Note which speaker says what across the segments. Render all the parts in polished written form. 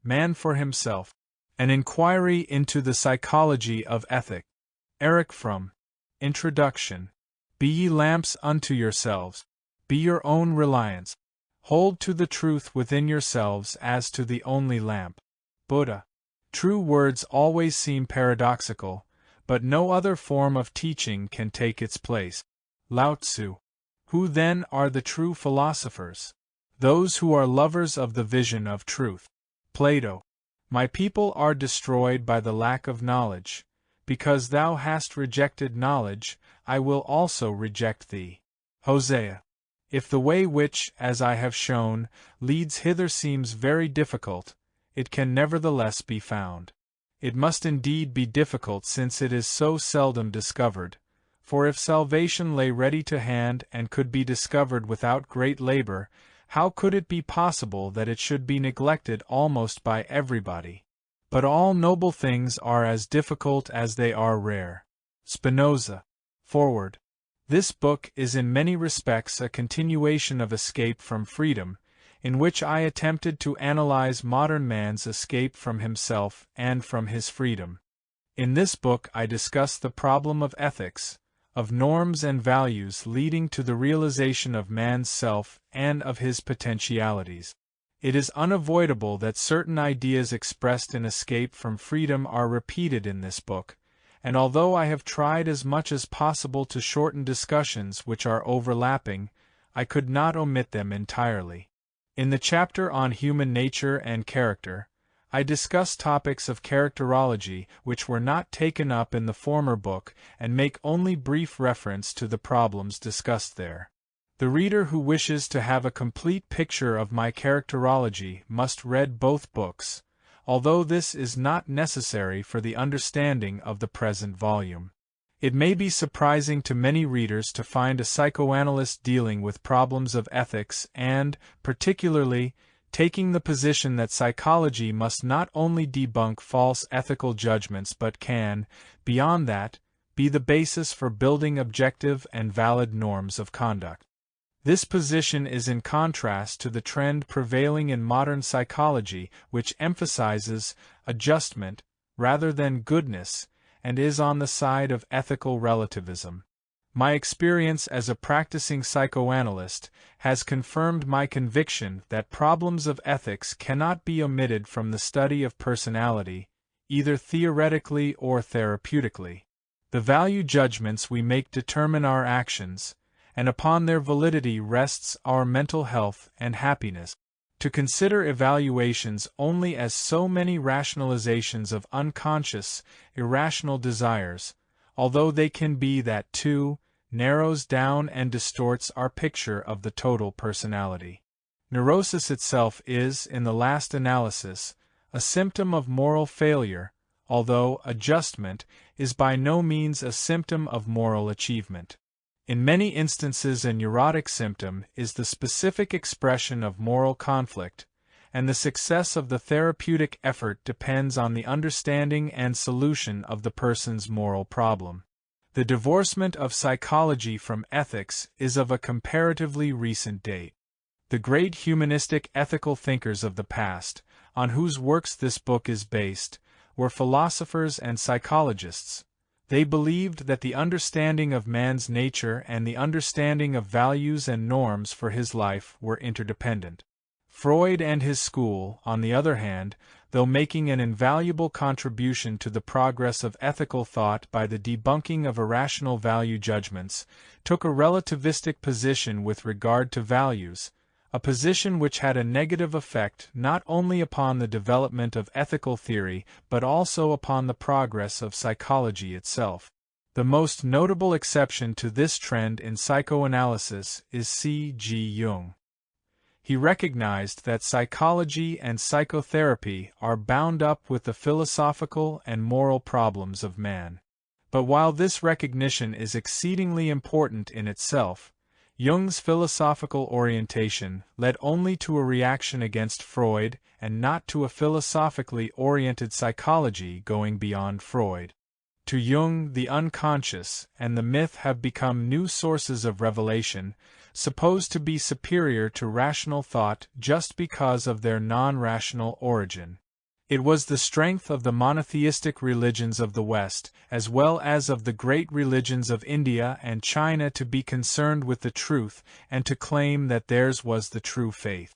Speaker 1: Man for Himself. An Inquiry into the Psychology of Ethic. Erich Fromm. Introduction. Be ye lamps unto yourselves. Be your own reliance. Hold to the truth within yourselves as to the only lamp. Buddha. True words always seem paradoxical, but no other form of teaching can take its place. Lao Tzu. Who then are the true philosophers? Those who are lovers of the vision of truth. Plato. My people are destroyed by the lack of knowledge. Because thou hast rejected knowledge, I will also reject thee. Hosea. If the way which, as I have shown, leads hither seems very difficult, it can nevertheless be found. It must indeed be difficult since it is so seldom discovered, for if salvation lay ready to hand and could be discovered without great labor, how could it be possible that it should be neglected almost by everybody? But all noble things are as difficult as they are rare. Spinoza. Forward. This book is in many respects a continuation of Escape from Freedom, in which I attempted to analyze modern man's escape from himself and from his freedom. In this book I discuss the problem of ethics, of norms and values leading to the realization of man's self and of his potentialities. It is unavoidable that certain ideas expressed in Escape from Freedom are repeated in this book, and although I have tried as much as possible to shorten discussions which are overlapping, I could not omit them entirely. In the chapter on human nature and character, I discuss topics of characterology which were not taken up in the former book and make only brief reference to the problems discussed there. The reader who wishes to have a complete picture of my characterology must read both books, although this is not necessary for the understanding of the present volume. It may be surprising to many readers to find a psychoanalyst dealing with problems of ethics and, particularly, taking the position that psychology must not only debunk false ethical judgments but can, beyond that, be the basis for building objective and valid norms of conduct. This position is in contrast to the trend prevailing in modern psychology, which emphasizes adjustment rather than goodness and is on the side of ethical relativism. My experience as a practicing psychoanalyst has confirmed my conviction that problems of ethics cannot be omitted from the study of personality, either theoretically or therapeutically. The value judgments we make determine our actions, and upon their validity rests our mental health and happiness. To consider evaluations only as so many rationalizations of unconscious, irrational desires, although they can be that too, narrows down and distorts our picture of the total personality. Neurosis itself is, in the last analysis, a symptom of moral failure, although adjustment is by no means a symptom of moral achievement. In many instances a neurotic symptom is the specific expression of moral conflict, and the success of the therapeutic effort depends on the understanding and solution of the person's moral problem. The divorcement of psychology from ethics is of a comparatively recent date. The great humanistic ethical thinkers of the past, on whose works this book is based, were philosophers and psychologists. They believed that the understanding of man's nature and the understanding of values and norms for his life were interdependent. Freud and his school, on the other hand, though making an invaluable contribution to the progress of ethical thought by the debunking of irrational value judgments, took a relativistic position with regard to values, a position which had a negative effect not only upon the development of ethical theory but also upon the progress of psychology itself. The most notable exception to this trend in psychoanalysis is C.G. Jung. He recognized that psychology and psychotherapy are bound up with the philosophical and moral problems of man. But while this recognition is exceedingly important in itself, Jung's philosophical orientation led only to a reaction against Freud and not to a philosophically oriented psychology going beyond Freud. To Jung, the unconscious and the myth have become new sources of revelation, supposed to be superior to rational thought just because of their non-rational origin. It was the strength of the monotheistic religions of the West, as well as of the great religions of India and China, to be concerned with the truth and to claim that theirs was the true faith.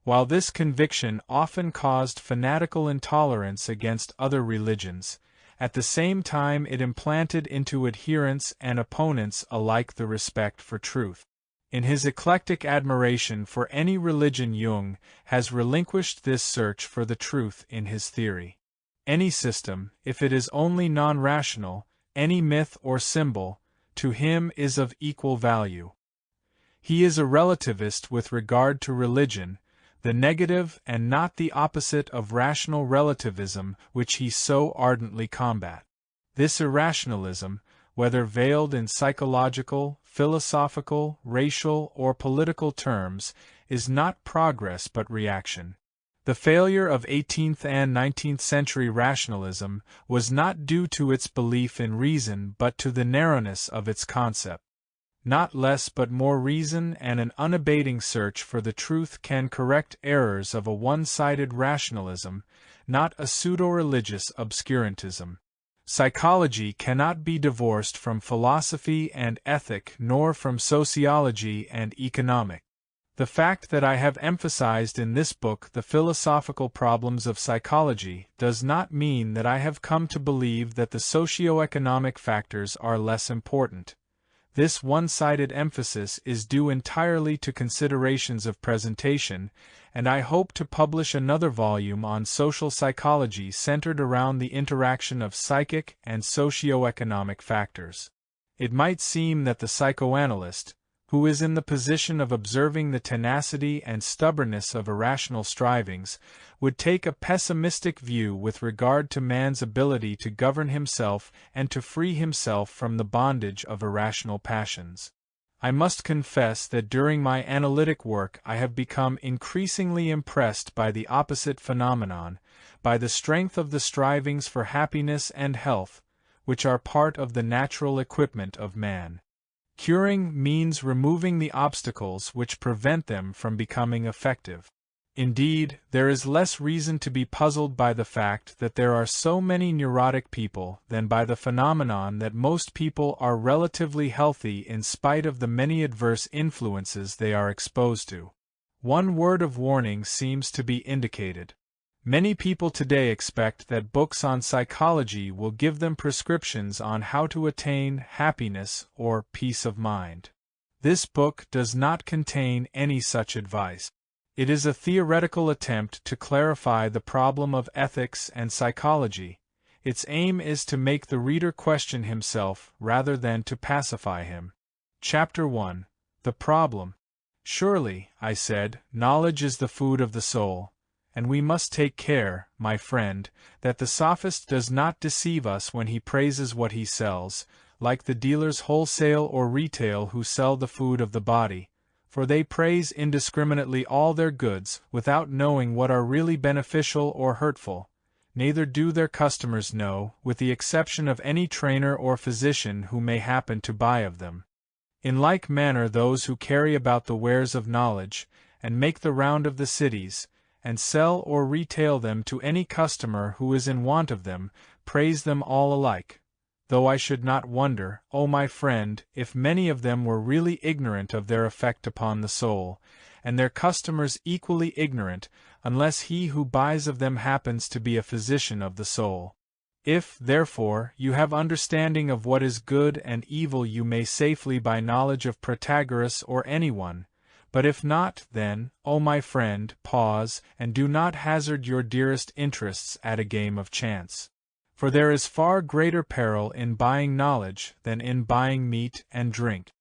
Speaker 1: While this conviction often caused fanatical intolerance against other religions, at the same time it implanted into adherents and opponents alike the respect for truth. In his eclectic admiration for any religion, Jung has relinquished this search for the truth in his theory. Any system, if it is only non-rational, any myth or symbol, to him is of equal value. He is a relativist with regard to religion, the negative and not the opposite of rational relativism which he so ardently combats. This irrationalism, whether veiled in psychological, philosophical, racial, or political terms, is not progress but reaction. The failure of 18th and 19th century rationalism was not due to its belief in reason but to the narrowness of its concept. Not less but more reason and an unabating search for the truth can correct errors of a one-sided rationalism, not a pseudo-religious obscurantism. Psychology cannot be divorced from philosophy and ethic nor from sociology and economic. The fact that I have emphasized in this book the philosophical problems of psychology does not mean that I have come to believe that the socio-economic factors are less important. This one-sided emphasis is due entirely to considerations of presentation, and I hope to publish another volume on social psychology centered around the interaction of psychic and socio-economic factors. It might seem that the psychoanalyst, who is in the position of observing the tenacity and stubbornness of irrational strivings, would take a pessimistic view with regard to man's ability to govern himself and to free himself from the bondage of irrational passions. I must confess that during my analytic work I have become increasingly impressed by the opposite phenomenon, by the strength of the strivings for happiness and health, which are part of the natural equipment of man. Curing means removing the obstacles which prevent them from becoming effective. Indeed, there is less reason to be puzzled by the fact that there are so many neurotic people than by the phenomenon that most people are relatively healthy in spite of the many adverse influences they are exposed to. One word of warning seems to be indicated. Many people today expect that books on psychology will give them prescriptions on how to attain happiness or peace of mind. This book does not contain any such advice. It is a theoretical attempt to clarify the problem of ethics and psychology. Its aim is to make the reader question himself rather than to pacify him. Chapter 1. The Problem. Surely, I said, knowledge is the food of the soul. And we must take care, my friend, that the sophist does not deceive us when he praises what he sells, like the dealers wholesale or retail who sell the food of the body, for they praise indiscriminately all their goods without knowing what are really beneficial or hurtful, neither do their customers know, with the exception of any trainer or physician who may happen to buy of them. In like manner those who carry about the wares of knowledge, and make the round of the cities, and sell or retail them to any customer who is in want of them, praise them all alike, though I should not wonder, O my friend, if many of them were really ignorant of their effect upon the soul, and their customers equally ignorant, unless he who buys of them happens to be a physician of the soul. If, therefore, you have understanding of what is good and evil, you may safely buy knowledge of Protagoras or anyone. But if not, then, O my friend, pause, and do not hazard your dearest interests at a game of chance. For there is far greater peril in buying knowledge than in buying meat and drink.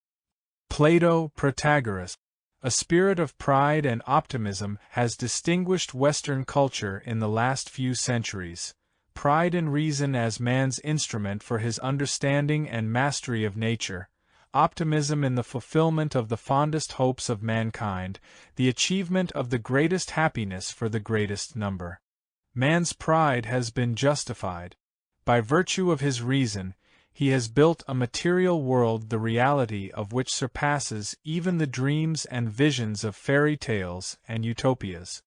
Speaker 1: Plato, Protagoras. A spirit of pride and optimism has distinguished Western culture in the last few centuries. Pride in reason as man's instrument for his understanding and mastery of nature. Optimism in the fulfillment of the fondest hopes of mankind, the achievement of the greatest happiness for the greatest number. Man's pride has been justified. By virtue of his reason, he has built a material world the reality of which surpasses even the dreams and visions of fairy tales and utopias.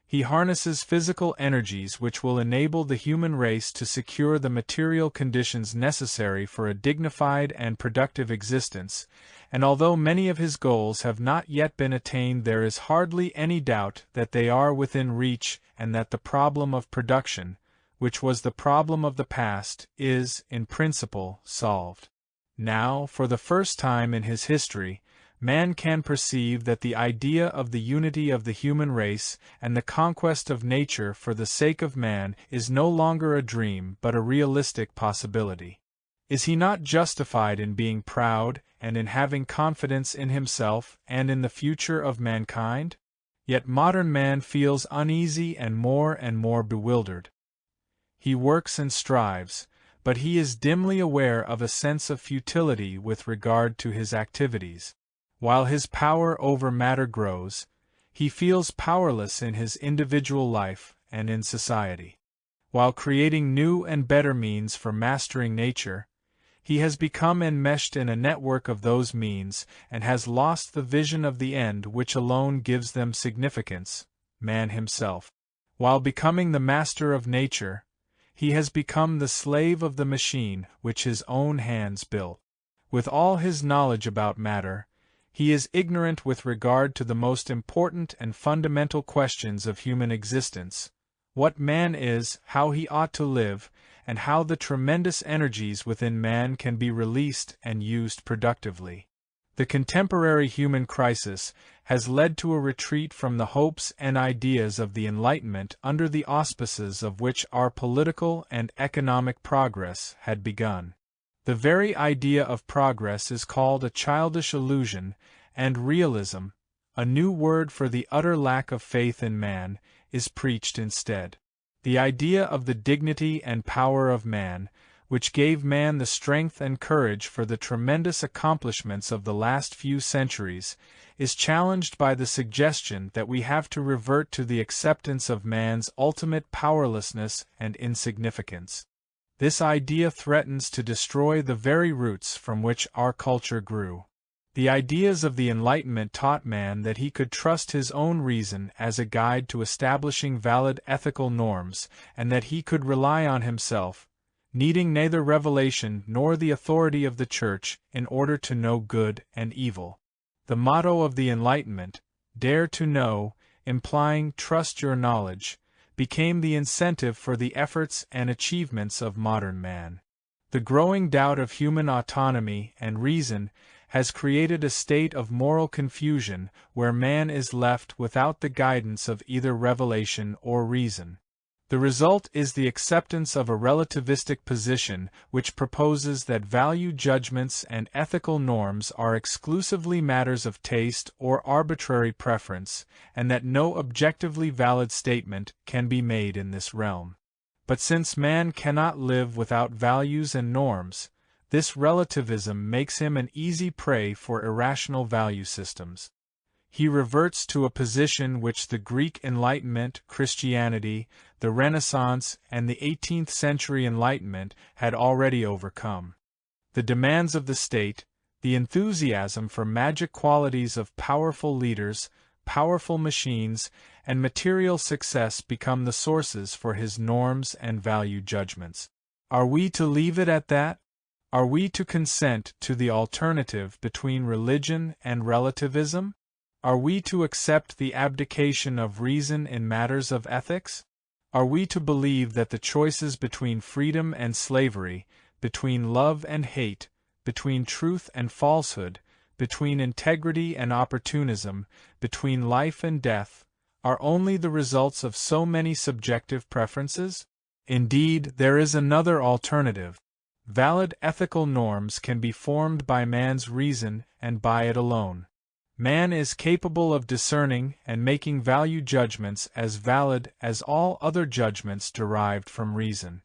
Speaker 1: He harnesses physical energies which will enable the human race to secure the material conditions necessary for a dignified and productive existence, and although many of his goals have not yet been attained, there is hardly any doubt that they are within reach and that the problem of production, which was the problem of the past, is, in principle, solved. Now, for the first time in his history, man can perceive that the idea of the unity of the human race and the conquest of nature for the sake of man is no longer a dream but a realistic possibility. Is he not justified in being proud and in having confidence in himself and in the future of mankind? Yet modern man feels uneasy and more bewildered. He works and strives, but he is dimly aware of a sense of futility with regard to his activities. While his power over matter grows, he feels powerless in his individual life and in society. While creating new and better means for mastering nature, he has become enmeshed in a network of those means and has lost the vision of the end which alone gives them significance, man himself. While becoming the master of nature, he has become the slave of the machine which his own hands built. With all his knowledge about matter, he is ignorant with regard to the most important and fundamental questions of human existence: what man is, how he ought to live, and how the tremendous energies within man can be released and used productively. The contemporary human crisis has led to a retreat from the hopes and ideas of the Enlightenment under the auspices of which our political and economic progress had begun. The very idea of progress is called a childish illusion, and realism, a new word for the utter lack of faith in man, is preached instead. The idea of the dignity and power of man, which gave man the strength and courage for the tremendous accomplishments of the last few centuries, is challenged by the suggestion that we have to revert to the acceptance of man's ultimate powerlessness and insignificance. This idea threatens to destroy the very roots from which our culture grew. The ideas of the Enlightenment taught man that he could trust his own reason as a guide to establishing valid ethical norms, and that he could rely on himself, needing neither revelation nor the authority of the Church in order to know good and evil. The motto of the Enlightenment, "Dare to know," implying "trust your knowledge," became the incentive for the efforts and achievements of modern man. The growing doubt of human autonomy and reason has created a state of moral confusion where man is left without the guidance of either revelation or reason. The result is the acceptance of a relativistic position which proposes that value judgments and ethical norms are exclusively matters of taste or arbitrary preference, and that no objectively valid statement can be made in this realm. But since man cannot live without values and norms, this relativism makes him an easy prey for irrational value systems. He reverts to a position which the Greek Enlightenment, Christianity, the Renaissance, and the 18th century Enlightenment had already overcome. The demands of the state, the enthusiasm for magic qualities of powerful leaders, powerful machines, and material success become the sources for his norms and value judgments. Are we to leave it at that? Are we to consent to the alternative between religion and relativism? Are we to accept the abdication of reason in matters of ethics? Are we to believe that the choices between freedom and slavery, between love and hate, between truth and falsehood, between integrity and opportunism, between life and death, are only the results of so many subjective preferences? Indeed, there is another alternative. Valid ethical norms can be formed by man's reason and by it alone. Man is capable of discerning and making value judgments as valid as all other judgments derived from reason.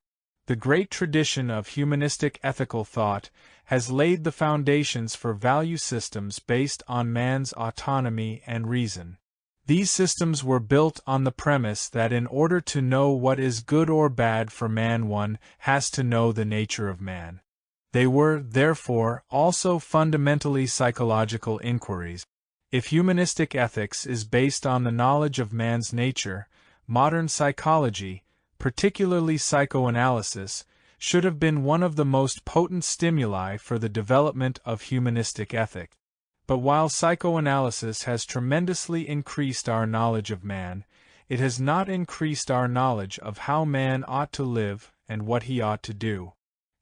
Speaker 1: The great tradition of humanistic ethical thought has laid the foundations for value systems based on man's autonomy and reason. These systems were built on the premise that in order to know what is good or bad for man, one has to know the nature of man. They were, therefore, also fundamentally psychological inquiries. If humanistic ethics is based on the knowledge of man's nature, modern psychology, particularly psychoanalysis, should have been one of the most potent stimuli for the development of humanistic ethic. But while psychoanalysis has tremendously increased our knowledge of man, it has not increased our knowledge of how man ought to live and what he ought to do.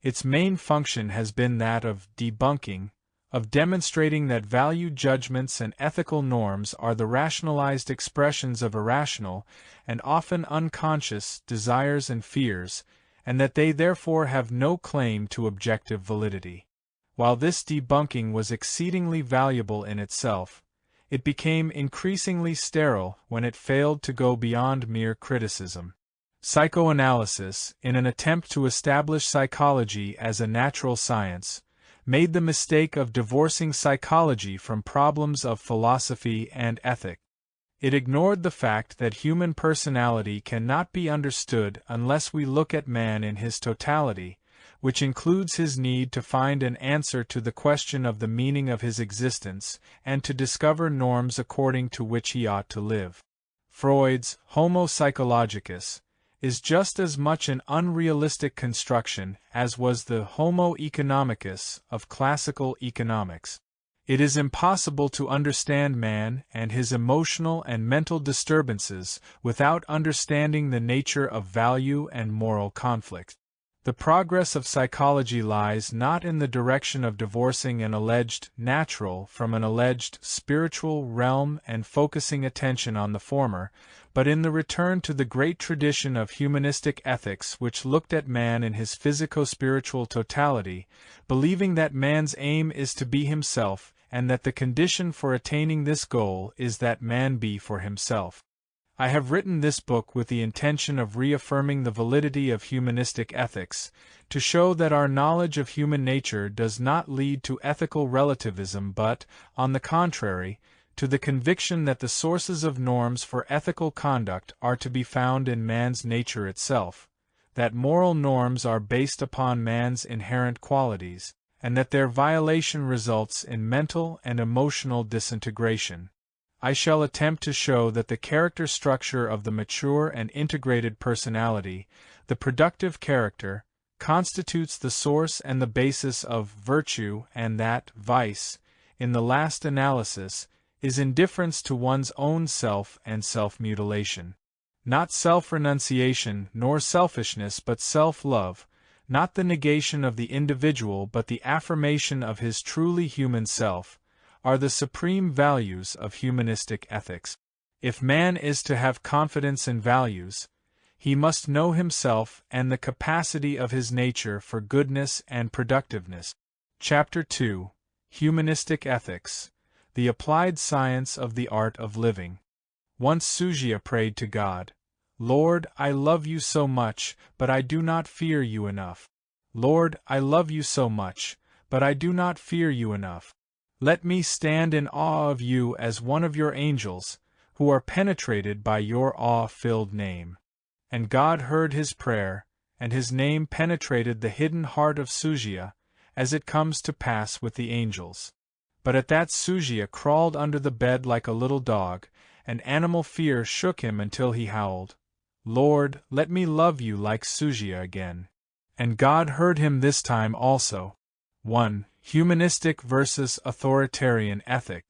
Speaker 1: Its main function has been that of debunking, of demonstrating that value judgments and ethical norms are the rationalized expressions of irrational, and often unconscious, desires and fears, and that they therefore have no claim to objective validity. While this debunking was exceedingly valuable in itself, it became increasingly sterile when it failed to go beyond mere criticism. Psychoanalysis, in an attempt to establish psychology as a natural science, made the mistake of divorcing psychology from problems of philosophy and ethic. It ignored the fact that human personality cannot be understood unless we look at man in his totality, which includes his need to find an answer to the question of the meaning of his existence and to discover norms according to which he ought to live. Freud's Homo psychologicus is just as much an unrealistic construction as was the Homo economicus of classical economics. It is impossible to understand man and his emotional and mental disturbances without understanding the nature of value and moral conflict. The progress of psychology lies not in the direction of divorcing an alleged natural from an alleged spiritual realm and focusing attention on the former, but in the return to the great tradition of humanistic ethics which looked at man in his physico-spiritual totality, believing that man's aim is to be himself, and that the condition for attaining this goal is that man be for himself. I have written this book with the intention of reaffirming the validity of humanistic ethics, to show that our knowledge of human nature does not lead to ethical relativism but, on the contrary, to the conviction that the sources of norms for ethical conduct are to be found in man's nature itself, that moral norms are based upon man's inherent qualities, and that their violation results in mental and emotional disintegration. I shall attempt to show that the character structure of the mature and integrated personality, the productive character, constitutes the source and the basis of virtue, and that vice, in the last analysis, is indifference to one's own self and self-mutilation. Not self-renunciation nor selfishness but self-love, not the negation of the individual but the affirmation of his truly human self, are the supreme values of humanistic ethics. If man is to have confidence in values, he must know himself and the capacity of his nature for goodness and productiveness. Chapter 2: Humanistic Ethics, the Applied Science of the Art of Living. Once Sujia prayed to God, "Lord, I love you so much, but I do not fear you enough. Lord, I love you so much, but I do not fear you enough. Let me stand in awe of you as one of your angels, who are penetrated by your awe-filled name." And God heard his prayer, and his name penetrated the hidden heart of Sujia, as it comes to pass with the angels. But at that Sujia crawled under the bed like a little dog, and animal fear shook him until he howled, "Lord, let me love you like Sujia again." And God heard him this time also. 1. Humanistic versus authoritarian ethic.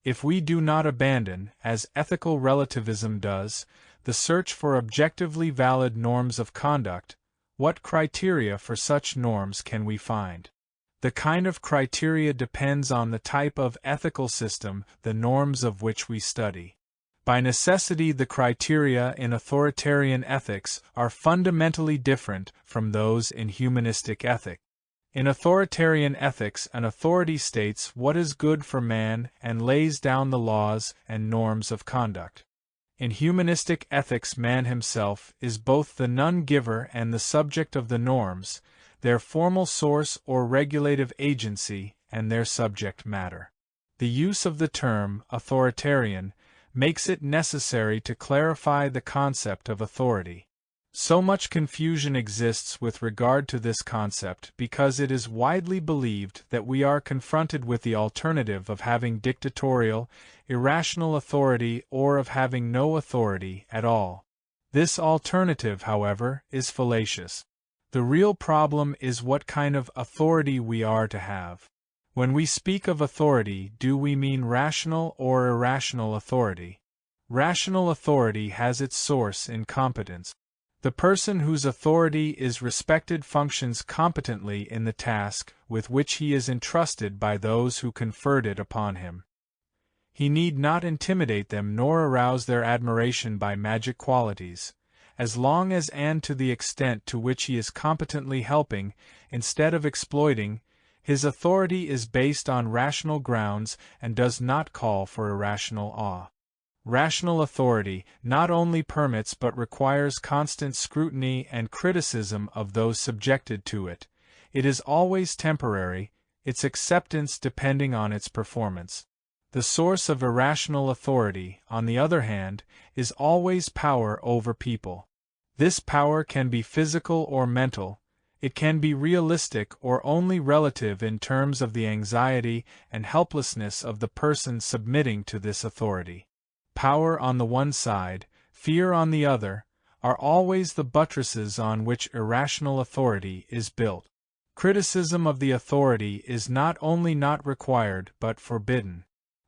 Speaker 1: If we do not abandon, as ethical relativism does, the search for objectively valid norms of conduct, what criteria for such norms can we find? The kind of criteria depends on the type of ethical system, the norms of which we study. By necessity, the criteria in authoritarian ethics are fundamentally different from those in humanistic ethic. In authoritarian ethics, an authority states what is good for man and lays down the laws and norms of conduct. In humanistic ethics, man himself is both the non-giver and the subject of the norms, their formal source or regulative agency, and their subject matter. The use of the term authoritarian makes it necessary to clarify the concept of authority. So much confusion exists with regard to this concept because it is widely believed that we are confronted with the alternative of having dictatorial, irrational authority or of having no authority at all. This alternative, however, is fallacious. The real problem is what kind of authority we are to have. When we speak of authority, do we mean rational or irrational authority? Rational authority has its source in competence. The person whose authority is respected functions competently in the task with which he is entrusted by those who conferred it upon him. He need not intimidate them nor arouse their admiration by magic qualities, as long as and to the extent to which he is competently helping, instead of exploiting, his authority is based on rational grounds and does not call for irrational awe. Rational authority not only permits but requires constant scrutiny and criticism of those subjected to it. It is always temporary, its acceptance depending on its performance. The source of irrational authority, on the other hand, is always power over people. This power can be physical or mental. It can be realistic or only relative in terms of the anxiety and helplessness of the person submitting to this authority. Power on the one side, fear on the other, are always the buttresses on which irrational authority is built. Criticism of the authority is not only not required but forbidden.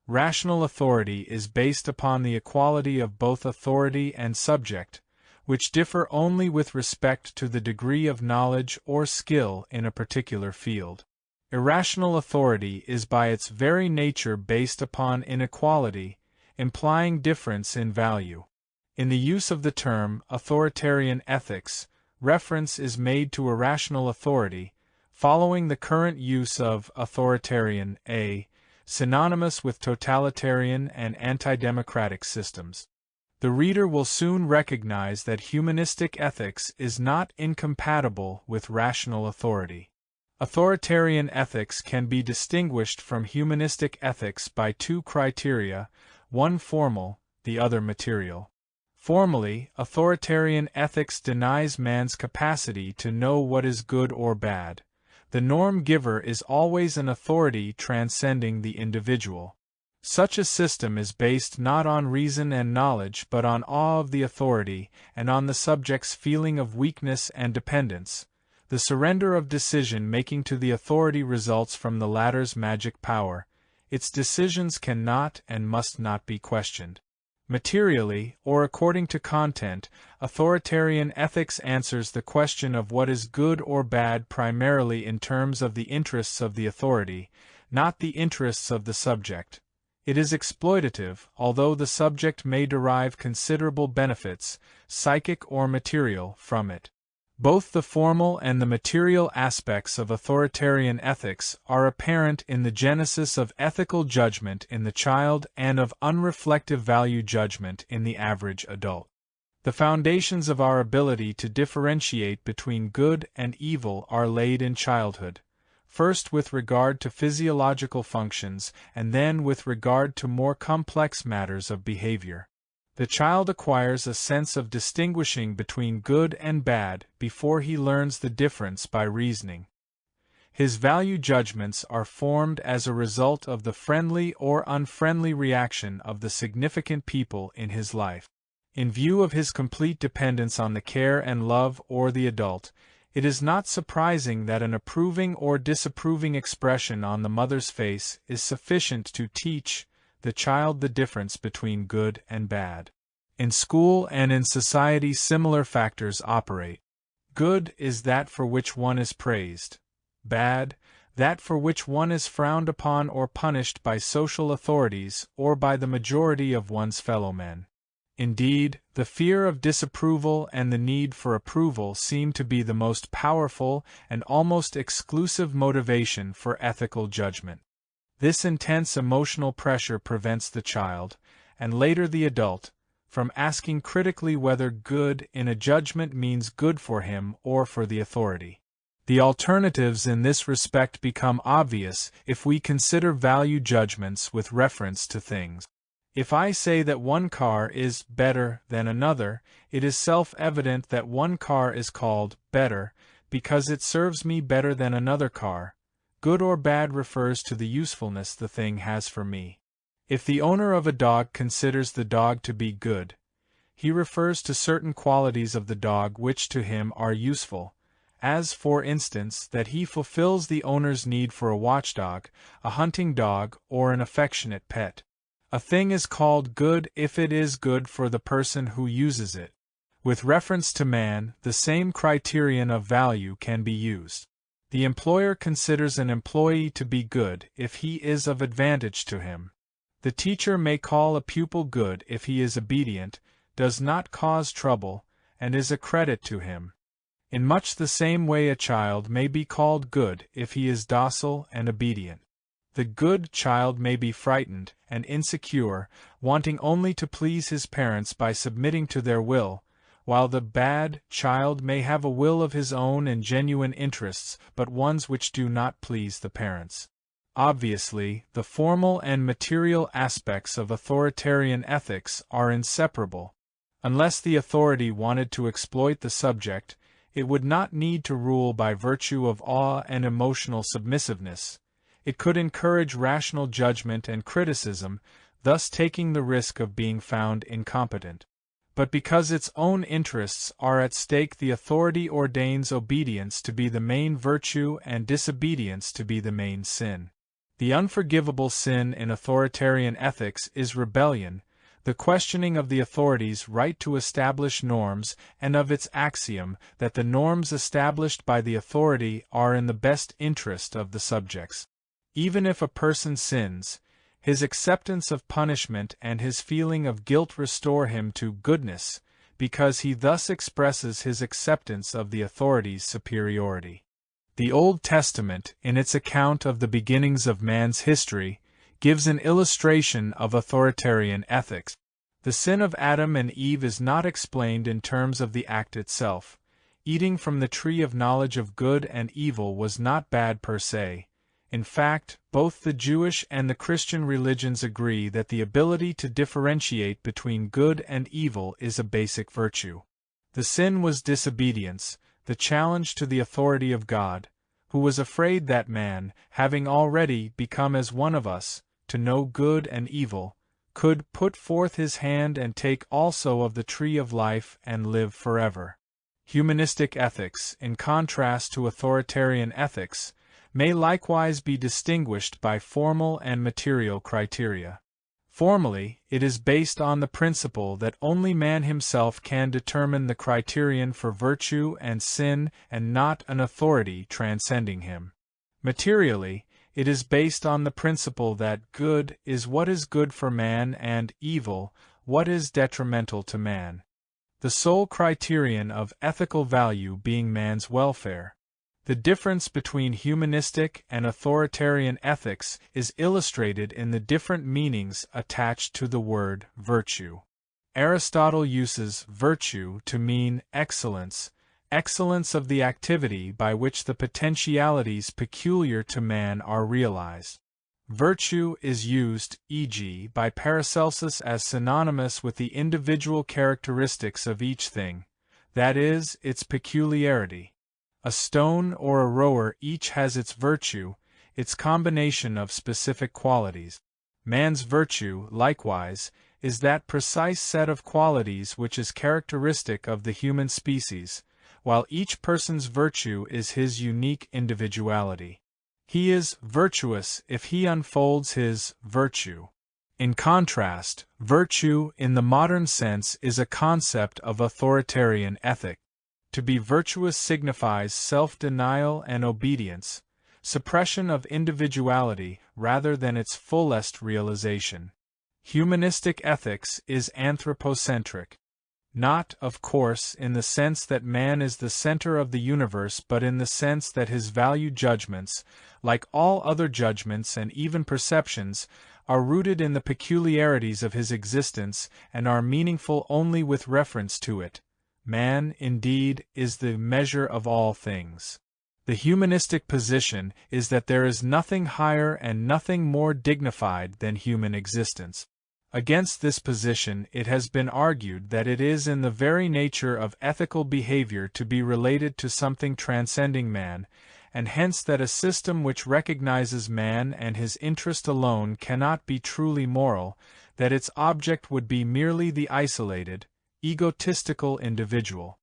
Speaker 1: Rational authority is based upon the equality of both authority and subject, which differ only with respect to the degree of knowledge or skill in a particular field. Irrational authority is by its very nature based upon inequality, implying difference in value. In the use of the term authoritarian ethics, reference is made to irrational authority, following the current use of authoritarian, synonymous with totalitarian and anti-democratic systems. The reader will soon recognize that humanistic ethics is not incompatible with rational authority. Authoritarian ethics can be distinguished from humanistic ethics by two criteria, one formal, the other material. Formally, authoritarian ethics denies man's capacity to know what is good or bad. The norm giver is always an authority transcending the individual. Such a system is based not on reason and knowledge but on awe of the authority and on the subject's feeling of weakness and dependence. The surrender of decision-making to the authority results from the latter's magic power. Its decisions cannot and must not be questioned. Materially, or according to content, authoritarian ethics answers the question of what is good or bad primarily in terms of the interests of the authority, not the interests of the subject. It is exploitative, although the subject may derive considerable benefits, psychic or material, from it. Both the formal and the material aspects of authoritarian ethics are apparent in the genesis of ethical judgment in the child and of unreflective value judgment in the average adult. The foundations of our ability to differentiate between good and evil are laid in childhood, first with regard to physiological functions and then with regard to more complex matters of behavior. The child acquires a sense of distinguishing between good and bad before he learns the difference by reasoning. His value judgments are formed as a result of the friendly or unfriendly reaction of the significant people in his life. In view of his complete dependence on the care and love of the adult, it is not surprising that an approving or disapproving expression on the mother's face is sufficient to teach the child the difference between good and bad. In school and in society similar factors operate. Good is that for which one is praised. Bad, that for which one is frowned upon or punished by social authorities or by the majority of one's fellow men. Indeed, the fear of disapproval and the need for approval seem to be the most powerful and almost exclusive motivation for ethical judgment. This intense emotional pressure prevents the child, and later the adult, from asking critically whether good in a judgment means good for him or for the authority. The alternatives in this respect become obvious if we consider value judgments with reference to things. If I say that one car is better than another, it is self-evident that one car is called better because it serves me better than another car. Good or bad refers to the usefulness the thing has for me. If the owner of a dog considers the dog to be good, he refers to certain qualities of the dog which to him are useful, as for instance that he fulfills the owner's need for a watchdog, a hunting dog, or an affectionate pet. A thing is called good if it is good for the person who uses it. With reference to man, the same criterion of value can be used. The employer considers an employee to be good if he is of advantage to him. The teacher may call a pupil good if he is obedient, does not cause trouble, and is a credit to him. In much the same way a child may be called good if he is docile and obedient. The good child may be frightened and insecure, wanting only to please his parents by submitting to their will, while the bad child may have a will of his own and genuine interests, but ones which do not please the parents. Obviously, the formal and material aspects of authoritarian ethics are inseparable. Unless the authority wanted to exploit the subject, it would not need to rule by virtue of awe and emotional submissiveness. It could encourage rational judgment and criticism, thus taking the risk of being found incompetent. But because its own interests are at stake, the authority ordains obedience to be the main virtue and disobedience to be the main sin. The unforgivable sin in authoritarian ethics is rebellion, the questioning of the authority's right to establish norms and of its axiom that the norms established by the authority are in the best interest of the subjects. Even if a person sins, his acceptance of punishment and his feeling of guilt restore him to goodness, because he thus expresses his acceptance of the authority's superiority. The Old Testament, in its account of the beginnings of man's history, gives an illustration of authoritarian ethics. The sin of Adam and Eve is not explained in terms of the act itself. Eating from the tree of knowledge of good and evil was not bad per se. In fact, both the Jewish and the Christian religions agree that the ability to differentiate between good and evil is a basic virtue. The sin was disobedience, the challenge to the authority of God, who was afraid that man, having already become as one of us, to know good and evil, could put forth his hand and take also of the tree of life and live forever. Humanistic ethics, in contrast to authoritarian ethics, may likewise be distinguished by formal and material criteria. Formally, it is based on the principle that only man himself can determine the criterion for virtue and sin and not an authority transcending him. Materially, it is based on the principle that good is what is good for man and evil what is detrimental to man. The sole criterion of ethical value being man's welfare. The difference between humanistic and authoritarian ethics is illustrated in the different meanings attached to the word virtue. Aristotle uses virtue to mean excellence, excellence of the activity by which the potentialities peculiar to man are realized. Virtue is used, e.g., by Paracelsus as synonymous with the individual characteristics of each thing, that is, its peculiarity. A stone or a rower each has its virtue, its combination of specific qualities. Man's virtue, likewise, is that precise set of qualities which is characteristic of the human species, while each person's virtue is his unique individuality. He is virtuous if he unfolds his virtue. In contrast, virtue in the modern sense is a concept of authoritarian ethic. To be virtuous signifies self-denial and obedience, suppression of individuality rather than its fullest realization. Humanistic ethics is anthropocentric. Not, of course, in the sense that man is the center of the universe, but in the sense that his value judgments, like all other judgments and even perceptions, are rooted in the peculiarities of his existence and are meaningful only with reference to it. Man, indeed, is the measure of all things. The humanistic position is that there is nothing higher and nothing more dignified than human existence. Against this position it has been argued that it is in the very nature of ethical behavior to be related to something transcending man, and hence that a system which recognizes man and his interest alone cannot be truly moral, that its object would be merely the isolated, egotistical individual.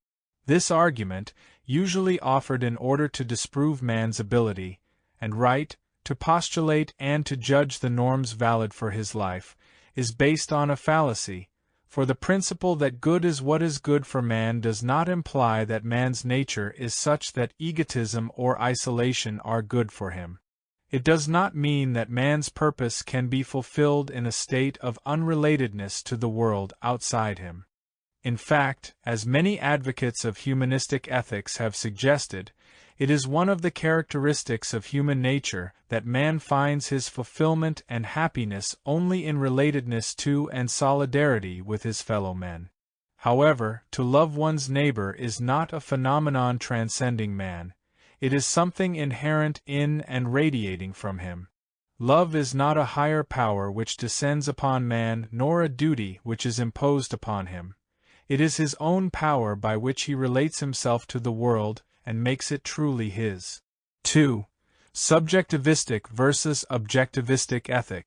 Speaker 1: This argument, usually offered in order to disprove man's ability and right to postulate and to judge the norms valid for his life, is based on a fallacy, for the principle that good is what is good for man does not imply that man's nature is such that egotism or isolation are good for him. It does not mean that man's purpose can be fulfilled in a state of unrelatedness to the world outside him. In fact, as many advocates of humanistic ethics have suggested, it is one of the characteristics of human nature that man finds his fulfillment and happiness only in relatedness to and solidarity with his fellow men. However, to love one's neighbor is not a phenomenon transcending man. It is something inherent in and radiating from him. Love is not a higher power which descends upon man nor a duty which is imposed upon him. It is his own power by which he relates himself to the world and makes it truly his. 2. Subjectivistic versus objectivistic ethic.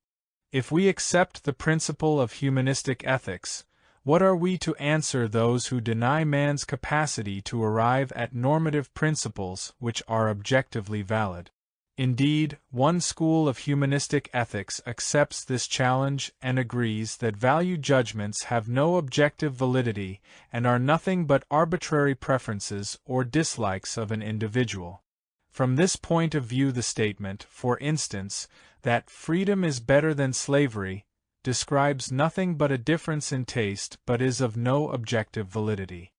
Speaker 1: If we accept the principle of humanistic ethics, what are we to answer those who deny man's capacity to arrive at normative principles which are objectively valid? Indeed, one school of humanistic ethics accepts this challenge and agrees that value judgments have no objective validity and are nothing but arbitrary preferences or dislikes of an individual. From this point of view, the statement, for instance, that freedom is better than slavery, describes nothing but a difference in taste but is of no objective validity.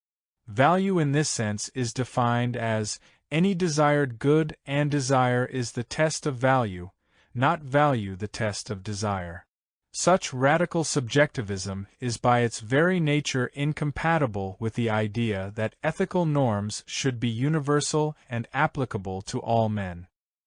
Speaker 1: Value in this sense is defined as any desired good, and desire is the test of value, not value the test of desire. Such radical subjectivism is by its very nature incompatible with the idea that ethical norms should be universal and applicable to all men.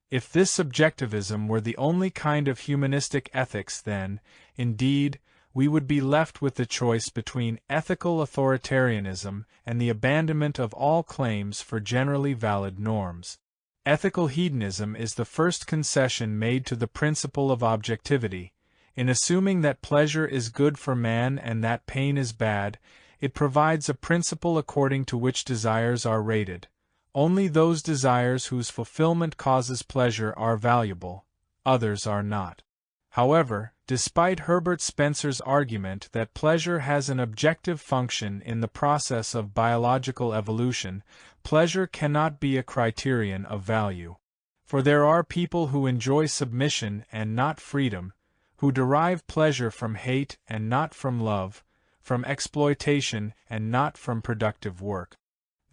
Speaker 1: If this subjectivism were the only kind of humanistic ethics, then, indeed, we would be left with the choice between ethical authoritarianism and the abandonment of all claims for generally valid norms. Ethical hedonism is the first concession made to the principle of objectivity. In assuming that pleasure is good for man and that pain is bad, it provides a principle according to which desires are rated. Only those desires whose fulfillment causes pleasure are valuable, others are not. However, despite Herbert Spencer's argument that pleasure has an objective function in the process of biological evolution, pleasure cannot be a criterion of value. For there are people who enjoy submission and not freedom, who derive pleasure from hate and not from love, from exploitation and not from productive work.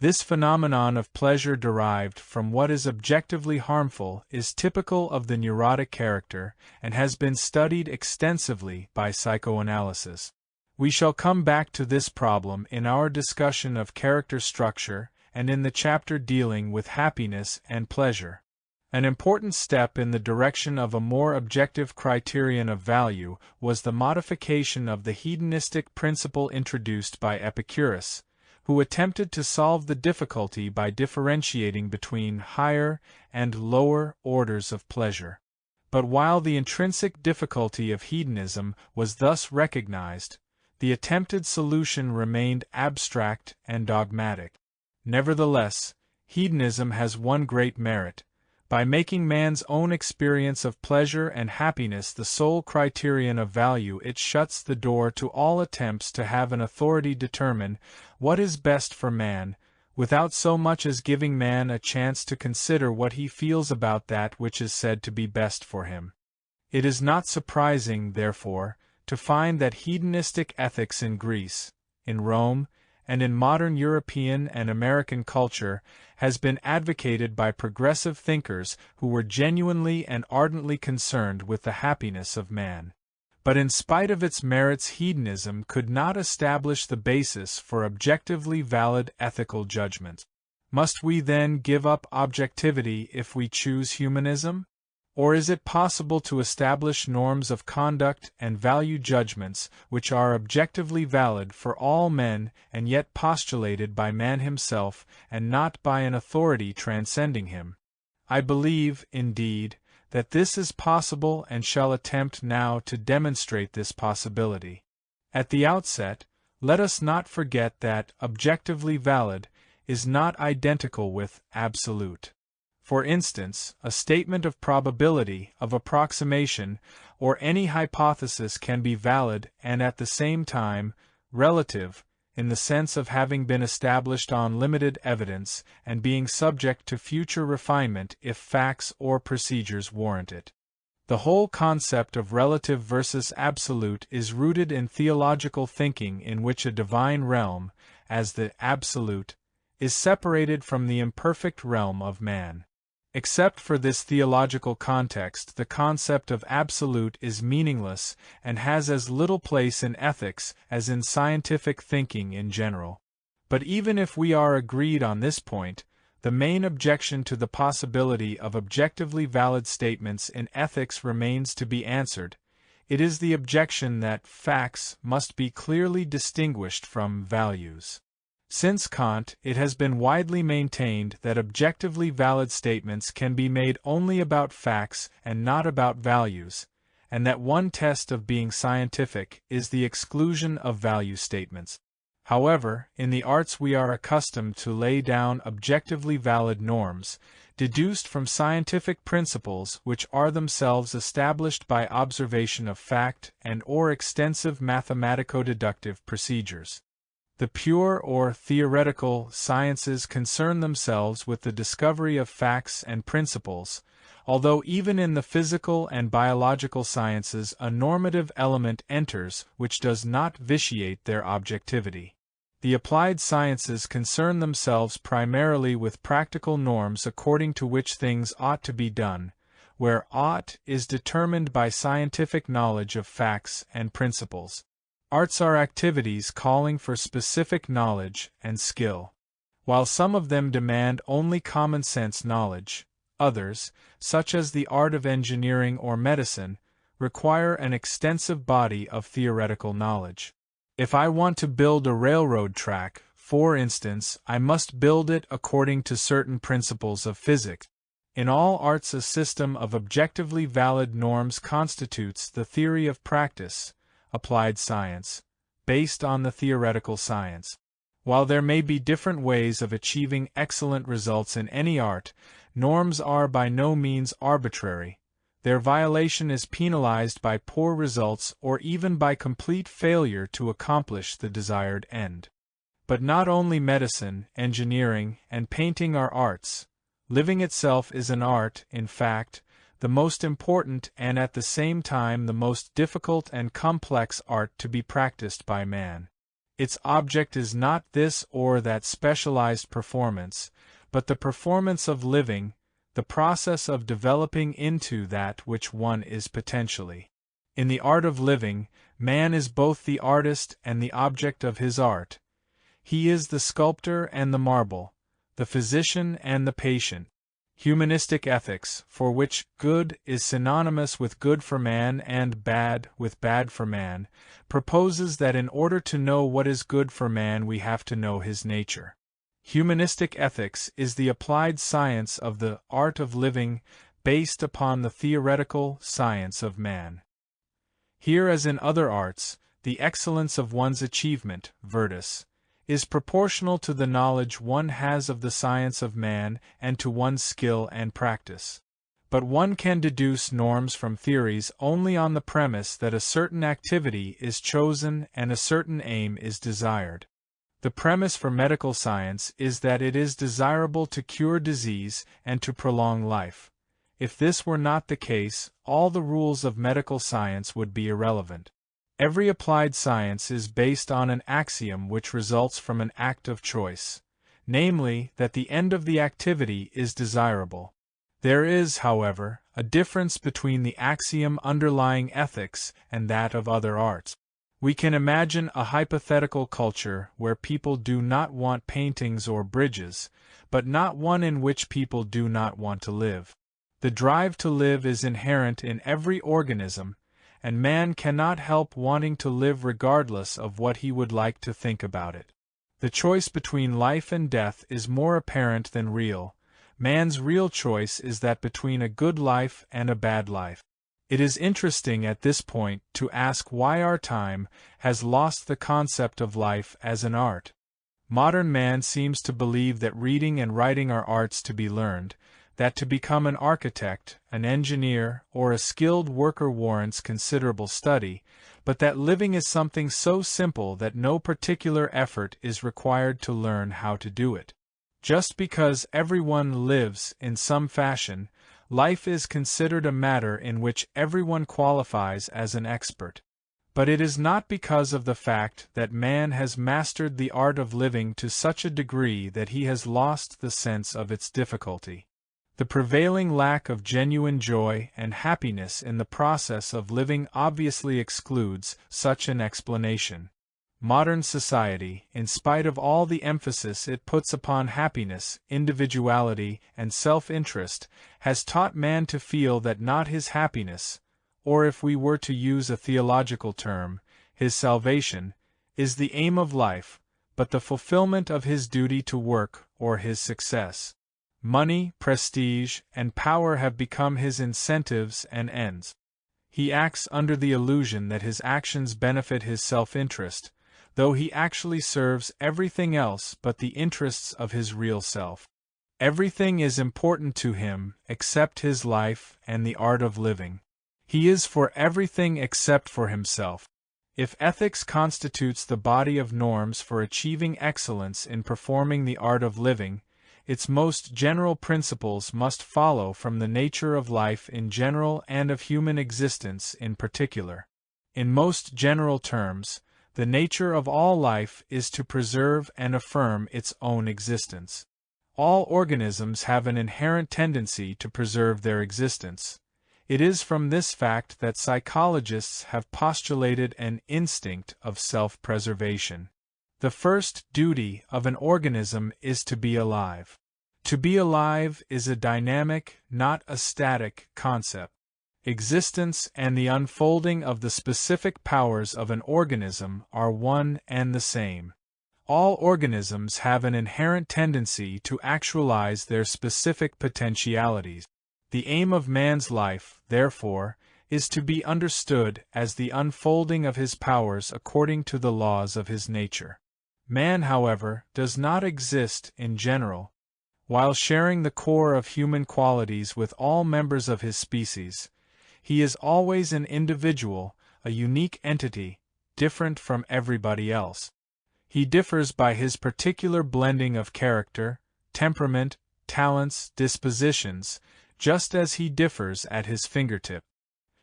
Speaker 1: This phenomenon of pleasure derived from what is objectively harmful is typical of the neurotic character and has been studied extensively by psychoanalysis. We shall come back to this problem in our discussion of character structure and in the chapter dealing with happiness and pleasure. An important step in the direction of a more objective criterion of value was the modification of the hedonistic principle introduced by Epicurus, who attempted to solve the difficulty by differentiating between higher and lower orders of pleasure. But while the intrinsic difficulty of hedonism was thus recognized, the attempted solution remained abstract and dogmatic. Nevertheless, hedonism has one great merit. By making man's own experience of pleasure and happiness the sole criterion of value, it shuts the door to all attempts to have an authority determine what is best for man, without so much as giving man a chance to consider what he feels about that which is said to be best for him. It is not surprising, therefore, to find that hedonistic ethics in Greece, in Rome, and in modern European and American culture has been advocated by progressive thinkers who were genuinely and ardently concerned with the happiness of man. But in spite of its merits, hedonism could not establish the basis for objectively valid ethical judgment. Must we then give up objectivity if we choose humanism? Or is it possible to establish norms of conduct and value judgments which are objectively valid for all men and yet postulated by man himself and not by an authority transcending him? I believe, indeed, that this is possible and shall attempt now to demonstrate this possibility. At the outset, Let us not forget that objectively valid is not identical with absolute. For instance, a statement of probability, of approximation, or any hypothesis can be valid and at the same time relative, in the sense of having been established on limited evidence and being subject to future refinement if facts or procedures warrant it. The whole concept of relative versus absolute is rooted in theological thinking in which a divine realm, as the absolute, is separated from the imperfect realm of man. Except for this theological context, the concept of absolute is meaningless and has as little place in ethics as in scientific thinking in general. But even if we are agreed on this point, the main objection to the possibility of objectively valid statements in ethics remains to be answered. It is the objection that facts must be clearly distinguished from values. Since Kant, it has been widely maintained that objectively valid statements can be made only about facts and not about values, and that one test of being scientific is the exclusion of value statements. However, in the arts we are accustomed to lay down objectively valid norms, deduced from scientific principles which are themselves established by observation of fact and/or extensive mathematico-deductive procedures. The pure or theoretical sciences concern themselves with the discovery of facts and principles, although even in the physical and biological sciences a normative element enters which does not vitiate their objectivity. The applied sciences concern themselves primarily with practical norms according to which things ought to be done, where ought is determined by scientific knowledge of facts and principles. Arts are activities calling for specific knowledge and skill. While some of them demand only common sense knowledge, others, such as the art of engineering or medicine, require an extensive body of theoretical knowledge. If I want to build a railroad track, for instance, I must build it according to certain principles of physics. In all arts, a system of objectively valid norms constitutes the theory of practice, applied science, based on the theoretical science. While there may be different ways of achieving excellent results in any art, norms are by no means arbitrary. Their violation is penalized by poor results or even by complete failure to accomplish the desired end. But not only medicine, engineering, and painting are arts. Living itself is an art, in fact, the most important and at the same time the most difficult and complex art to be practiced by man. Its object is not this or that specialized performance, but the performance of living, the process of developing into that which one is potentially. In the art of living, man is both the artist and the object of his art. He is the sculptor and the marble, the physician and the patient. Humanistic ethics, for which good is synonymous with good for man and bad with bad for man, proposes that in order to know what is good for man we have to know his nature. Humanistic ethics is the applied science of the art of living based upon the theoretical science of man. Here, as in other arts, the excellence of one's achievement, virtus, is proportional to the knowledge one has of the science of man and to one's skill and practice. But one can deduce norms from theories only on the premise that a certain activity is chosen and a certain aim is desired. The premise for medical science is that it is desirable to cure disease and to prolong life. If this were not the case, all the rules of medical science would be irrelevant. Every applied science is based on an axiom which results from an act of choice, namely, that the end of the activity is desirable. There is, however, a difference between the axiom underlying ethics and that of other arts. We can imagine a hypothetical culture where people do not want paintings or bridges, but not one in which people do not want to live. The drive to live is inherent in every organism, and man cannot help wanting to live regardless of what he would like to think about it. The choice between life and death is more apparent than real. Man's real choice is that between a good life and a bad life. It is interesting at this point to ask why our time has lost the concept of life as an art. Modern man seems to believe that reading and writing are arts to be learned, that to become an architect, an engineer, or a skilled worker warrants considerable study, but that living is something so simple that no particular effort is required to learn how to do it. Just because everyone lives in some fashion, life is considered a matter in which everyone qualifies as an expert. But it is not because of the fact that man has mastered the art of living to such a degree that he has lost the sense of its difficulty. The prevailing lack of genuine joy and happiness in the process of living obviously excludes such an explanation. Modern society, in spite of all the emphasis it puts upon happiness, individuality, and self-interest, has taught man to feel that not his happiness, or if we were to use a theological term, his salvation, is the aim of life, but the fulfillment of his duty to work or his success. Money, prestige, and power have become his incentives and ends. He acts under the illusion that his actions benefit his self-interest, though he actually serves everything else but the interests of his real self. Everything is important to him except his life and the art of living. He is for everything except for himself. If ethics constitutes the body of norms for achieving excellence in performing the art of living, its most general principles must follow from the nature of life in general and of human existence in particular. In most general terms, the nature of all life is to preserve and affirm its own existence. All organisms have an inherent tendency to preserve their existence. It is from this fact that psychologists have postulated an instinct of self-preservation. The first duty of an organism is to be alive. To be alive is a dynamic, not a static, concept. Existence and the unfolding of the specific powers of an organism are one and the same. All organisms have an inherent tendency to actualize their specific potentialities. The aim of man's life, therefore, is to be understood as the unfolding of his powers according to the laws of his nature. Man, however, does not exist in general. While sharing the core of human qualities with all members of his species, he is always an individual, a unique entity, different from everybody else. He differs by his particular blending of character, temperament, talents, dispositions, just as he differs at his fingertip.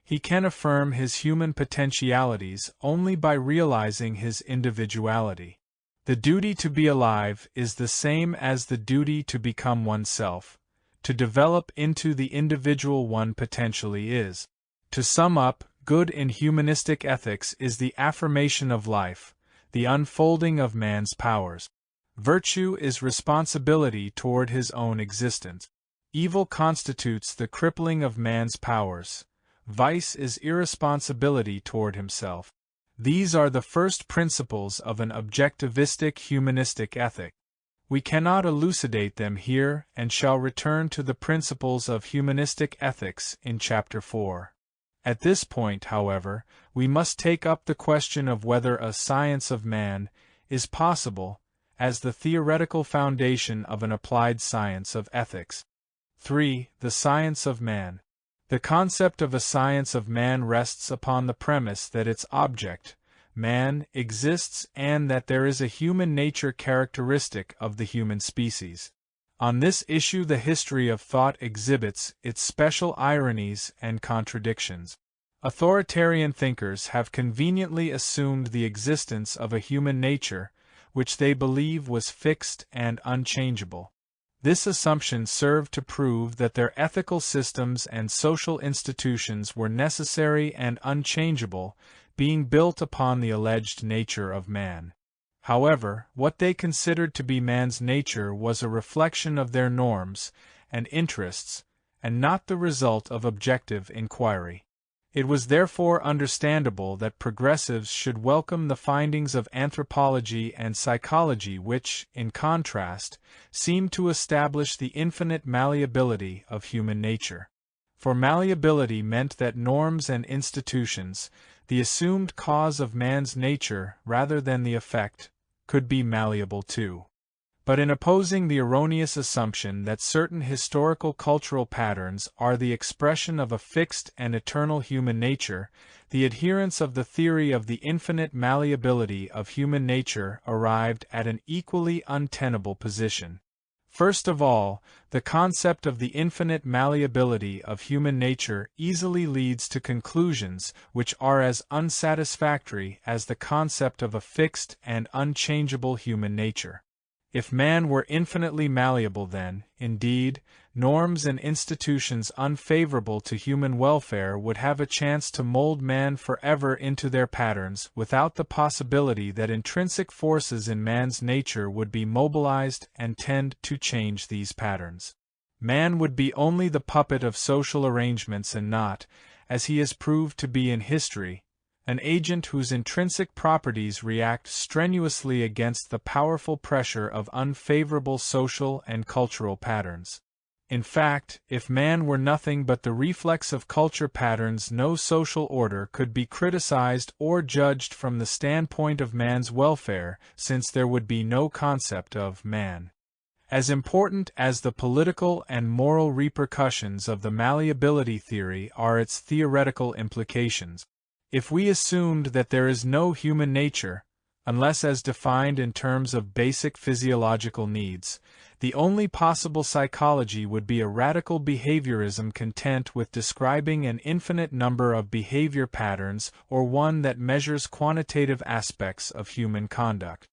Speaker 1: He can affirm his human potentialities only by realizing his individuality. The duty to be alive is the same as the duty to become oneself, to develop into the individual one potentially is. To sum up, good in humanistic ethics is the affirmation of life, the unfolding of man's powers. Virtue is responsibility toward his own existence. Evil constitutes the crippling of man's powers. Vice is irresponsibility toward himself. These are the first principles of an objectivistic humanistic ethic. We cannot elucidate them here and shall return to the principles of humanistic ethics in Chapter 4. At this point, however, we must take up the question of whether a science of man is possible as the theoretical foundation of an applied science of ethics. 3. The science of man. The concept of a science of man rests upon the premise that its object, man, exists and that there is a human nature characteristic of the human species. On this issue the history of thought exhibits its special ironies and contradictions. Authoritarian thinkers have conveniently assumed the existence of a human nature, which they believe was fixed and unchangeable. This assumption served to prove that their ethical systems and social institutions were necessary and unchangeable, being built upon the alleged nature of man. However, what they considered to be man's nature was a reflection of their norms and interests, and not the result of objective inquiry. It was therefore understandable that progressives should welcome the findings of anthropology and psychology which, in contrast, seemed to establish the infinite malleability of human nature. for malleability meant that norms and institutions, the assumed cause of man's nature rather than the effect, could be malleable too. But in opposing the erroneous assumption that certain historical cultural patterns are the expression of a fixed and eternal human nature, the adherents of the theory of the infinite malleability of human nature arrived at an equally untenable position. First of all, the concept of the infinite malleability of human nature easily leads to conclusions which are as unsatisfactory as the concept of a fixed and unchangeable human nature. If man were infinitely malleable then, indeed, norms and institutions unfavorable to human welfare would have a chance to mold man forever into their patterns without the possibility that intrinsic forces in man's nature would be mobilized and tend to change these patterns. Man would be only the puppet of social arrangements and not, as he has proved to be in history, an agent whose intrinsic properties react strenuously against the powerful pressure of unfavorable social and cultural patterns. In fact, if man were nothing but the reflex of culture patterns, no social order could be criticized or judged from the standpoint of man's welfare, since there would be no concept of man. As important as the political and moral repercussions of the malleability theory are its theoretical implications. If we assumed that there is no human nature, unless as defined in terms of basic physiological needs, the only possible psychology would be a radical behaviorism content with describing an infinite number of behavior patterns or one that measures quantitative aspects of human conduct.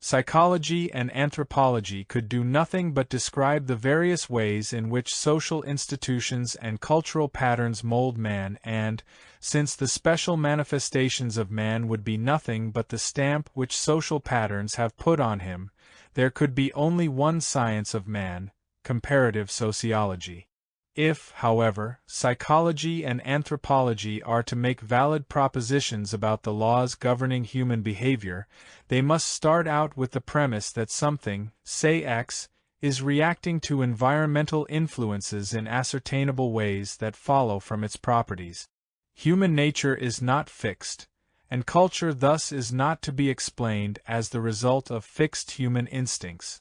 Speaker 1: Psychology and anthropology could do nothing but describe the various ways in which social institutions and cultural patterns mold man and, since the special manifestations of man would be nothing but the stamp which social patterns have put on him, there could be only one science of man, comparative sociology. If, however, psychology and anthropology are to make valid propositions about the laws governing human behavior, they must start out with the premise that something, say X, is reacting to environmental influences in ascertainable ways that follow from its properties. Human nature is not fixed, and culture thus is not to be explained as the result of fixed human instincts.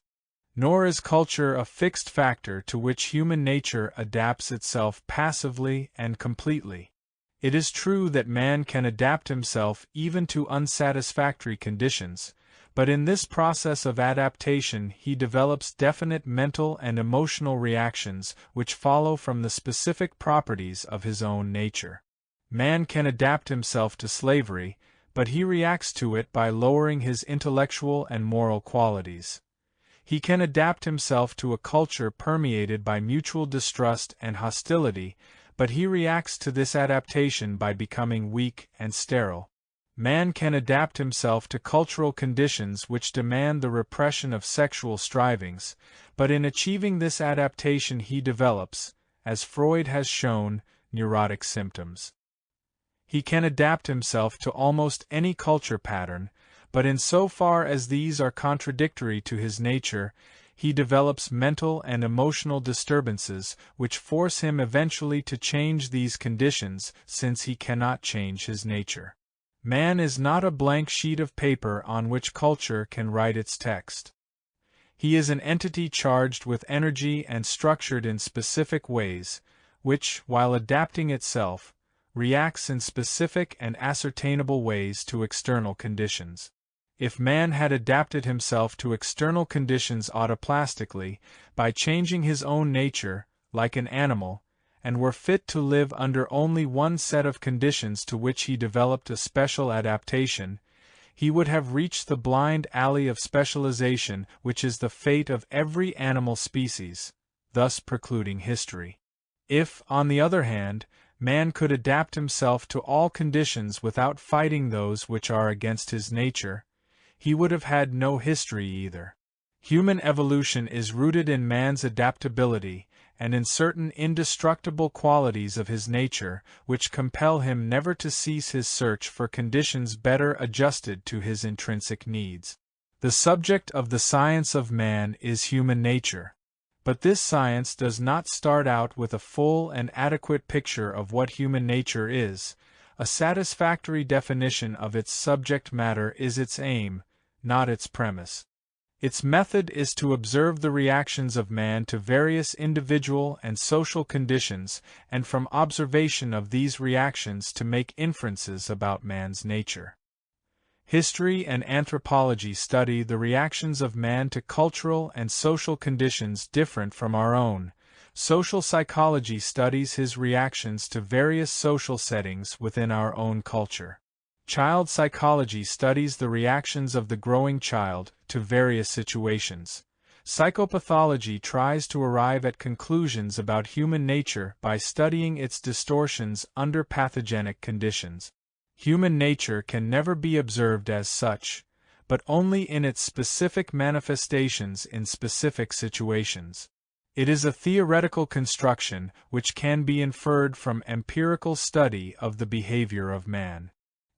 Speaker 1: Nor is culture a fixed factor to which human nature adapts itself passively and completely. It is true that man can adapt himself even to unsatisfactory conditions, but in this process of adaptation he develops definite mental and emotional reactions which follow from the specific properties of his own nature. Man can adapt himself to slavery, but he reacts to it by lowering his intellectual and moral qualities. He can adapt himself to a culture permeated by mutual distrust and hostility, but he reacts to this adaptation by becoming weak and sterile. Man can adapt himself to cultural conditions which demand the repression of sexual strivings, but in achieving this adaptation he develops, as Freud has shown, neurotic symptoms. He can adapt himself to almost any culture pattern, but in so far as these are contradictory to his nature, he develops mental and emotional disturbances which force him eventually to change these conditions, since he cannot change his nature. Man is not a blank sheet of paper on which culture can write its text. He is an entity charged with energy and structured in specific ways, which, while adapting itself, reacts in specific and ascertainable ways to external conditions. If man had adapted himself to external conditions autoplastically, by changing his own nature, like an animal, and were fit to live under only one set of conditions to which he developed a special adaptation, he would have reached the blind alley of specialization which is the fate of every animal species, thus precluding history. If, on the other hand, man could adapt himself to all conditions without fighting those which are against his nature, he would have had no history either. Human evolution is rooted in man's adaptability, and in certain indestructible qualities of his nature, which compel him never to cease his search for conditions better adjusted to his intrinsic needs. The subject of the science of man is human nature. But this science does not start out with a full and adequate picture of what human nature is. A satisfactory definition of its subject matter is its aim, not its premise. Its method is to observe the reactions of man to various individual and social conditions, and from observation of these reactions to make inferences about man's nature. History and anthropology study the reactions of man to cultural and social conditions different from our own. Social psychology studies his reactions to various social settings within our own culture. Child psychology studies the reactions of the growing child to various situations. Psychopathology tries to arrive at conclusions about human nature by studying its distortions under pathogenic conditions. Human nature can never be observed as such, but only in its specific manifestations in specific situations. It is a theoretical construction which can be inferred from empirical study of the behavior of man.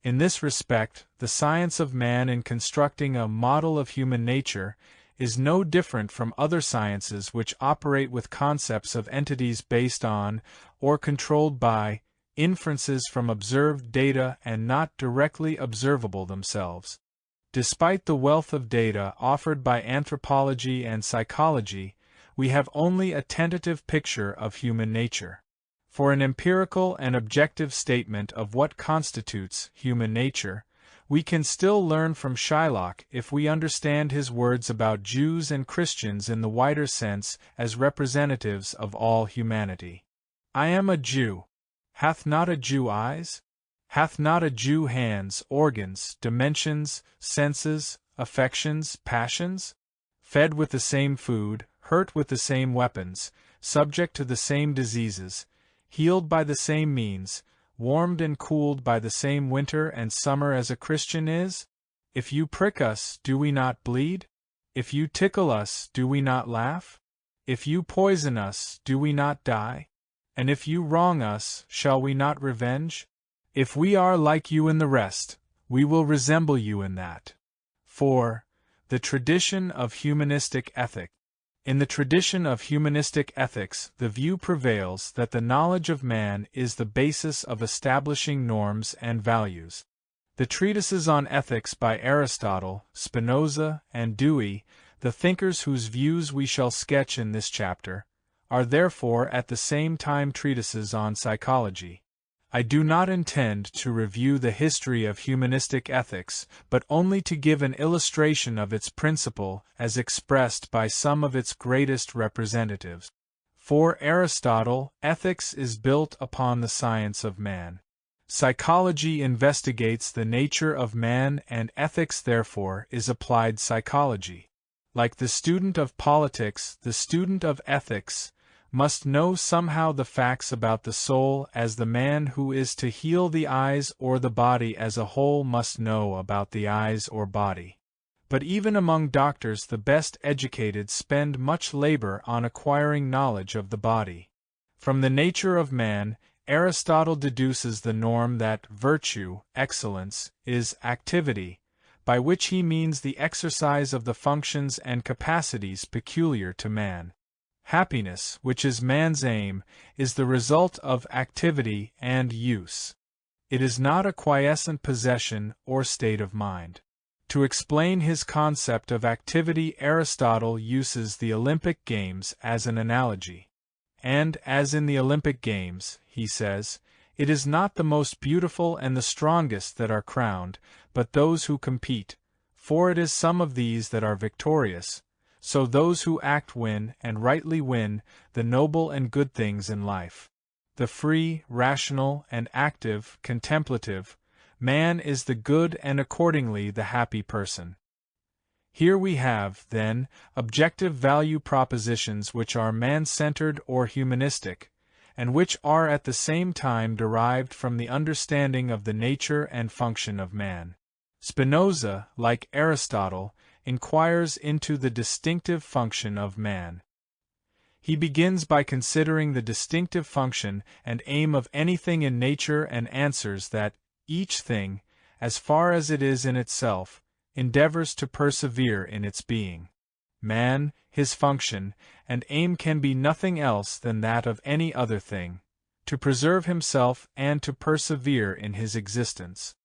Speaker 1: In this respect, the science of man in constructing a model of human nature is no different from other sciences which operate with concepts of entities based on, or controlled by, inferences from observed data and not directly observable themselves. Despite the wealth of data offered by anthropology and psychology, we have only a tentative picture of human nature. For an empirical and objective statement of what constitutes human nature, we can still learn from Shylock if we understand his words about Jews and Christians in the wider sense as representatives of all humanity. I am a Jew. Hath not a Jew eyes? Hath not a Jew hands, organs, dimensions, senses, affections, passions? Fed with the same food, hurt with the same weapons, subject to the same diseases, healed by the same means, warmed and cooled by the same winter and summer as a Christian is? If you prick us, do we not bleed? If you tickle us, do we not laugh? If you poison us, do we not die? And if you wrong us, shall we not revenge? If we are like you in the rest, we will resemble you in that. 4. The tradition of humanistic ethic. In the tradition of humanistic ethics, the view prevails that the knowledge of man is the basis of establishing norms and values. The treatises on ethics by Aristotle, Spinoza, and Dewey, the thinkers whose views we shall sketch in this chapter, are therefore at the same time treatises on psychology. I do not intend to review the history of humanistic ethics, but only to give an illustration of its principle as expressed by some of its greatest representatives. For Aristotle, ethics is built upon the science of man. Psychology investigates the nature of man, and ethics therefore is applied psychology. Like the student of politics, the student of ethics must know somehow the facts about the soul, as the man who is to heal the eyes or the body as a whole must know about the eyes or body. But even among doctors the best educated spend much labor on acquiring knowledge of the body. From the nature of man, Aristotle deduces the norm that virtue, excellence, is activity, by which he means the exercise of the functions and capacities peculiar to man. Happiness, which is man's aim, is the result of activity and use. It is not a quiescent possession or state of mind. To explain his concept of activity, Aristotle uses the Olympic Games as an analogy. And, as in the Olympic Games, he says, it is not the most beautiful and the strongest that are crowned, but those who compete, for it is some of these that are victorious. So those who act win, and rightly win, the noble and good things in life. The free, rational, and active, contemplative, man is the good and accordingly the happy person. Here we have, then, objective value propositions which are man-centered or humanistic, and which are at the same time derived from the understanding of the nature and function of man. Spinoza, like Aristotle, inquires into the distinctive function of man. He begins by considering the distinctive function and aim of anything in nature and answers that each thing, as far as it is in itself, endeavors to persevere in its being. man, his function, and aim can be nothing else than that of any other thing, to preserve himself and to persevere in his existence.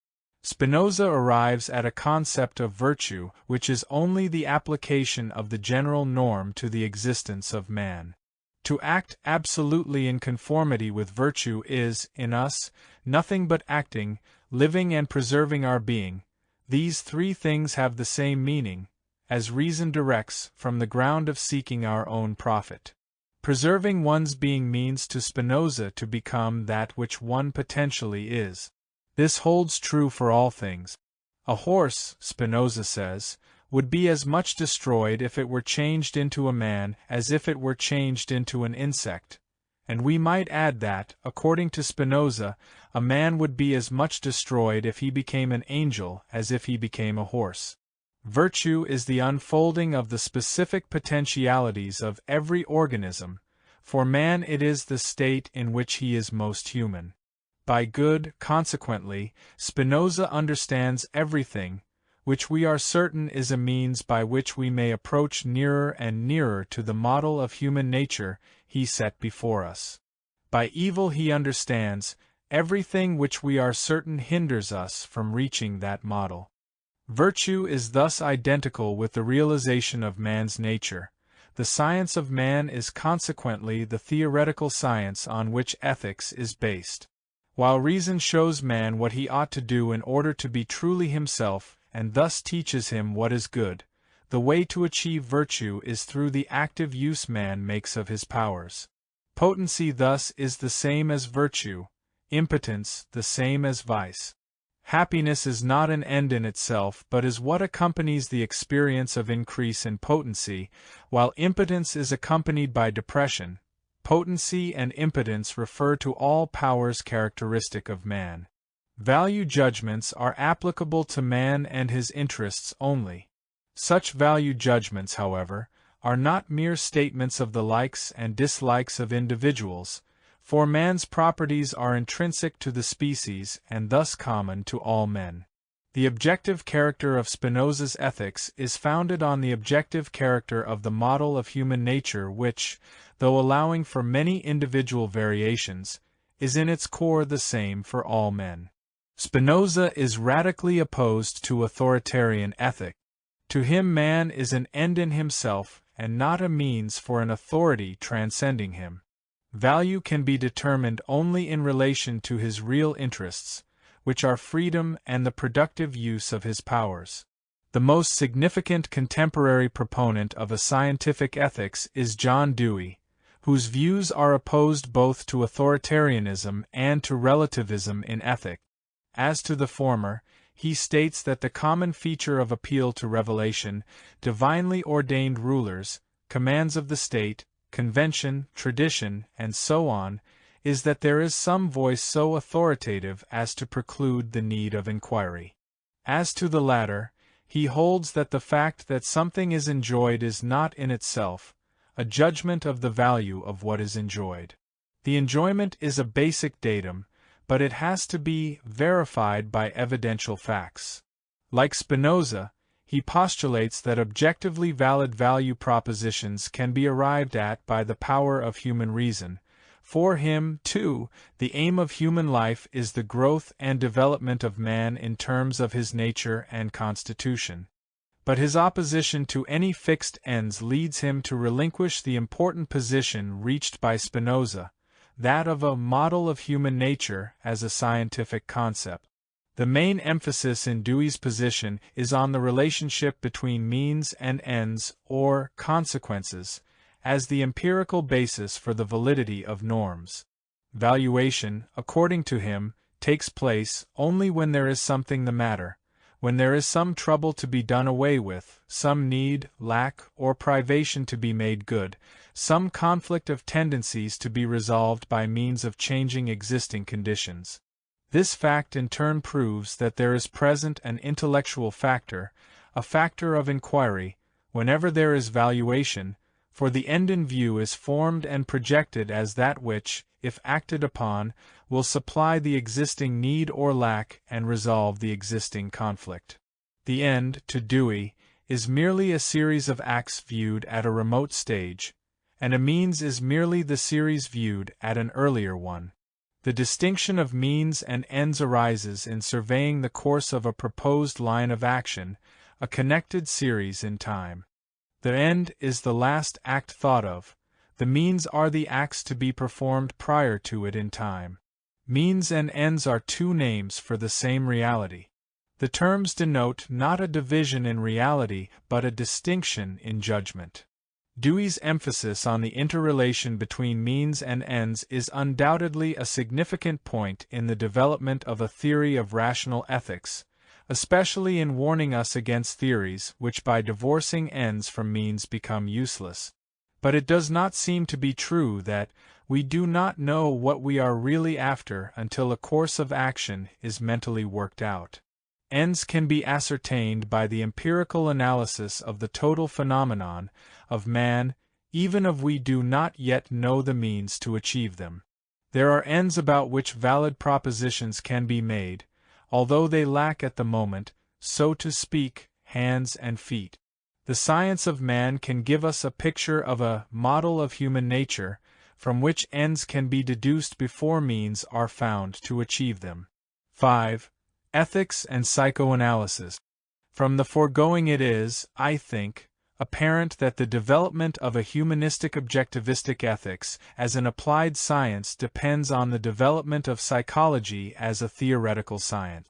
Speaker 1: Spinoza arrives at a concept of virtue which is only the application of the general norm to the existence of man. To act absolutely in conformity with virtue is, in us, nothing but acting, living and preserving our being. These three things have the same meaning, as reason directs, from the ground of seeking our own profit. Preserving one's being means to Spinoza to become that which one potentially is. This holds true for all things. A horse, Spinoza says, would be as much destroyed if it were changed into a man as if it were changed into an insect, and we might add that, according to Spinoza, a man would be as much destroyed if he became an angel as if he became a horse. Virtue is the unfolding of the specific potentialities of every organism. For man it is the state in which he is most human. By good, consequently, Spinoza understands everything, which we are certain is a means by which we may approach nearer and nearer to the model of human nature he set before us. By evil he understands everything which we are certain hinders us from reaching that model. Virtue is thus identical with the realization of man's nature. The science of man is consequently the theoretical science on which ethics is based. While reason shows man what he ought to do in order to be truly himself, and thus teaches him what is good, the way to achieve virtue is through the active use man makes of his powers. Potency thus is the same as virtue, impotence the same as vice. Happiness is not an end in itself but is what accompanies the experience of increase in potency, while impotence is accompanied by depression. Potency and impotence refer to all powers characteristic of man. Value judgments are applicable to man and his interests only. Such value judgments, however, are not mere statements of the likes and dislikes of individuals, for man's properties are intrinsic to the species and thus common to all men. The objective character of Spinoza's ethics is founded on the objective character of the model of human nature which, though allowing for many individual variations, is in its core the same for all men. Spinoza is radically opposed to authoritarian ethic. To him man is an end in himself and not a means for an authority transcending him. Value can be determined only in relation to his real interests, which are freedom and the productive use of his powers. The most significant contemporary proponent of a scientific ethics is John Dewey, whose views are opposed both to authoritarianism and to relativism in ethics. As to the former, he states that the common feature of appeal to revelation, divinely ordained rulers, commands of the state, convention, tradition, and so on, is that there is some voice so authoritative as to preclude the need of inquiry. As to the latter, he holds that the fact that something is enjoyed is not in itself a judgment of the value of what is enjoyed. The enjoyment is a basic datum, but it has to be verified by evidential facts. Like Spinoza, he postulates that objectively valid value propositions can be arrived at by the power of human reason. For him, too, the aim of human life is the growth and development of man in terms of his nature and constitution. But his opposition to any fixed ends leads him to relinquish the important position reached by Spinoza, that of a model of human nature as a scientific concept. The main emphasis in Dewey's position is on the relationship between means and ends, or consequences, as the empirical basis for the validity of norms. Valuation, according to him, takes place only when there is something the matter, when there is some trouble to be done away with, some need, lack, or privation to be made good, some conflict of tendencies to be resolved by means of changing existing conditions. This fact in turn proves that there is present an intellectual factor, a factor of inquiry, whenever there is valuation, for the end in view is formed and projected as that which, if acted upon, will supply the existing need or lack and resolve the existing conflict. The end, to Dewey, is merely a series of acts viewed at a remote stage, and a means is merely the series viewed at an earlier one. The distinction of means and ends arises in surveying the course of a proposed line of action, a connected series in time. The end is the last act thought of, the means are the acts to be performed prior to it in time. Means and ends are two names for the same reality. The terms denote not a division in reality but a distinction in judgment. Dewey's emphasis on the interrelation between means and ends is undoubtedly a significant point in the development of a theory of rational ethics, especially in warning us against theories which by divorcing ends from means become useless. But it does not seem to be true that we do not know what we are really after until a course of action is mentally worked out. Ends can be ascertained by the empirical analysis of the total phenomenon of man, even if we do not yet know the means to achieve them. There are ends about which valid propositions can be made, although they lack at the moment, so to speak, hands and feet. The science of man can give us a picture of a model of human nature, from which ends can be deduced before means are found to achieve them. 5. Ethics and psychoanalysis. From the foregoing it is, I think, apparent that the development of a humanistic objectivistic ethics as an applied science depends on the development of psychology as a theoretical science.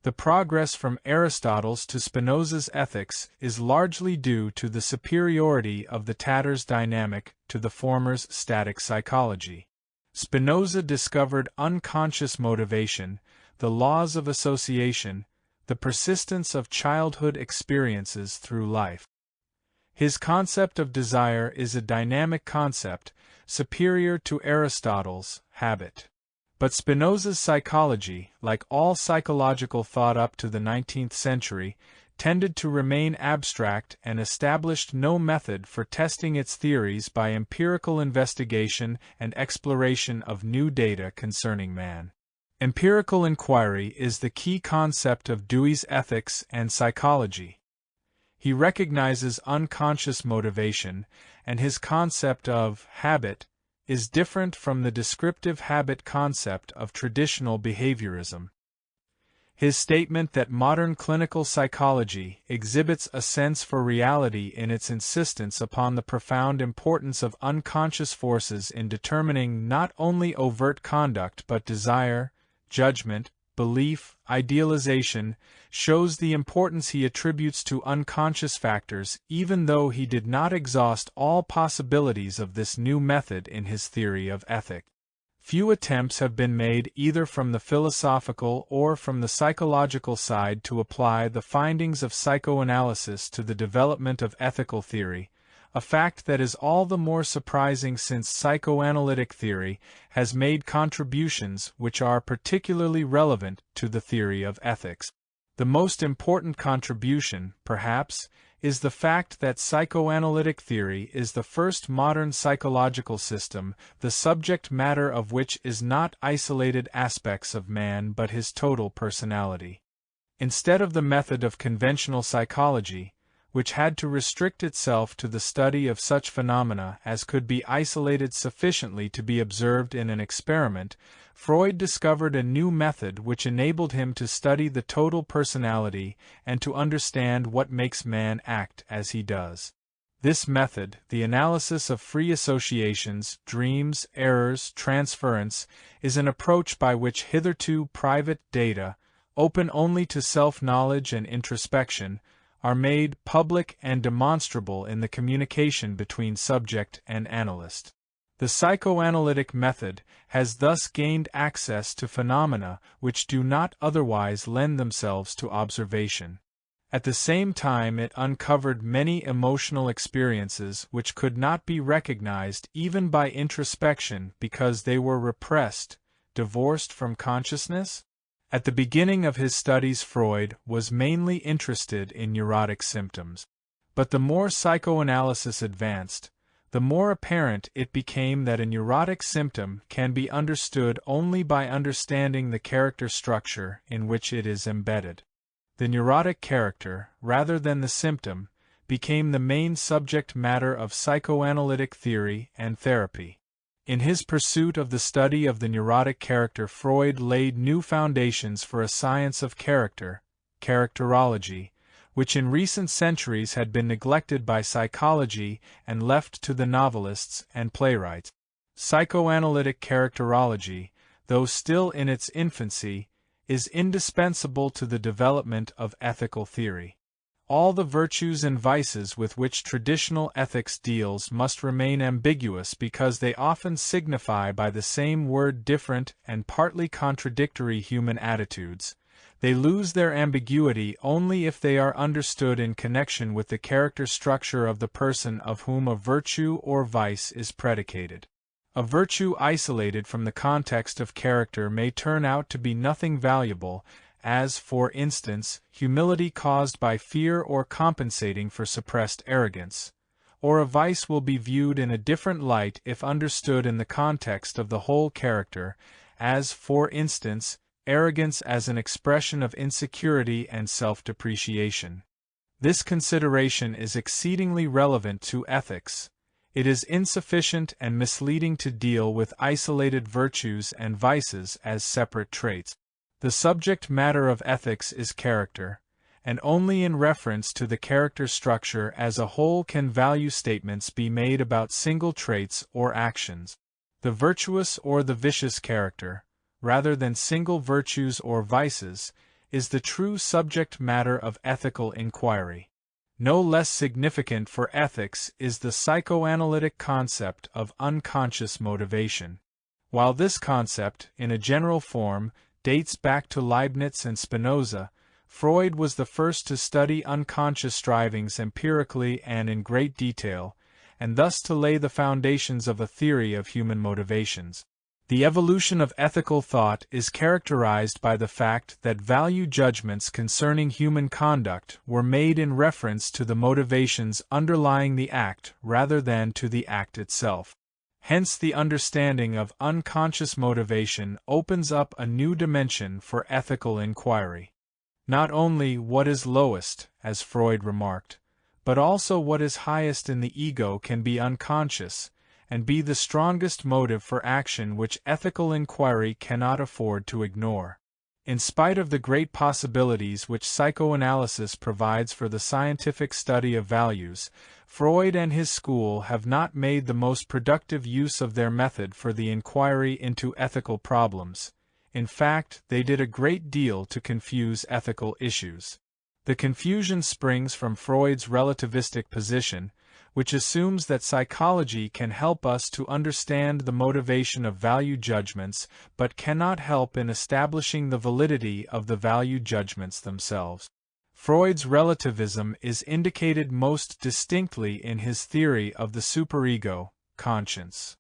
Speaker 1: The progress from Aristotle's to Spinoza's ethics is largely due to the superiority of the latter's dynamic to the former's static psychology. Spinoza discovered unconscious motivation, the laws of association, the persistence of childhood experiences through life. His concept of desire is a dynamic concept, superior to Aristotle's habit. But Spinoza's psychology, like all psychological thought up to the 19th century, tended to remain abstract and established no method for testing its theories by empirical investigation and exploration of new data concerning man. Empirical inquiry is the key concept of Dewey's ethics and psychology. He recognizes unconscious motivation, and his concept of habit is different from the descriptive habit concept of traditional behaviorism. His statement that modern clinical psychology exhibits a sense for reality in its insistence upon the profound importance of unconscious forces in determining not only overt conduct but desire, judgment, belief, idealization, shows the importance he attributes to unconscious factors, even though he did not exhaust all possibilities of this new method in his theory of ethics. Few attempts have been made either from the philosophical or from the psychological side to apply the findings of psychoanalysis to the development of ethical theory, a fact that is all the more surprising since psychoanalytic theory has made contributions which are particularly relevant to the theory of ethics. The most important contribution, perhaps, is the fact that psychoanalytic theory is the first modern psychological system, the subject matter of which is not isolated aspects of man but his total personality. Instead of the method of conventional psychology, which had to restrict itself to the study of such phenomena as could be isolated sufficiently to be observed in an experiment, Freud discovered a new method which enabled him to study the total personality and to understand what makes man act as he does. This method, the analysis of free associations, dreams, errors, transference, is an approach by which hitherto private data, open only to self-knowledge and introspection, are made public and demonstrable in the communication between subject and analyst. The psychoanalytic method has thus gained access to phenomena which do not otherwise lend themselves to observation. At the same time it uncovered many emotional experiences which could not be recognized even by introspection because they were repressed, divorced from consciousness. At the beginning of his studies Freud was mainly interested in neurotic symptoms. But the more psychoanalysis advanced, the more apparent it became that a neurotic symptom can be understood only by understanding the character structure in which it is embedded. The neurotic character, rather than the symptom, became the main subject matter of psychoanalytic theory and therapy. In his pursuit of the study of the neurotic character, Freud laid new foundations for a science of character, characterology, which in recent centuries had been neglected by psychology and left to the novelists and playwrights. Psychoanalytic characterology, though still in its infancy, is indispensable to the development of ethical theory. All the virtues and vices with which traditional ethics deals must remain ambiguous because they often signify by the same word different and partly contradictory human attitudes. They lose their ambiguity only if they are understood in connection with the character structure of the person of whom a virtue or vice is predicated. A virtue isolated from the context of character may turn out to be nothing valuable, as, for instance, humility caused by fear or compensating for suppressed arrogance, or a vice will be viewed in a different light if understood in the context of the whole character, as, for instance, arrogance as an expression of insecurity and self-depreciation. This consideration is exceedingly relevant to ethics. It is insufficient and misleading to deal with isolated virtues and vices as separate traits. The subject matter of ethics is character, and only in reference to the character structure as a whole can value statements be made about single traits or actions. The virtuous or the vicious character, rather than single virtues or vices, is the true subject matter of ethical inquiry. No less significant for ethics is the psychoanalytic concept of unconscious motivation. While this concept, in a general form, dates back to Leibniz and Spinoza, Freud was the first to study unconscious strivings empirically and in great detail, and thus to lay the foundations of a theory of human motivations. The evolution of ethical thought is characterized by the fact that value judgments concerning human conduct were made in reference to the motivations underlying the act rather than to the act itself. Hence, the understanding of unconscious motivation opens up a new dimension for ethical inquiry. Not only what is lowest, as Freud remarked, but also what is highest in the ego can be unconscious, and be the strongest motive for action which ethical inquiry cannot afford to ignore. In spite of the great possibilities which psychoanalysis provides for the scientific study of values, Freud and his school have not made the most productive use of their method for the inquiry into ethical problems. In fact, they did a great deal to confuse ethical issues. The confusion springs from Freud's relativistic position, which assumes that psychology can help us to understand the motivation of value judgments but cannot help in establishing the validity of the value judgments themselves. Freud's relativism is indicated most distinctly in his theory of the superego, conscience.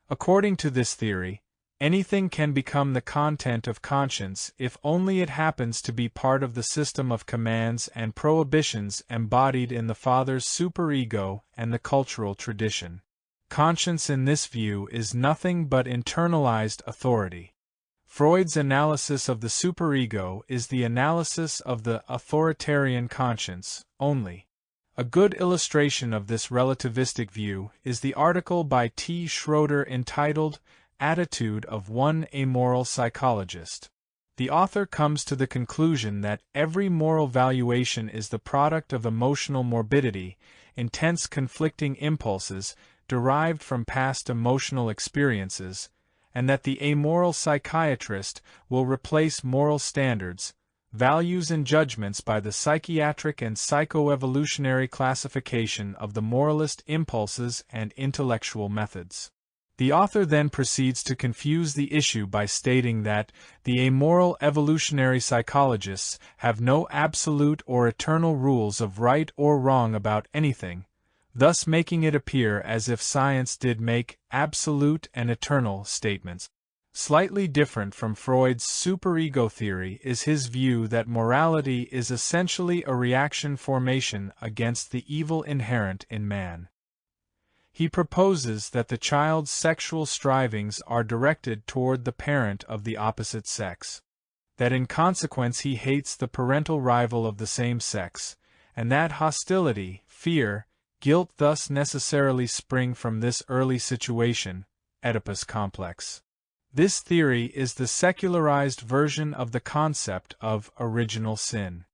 Speaker 1: According to this theory, anything can become the content of conscience if only it happens to be part of the system of commands and prohibitions embodied in the father's superego and the cultural tradition. Conscience in this view is nothing but internalized authority. Freud's analysis of the superego is the analysis of the authoritarian conscience only. A good illustration of this relativistic view is the article by T. Schroeder entitled Attitude of one Amoral Psychologist. The author comes to the conclusion that every moral valuation is the product of emotional morbidity, intense conflicting impulses derived from past emotional experiences, and that the amoral psychiatrist will replace moral standards, values and judgments by the psychiatric and psychoevolutionary classification of the moralist impulses and intellectual methods. The author then proceeds to confuse the issue by stating that the amoral evolutionary psychologists have no absolute or eternal rules of right or wrong about anything, thus making it appear as if science did make absolute and eternal statements. Slightly different from Freud's superego theory is his view that morality is essentially a reaction formation against the evil inherent in man. He proposes that the child's sexual strivings are directed toward the parent of the opposite sex, that in consequence he hates the parental rival of the same sex, and that hostility, fear, guilt thus necessarily spring from this early situation, Oedipus complex. This theory is the secularized version of the concept of original sin.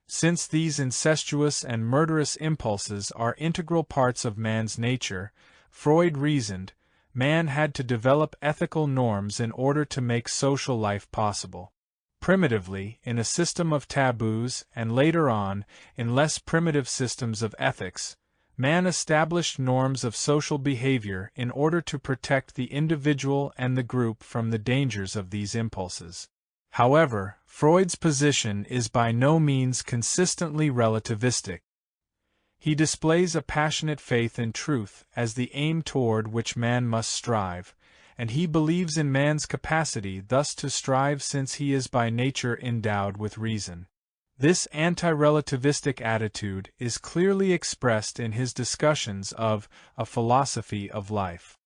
Speaker 1: Since these incestuous and murderous impulses are integral parts of man's nature, Freud reasoned, man had to develop ethical norms in order to make social life possible. Primitively, in a system of taboos, and later on, in less primitive systems of ethics, man established norms of social behavior in order to protect the individual and the group from the dangers of these impulses. However, Freud's position is by no means consistently relativistic. He displays a passionate faith in truth as the aim toward which man must strive, and he believes in man's capacity thus to strive since he is by nature endowed with reason. This anti-relativistic attitude is clearly expressed in his discussions of a philosophy of life.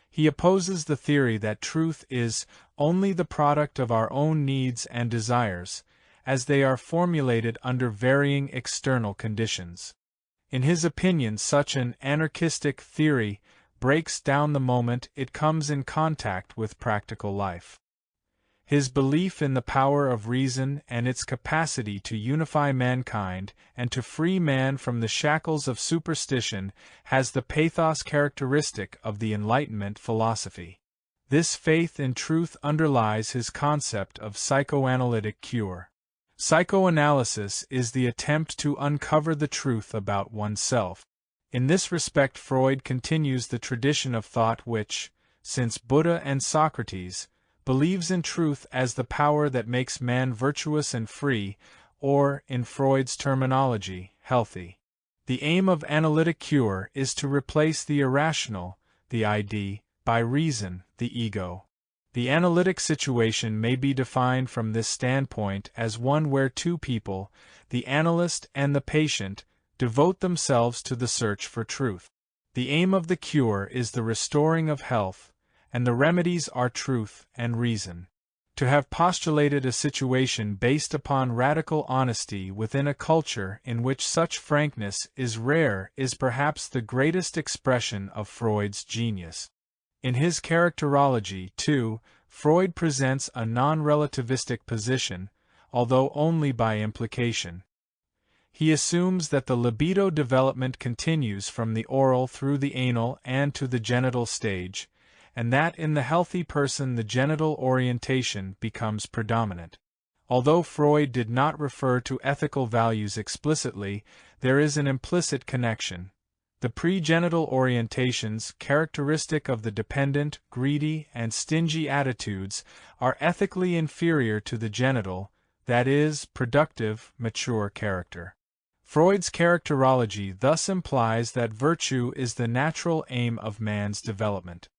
Speaker 1: He opposes the theory that truth is only the product of our own needs and desires, as they are formulated under varying external conditions. In his opinion, such an anarchistic theory breaks down the moment it comes in contact with practical life. His belief in the power of reason and its capacity to unify mankind and to free man from the shackles of superstition has the pathos characteristic of the Enlightenment philosophy. This faith in truth underlies his concept of psychoanalytic cure. Psychoanalysis is the attempt to uncover the truth about oneself. In this respect, Freud continues the tradition of thought which, since Buddha and Socrates, believes in truth as the power that makes man virtuous and free, or, in Freud's terminology, healthy. The aim of analytic cure is to replace the irrational, the id, by reason, the ego. The analytic situation may be defined from this standpoint as one where two people, the analyst and the patient, devote themselves to the search for truth. The aim of the cure is the restoring of health, and the remedies are truth and reason. To have postulated a situation based upon radical honesty within a culture in which such frankness is rare is perhaps the greatest expression of Freud's genius. In his characterology, too, Freud presents a non-relativistic position, although only by implication. He assumes that the libido development continues from the oral through the anal and to the genital stage, and that in the healthy person the genital orientation becomes predominant. Although Freud did not refer to ethical values explicitly, there is an implicit connection. The pre-genital orientations characteristic of the dependent, greedy, and stingy attitudes are ethically inferior to the genital, that is, productive, mature character. Freud's characterology thus implies that virtue is the natural aim of man's development.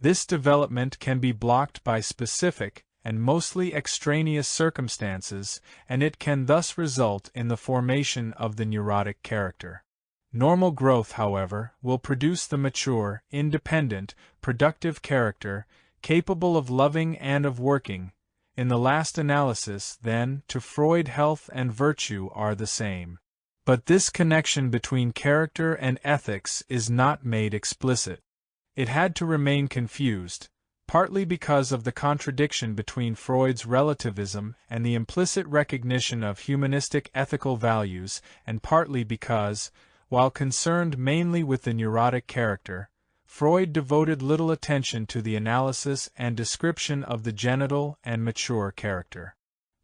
Speaker 1: This development can be blocked by specific and mostly extraneous circumstances, and it can thus result in the formation of the neurotic character. Normal growth, however, will produce the mature, independent, productive character, capable of loving and of working. In the last analysis, then, to Freud health and virtue are the same. But this connection between character and ethics is not made explicit. It had to remain confused, partly because of the contradiction between Freud's relativism and the implicit recognition of humanistic ethical values, and partly because, while concerned mainly with the neurotic character, Freud devoted little attention to the analysis and description of the genital and mature character.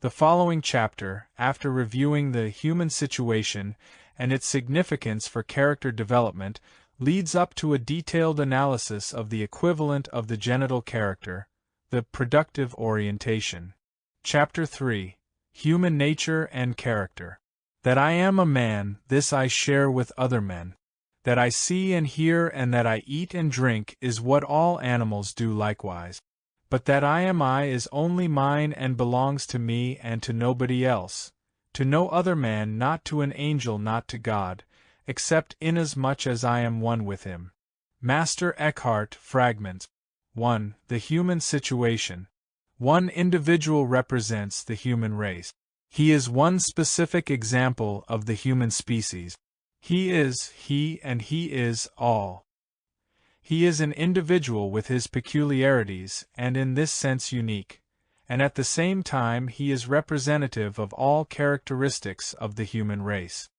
Speaker 1: The following chapter, after reviewing the human situation and its significance for character development, leads up to a detailed analysis of the equivalent of the genital character, the productive orientation. Chapter 3: Human Nature and Character. That I am a man, this I share with other men. That I see and hear and that I eat and drink is what all animals do likewise. But that I am I is only mine and belongs to me and to nobody else, to no other man, not to an angel, not to God, except inasmuch as I am one with him. Master Eckhart, Fragments. 1. The human situation. One individual represents the human race. He is one specific example of the human species. He is he and he is all. He is an individual with his peculiarities and in this sense unique, and at the same time he is representative of all characteristics of the human race.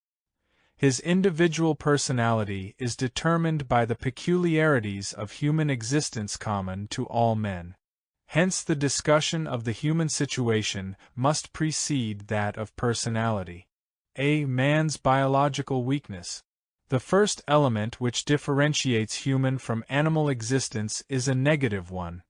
Speaker 1: His individual personality is determined by the peculiarities of human existence common to all men. Hence the discussion of the human situation must precede that of personality. A man's biological weakness. The first element which differentiates human from animal existence is a negative one,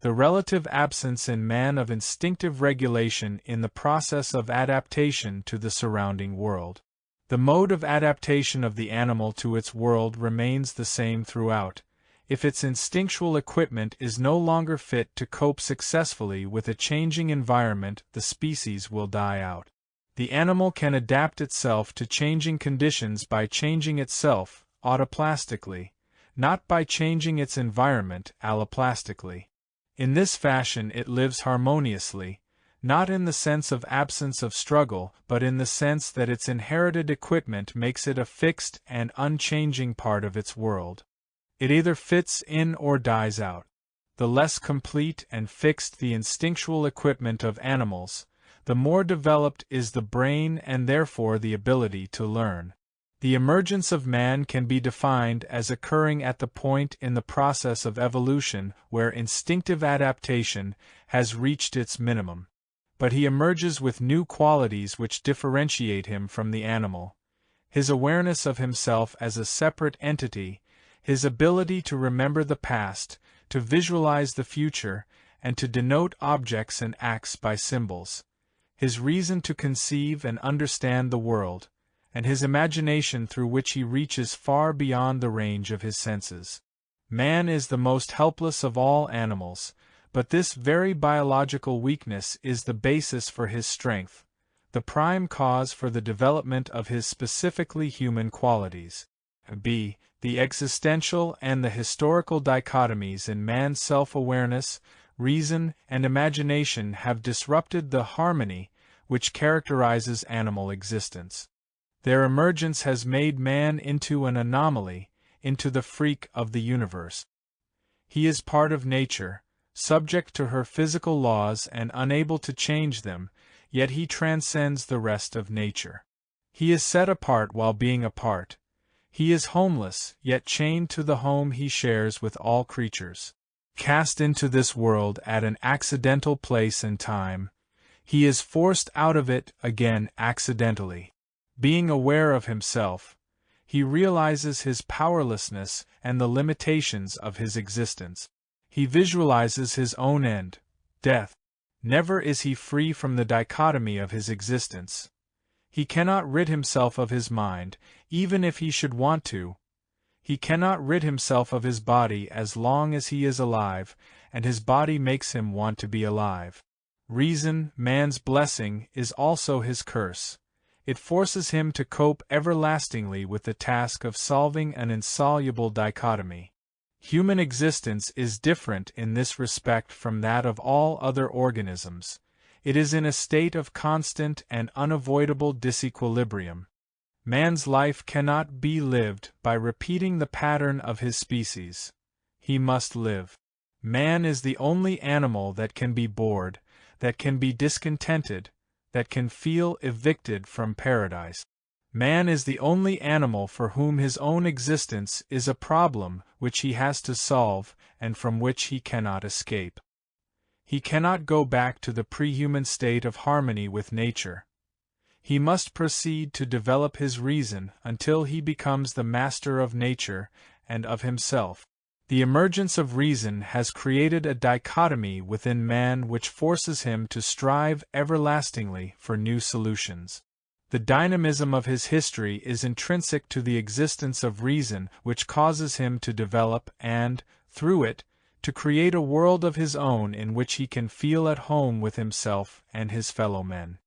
Speaker 1: the relative absence in man of instinctive regulation in the process of adaptation to the surrounding world. The mode of adaptation of the animal to its world remains the same throughout. If its instinctual equipment is no longer fit to cope successfully with a changing environment, the species will die out. The animal can adapt itself to changing conditions by changing itself, autoplastically, not by changing its environment, alloplastically. In this fashion it lives harmoniously, not in the sense of absence of struggle, but in the sense that its inherited equipment makes it a fixed and unchanging part of its world. It either fits in or dies out. The less complete and fixed the instinctual equipment of animals, the more developed is the brain and therefore the ability to learn. The emergence of man can be defined as occurring at the point in the process of evolution where instinctive adaptation has reached its minimum. But he emerges with new qualities which differentiate him from the animal. His awareness of himself as a separate entity, his ability to remember the past, to visualize the future, and to denote objects and acts by symbols, his reason to conceive and understand the world, and his imagination through which he reaches far beyond the range of his senses. Man is the most helpless of all animals, but this very biological weakness is the basis for his strength, the prime cause for the development of his specifically human qualities. b. The existential and the historical dichotomies in man's self-awareness, reason, and imagination have disrupted the harmony which characterizes animal existence. Their emergence has made man into an anomaly, into the freak of the universe. He is part of nature, subject to her physical laws and unable to change them, yet he transcends the rest of nature. He is set apart while being apart. He is homeless, yet chained to the home he shares with all creatures. Cast into this world at an accidental place and time, he is forced out of it again accidentally. Being aware of himself, he realizes his powerlessness and the limitations of his existence. He visualizes his own end, death. Never is he free from the dichotomy of his existence. He cannot rid himself of his mind, even if he should want to. He cannot rid himself of his body as long as he is alive, and his body makes him want to be alive. Reason, man's blessing, is also his curse. It forces him to cope everlastingly with the task of solving an insoluble dichotomy. Human existence is different in this respect from that of all other organisms. It is in a state of constant and unavoidable disequilibrium. Man's life cannot be lived by repeating the pattern of his species. He must live. Man is the only animal that can be bored, that can be discontented, that can feel evicted from paradise. Man is the only animal for whom his own existence is a problem which he has to solve and from which he cannot escape. He cannot go back to the pre-human state of harmony with nature. He must proceed to develop his reason until he becomes the master of nature and of himself. The emergence of reason has created a dichotomy within man which forces him to strive everlastingly for new solutions. The dynamism of his history is intrinsic to the existence of reason which causes him to develop and, through it, to create a world of his own in which he can feel at home with himself and his fellow men.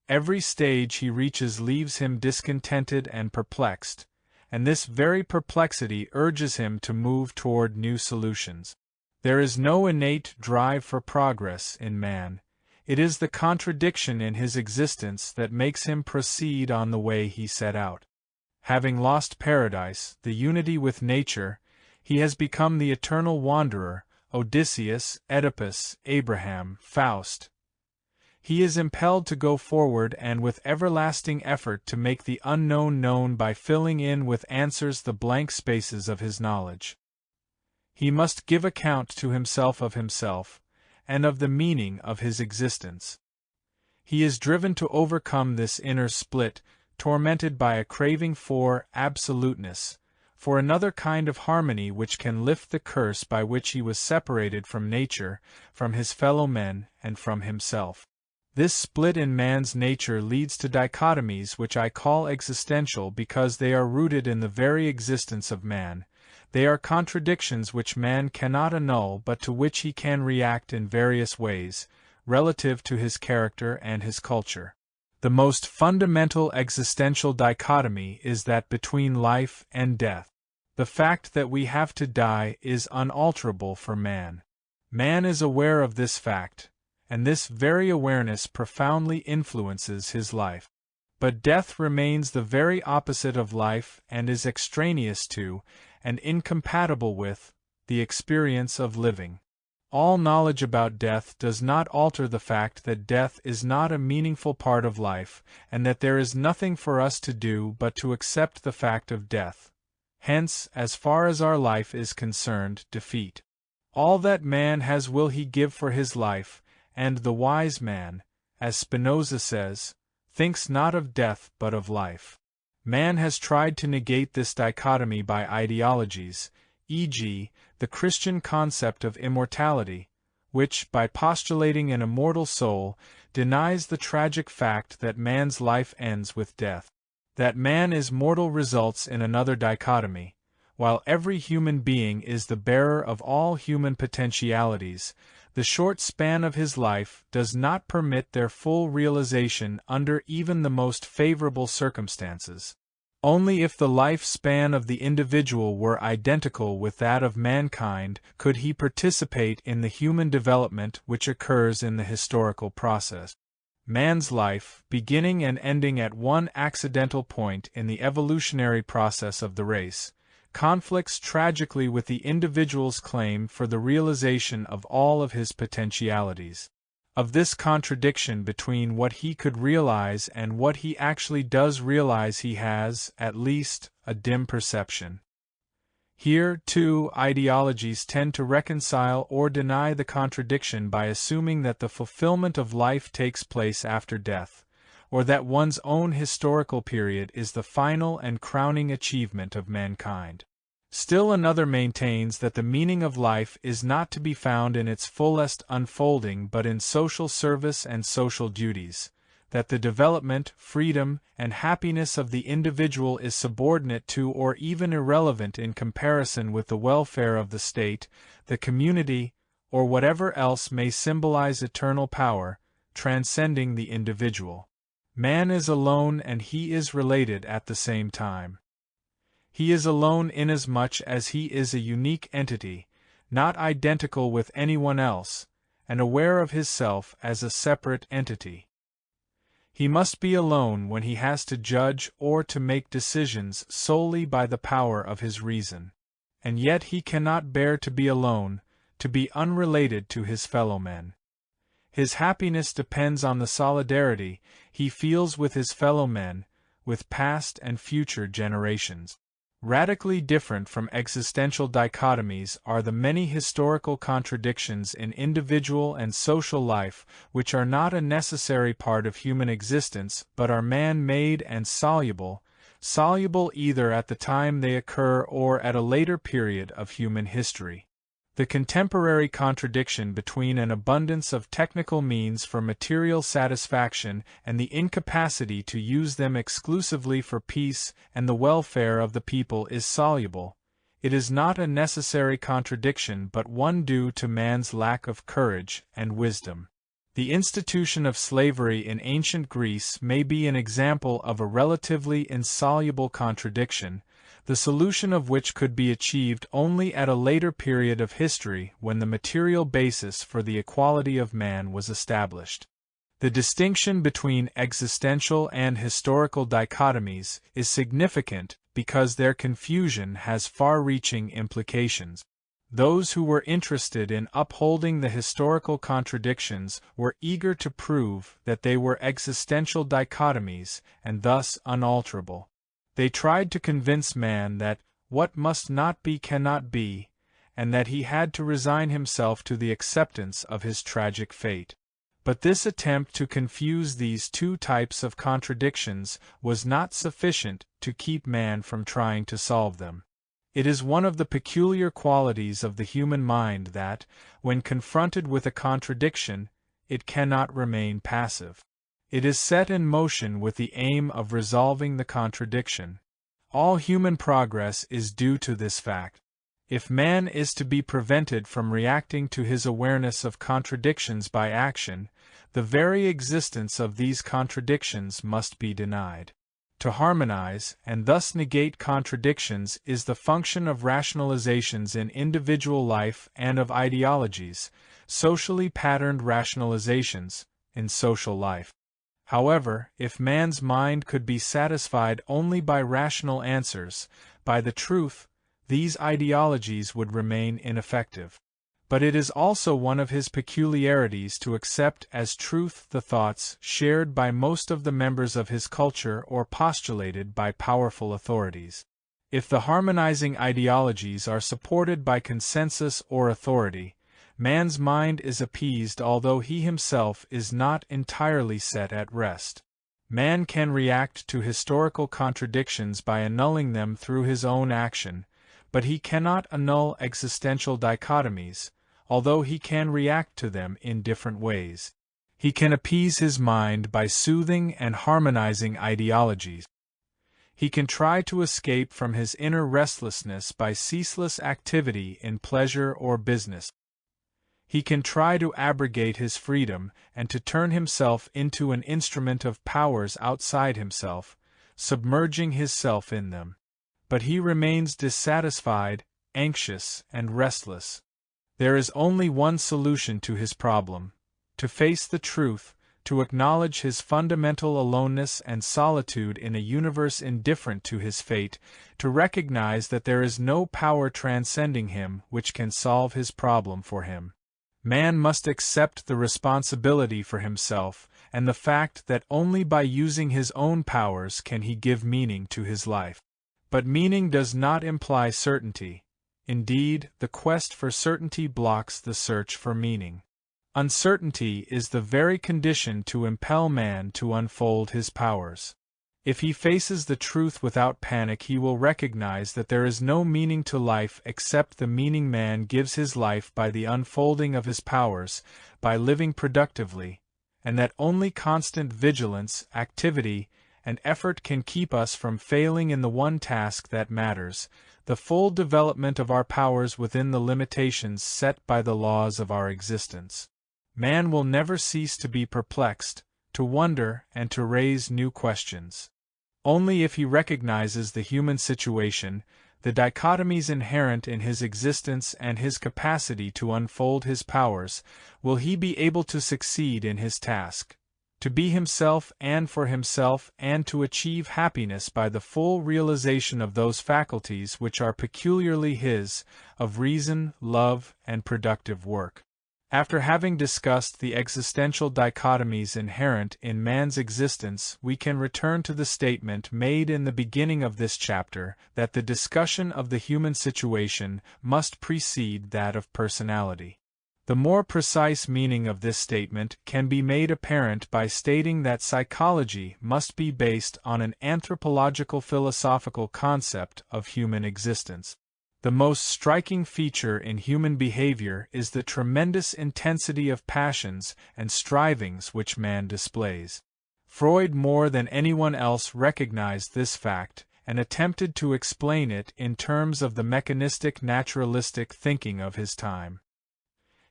Speaker 1: Every stage he reaches leaves him discontented and perplexed, and this very perplexity urges him to move toward new solutions. There is no innate drive for progress in man. It is the contradiction in his existence that makes him proceed on the way he set out. Having lost paradise, the unity with nature, he has become the eternal wanderer, Odysseus, Oedipus, Abraham, Faust. He is impelled to go forward and with everlasting effort to make the unknown known by filling in with answers the blank spaces of his knowledge. He must give account to himself, and of the meaning of his existence. He is driven to overcome this inner split, tormented by a craving for absoluteness, for another kind of harmony which can lift the curse by which he was separated from nature, from his fellow men, and from himself. This split in man's nature leads to dichotomies which I call existential because they are rooted in the very existence of man. They are contradictions which man cannot annul but to which he can react in various ways, relative to his character and his culture. The most fundamental existential dichotomy is that between life and death. The fact that we have to die is unalterable for man. Man is aware of this fact, and this very awareness profoundly influences his life. But death remains the very opposite of life and is extraneous to, and incompatible with, the experience of living. All knowledge about death does not alter the fact that death is not a meaningful part of life, and that there is nothing for us to do but to accept the fact of death. Hence, as far as our life is concerned, defeat. All that man has will he give for his life, and the wise man, as Spinoza says, thinks not of death but of life. Man has tried to negate this dichotomy by ideologies, e.g., the Christian concept of immortality, which, by postulating an immortal soul, denies the tragic fact that man's life ends with death. That man is mortal results in another dichotomy. While every human being is the bearer of all human potentialities, the short span of his life does not permit their full realization under even the most favorable circumstances. Only if the life span of the individual were identical with that of mankind could he participate in the human development which occurs in the historical process. Man's life, beginning and ending at one accidental point in the evolutionary process of the race, conflicts tragically with the individual's claim for the realization of all of his potentialities. Of this contradiction between what he could realize and what he actually does realize he has, at least, a dim perception. Here, too, ideologies tend to reconcile or deny the contradiction by assuming that the fulfillment of life takes place after death, or that one's own historical period is the final and crowning achievement of mankind. Still another maintains that the meaning of life is not to be found in its fullest unfolding but in social service and social duties, that the development, freedom, and happiness of the individual is subordinate to or even irrelevant in comparison with the welfare of the state, the community, or whatever else may symbolize eternal power, transcending the individual. Man is alone and he is related at the same time. He is alone inasmuch as he is a unique entity, not identical with anyone else, and aware of himself as a separate entity. He must be alone when he has to judge or to make decisions solely by the power of his reason. And yet he cannot bear to be alone, to be unrelated to his fellow men. His happiness depends on the solidarity he feels with his fellow men, with past and future generations. Radically different from existential dichotomies are the many historical contradictions in individual and social life which are not a necessary part of human existence but are man-made and soluble either at the time they occur or at a later period of human history. The contemporary contradiction between an abundance of technical means for material satisfaction and the incapacity to use them exclusively for peace and the welfare of the people is soluble. It is not a necessary contradiction but one due to man's lack of courage and wisdom. The institution of slavery in ancient Greece may be an example of a relatively insoluble contradiction, the solution of which could be achieved only at a later period of history when the material basis for the equality of man was established. The distinction between existential and historical dichotomies is significant because their confusion has far-reaching implications. Those who were interested in upholding the historical contradictions were eager to prove that they were existential dichotomies and thus unalterable. They tried to convince man that what must not be cannot be, and that he had to resign himself to the acceptance of his tragic fate. But this attempt to confuse these two types of contradictions was not sufficient to keep man from trying to solve them. It is one of the peculiar qualities of the human mind that, when confronted with a contradiction, it cannot remain passive. It is set in motion with the aim of resolving the contradiction. All human progress is due to this fact. If man is to be prevented from reacting to his awareness of contradictions by action, the very existence of these contradictions must be denied. To harmonize, and thus negate contradictions, is the function of rationalizations in individual life and of ideologies, socially patterned rationalizations, in social life. However, if man's mind could be satisfied only by rational answers, by the truth, these ideologies would remain ineffective. But it is also one of his peculiarities to accept as truth the thoughts shared by most of the members of his culture or postulated by powerful authorities. If the harmonizing ideologies are supported by consensus or authority, man's mind is appeased although he himself is not entirely set at rest. Man can react to historical contradictions by annulling them through his own action, but he cannot annul existential dichotomies, although he can react to them in different ways. He can appease his mind by soothing and harmonizing ideologies. He can try to escape from his inner restlessness by ceaseless activity in pleasure or business. He can try to abrogate his freedom and to turn himself into an instrument of powers outside himself, submerging his self in them. But he remains dissatisfied, anxious, and restless. There is only one solution to his problem: to face the truth, to acknowledge his fundamental aloneness and solitude in a universe indifferent to his fate, to recognize that there is no power transcending him which can solve his problem for him. Man must accept the responsibility for himself, and the fact that only by using his own powers can he give meaning to his life. But meaning does not imply certainty. Indeed, the quest for certainty blocks the search for meaning. Uncertainty is the very condition to impel man to unfold his powers. If he faces the truth without panic, he will recognize that there is no meaning to life except the meaning man gives his life by the unfolding of his powers, by living productively, and that only constant vigilance, activity, and effort can keep us from failing in the one task that matters, the full development of our powers within the limitations set by the laws of our existence. Man will never cease to be perplexed, to wonder, and to raise new questions. Only if he recognizes the human situation, the dichotomies inherent in his existence and his capacity to unfold his powers, will he be able to succeed in his task, to be himself and for himself, and to achieve happiness by the full realization of those faculties which are peculiarly his, of reason, love, and productive work. After having discussed the existential dichotomies inherent in man's existence, we can return to the statement made in the beginning of this chapter that the discussion of the human situation must precede that of personality. The more precise meaning of this statement can be made apparent by stating that psychology must be based on an anthropological philosophical concept of human existence. The most striking feature in human behavior is the tremendous intensity of passions and strivings which man displays. Freud more than anyone else recognized this fact and attempted to explain it in terms of the mechanistic naturalistic thinking of his time.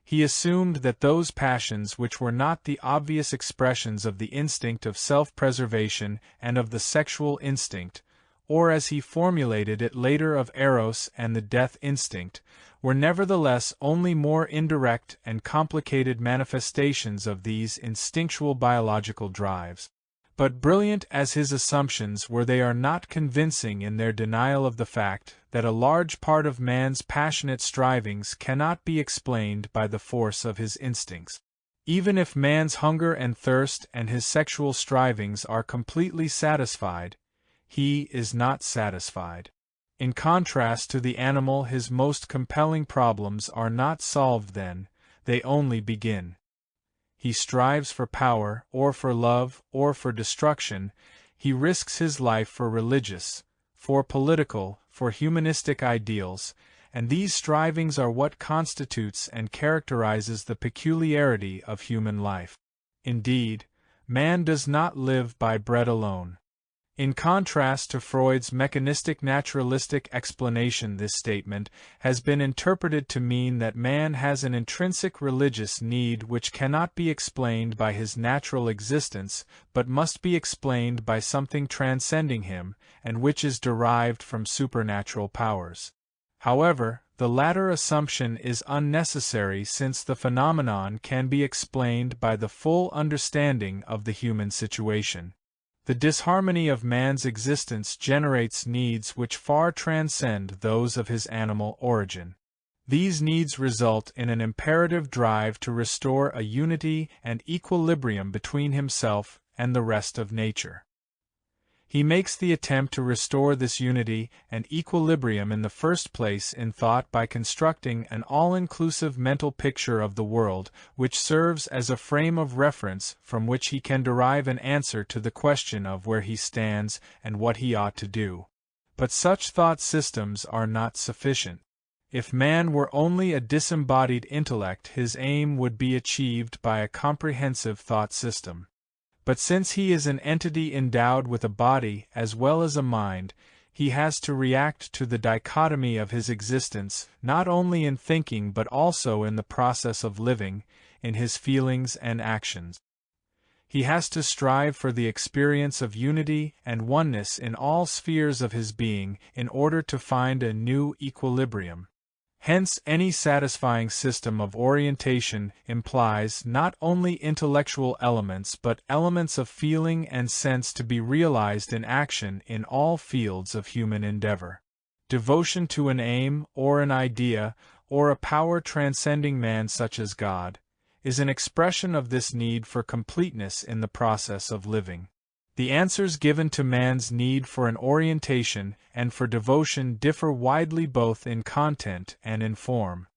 Speaker 1: He assumed that those passions which were not the obvious expressions of the instinct of self-preservation and of the sexual instinct, or as he formulated it later of Eros and the death instinct, were nevertheless only more indirect and complicated manifestations of these instinctual biological drives. But brilliant as his assumptions were, they are not convincing in their denial of the fact that a large part of man's passionate strivings cannot be explained by the force of his instincts. Even if man's hunger and thirst and his sexual strivings are completely satisfied, he is not satisfied. In contrast to the animal, his most compelling problems are not solved then, they only begin. He strives for power, or for love, or for destruction. He risks his life for religious, for political, for humanistic ideals, and these strivings are what constitutes and characterizes the peculiarity of human life. Indeed, man does not live by bread alone. In contrast to Freud's mechanistic naturalistic explanation, this statement has been interpreted to mean that man has an intrinsic religious need which cannot be explained by his natural existence, but must be explained by something transcending him, and which is derived from supernatural powers. However, the latter assumption is unnecessary, since the phenomenon can be explained by the full understanding of the human situation. The disharmony of man's existence generates needs which far transcend those of his animal origin. These needs result in an imperative drive to restore a unity and equilibrium between himself and the rest of nature. He makes the attempt to restore this unity and equilibrium in the first place in thought by constructing an all-inclusive mental picture of the world, which serves as a frame of reference from which he can derive an answer to the question of where he stands and what he ought to do. But such thought systems are not sufficient. If man were only a disembodied intellect, his aim would be achieved by a comprehensive thought system. But since he is an entity endowed with a body as well as a mind, he has to react to the dichotomy of his existence, not only in thinking but also in the process of living, in his feelings and actions. He has to strive for the experience of unity and oneness in all spheres of his being in order to find a new equilibrium. Hence, any satisfying system of orientation implies not only intellectual elements but elements of feeling and sense to be realized in action in all fields of human endeavor. Devotion to an aim, or an idea, or a power transcending man such as God, is an expression of this need for completeness in the process of living. The answers given to man's need for an orientation and for devotion differ widely both in content and in form.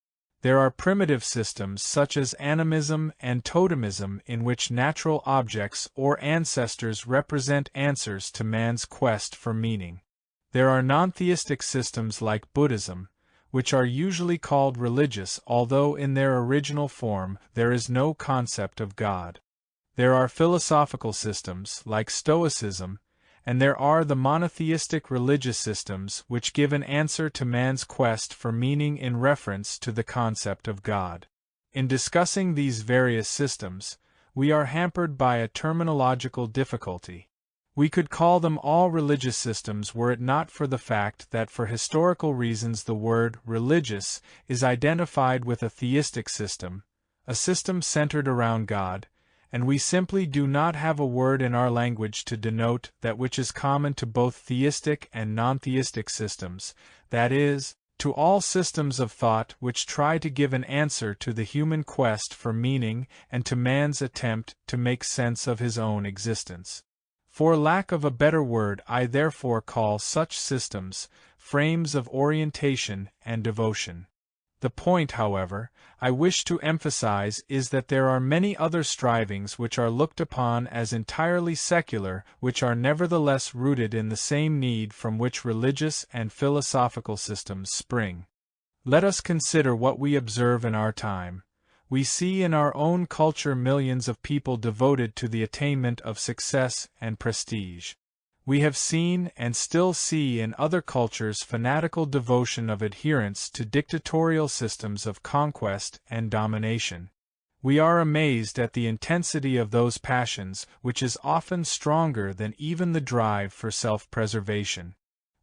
Speaker 1: There are primitive systems such as animism and totemism in which natural objects or ancestors represent answers to man's quest for meaning. There are non-theistic systems like Buddhism, which are usually called religious, although in their original form there is no concept of God. There are philosophical systems, like Stoicism, and there are the monotheistic religious systems which give an answer to man's quest for meaning in reference to the concept of God. In discussing these various systems, we are hampered by a terminological difficulty. We could call them all religious systems were it not for the fact that for historical reasons the word religious is identified with a theistic system, a system centered around God, and we simply do not have a word in our language to denote that which is common to both theistic and non-theistic systems, that is, to all systems of thought which try to give an answer to the human quest for meaning and to man's attempt to make sense of his own existence. For lack of a better word, I therefore call such systems frames of orientation and devotion. The point, however, I wish to emphasize is that there are many other strivings which are looked upon as entirely secular, which are nevertheless rooted in the same need from which religious and philosophical systems spring. Let us consider what we observe in our time. We see in our own culture millions of people devoted to the attainment of success and prestige. We have seen and still see in other cultures fanatical devotion of adherents to dictatorial systems of conquest and domination. We are amazed at the intensity of those passions, which is often stronger than even the drive for self-preservation.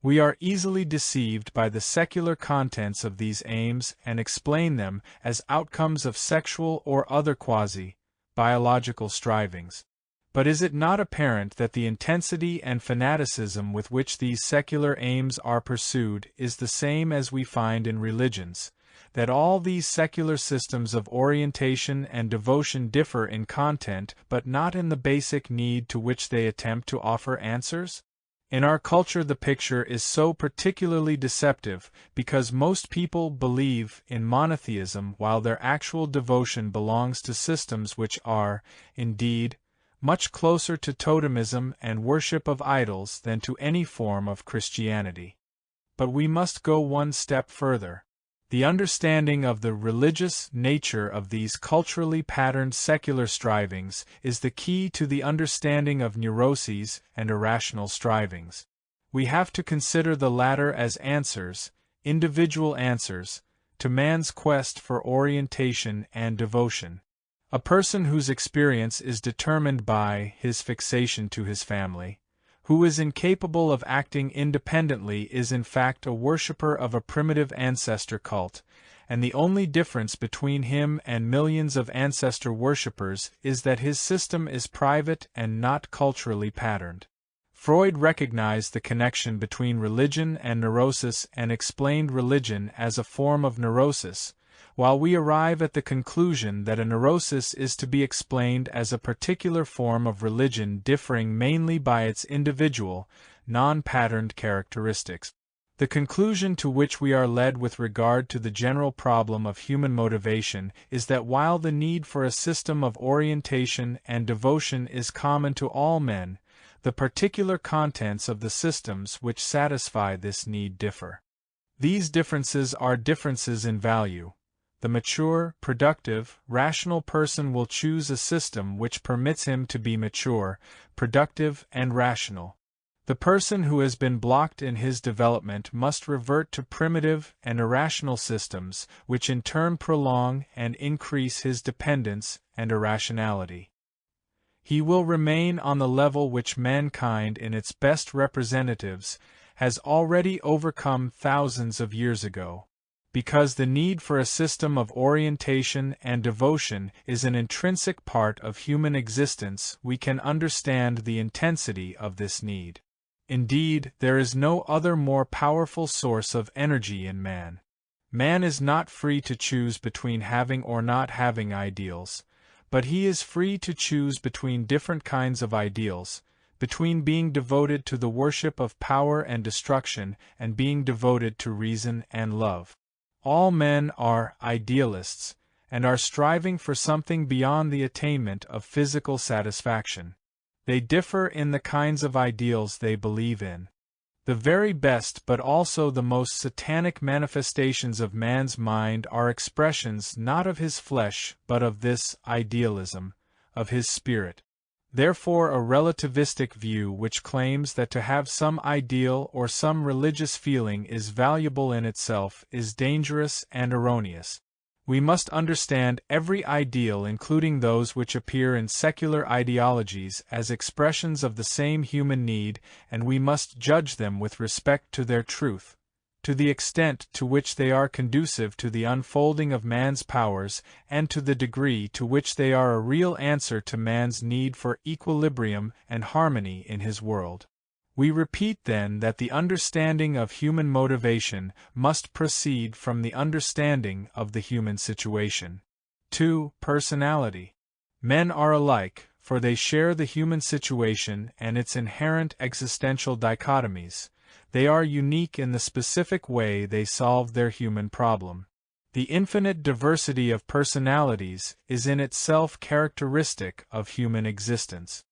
Speaker 1: We are easily deceived by the secular contents of these aims and explain them as outcomes of sexual or other quasi-biological strivings. But is it not apparent that the intensity and fanaticism with which these secular aims are pursued is the same as we find in religions, that all these secular systems of orientation and devotion differ in content but not in the basic need to which they attempt to offer answers? In our culture the picture is so particularly deceptive because most people believe in monotheism while their actual devotion belongs to systems which are, indeed, much closer to totemism and worship of idols than to any form of Christianity. But we must go one step further. The understanding of the religious nature of these culturally patterned secular strivings is the key to the understanding of neuroses and irrational strivings. We have to consider the latter as answers, individual answers, to man's quest for orientation and devotion. A person whose experience is determined by his fixation to his family, who is incapable of acting independently, is in fact a worshipper of a primitive ancestor cult, and the only difference between him and millions of ancestor worshippers is that his system is private and not culturally patterned. Freud recognized the connection between religion and neurosis and explained religion as a form of neurosis, while we arrive at the conclusion that a neurosis is to be explained as a particular form of religion differing mainly by its individual, non-patterned characteristics. The conclusion to which we are led with regard to the general problem of human motivation is that while the need for a system of orientation and devotion is common to all men, the particular contents of the systems which satisfy this need differ. These differences are differences in value. The mature, productive, rational person will choose a system which permits him to be mature, productive, and rational. The person who has been blocked in his development must revert to primitive and irrational systems, which in turn prolong and increase his dependence and irrationality. He will remain on the level which mankind in its best representatives has already overcome thousands of years ago. Because the need for a system of orientation and devotion is an intrinsic part of human existence, we can understand the intensity of this need. Indeed, there is no other more powerful source of energy in man. Man is not free to choose between having or not having ideals, but he is free to choose between different kinds of ideals, between being devoted to the worship of power and destruction and being devoted to reason and love. All men are idealists, and are striving for something beyond the attainment of physical satisfaction. They differ in the kinds of ideals they believe in. The very best but also the most satanic manifestations of man's mind are expressions not of his flesh but of this idealism, of his spirit. Therefore a relativistic view which claims that to have some ideal or some religious feeling is valuable in itself is dangerous and erroneous. We must understand every ideal, including those which appear in secular ideologies, as expressions of the same human need, and we must judge them with respect to their truth, to the extent to which they are conducive to the unfolding of man's powers, and to the degree to which they are a real answer to man's need for equilibrium and harmony in his world. We repeat then that the understanding of human motivation must proceed from the understanding of the human situation. 2. Personality. Men are alike, for they share the human situation and its inherent existential dichotomies. They are unique in the specific way they solve their human problem. The infinite diversity of personalities is in itself characteristic of human existence.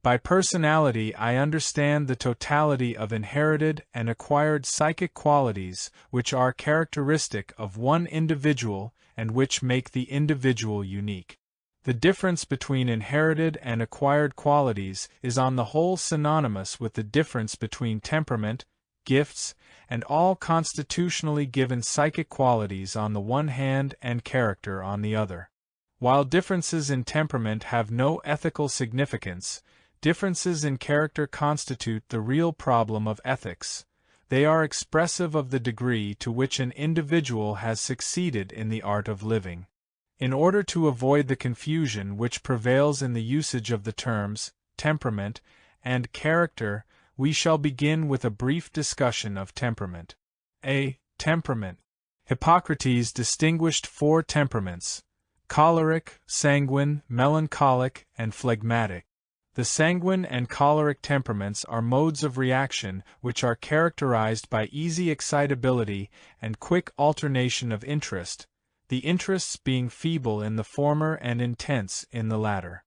Speaker 1: By personality I understand the totality of inherited and acquired psychic qualities which are characteristic of one individual and which make the individual unique. The difference between inherited and acquired qualities is on the whole synonymous with the difference between temperament, gifts, and all constitutionally given psychic qualities on the one hand and character on the other. While differences in temperament have no ethical significance, differences in character constitute the real problem of ethics, They are expressive of the degree to which an individual has succeeded in the art of living. In order to avoid the confusion which prevails in the usage of the terms temperament and character, we shall begin with a brief discussion of temperament. A. Temperament. Hippocrates distinguished 4 temperaments: choleric, sanguine, melancholic, and phlegmatic. The sanguine and choleric temperaments are modes of reaction which are characterized by easy excitability and quick alternation of interest, the interests being feeble in the former and intense in the latter.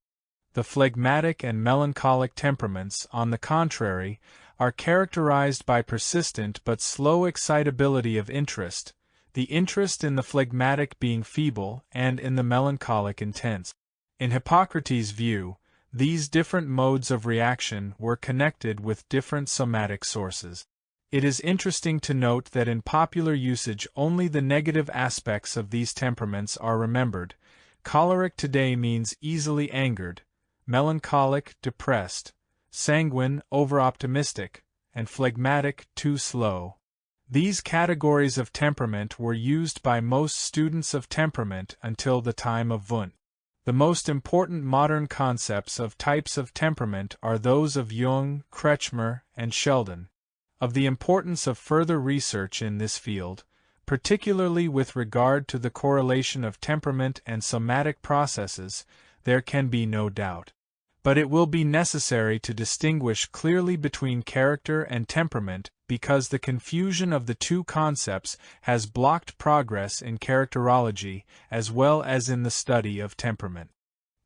Speaker 1: The phlegmatic and melancholic temperaments, on the contrary, are characterized by persistent but slow excitability of interest, the interest in the phlegmatic being feeble and in the melancholic intense. In Hippocrates' view, these different modes of reaction were connected with different somatic sources. It is interesting to note that in popular usage only the negative aspects of these temperaments are remembered. Choleric today means easily angered, melancholic, depressed, sanguine, over-optimistic, and phlegmatic, too slow. These categories of temperament were used by most students of temperament until the time of Wundt. The most important modern concepts of types of temperament are those of Jung, Kretschmer, and Sheldon. Of the importance of further research in this field, particularly with regard to the correlation of temperament and somatic processes, there can be no doubt. But it will be necessary to distinguish clearly between character and temperament because the confusion of the two concepts has blocked progress in characterology as well as in the study of temperament.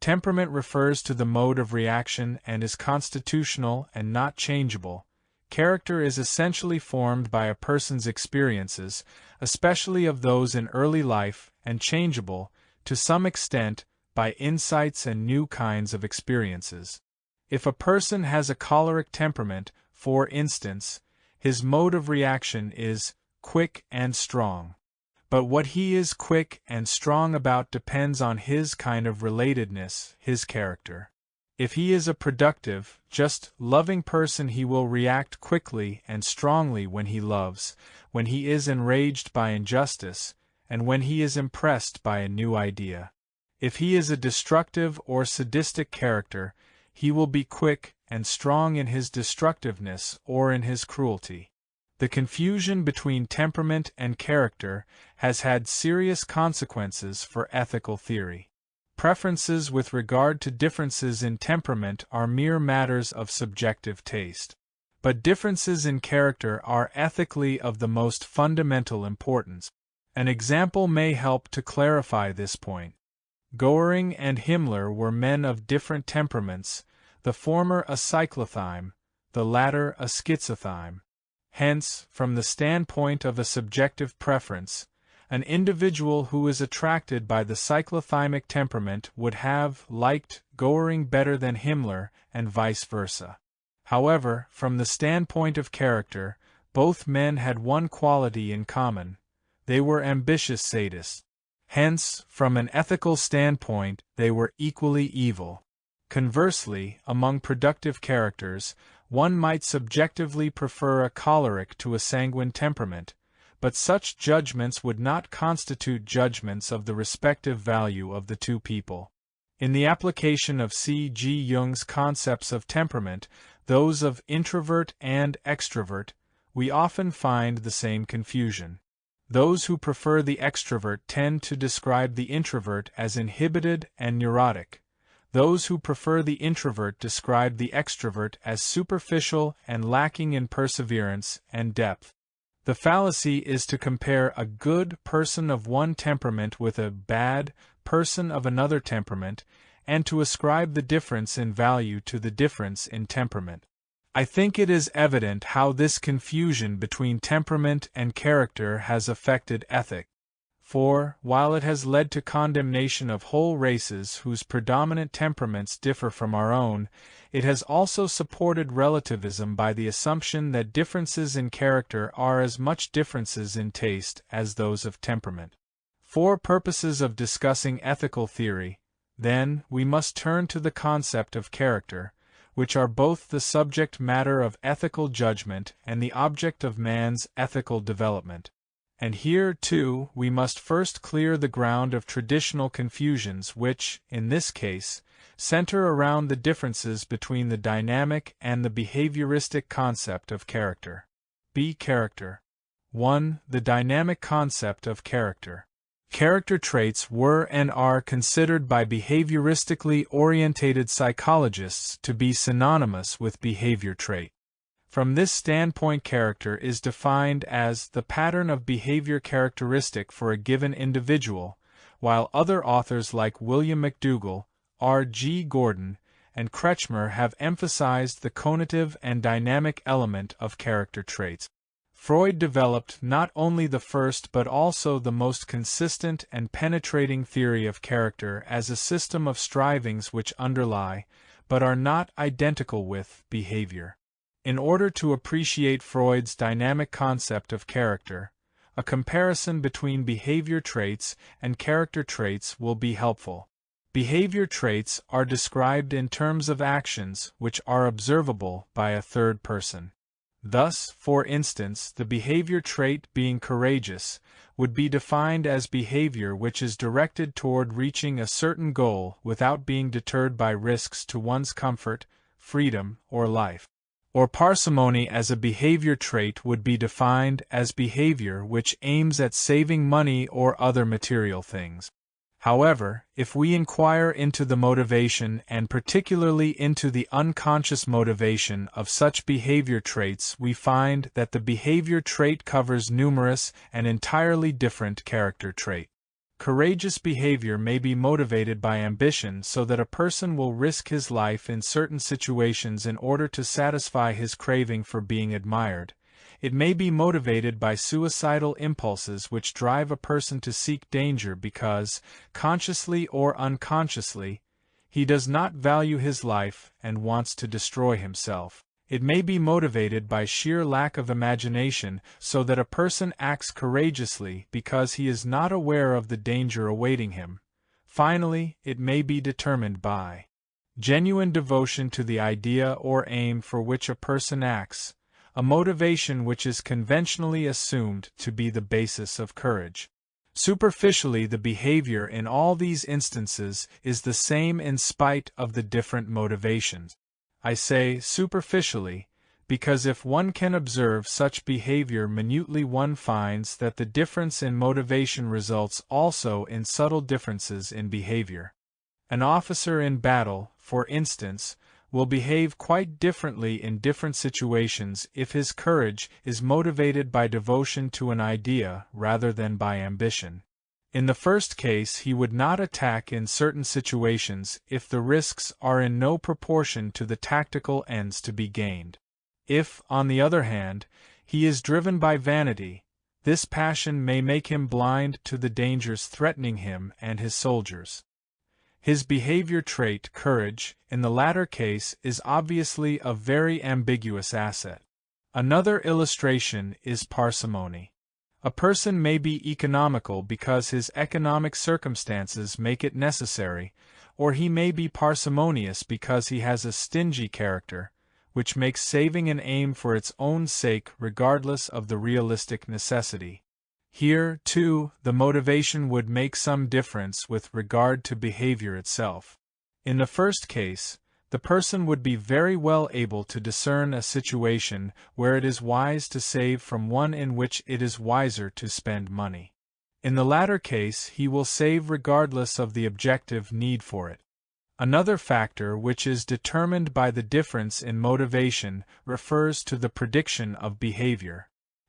Speaker 1: Temperament refers to the mode of reaction and is constitutional and not changeable. Character is essentially formed by a person's experiences, especially of those in early life, and changeable, to some extent, by insights and new kinds of experiences. If a person has a choleric temperament, for instance, his mode of reaction is quick and strong. But what he is quick and strong about depends on his kind of relatedness, his character. If he is a productive, just, loving person, he will react quickly and strongly when he loves, when he is enraged by injustice, and when he is impressed by a new idea. If he is a destructive or sadistic character, he will be quick and strong in his destructiveness or in his cruelty. The confusion between temperament and character has had serious consequences for ethical theory. Preferences with regard to differences in temperament are mere matters of subjective taste. But differences in character are ethically of the most fundamental importance. An example may help to clarify this point. Goering and Himmler were men of different temperaments, the former a cyclothyme, the latter a schizothyme. Hence, from the standpoint of a subjective preference, an individual who is attracted by the cyclothymic temperament would have liked Goering better than Himmler, and vice versa. However, from the standpoint of character, both men had one quality in common: they were ambitious sadists. Hence, from an ethical standpoint, they were equally evil. Conversely, among productive characters, one might subjectively prefer a choleric to a sanguine temperament, but such judgments would not constitute judgments of the respective value of the two people. In the application of C.G. Jung's concepts of temperament, those of introvert and extrovert, we often find the same confusion. Those who prefer the extrovert tend to describe the introvert as inhibited and neurotic. Those who prefer the introvert describe the extrovert as superficial and lacking in perseverance and depth. The fallacy is to compare a good person of one temperament with a bad person of another temperament, and to ascribe the difference in value to the difference in temperament. I think it is evident how this confusion between temperament and character has affected ethics. For, while it has led to condemnation of whole races whose predominant temperaments differ from our own, it has also supported relativism by the assumption that differences in character are as much differences in taste as those of temperament. For purposes of discussing ethical theory, then, we must turn to the concept of character, which are both the subject matter of ethical judgment and the object of man's ethical development. And here, too, we must first clear the ground of traditional confusions which, in this case, center around the differences between the dynamic and the behavioristic concept of character. Character. 1. The dynamic concept of character. Character traits were and are considered by behavioristically orientated psychologists to be synonymous with behavior trait. From this standpoint, character is defined as the pattern of behavior characteristic for a given individual, while other authors like William McDougall, R. G. Gordon, and Kretschmer have emphasized the conative and dynamic element of character traits. Freud developed not only the first but also the most consistent and penetrating theory of character as a system of strivings which underlie, but are not identical with, behavior. In order to appreciate Freud's dynamic concept of character, a comparison between behavior traits and character traits will be helpful. Behavior traits are described in terms of actions which are observable by a third person. Thus, for instance, the behavior trait being courageous would be defined as behavior which is directed toward reaching a certain goal without being deterred by risks to one's comfort, freedom, or life. Or parsimony as a behavior trait would be defined as behavior which aims at saving money or other material things. However, if we inquire into the motivation and particularly into the unconscious motivation of such behavior traits, we find that the behavior trait covers numerous and entirely different character traits. Courageous behavior may be motivated by ambition so that a person will risk his life in certain situations in order to satisfy his craving for being admired. It may be motivated by suicidal impulses which drive a person to seek danger because, consciously or unconsciously, he does not value his life and wants to destroy himself. It may be motivated by sheer lack of imagination so that a person acts courageously because he is not aware of the danger awaiting him. Finally, it may be determined by genuine devotion to the idea or aim for which a person acts, a motivation which is conventionally assumed to be the basis of courage. Superficially, the behavior in all these instances is the same in spite of the different motivations. I say superficially, because if one can observe such behavior minutely, one finds that the difference in motivation results also in subtle differences in behavior. An officer in battle, for instance, will behave quite differently in different situations if his courage is motivated by devotion to an idea rather than by ambition. In the first case, he would not attack in certain situations if the risks are in no proportion to the tactical ends to be gained. If, on the other hand, he is driven by vanity, this passion may make him blind to the dangers threatening him and his soldiers. His behavior trait, courage, in the latter case is obviously a very ambiguous asset. Another illustration is parsimony. A person may be economical because his economic circumstances make it necessary, or he may be parsimonious because he has a stingy character, which makes saving an aim for its own sake regardless of the realistic necessity. Here, too, the motivation would make some difference with regard to behavior itself. In the first case, the person would be very well able to discern a situation where it is wise to save from one in which it is wiser to spend money. In the latter case, he will save regardless of the objective need for it. Another factor which is determined by the difference in motivation refers to the prediction of behavior.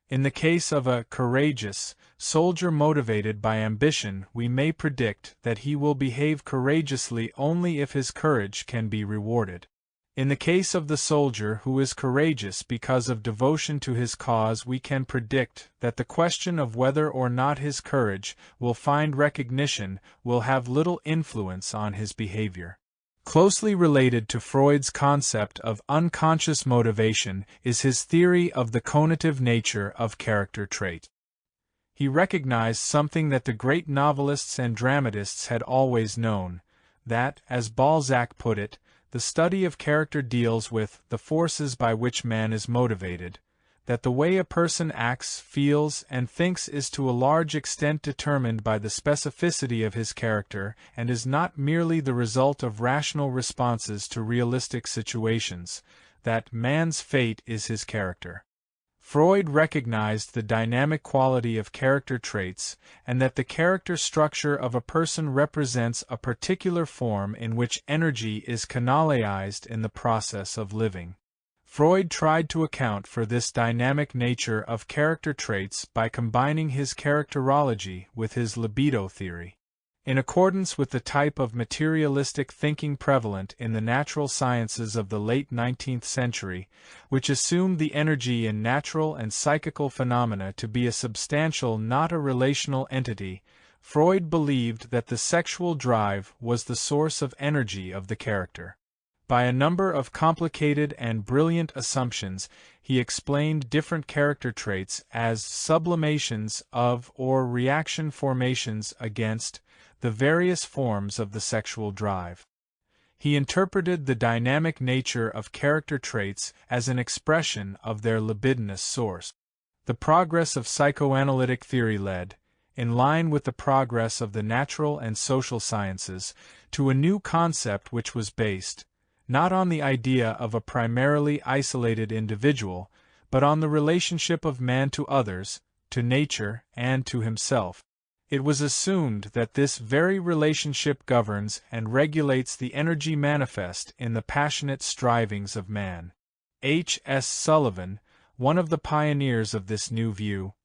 Speaker 1: In the case of a courageous soldier motivated by ambition, we may predict that he will behave courageously only if his courage can be rewarded. In the case of the soldier who is courageous because of devotion to his cause, we can predict that the question of whether or not his courage will find recognition will have little influence on his behavior. Closely related to Freud's concept of unconscious motivation is his theory of the conative nature of character trait. He recognized something that the great novelists and dramatists had always known, that, as Balzac put it, the study of character deals with the forces by which man is motivated, that the way a person acts, feels, and thinks is to a large extent determined by the specificity of his character and is not merely the result of rational responses to realistic situations, that man's fate is his character. Freud recognized the dynamic quality of character traits and that the character structure of a person represents a particular form in which energy is canalized in the process of living. Freud tried to account for this dynamic nature of character traits by combining his characterology with his libido theory. In accordance with the type of materialistic thinking prevalent in the natural sciences of the late 19th century, which assumed the energy in natural and psychical phenomena to be a substantial, not a relational entity, Freud believed that the sexual drive was the source of energy of the character. By a number of complicated and brilliant assumptions, he explained different character traits as sublimations of or reaction formations against the various forms of the sexual drive. He interpreted the dynamic nature of character traits as an expression of their libidinous source. The progress of psychoanalytic theory led, in line with the progress of the natural and social sciences, to a new concept which was based, not on the idea of a primarily isolated individual, but on the relationship of man to others, to nature, and to himself. It was assumed that this very relationship governs and regulates the energy manifest in the passionate strivings of man. H. S. Sullivan, one of the pioneers of this new view,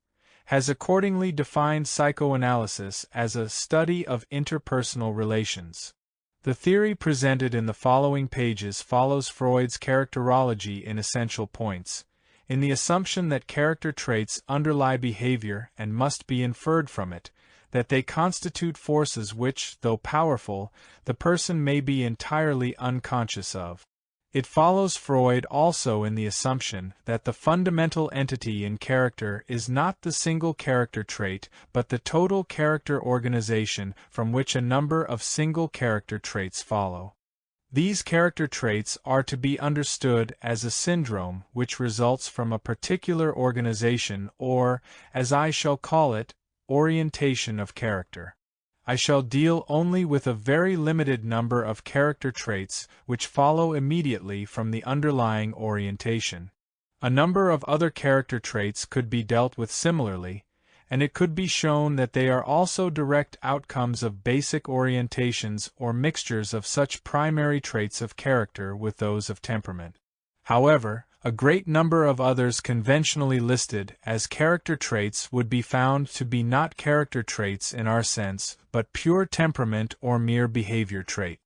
Speaker 1: has accordingly defined psychoanalysis as a study of interpersonal relations. The theory presented in the following pages follows Freud's characterology in essential points, in the assumption that character traits underlie behavior and must be inferred from it, that they constitute forces which, though powerful, the person may be entirely unconscious of. It follows Freud also in the assumption that the fundamental entity in character is not the single character trait but the total character organization from which a number of single character traits follow. These character traits are to be understood as a syndrome which results from a particular organization or, as I shall call it, orientation of character. I shall deal only with a very limited number of character traits which follow immediately from the underlying orientation. A number of other character traits could be dealt with similarly, and it could be shown that they are also direct outcomes of basic orientations or mixtures of such primary traits of character with those of temperament. However, a great number of others conventionally listed as character traits would be found to be not character traits in our sense, but pure temperament or mere behavior trait.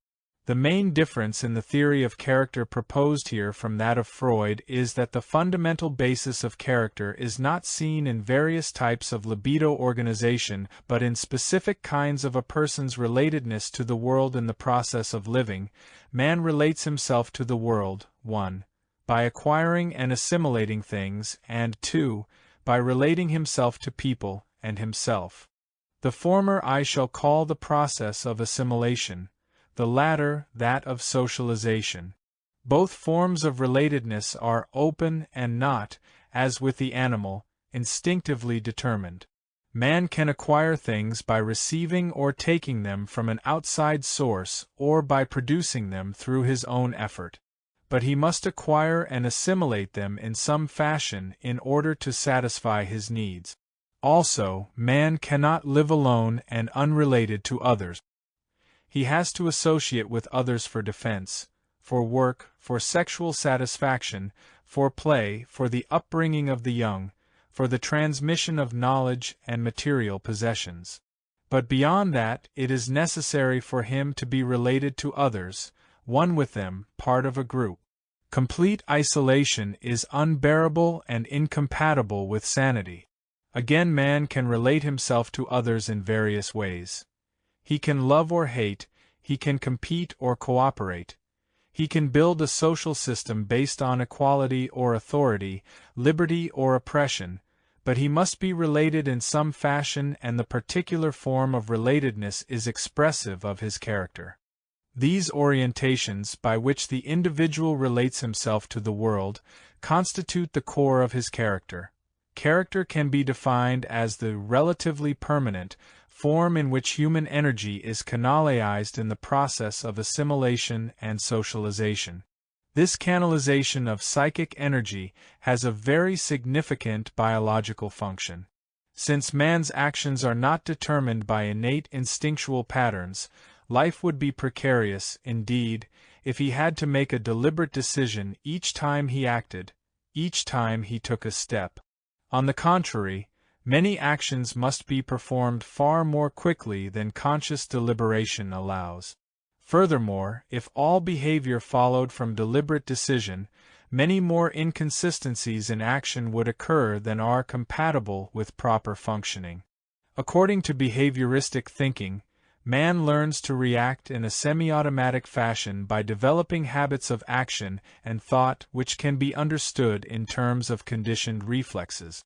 Speaker 1: The main difference in the theory of character proposed here from that of Freud is that the fundamental basis of character is not seen in various types of libido organization but in specific kinds of a person's relatedness to the world in the process of living. Man relates himself to the world, 1. By acquiring and assimilating things, and 2. By relating himself to people and himself. The former I shall call the process of assimilation, the latter that of socialization. Both forms of relatedness are open and not, as with the animal, instinctively determined. Man can acquire things by receiving or taking them from an outside source or by producing them through his own effort. But he must acquire and assimilate them in some fashion in order to satisfy his needs. Also, man cannot live alone and unrelated to others. He has to associate with others for defense, for work, for sexual satisfaction, for play, for the upbringing of the young, for the transmission of knowledge and material possessions. But beyond that, it is necessary for him to be related to others, one with them, part of a group. Complete isolation is unbearable and incompatible with sanity. Again, man can relate himself to others in various ways. He can love or hate, he can compete or cooperate. He can build a social system based on equality or authority, liberty or oppression, but he must be related in some fashion, and the particular form of relatedness is expressive of his character. These orientations, by which the individual relates himself to the world, constitute the core of his character. Character can be defined as the relatively permanent form in which human energy is canalized in the process of assimilation and socialization. This canalization of psychic energy has a very significant biological function. Since man's actions are not determined by innate instinctual patterns, life would be precarious, indeed, if he had to make a deliberate decision each time he acted, each time he took a step. On the contrary, many actions must be performed far more quickly than conscious deliberation allows. Furthermore, if all behavior followed from deliberate decision, many more inconsistencies in action would occur than are compatible with proper functioning. According to behavioristic thinking, man learns to react in a semi-automatic fashion by developing habits of action and thought which can be understood in terms of conditioned reflexes.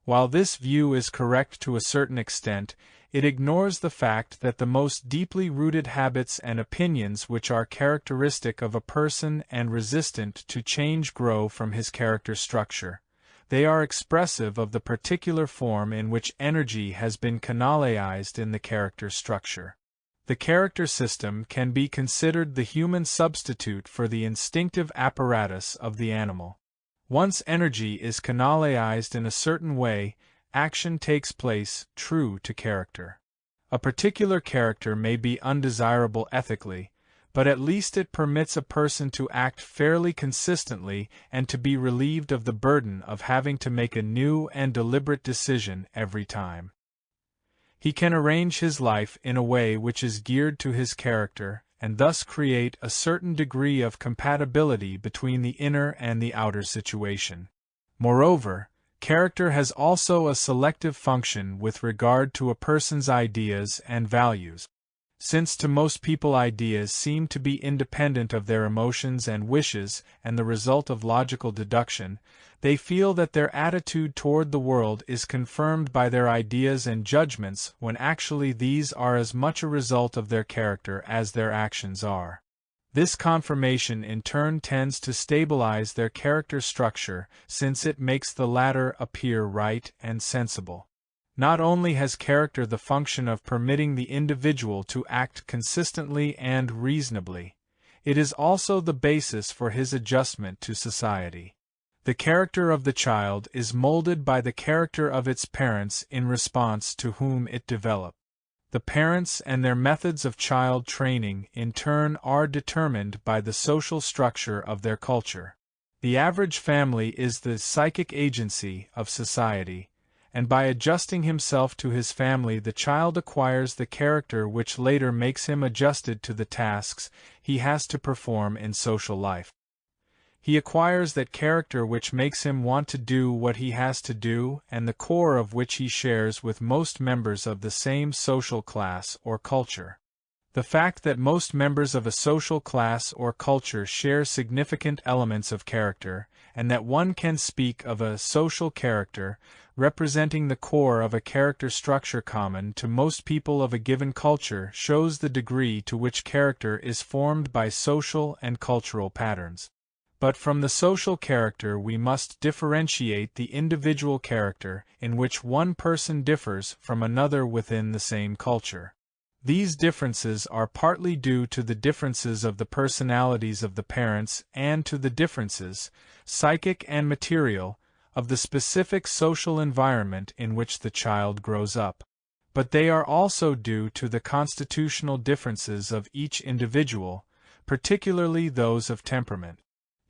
Speaker 1: While this view is correct to a certain extent, it ignores the fact that the most deeply rooted habits and opinions which are characteristic of a person and resistant to change grow from his character structure. They are expressive of the particular form in which energy has been canalized in the character structure. The character system can be considered the human substitute for the instinctive apparatus of the animal. Once energy is canalized in a certain way, action takes place true to character. A particular character may be undesirable ethically, but at least it permits a person to act fairly consistently and to be relieved of the burden of having to make a new and deliberate decision every time. He can arrange his life in a way which is geared to his character, and thus create a certain degree of compatibility between the inner and the outer situation. Moreover, character has also a selective function with regard to a person's ideas and values. Since to most people ideas seem to be independent of their emotions and wishes and the result of logical deduction, they feel that their attitude toward the world is confirmed by their ideas and judgments when actually these are as much a result of their character as their actions are. This confirmation in turn tends to stabilize their character structure since it makes the latter appear right and sensible. Not only has character the function of permitting the individual to act consistently and reasonably, it is also the basis for his adjustment to society. The character of the child is molded by the character of its parents in response to whom it develops. The parents and their methods of child training, in turn, are determined by the social structure of their culture. The average family is the psychic agency of society, and by adjusting himself to his family the child acquires the character which later makes him adjusted to the tasks he has to perform in social life. He acquires that character which makes him want to do what he has to do and the core of which he shares with most members of the same social class or culture. The fact that most members of a social class or culture share significant elements of character, and that one can speak of a social character, representing the core of a character structure common to most people of a given culture, shows the degree to which character is formed by social and cultural patterns. But from the social character we must differentiate the individual character, in which one person differs from another within the same culture. These differences are partly due to the differences of the personalities of the parents and to the differences, psychic and material, of the specific social environment in which the child grows up. But they are also due to the constitutional differences of each individual, particularly those of temperament.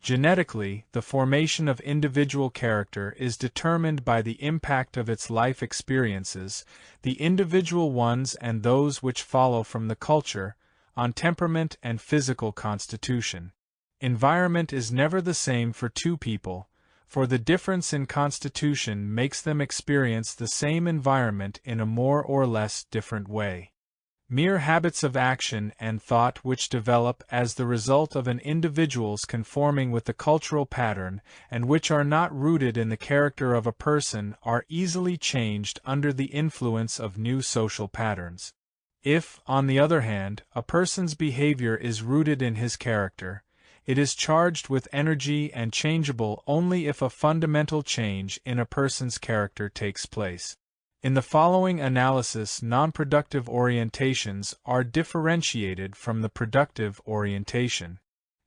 Speaker 1: Genetically, the formation of individual character is determined by the impact of its life experiences, the individual ones and those which follow from the culture, on temperament and physical constitution. Environment is never the same for two people, for the difference in constitution makes them experience the same environment in a more or less different way. Mere habits of action and thought which develop as the result of an individual's conforming with the cultural pattern and which are not rooted in the character of a person are easily changed under the influence of new social patterns. If, on the other hand, a person's behavior is rooted in his character, it is charged with energy and changeable only if a fundamental change in a person's character takes place. In the following analysis, non-productive orientations are differentiated from the productive orientation.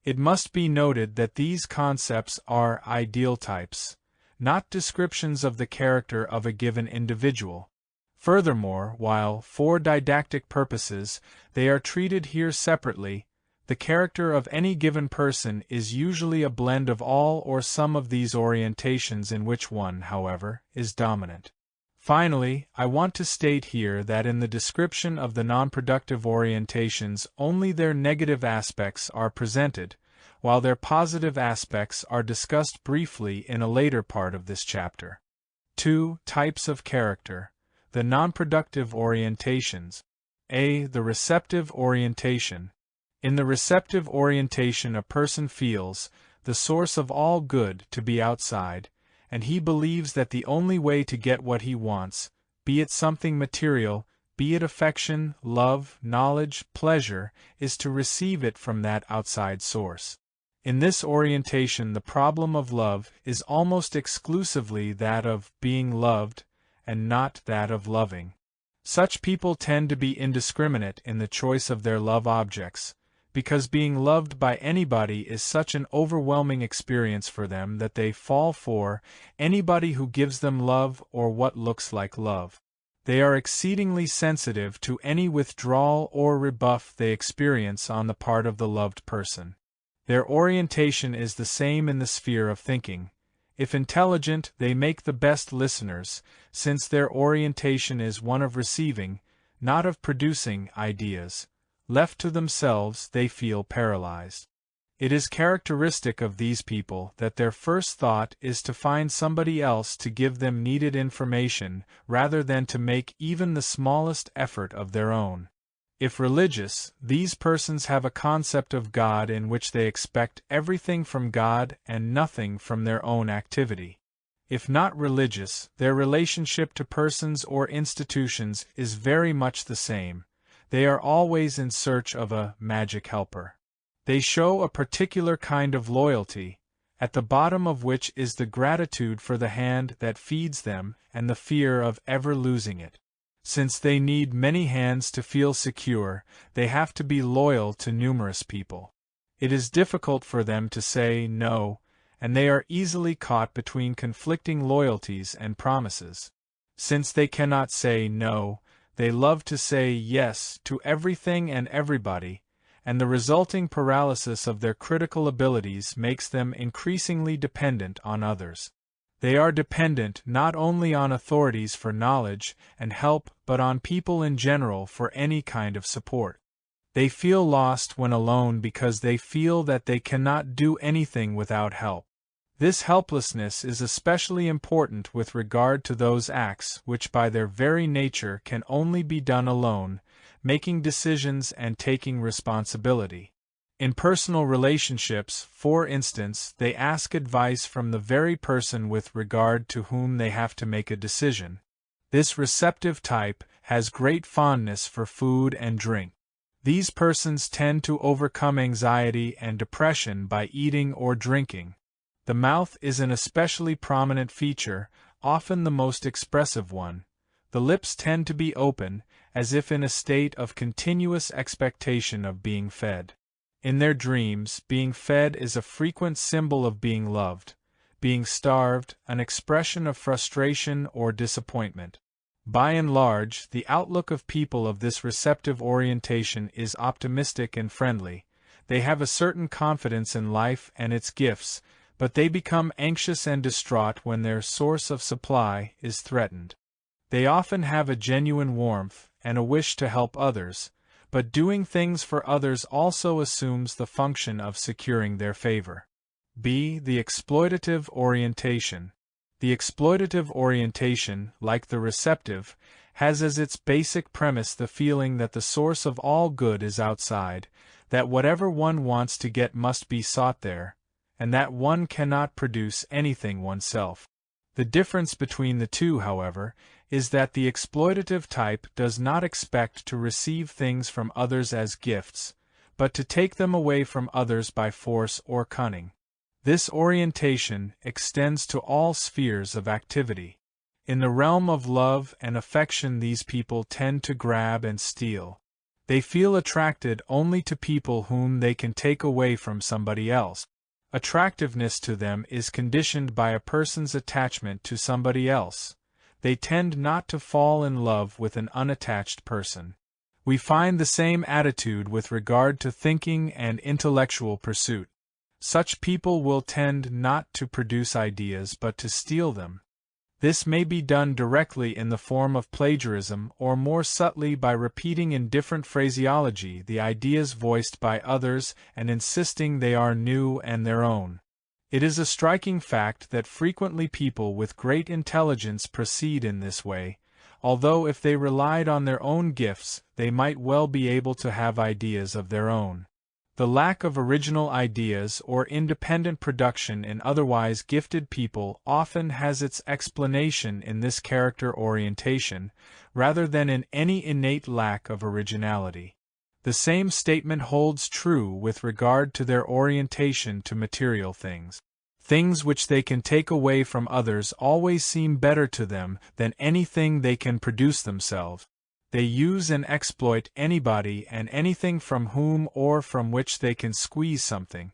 Speaker 1: It must be noted that these concepts are ideal types, not descriptions of the character of a given individual. Furthermore, while, for didactic purposes, they are treated here separately, the character of any given person is usually a blend of all or some of these orientations in which one, however, is dominant. Finally, I want to state here that in the description of the non-productive orientations only their negative aspects are presented, while their positive aspects are discussed briefly in a later part of this chapter. 2. Types of character. The non-productive orientations. A. The receptive orientation. In the receptive orientation a person feels the source of all good to be outside, and he believes that the only way to get what he wants, be it something material, be it affection, love, knowledge, pleasure, is to receive it from that outside source. In this orientation the problem of love is almost exclusively that of being loved, and not that of loving. Such people tend to be indiscriminate in the choice of their love objects, because being loved by anybody is such an overwhelming experience for them that they fall for anybody who gives them love or what looks like love. They are exceedingly sensitive to any withdrawal or rebuff they experience on the part of the loved person. Their orientation is the same in the sphere of thinking. If intelligent, they make the best listeners, since their orientation is one of receiving, not of producing, ideas. Left to themselves, they feel paralyzed. It is characteristic of these people that their first thought is to find somebody else to give them needed information rather than to make even the smallest effort of their own. If religious, these persons have a concept of God in which they expect everything from God and nothing from their own activity. If not religious, their relationship to persons or institutions is very much the same. They are always in search of a magic helper. They show a particular kind of loyalty, at the bottom of which is the gratitude for the hand that feeds them and the fear of ever losing it. Since they need many hands to feel secure, they have to be loyal to numerous people. It is difficult for them to say no, and they are easily caught between conflicting loyalties and promises. Since they cannot say no, they love to say yes to everything and everybody, and the resulting paralysis of their critical abilities makes them increasingly dependent on others. They are dependent not only on authorities for knowledge and help but on people in general for any kind of support. They feel lost when alone because they feel that they cannot do anything without help. This helplessness is especially important with regard to those acts which by their very nature can only be done alone, making decisions and taking responsibility. In personal relationships, for instance, they ask advice from the very person with regard to whom they have to make a decision. This receptive type has great fondness for food and drink. These persons tend to overcome anxiety and depression by eating or drinking. The mouth is an especially prominent feature, often the most expressive one. The lips tend to be open, as if in a state of continuous expectation of being fed. In their dreams, being fed is a frequent symbol of being loved, being starved, an expression of frustration or disappointment. By and large, the outlook of people of this receptive orientation is optimistic and friendly. They have a certain confidence in life and its gifts, but they become anxious and distraught when their source of supply is threatened. They often have a genuine warmth and a wish to help others, but doing things for others also assumes the function of securing their favor. B. The exploitative orientation. The exploitative orientation, like the receptive, has as its basic premise the feeling that the source of all good is outside, that whatever one wants to get must be sought there, and that one cannot produce anything oneself. The difference between the two, however, is that the exploitative type does not expect to receive things from others as gifts, but to take them away from others by force or cunning. This orientation extends to all spheres of activity. In the realm of love and affection, these people tend to grab and steal. They feel attracted only to people whom they can take away from somebody else. Attractiveness to them is conditioned by a person's attachment to somebody else. They tend not to fall in love with an unattached person. We find the same attitude with regard to thinking and intellectual pursuit. Such people will tend not to produce ideas but to steal them. This may be done directly in the form of plagiarism or more subtly by repeating in different phraseology the ideas voiced by others and insisting they are new and their own. It is a striking fact that frequently people with great intelligence proceed in this way, although if they relied on their own gifts, they might well be able to have ideas of their own. The lack of original ideas or independent production in otherwise gifted people often has its explanation in this character orientation, rather than in any innate lack of originality. The same statement holds true with regard to their orientation to material things. Things which they can take away from others always seem better to them than anything they can produce themselves. They use and exploit anybody and anything from whom or from which they can squeeze something.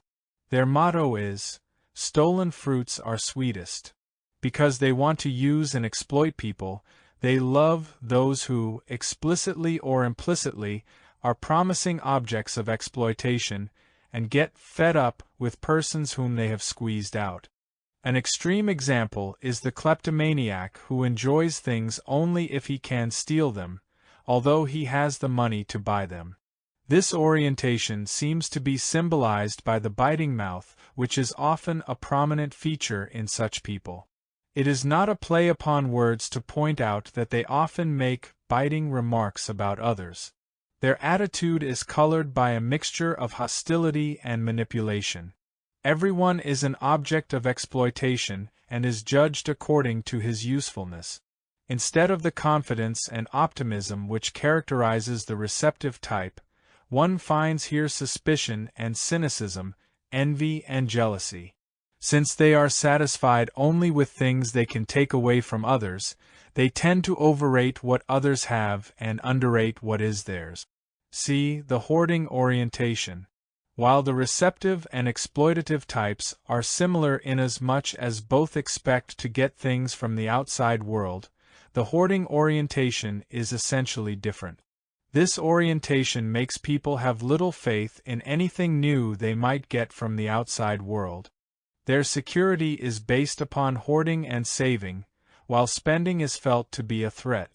Speaker 1: Their motto is, "Stolen fruits are sweetest." Because they want to use and exploit people, they love those who, explicitly or implicitly, are promising objects of exploitation, and get fed up with persons whom they have squeezed out. An extreme example is the kleptomaniac who enjoys things only if he can steal them, although he has the money to buy them. This orientation seems to be symbolized by the biting mouth, which is often a prominent feature in such people. It is not a play upon words to point out that they often make biting remarks about others. Their attitude is colored by a mixture of hostility and manipulation. Everyone is an object of exploitation and is judged according to his usefulness. Instead of the confidence and optimism which characterizes the receptive type, one finds here suspicion and cynicism, envy and jealousy. Since they are satisfied only with things they can take away from others, they tend to overrate what others have and underrate what is theirs. See the hoarding orientation. While the receptive and exploitative types are similar inasmuch as both expect to get things from the outside world, the hoarding orientation is essentially different. This orientation makes people have little faith in anything new they might get from the outside world. Their security is based upon hoarding and saving, while spending is felt to be a threat.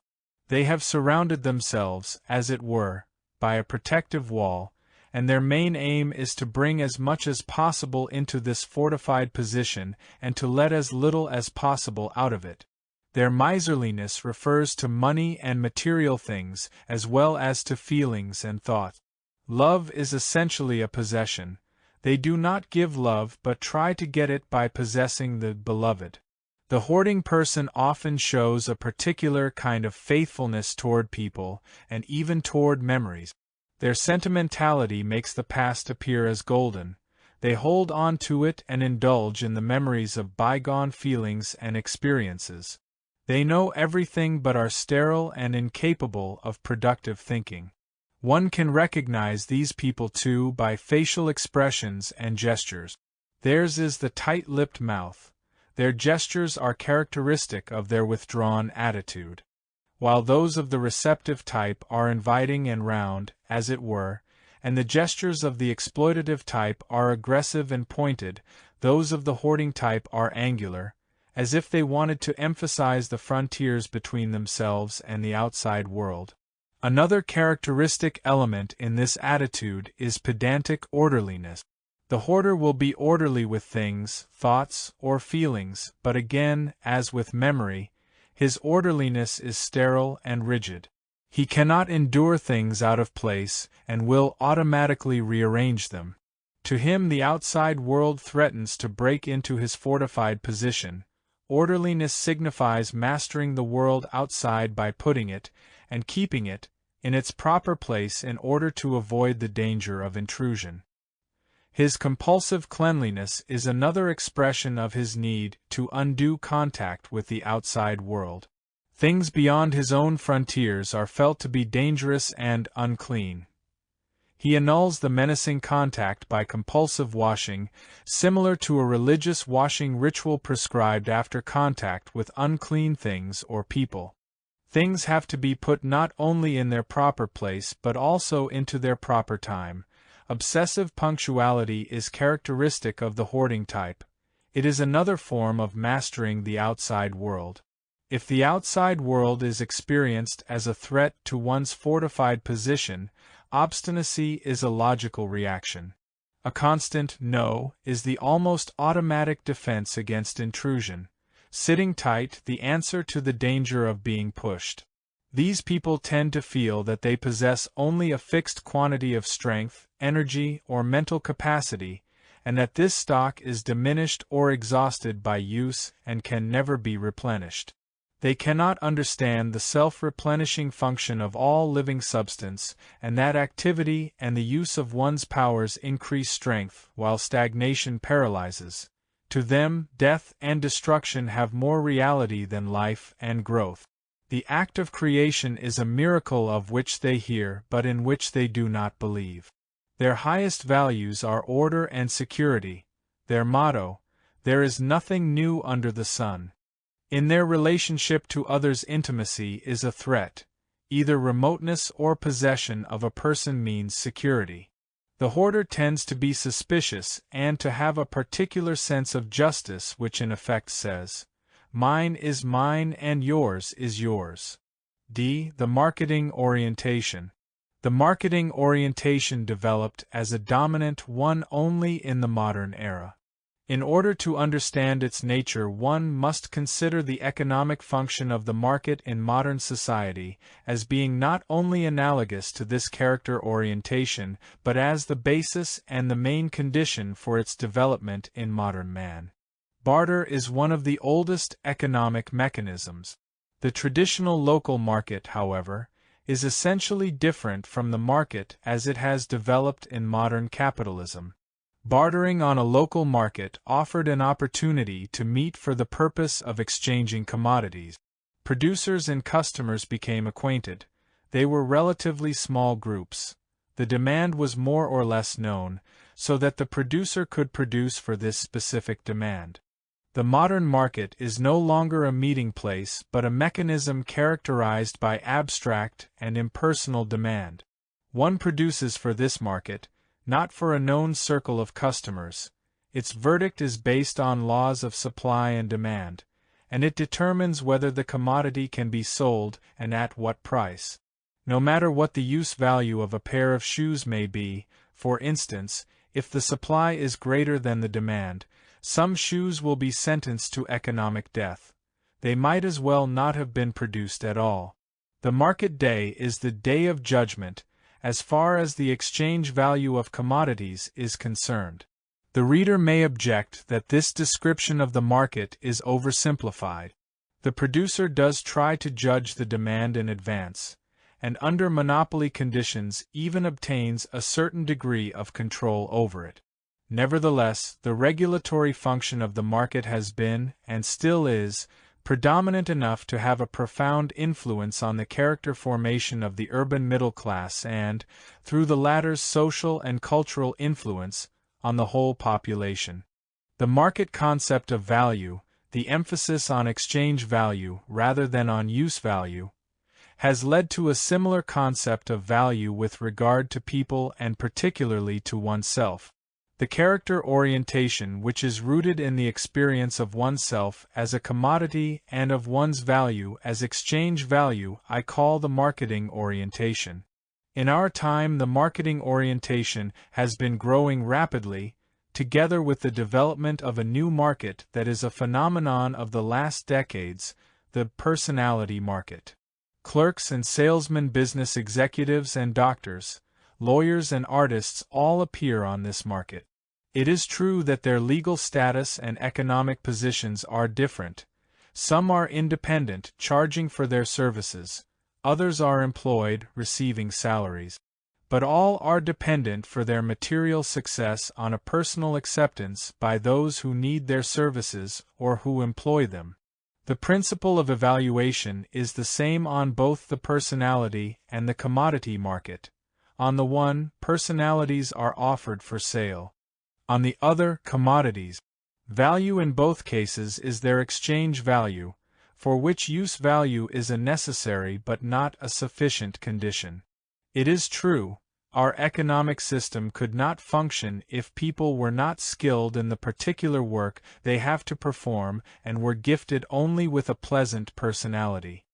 Speaker 1: They have surrounded themselves, as it were, by a protective wall, and their main aim is to bring as much as possible into this fortified position and to let as little as possible out of it. Their miserliness refers to money and material things as well as to feelings and thought. Love is essentially a possession. They do not give love but try to get it by possessing the beloved. The hoarding person often shows a particular kind of faithfulness toward people and even toward memories. Their sentimentality makes the past appear as golden. They hold on to it and indulge in the memories of bygone feelings and experiences. They know everything but are sterile and incapable of productive thinking. One can recognize these people too by facial expressions and gestures. Theirs is the tight-lipped mouth. Their gestures are characteristic of their withdrawn attitude. While those of the receptive type are inviting and round, as it were, and the gestures of the exploitative type are aggressive and pointed, those of the hoarding type are angular, as if they wanted to emphasize the frontiers between themselves and the outside world. Another characteristic element in this attitude is pedantic orderliness. The hoarder will be orderly with things, thoughts, or feelings, but again, as with memory, his orderliness is sterile and rigid. He cannot endure things out of place and will automatically rearrange them. To him the outside world threatens to break into his fortified position, orderliness signifies mastering the world outside by putting it, and keeping it, in its proper place in order to avoid the danger of intrusion. His compulsive cleanliness is another expression of his need to undo contact with the outside world. Things beyond his own frontiers are felt to be dangerous and unclean. He annuls the menacing contact by compulsive washing, similar to a religious washing ritual prescribed after contact with unclean things or people. Things have to be put not only in their proper place but also into their proper time. Obsessive punctuality is characteristic of the hoarding type. It is another form of mastering the outside world. If the outside world is experienced as a threat to one's fortified position, obstinacy is a logical reaction. A constant no is the almost automatic defense against intrusion. Sitting tight, the answer to the danger of being pushed. These people tend to feel that they possess only a fixed quantity of strength, energy, or mental capacity, and that this stock is diminished or exhausted by use and can never be replenished. They cannot understand the self-replenishing function of all living substance, and that activity and the use of one's powers increase strength, while stagnation paralyzes. To them, death and destruction have more reality than life and growth. The act of creation is a miracle of which they hear but in which they do not believe. Their highest values are order and security. Their motto, "There is nothing new under the sun." In their relationship to others, intimacy is a threat. Either remoteness or possession of a person means security. The hoarder tends to be suspicious and to have a particular sense of justice which in effect says, "Mine is mine and yours is yours." The marketing orientation. The marketing orientation developed as a dominant one only in the modern era. In order to understand its nature, one must consider the economic function of the market in modern society as being not only analogous to this character orientation, but as the basis and the main condition for its development in modern man. Barter is one of the oldest economic mechanisms. The traditional local market, however, is essentially different from the market as it has developed in modern capitalism. Bartering on a local market offered an opportunity to meet for the purpose of exchanging commodities. Producers and customers became acquainted. They were relatively small groups. The demand was more or less known, so that the producer could produce for this specific demand. The modern market is no longer a meeting place but a mechanism characterized by abstract and impersonal demand. One produces for this market, not for a known circle of customers. Its verdict is based on laws of supply and demand, and it determines whether the commodity can be sold and at what price. No matter what the use value of a pair of shoes may be, for instance, if the supply is greater than the demand, some shoes will be sentenced to economic death. They might as well not have been produced at all. The market day is the day of judgment, as far as the exchange value of commodities is concerned. The reader may object that this description of the market is oversimplified. The producer does try to judge the demand in advance, and under monopoly conditions even obtains a certain degree of control over it. Nevertheless, the regulatory function of the market has been, and still is, predominant enough to have a profound influence on the character formation of the urban middle class and, through the latter's social and cultural influence, on the whole population. The market concept of value, the emphasis on exchange value rather than on use value, has led to a similar concept of value with regard to people and particularly to oneself. The character orientation which is rooted in the experience of oneself as a commodity and of one's value as exchange value I call the marketing orientation. In our time the marketing orientation has been growing rapidly, together with the development of a new market that is a phenomenon of the last decades, the personality market. Clerks and salesmen, business executives and doctors, lawyers and artists all appear on this market. It is true that their legal status and economic positions are different, Some are independent, charging for their services. Others are employed, receiving salaries. But all are dependent for their material success on a personal acceptance by those who need their services or who employ them. The principle of evaluation is the same on both the personality and the commodity market. On the one, personalities are offered for sale. On the other, commodities. Value in both cases is their exchange value, for which use value is a necessary but not a sufficient condition. It is true, our economic system could not function if people were not skilled in the particular work they have to perform and were gifted only with a pleasant personality.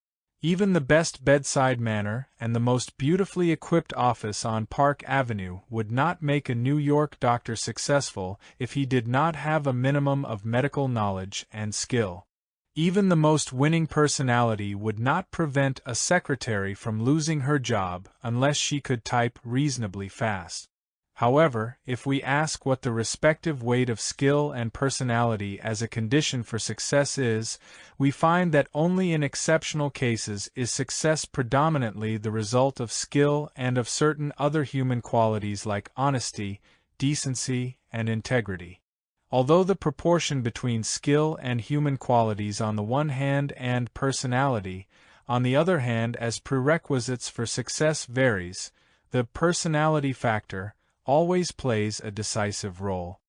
Speaker 1: Even the best bedside manner and the most beautifully equipped office on Park Avenue would not make a New York doctor successful if he did not have a minimum of medical knowledge and skill. Even the most winning personality would not prevent a secretary from losing her job unless she could type reasonably fast. However, if we ask what the respective weight of skill and personality as a condition for success is, we find that only in exceptional cases is success predominantly the result of skill and of certain other human qualities like honesty, decency, and integrity. Although the proportion between skill and human qualities on the one hand and personality, on the other hand as prerequisites for success varies, the personality factor always plays a decisive role.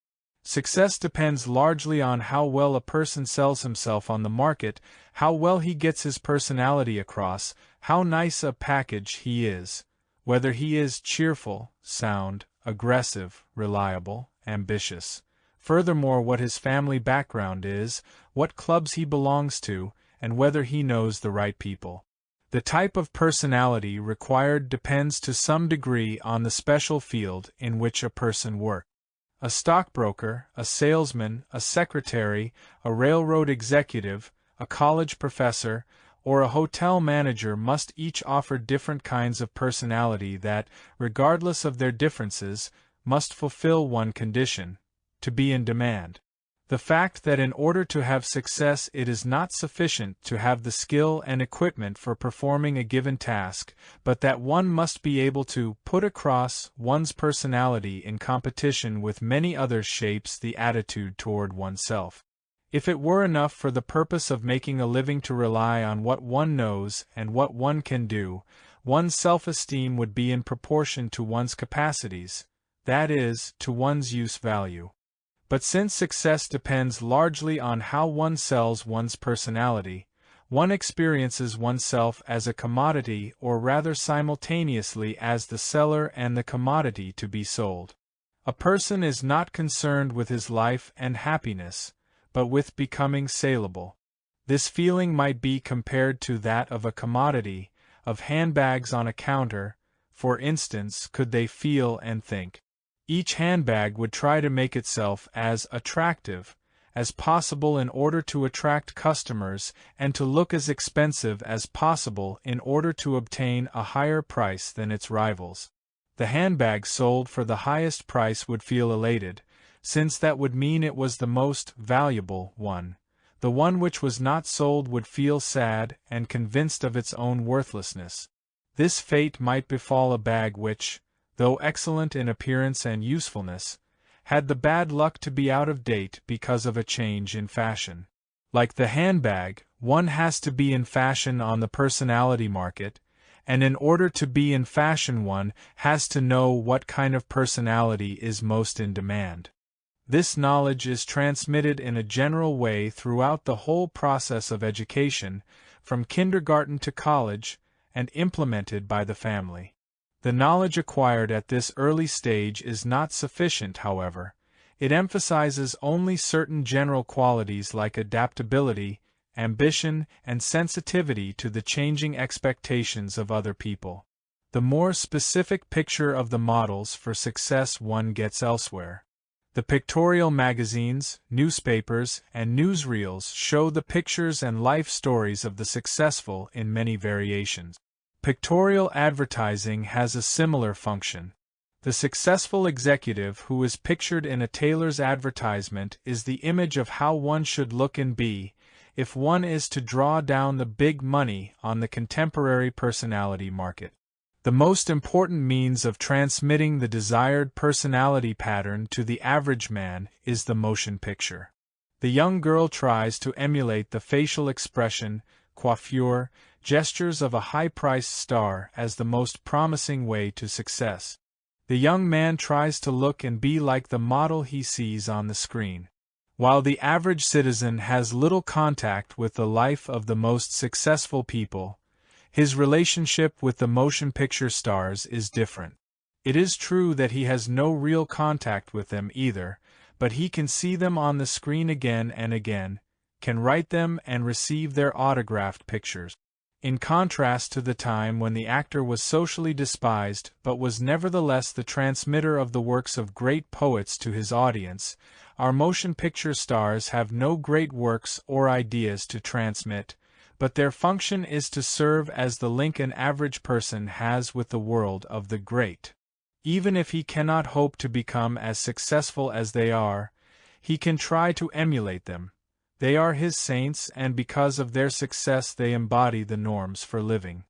Speaker 1: Success depends largely on how well a person sells himself on the market, how well he gets his personality across, how nice a package he is, whether he is cheerful, sound, aggressive, reliable, ambitious. Furthermore, what his family background is, what clubs he belongs to, and whether he knows the right people. The type of personality required depends to some degree on the special field in which a person works. A stockbroker, a salesman, a secretary, a railroad executive, a college professor, or a hotel manager must each offer different kinds of personality that, regardless of their differences, must fulfill one condition: to be in demand. The fact that in order to have success it is not sufficient to have the skill and equipment for performing a given task, but that one must be able to put across one's personality in competition with many others shapes the attitude toward oneself. If it were enough for the purpose of making a living to rely on what one knows and what one can do, one's self-esteem would be in proportion to one's capacities, that is, to one's use value. But since success depends largely on how one sells one's personality, one experiences oneself as a commodity or rather simultaneously as the seller and the commodity to be sold. A person is not concerned with his life and happiness, but with becoming saleable. This feeling might be compared to that of a commodity, of handbags on a counter, for instance, could they feel and think. Each handbag would try to make itself as attractive as possible in order to attract customers and to look as expensive as possible in order to obtain a higher price than its rivals. The handbag sold for the highest price would feel elated, since that would mean it was the most valuable one. The one which was not sold would feel sad and convinced of its own worthlessness. This fate might befall a bag which, though excellent in appearance and usefulness, had the bad luck to be out of date because of a change in fashion. Like the handbag, one has to be in fashion on the personality market, and in order to be in fashion one has to know what kind of personality is most in demand. This knowledge is transmitted in a general way throughout the whole process of education, from kindergarten to college, and implemented by the family. The knowledge acquired at this early stage is not sufficient, however. It emphasizes only certain general qualities like adaptability, ambition, and sensitivity to the changing expectations of other people. The more specific picture of the models for success one gets elsewhere. The pictorial magazines, newspapers, and newsreels show the pictures and life stories of the successful in many variations. Pictorial advertising has a similar function. The successful executive who is pictured in a tailor's advertisement is the image of how one should look and be, if one is to draw down the big money on the contemporary personality market. The most important means of transmitting the desired personality pattern to the average man is the motion picture. The young girl tries to emulate the facial expression, coiffure, gestures of a high-priced star as the most promising way to success. The young man tries to look and be like the model he sees on the screen. While the average citizen has little contact with the life of the most successful people, his relationship with the motion picture stars is different. It is true that he has no real contact with them either, but he can see them on the screen again and again, can write them and receive their autographed pictures. In contrast to the time when the actor was socially despised but was nevertheless the transmitter of the works of great poets to his audience, our motion picture stars have no great works or ideas to transmit, but their function is to serve as the link an average person has with the world of the great. Even if he cannot hope to become as successful as they are, he can try to emulate them. They are his saints, and because of their success they embody the norms for living.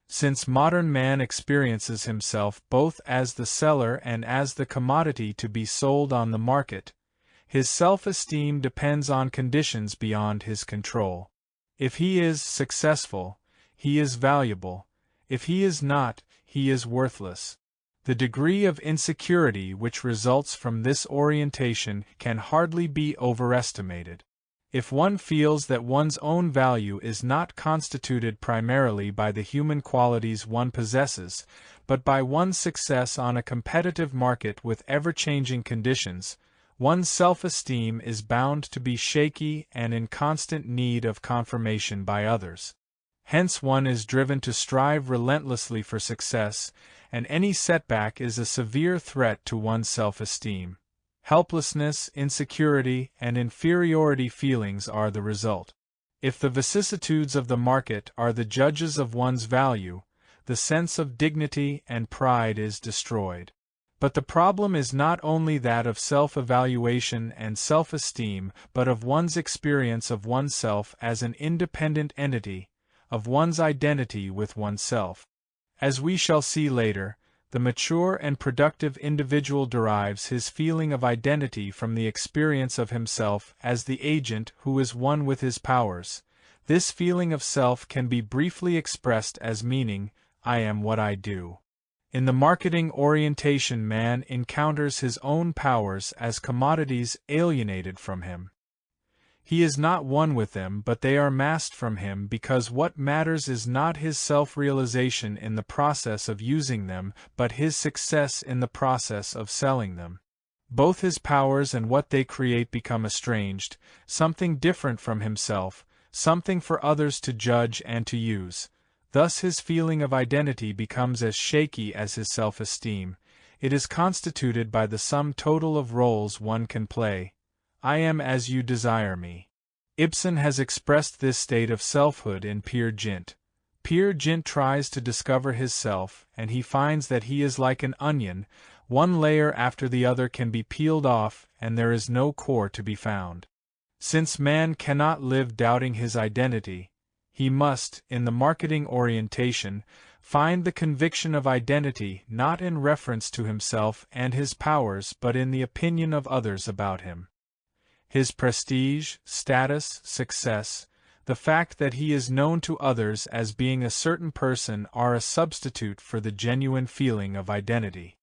Speaker 1: Since modern man experiences himself both as the seller and as the commodity to be sold on the market, his self-esteem depends on conditions beyond his control. If he is successful, he is valuable. If he is not, he is worthless. The degree of insecurity which results from this orientation can hardly be overestimated. If one feels that one's own value is not constituted primarily by the human qualities one possesses, but by one's success on a competitive market with ever-changing conditions, one's self-esteem is bound to be shaky and in constant need of confirmation by others. Hence one is driven to strive relentlessly for success, and any setback is a severe threat to one's self-esteem. Helplessness, insecurity, and inferiority feelings are the result. If the vicissitudes of the market are the judges of one's value, the sense of dignity and pride is destroyed. But the problem is not only that of self-evaluation and self-esteem, but of one's experience of oneself as an independent entity, of one's identity with oneself. As we shall see later, the mature and productive individual derives his feeling of identity from the experience of himself as the agent who is one with his powers. This feeling of self can be briefly expressed as meaning, "I am what I do." In the marketing orientation, man encounters his own powers as commodities alienated from him. He is not one with them, but they are masked from him because what matters is not his self-realization in the process of using them, but his success in the process of selling them. Both his powers and what they create become estranged, something different from himself, something for others to judge and to use. Thus his feeling of identity becomes as shaky as his self-esteem. It is constituted by the sum total of roles one can play. I am as you desire me. Ibsen has expressed this state of selfhood in Peer Gynt. Peer Gynt tries to discover his self, and he finds that he is like an onion, one layer after the other can be peeled off, and there is no core to be found. Since man cannot live doubting his identity, he must, in the marketing orientation, find the conviction of identity not in reference to himself and his powers but in the opinion of others about him. His prestige, status, success, the fact that he is known to others as being a certain person are a substitute for the genuine feeling of identity.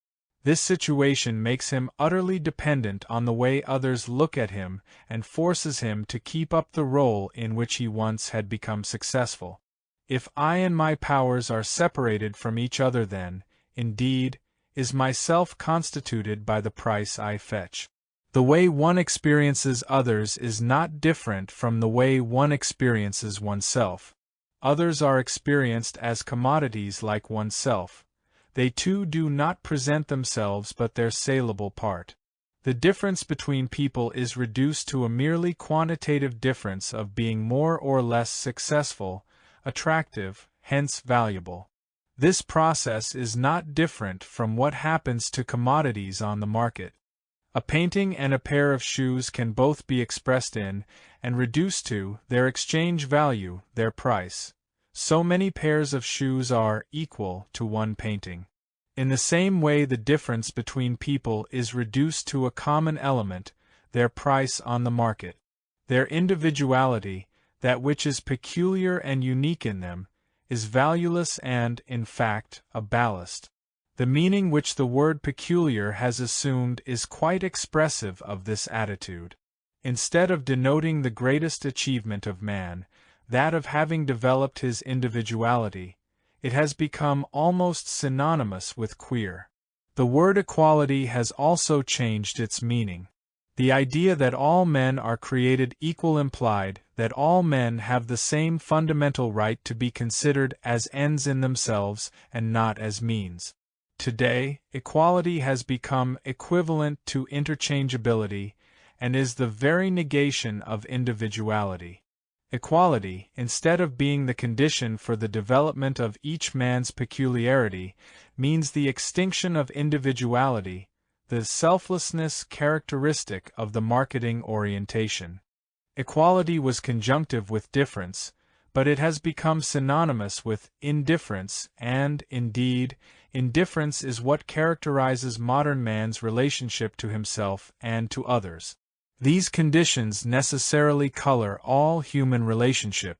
Speaker 1: This situation makes him utterly dependent on the way others look at him and forces him to keep up the role in which he once had become successful. If I and my powers are separated from each other, then, indeed, is myself constituted by the price I fetch. The way one experiences others is not different from the way one experiences oneself. Others are experienced as commodities like oneself. They too do not present themselves but their saleable part. The difference between people is reduced to a merely quantitative difference of being more or less successful, attractive, hence valuable. This process is not different from what happens to commodities on the market. A painting and a pair of shoes can both be expressed in, and reduced to their exchange value, their price. So many pairs of shoes are equal to one painting. In the same way, the difference between people is reduced to a common element, their price on the market. Their individuality, that which is peculiar and unique in them, is valueless and, in fact, a ballast. The meaning which the word peculiar has assumed is quite expressive of this attitude. Instead of denoting the greatest achievement of man, that of having developed his individuality, it has become almost synonymous with queer. The word equality has also changed its meaning. The idea that all men are created equal implied that all men have the same fundamental right to be considered as ends in themselves and not as means. Today, equality has become equivalent to interchangeability and is the very negation of individuality. Equality, instead of being the condition for the development of each man's peculiarity, means the extinction of individuality, the selflessness characteristic of the marketing orientation. Equality was conjunctive with difference, but it has become synonymous with indifference, and, indeed, indifference is what characterizes modern man's relationship to himself and to others. These conditions necessarily color all human relationship.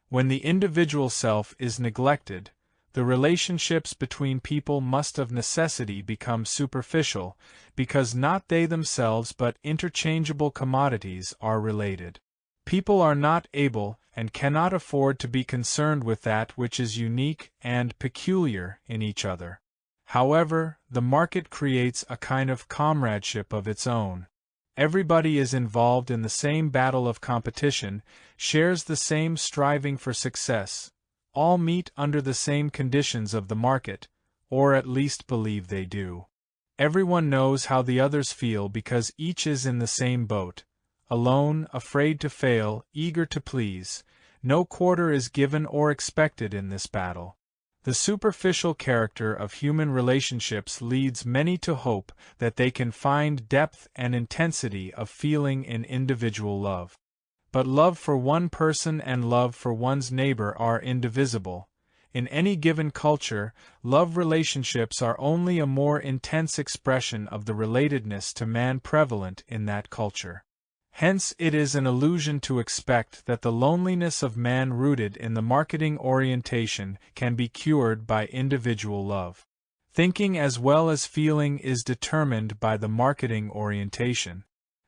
Speaker 1: When the individual self is neglected, the relationships between people must of necessity become superficial, because not they themselves but interchangeable commodities are related. People are not able and cannot afford to be concerned with that which is unique and peculiar in each other. However, the market creates a kind of comradeship of its own. Everybody is involved in the same battle of competition, shares the same striving for success. All meet under the same conditions of the market, or at least believe they do. Everyone knows how the others feel because each is in the same boat, alone, afraid to fail, eager to please. No quarter is given or expected in this battle. The superficial character of human relationships leads many to hope that they can find depth and intensity of feeling in individual love. But love for one person and love for one's neighbor are indivisible. In any given culture, love relationships are only a more intense expression of the relatedness to man prevalent in that culture. Hence it is an illusion to expect that the loneliness of man rooted in the marketing orientation can be cured by individual love. Thinking as well as feeling is determined by the marketing orientation.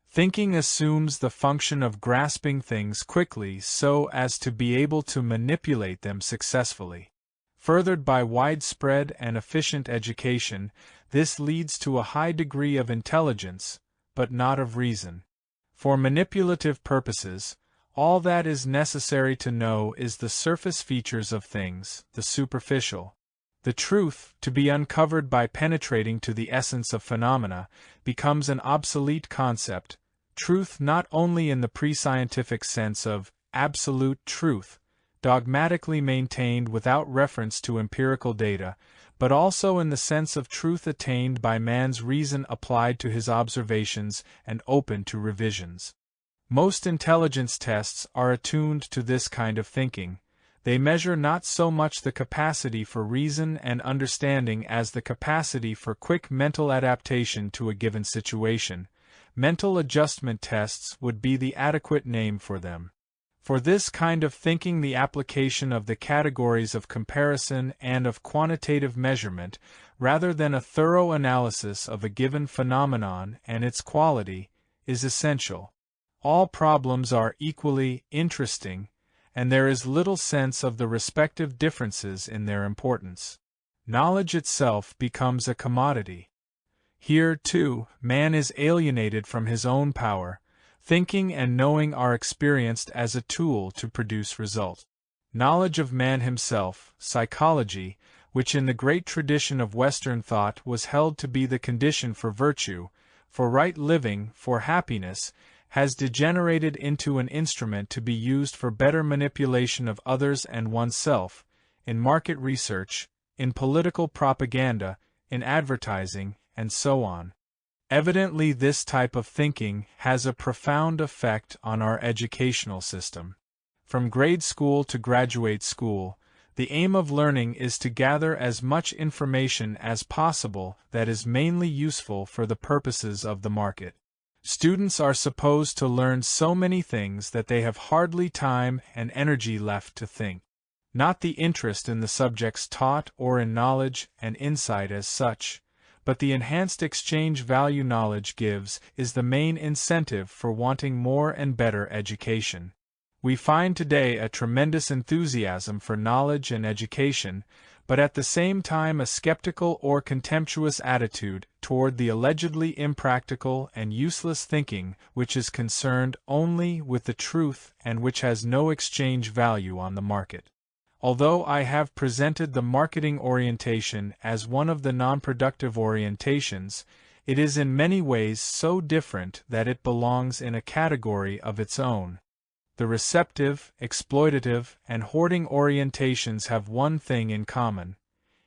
Speaker 1: Thinking assumes the function of grasping things quickly so as to be able to manipulate them successfully. Furthered by widespread and efficient education, this leads to a high degree of intelligence, but not of reason. For manipulative purposes, all that is necessary to know is the surface features of things, the superficial. The truth, to be uncovered by penetrating to the essence of phenomena, becomes an obsolete concept. Truth not only in the pre-scientific sense of absolute truth, dogmatically maintained without reference to empirical data, but also in the sense of truth attained by man's reason applied to his observations and open to revisions. Most intelligence tests are attuned to this kind of thinking. They measure not so much the capacity for reason and understanding as the capacity for quick mental adaptation to a given situation. Mental adjustment tests would be the adequate name for them. For this kind of thinking, the application of the categories of comparison and of quantitative measurement, rather than a thorough analysis of a given phenomenon and its quality, is essential. All problems are equally interesting, and there is little sense of the respective differences in their importance. Knowledge itself becomes a commodity. Here, too, man is alienated from his own power. Thinking and knowing are experienced as a tool to produce result. Knowledge of man himself, psychology, which in the great tradition of Western thought was held to be the condition for virtue, for right living, for happiness, has degenerated into an instrument to be used for better manipulation of others and oneself, in market research, in political propaganda, in advertising, and so on. Evidently, this type of thinking has a profound effect on our educational system. From grade school to graduate school, the aim of learning is to gather as much information as possible that is mainly useful for the purposes of the market. Students are supposed to learn so many things that they have hardly time and energy left to think. Not the interest in the subjects taught or in knowledge and insight as such, but the enhanced exchange value knowledge gives is the main incentive for wanting more and better education. We find today a tremendous enthusiasm for knowledge and education, but at the same time a skeptical or contemptuous attitude toward the allegedly impractical and useless thinking which is concerned only with the truth and which has no exchange value on the market. Although I have presented the marketing orientation as one of the non-productive orientations, it is in many ways so different that it belongs in a category of its own. The receptive, exploitative, and hoarding orientations have one thing in common.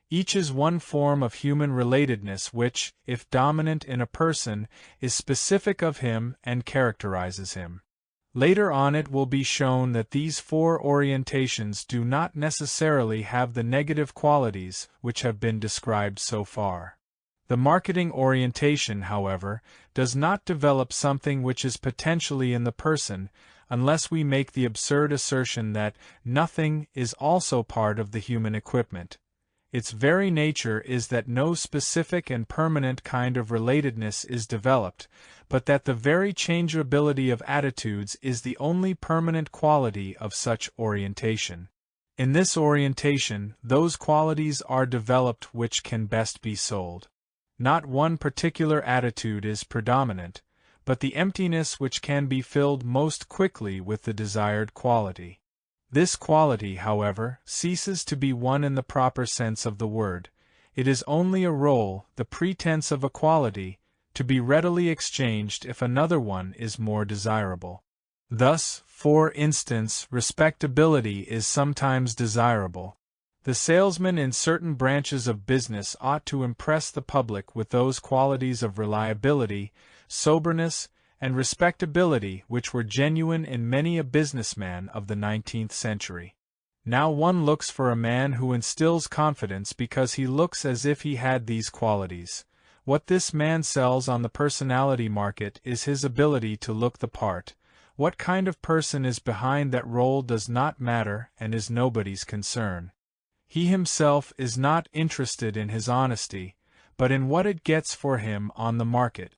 Speaker 1: Each is one form of human relatedness which, if dominant in a person, is specific of him and characterizes him. Later on it will be shown that these four orientations do not necessarily have the negative qualities which have been described so far. The marketing orientation, however, does not develop something which is potentially in the person, unless we make the absurd assertion that nothing is also part of the human equipment. Its very nature is that no specific and permanent kind of relatedness is developed, but that the very changeability of attitudes is the only permanent quality of such orientation. In this orientation, those qualities are developed which can best be sold. Not one particular attitude is predominant, but the emptiness which can be filled most quickly with the desired quality. This quality, however, ceases to be one in the proper sense of the word. It is only a role, the pretense of a quality, to be readily exchanged if another one is more desirable. Thus, for instance, respectability is sometimes desirable. The salesman in certain branches of business ought to impress the public with those qualities of reliability, soberness, and respectability which were genuine in many a businessman of the 19th century. Now one looks for a man who instills confidence because he looks as if he had these qualities. What this man sells on the personality market is his ability to look the part. What kind of person is behind that role does not matter and is nobody's concern. He himself is not interested in his honesty, but in what it gets for him on the market.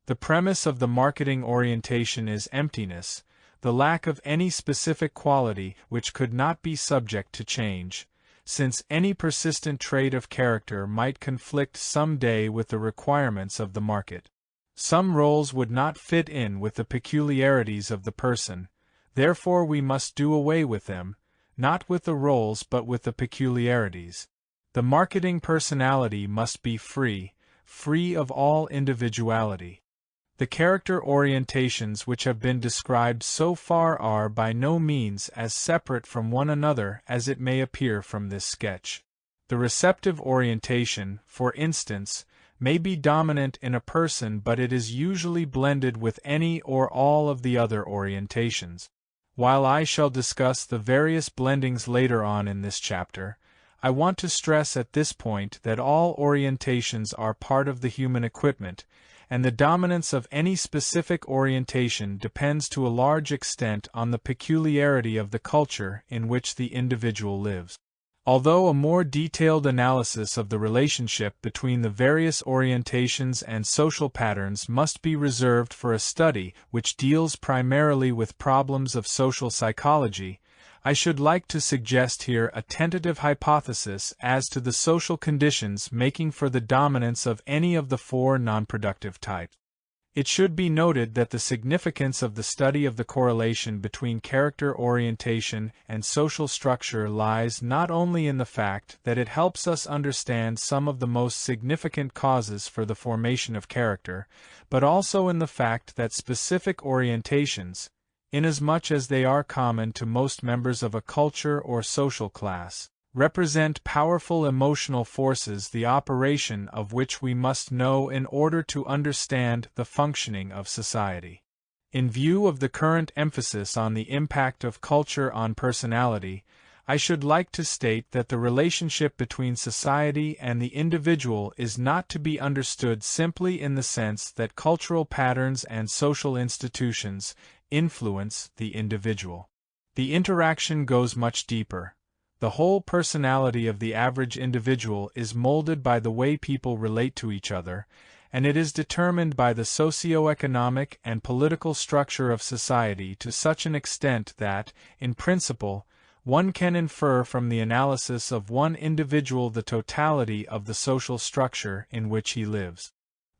Speaker 1: The premise of the marketing orientation is emptiness, the lack of any specific quality which could not be subject to change, since any persistent trait of character might conflict some day with the requirements of the market. Some roles would not fit in with the peculiarities of the person, therefore we must do away with them, not with the roles but with the peculiarities. The marketing personality must be free of all individuality. The character orientations which have been described so far are by no means as separate from one another as it may appear from this sketch. The receptive orientation, for instance, may be dominant in a person, but it is usually blended with any or all of the other orientations. While I shall discuss the various blendings later on in this chapter, I want to stress at this point that all orientations are part of the human equipment, and the dominance of any specific orientation depends to a large extent on the peculiarity of the culture in which the individual lives. Although a more detailed analysis of the relationship between the various orientations and social patterns must be reserved for a study which deals primarily with problems of social psychology, I should like to suggest here a tentative hypothesis as to the social conditions making for the dominance of any of the four non-productive types. It should be noted that the significance of the study of the correlation between character orientation and social structure lies not only in the fact that it helps us understand some of the most significant causes for the formation of character, but also in the fact that specific orientations, inasmuch as they are common to most members of a culture or social class, represent powerful emotional forces the operation of which we must know in order to understand the functioning of society. In view of the current emphasis on the impact of culture on personality, I should like to state that the relationship between society and the individual is not to be understood simply in the sense that cultural patterns and social institutions influence the individual. The interaction goes much deeper. The whole personality of the average individual is molded by the way people relate to each other, and it is determined by the socio-economic and political structure of society to such an extent that, in principle, one can infer from the analysis of one individual the totality of the social structure in which he lives.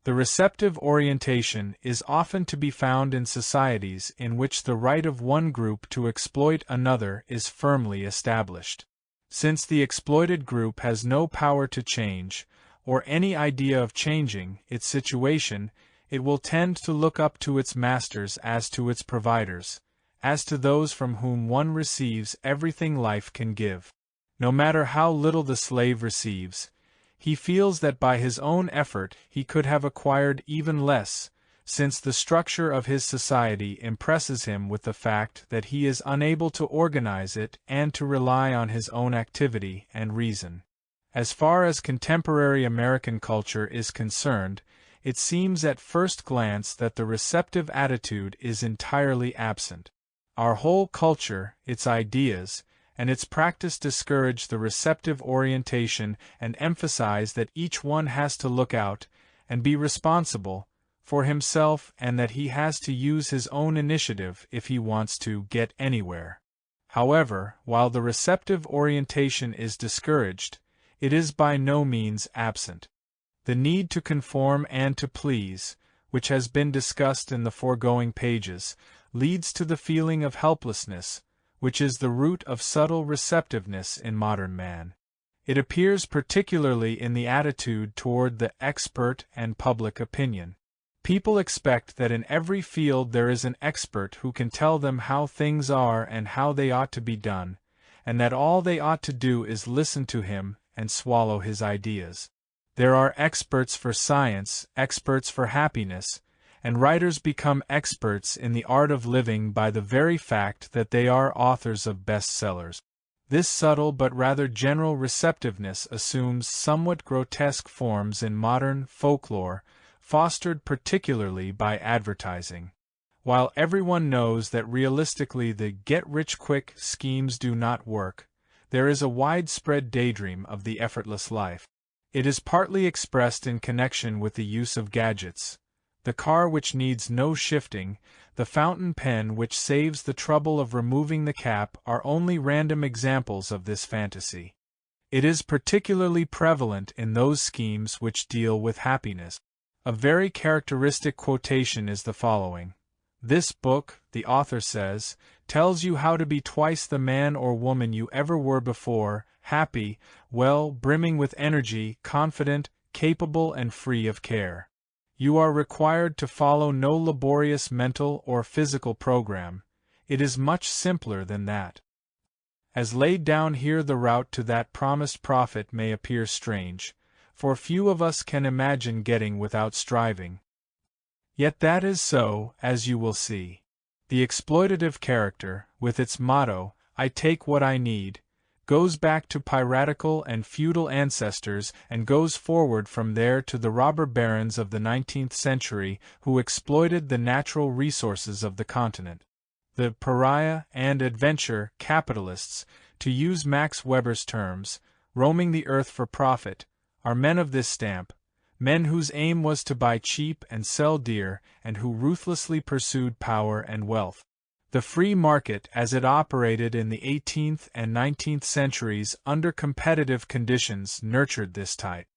Speaker 1: The receptive orientation is often to be found in societies in which the right of one group to exploit another is firmly established. Since the exploited group has no power to change, or any idea of changing, its situation, it will tend to look up to its masters as to its providers, as to those from whom one receives everything life can give. No matter how little the slave receives, he feels that by his own effort he could have acquired even less, since the structure of his society impresses him with the fact that he is unable to organize it and to rely on his own activity and reason. As far as contemporary American culture is concerned, it seems at first glance that the receptive attitude is entirely absent. Our whole culture, its ideas, and its practice discourage the receptive orientation and emphasize that each one has to look out and be responsible for himself and that he has to use his own initiative if he wants to get anywhere. However, while the receptive orientation is discouraged, it is by no means absent. The need to conform and to please, which has been discussed in the foregoing pages, leads to the feeling of helplessness, which is the root of subtle receptiveness in modern man. It appears particularly in the attitude toward the expert and public opinion. People expect that in every field there is an expert who can tell them how things are and how they ought to be done, and that all they ought to do is listen to him and swallow his ideas. There are experts for science, experts for happiness, and writers become experts in the art of living by the very fact that they are authors of bestsellers. This subtle but rather general receptiveness assumes somewhat grotesque forms in modern folklore, fostered particularly by advertising. While everyone knows that realistically the get-rich-quick schemes do not work, there is a widespread daydream of the effortless life. It is partly expressed in connection with the use of gadgets. The car which needs no shifting, the fountain pen which saves the trouble of removing the cap are only random examples of this fantasy. It is particularly prevalent in those schemes which deal with happiness. A very characteristic quotation is the following. This book, the author says, tells you how to be twice the man or woman you ever were before, happy, well, brimming with energy, confident, capable and free of care. You are required to follow no laborious mental or physical program. It is much simpler than that. As laid down here, the route to that promised profit may appear strange, for few of us can imagine getting without striving. Yet that is so, as you will see. The exploitative character, with its motto, "I take what I need," goes back to piratical and feudal ancestors and goes forward from there to the robber barons of the 19th century who exploited the natural resources of the continent. The pariah and adventure capitalists, to use Max Weber's terms, roaming the earth for profit, are men of this stamp, men whose aim was to buy cheap and sell dear and who ruthlessly pursued power and wealth. The free market as it operated in the 18th and 19th centuries under competitive conditions nurtured this type.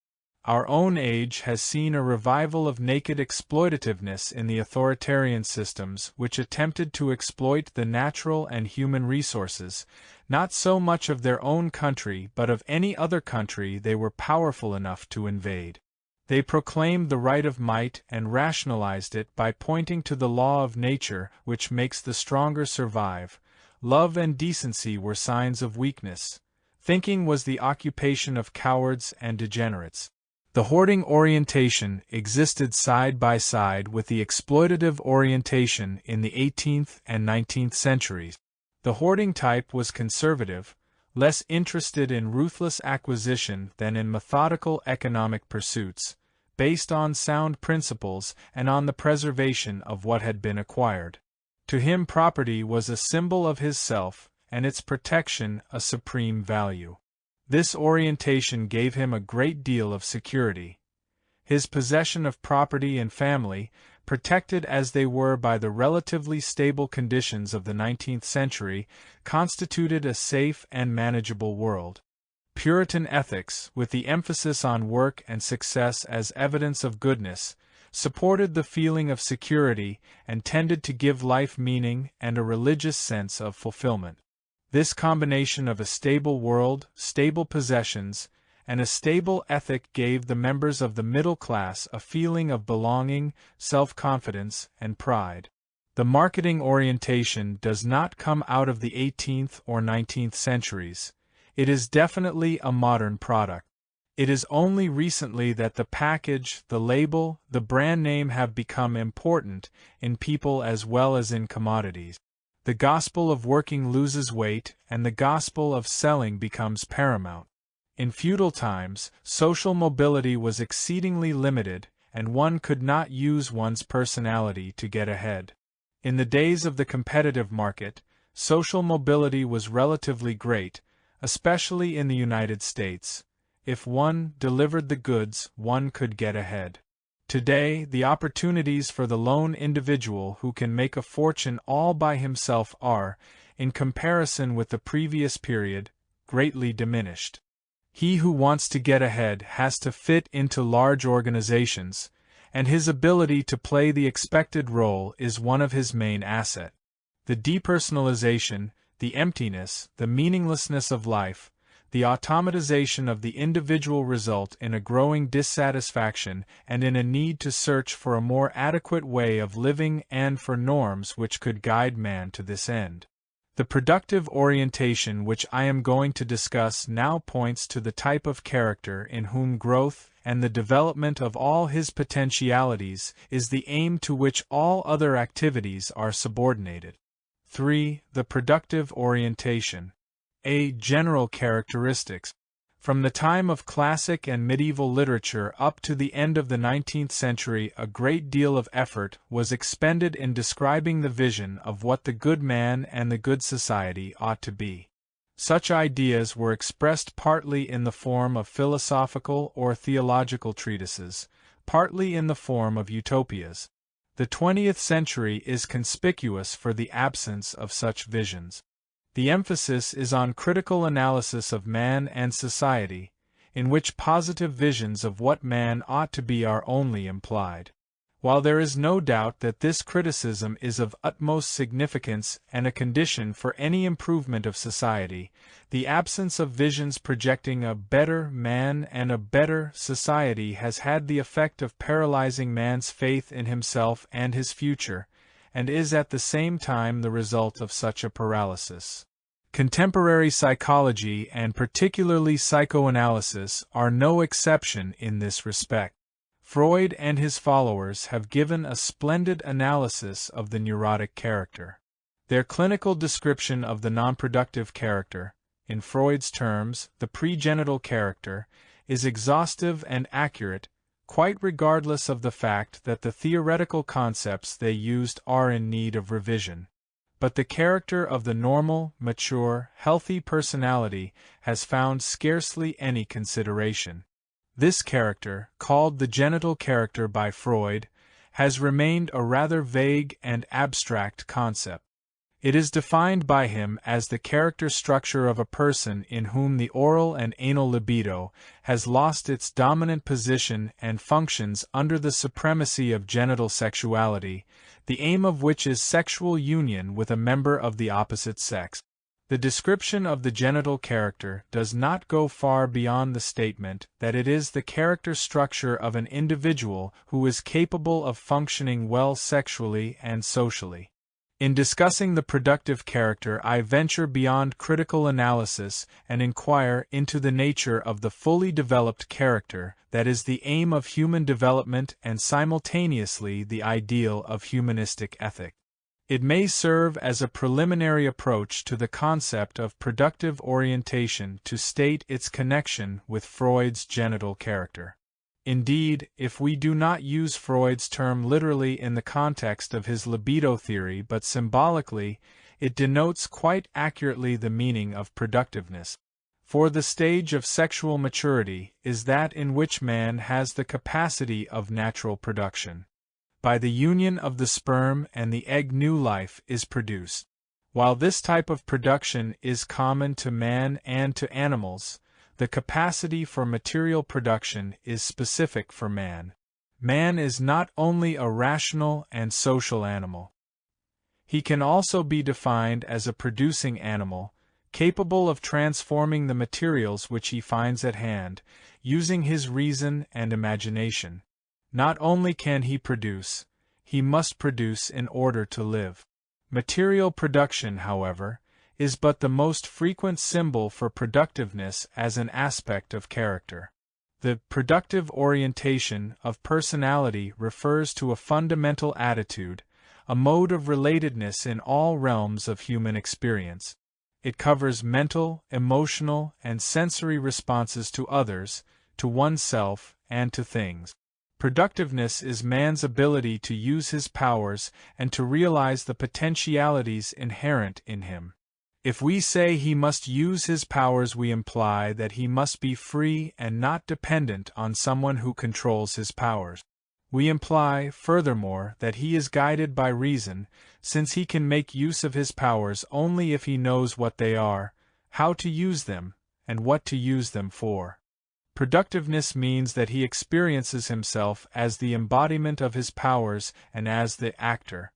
Speaker 1: Our own age has seen a revival of naked exploitativeness in the authoritarian systems which attempted to exploit the natural and human resources, not so much of their own country but of any other country they were powerful enough to invade. They proclaimed the right of might and rationalized it by pointing to the law of nature which makes the stronger survive. Love and decency were signs of weakness. Thinking was the occupation of cowards and degenerates. The hoarding orientation existed side by side with the exploitative orientation in the 18th and 19th centuries. The hoarding type was conservative, less interested in ruthless acquisition than in methodical economic pursuits, based on sound principles and on the preservation of what had been acquired. To him, property was a symbol of his self, and its protection a supreme value. This orientation gave him a great deal of security. His possession of property and family, protected as they were by the relatively stable conditions of the 19th century, constituted a safe and manageable world. Puritan ethics, with the emphasis on work and success as evidence of goodness, supported the feeling of security and tended to give life meaning and a religious sense of fulfillment. This combination of a stable world, stable possessions, and a stable ethic gave the members of the middle class a feeling of belonging, self-confidence, and pride. The marketing orientation does not come out of the 18th or 19th centuries. It is definitely a modern product. It is only recently that the package, the label, the brand name have become important in people as well as in commodities. The gospel of working loses weight, and the gospel of selling becomes paramount. In feudal times, social mobility was exceedingly limited, and one could not use one's personality to get ahead. In the days of the competitive market, social mobility was relatively great, especially in the United States. If one delivered the goods, one could get ahead. Today, the opportunities for the lone individual who can make a fortune all by himself are, in comparison with the previous period, greatly diminished. He who wants to get ahead has to fit into large organizations, and his ability to play the expected role is one of his main assets. The depersonalization, the emptiness, the meaninglessness of life, the automatization of the individual result in a growing dissatisfaction and in a need to search for a more adequate way of living and for norms which could guide man to this end. The productive orientation which I am going to discuss now points to the type of character in whom growth and the development of all his potentialities is the aim to which all other activities are subordinated. 3. The productive orientation. A. General characteristics. From the time of classic and medieval literature up to the end of the 19th century, a great deal of effort was expended in describing the vision of what the good man and the good society ought to be. Such ideas were expressed partly in the form of philosophical or theological treatises, partly in the form of utopias. The 20th century is conspicuous for the absence of such visions. The emphasis is on critical analysis of man and society, in which positive visions of what man ought to be are only implied. While there is no doubt that this criticism is of utmost significance and a condition for any improvement of society, the absence of visions projecting a better man and a better society has had the effect of paralyzing man's faith in himself and his future, and is at the same time the result of such a paralysis. Contemporary psychology and particularly psychoanalysis are no exception in this respect. Freud and his followers have given a splendid analysis of the neurotic character. Their clinical description of the nonproductive character, in Freud's terms, the pregenital character, is exhaustive and accurate, quite regardless of the fact that the theoretical concepts they used are in need of revision. But the character of the normal, mature, healthy personality has found scarcely any consideration. This character, called the genital character by Freud, has remained a rather vague and abstract concept. It is defined by him as the character structure of a person in whom the oral and anal libido has lost its dominant position and functions under the supremacy of genital sexuality, the aim of which is sexual union with a member of the opposite sex. The description of the genital character does not go far beyond the statement that it is the character structure of an individual who is capable of functioning well sexually and socially. In discussing the productive character, I venture beyond critical analysis and inquire into the nature of the fully developed character that is the aim of human development and simultaneously the ideal of humanistic ethic. It may serve as a preliminary approach to the concept of productive orientation to state its connection with Freud's genital character. Indeed, if we do not use Freud's term literally in the context of his libido theory but symbolically, it denotes quite accurately the meaning of productiveness. For the stage of sexual maturity is that in which man has the capacity of natural production. By the union of the sperm and the egg new life is produced. While this type of production is common to man and to animals, the capacity for material production is specific for man. Man is not only a rational and social animal. He can also be defined as a producing animal, capable of transforming the materials which he finds at hand, using his reason and imagination. Not only can he produce, he must produce in order to live. Material production, however, is but the most frequent symbol for productiveness as an aspect of character. The productive orientation of personality refers to a fundamental attitude, a mode of relatedness in all realms of human experience. It covers mental, emotional, and sensory responses to others, to oneself, and to things. Productiveness is man's ability to use his powers and to realize the potentialities inherent in him. If we say he must use his powers, we imply that he must be free and not dependent on someone who controls his powers. We imply, furthermore, that he is guided by reason, since he can make use of his powers only if he knows what they are, how to use them, and what to use them for. Productiveness means that he experiences himself as the embodiment of his powers and as the actor.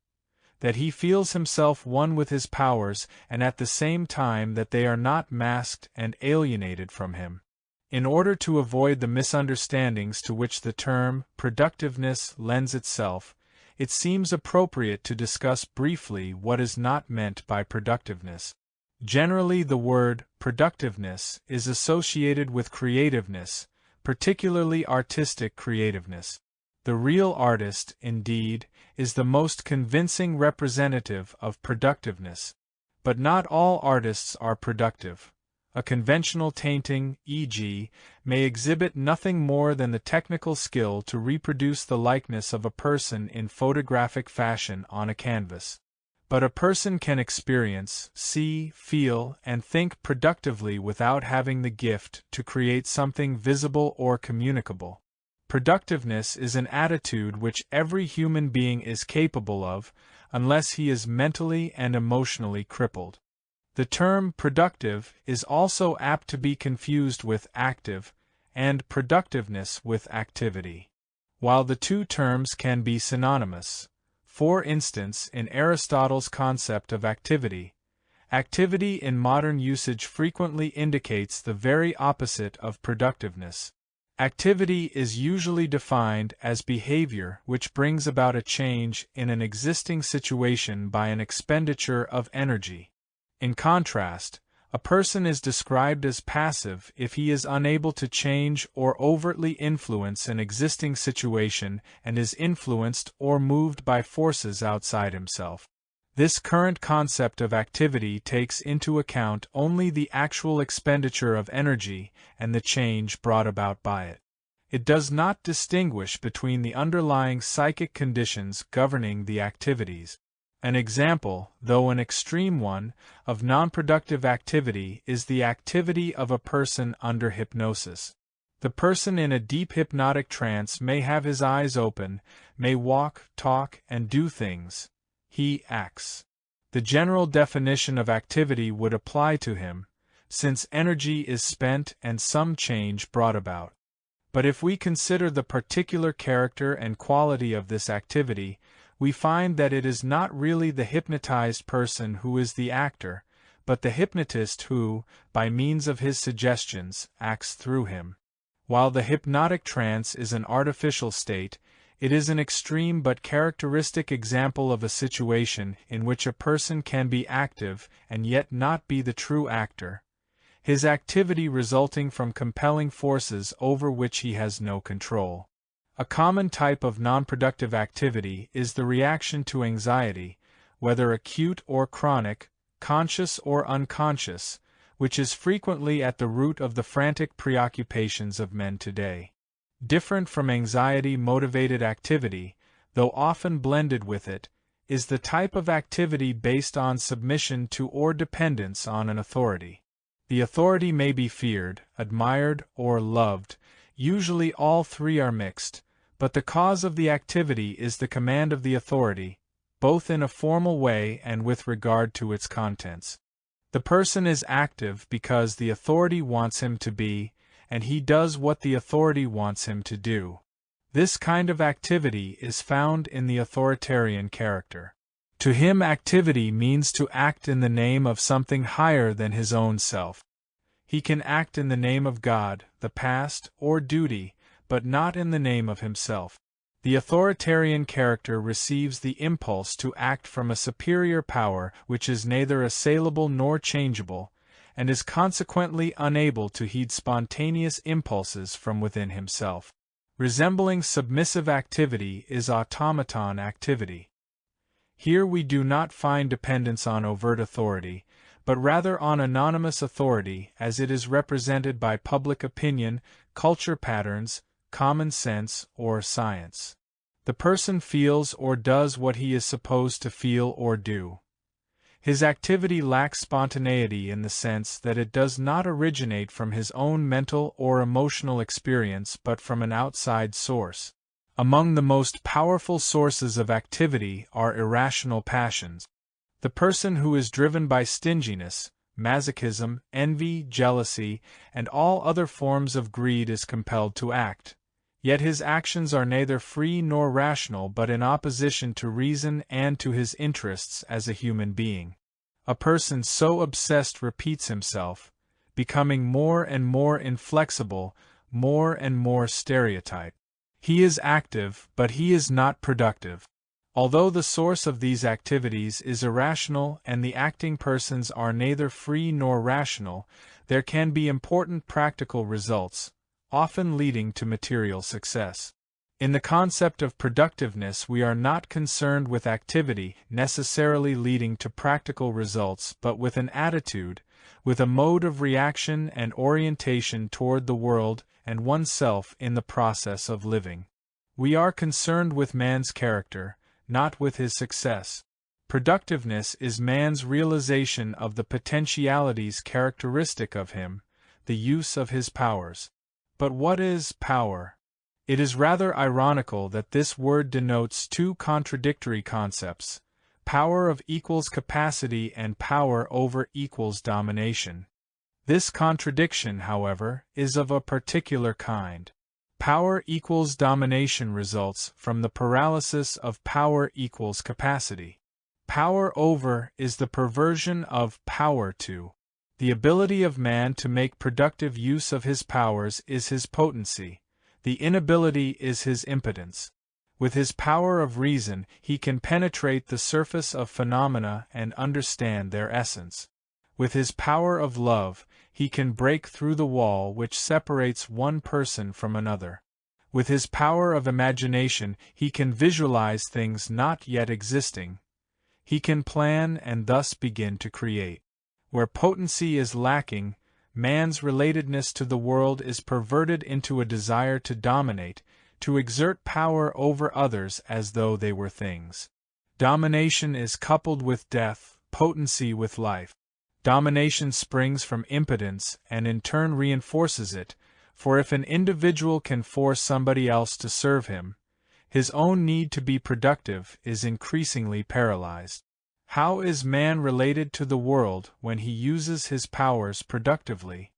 Speaker 1: That he feels himself one with his powers and at the same time that they are not masked and alienated from him. In order to avoid the misunderstandings to which the term productiveness lends itself, it seems appropriate to discuss briefly what is not meant by productiveness. Generally, the word productiveness is associated with creativeness, particularly artistic creativeness. The real artist, indeed, is the most convincing representative of productiveness. But not all artists are productive. A conventional painting, e.g., may exhibit nothing more than the technical skill to reproduce the likeness of a person in photographic fashion on a canvas. But a person can experience, see, feel, and think productively without having the gift to create something visible or communicable. Productiveness is an attitude which every human being is capable of, unless he is mentally and emotionally crippled. The term productive is also apt to be confused with active, and productiveness with activity. While the two terms can be synonymous, for instance, in Aristotle's concept of activity, activity in modern usage frequently indicates the very opposite of productiveness. Activity is usually defined as behavior which brings about a change in an existing situation by an expenditure of energy. In contrast, a person is described as passive if he is unable to change or overtly influence an existing situation and is influenced or moved by forces outside himself. This current concept of activity takes into account only the actual expenditure of energy and the change brought about by it. It does not distinguish between the underlying psychic conditions governing the activities. An example, though an extreme one, of non-productive activity is the activity of a person under hypnosis. The person in a deep hypnotic trance may have his eyes open, may walk, talk, and do things. He acts. The general definition of activity would apply to him, since energy is spent and some change brought about. But if we consider the particular character and quality of this activity, we find that it is not really the hypnotized person who is the actor, but the hypnotist who, by means of his suggestions, acts through him. While the hypnotic trance is an artificial state, It is an extreme but characteristic example of a situation in which a person can be active and yet not be the true actor, his activity resulting from compelling forces over which he has no control. A common type of non-productive activity is the reaction to anxiety, whether acute or chronic, conscious or unconscious, which is frequently at the root of the frantic preoccupations of men today. Different from anxiety-motivated activity, though often blended with it, is the type of activity based on submission to or dependence on an authority. The authority may be feared, admired, or loved. Usually all three are mixed, but the cause of the activity is the command of the authority, both in a formal way and with regard to its contents. The person is active because the authority wants him to be, and he does what the authority wants him to do. This kind of activity is found in the authoritarian character. To him, activity means to act in the name of something higher than his own self. He can act in the name of God, the past, or duty, but not in the name of himself. The authoritarian character receives the impulse to act from a superior power which is neither assailable nor changeable, and is consequently unable to heed spontaneous impulses from within himself. Resembling submissive activity is automaton activity. Here we do not find dependence on overt authority, but rather on anonymous authority as it is represented by public opinion, culture patterns, common sense, or science. The person feels or does what he is supposed to feel or do. His activity lacks spontaneity in the sense that it does not originate from his own mental or emotional experience but from an outside source. Among the most powerful sources of activity are irrational passions. The person who is driven by stinginess, masochism, envy, jealousy, and all other forms of greed is compelled to act. Yet his actions are neither free nor rational but in opposition to reason and to his interests as a human being. A person so obsessed repeats himself, becoming more and more inflexible, more and more stereotyped. He is active, but he is not productive. Although the source of these activities is irrational and the acting persons are neither free nor rational, there can be important practical results, often leading to material success. In the concept of productiveness, we are not concerned with activity necessarily leading to practical results, but with an attitude, with a mode of reaction and orientation toward the world and oneself in the process of living. We are concerned with man's character, not with his success. Productiveness is man's realization of the potentialities characteristic of him, the use of his powers. But what is power? It is rather ironical that this word denotes two contradictory concepts: power of equals capacity and power over equals domination. This contradiction, however, is of a particular kind. Power equals domination results from the paralysis of power equals capacity. Power over is the perversion of power to. The ability of man to make productive use of his powers is his potency. The inability is his impotence. With his power of reason, he can penetrate the surface of phenomena and understand their essence. With his power of love, he can break through the wall which separates one person from another. With his power of imagination, he can visualize things not yet existing. He can plan and thus begin to create. Where potency is lacking, man's relatedness to the world is perverted into a desire to dominate, to exert power over others as though they were things. Domination is coupled with death, potency with life. Domination springs from impotence and in turn reinforces it, for if an individual can force somebody else to serve him, his own need to be productive is increasingly paralyzed. How is man related to the world when he uses his powers productively?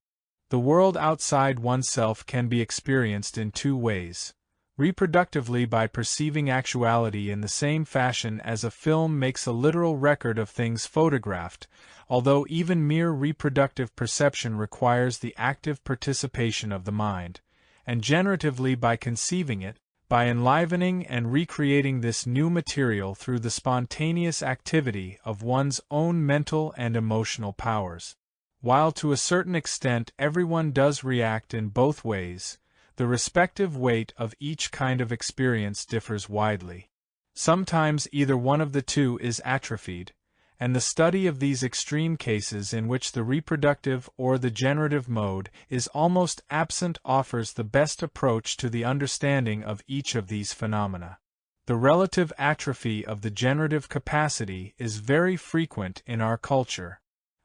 Speaker 1: The world outside oneself can be experienced in two ways: reproductively by perceiving actuality in the same fashion as a film makes a literal record of things photographed, although even mere reproductive perception requires the active participation of the mind, and generatively by conceiving it, by enlivening and recreating this new material through the spontaneous activity of one's own mental and emotional powers. While to a certain extent everyone does react in both ways, the respective weight of each kind of experience differs widely. Sometimes either one of the two is atrophied, and the study of these extreme cases in which the reproductive or the generative mode is almost absent offers the best approach to the understanding of each of these phenomena. The relative atrophy of the generative capacity is very frequent in our culture.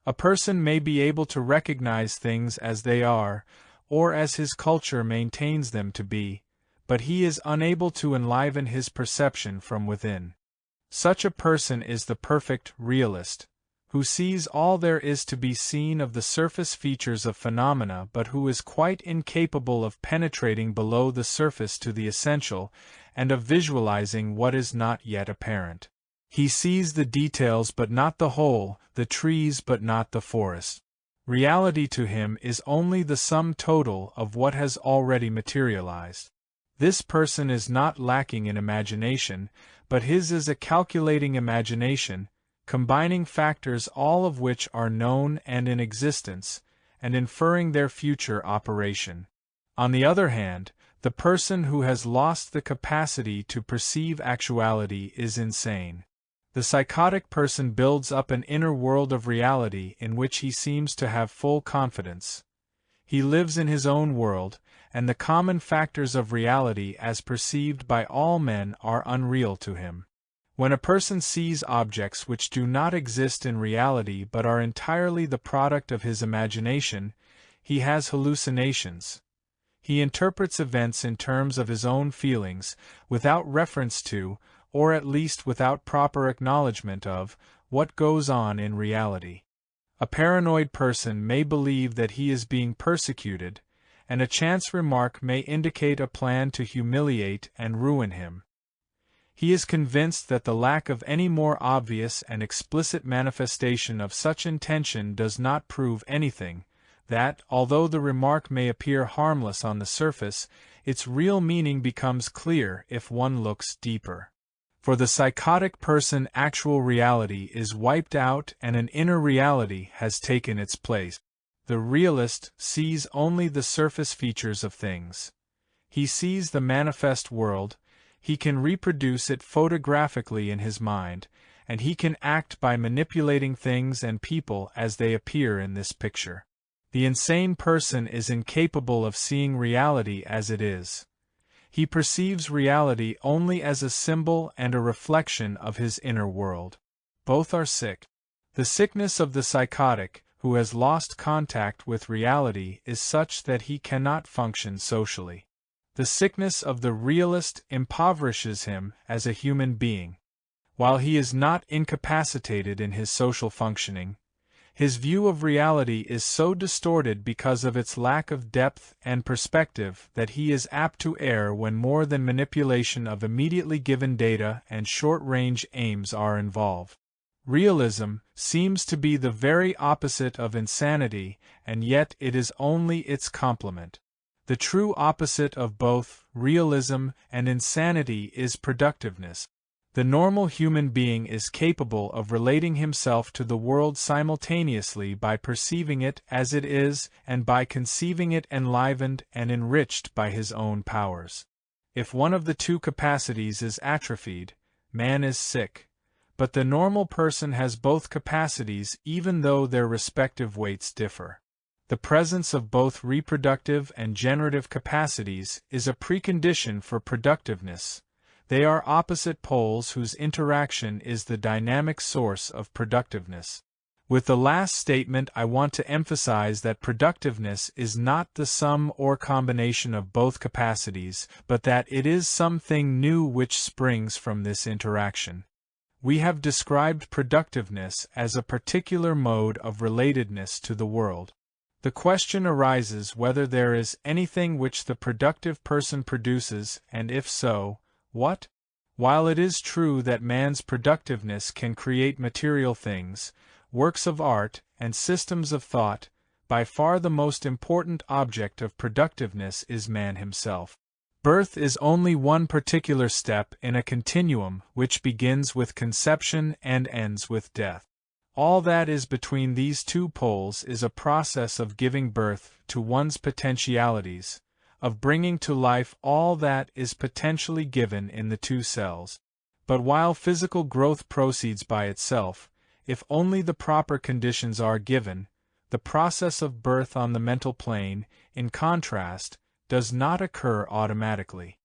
Speaker 1: A person may be able to recognize things as they are, or as his culture maintains them to be, but he is unable to enliven his perception from within. Such a person is the perfect realist, who sees all there is to be seen of the surface features of phenomena but who is quite incapable of penetrating below the surface to the essential, and of visualizing what is not yet apparent. He sees the details but not the whole, the trees but not the forest. Reality to him is only the sum total of what has already materialized. This person is not lacking in imagination, but his is a calculating imagination, combining factors all of which are known and in existence, and inferring their future operation. On the other hand, the person who has lost the capacity to perceive actuality is insane. The psychotic person builds up an inner world of reality in which he seems to have full confidence. He lives in his own world, and the common factors of reality as perceived by all men are unreal to him. When a person sees objects which do not exist in reality but are entirely the product of his imagination, he has hallucinations. He interprets events in terms of his own feelings, without reference to, or at least without proper acknowledgement of, what goes on in reality. A paranoid person may believe that he is being persecuted, and a chance remark may indicate a plan to humiliate and ruin him. He is convinced that the lack of any more obvious and explicit manifestation of such intention does not prove anything, that, although the remark may appear harmless on the surface, its real meaning becomes clear if one looks deeper. For the psychotic person, actual reality is wiped out and an inner reality has taken its place. The realist sees only the surface features of things. He sees the manifest world, he can reproduce it photographically in his mind, and he can act by manipulating things and people as they appear in this picture. The insane person is incapable of seeing reality as it is. He perceives reality only as a symbol and a reflection of his inner world. Both are sick. The sickness of the psychotic, who has lost contact with reality, is such that he cannot function socially. The sickness of the realist impoverishes him as a human being. While he is not incapacitated in his social functioning, his view of reality is so distorted because of its lack of depth and perspective that he is apt to err when more than manipulation of immediately given data and short-range aims are involved. Realism seems to be the very opposite of insanity, and yet it is only its complement. The true opposite of both realism and insanity is productiveness. The normal human being is capable of relating himself to the world simultaneously by perceiving it as it is and by conceiving it enlivened and enriched by his own powers. If one of the two capacities is atrophied, man is sick. But the normal person has both capacities even though their respective weights differ. The presence of both reproductive and generative capacities is a precondition for productiveness. They are opposite poles whose interaction is the dynamic source of productiveness. With the last statement, I want to emphasize that productiveness is not the sum or combination of both capacities, but that it is something new which springs from this interaction. We have described productiveness as a particular mode of relatedness to the world. The question arises whether there is anything which the productive person produces, and if so, what? While it is true that man's productiveness can create material things, works of art, and systems of thought, by far the most important object of productiveness is man himself. Birth is only one particular step in a continuum which begins with conception and ends with death. All that is between these two poles is a process of giving birth to one's potentialities, of bringing to life all that is potentially given in the two cells. But while physical growth proceeds by itself, if only the proper conditions are given, the process of birth on the mental plane, in contrast, does not occur automatically.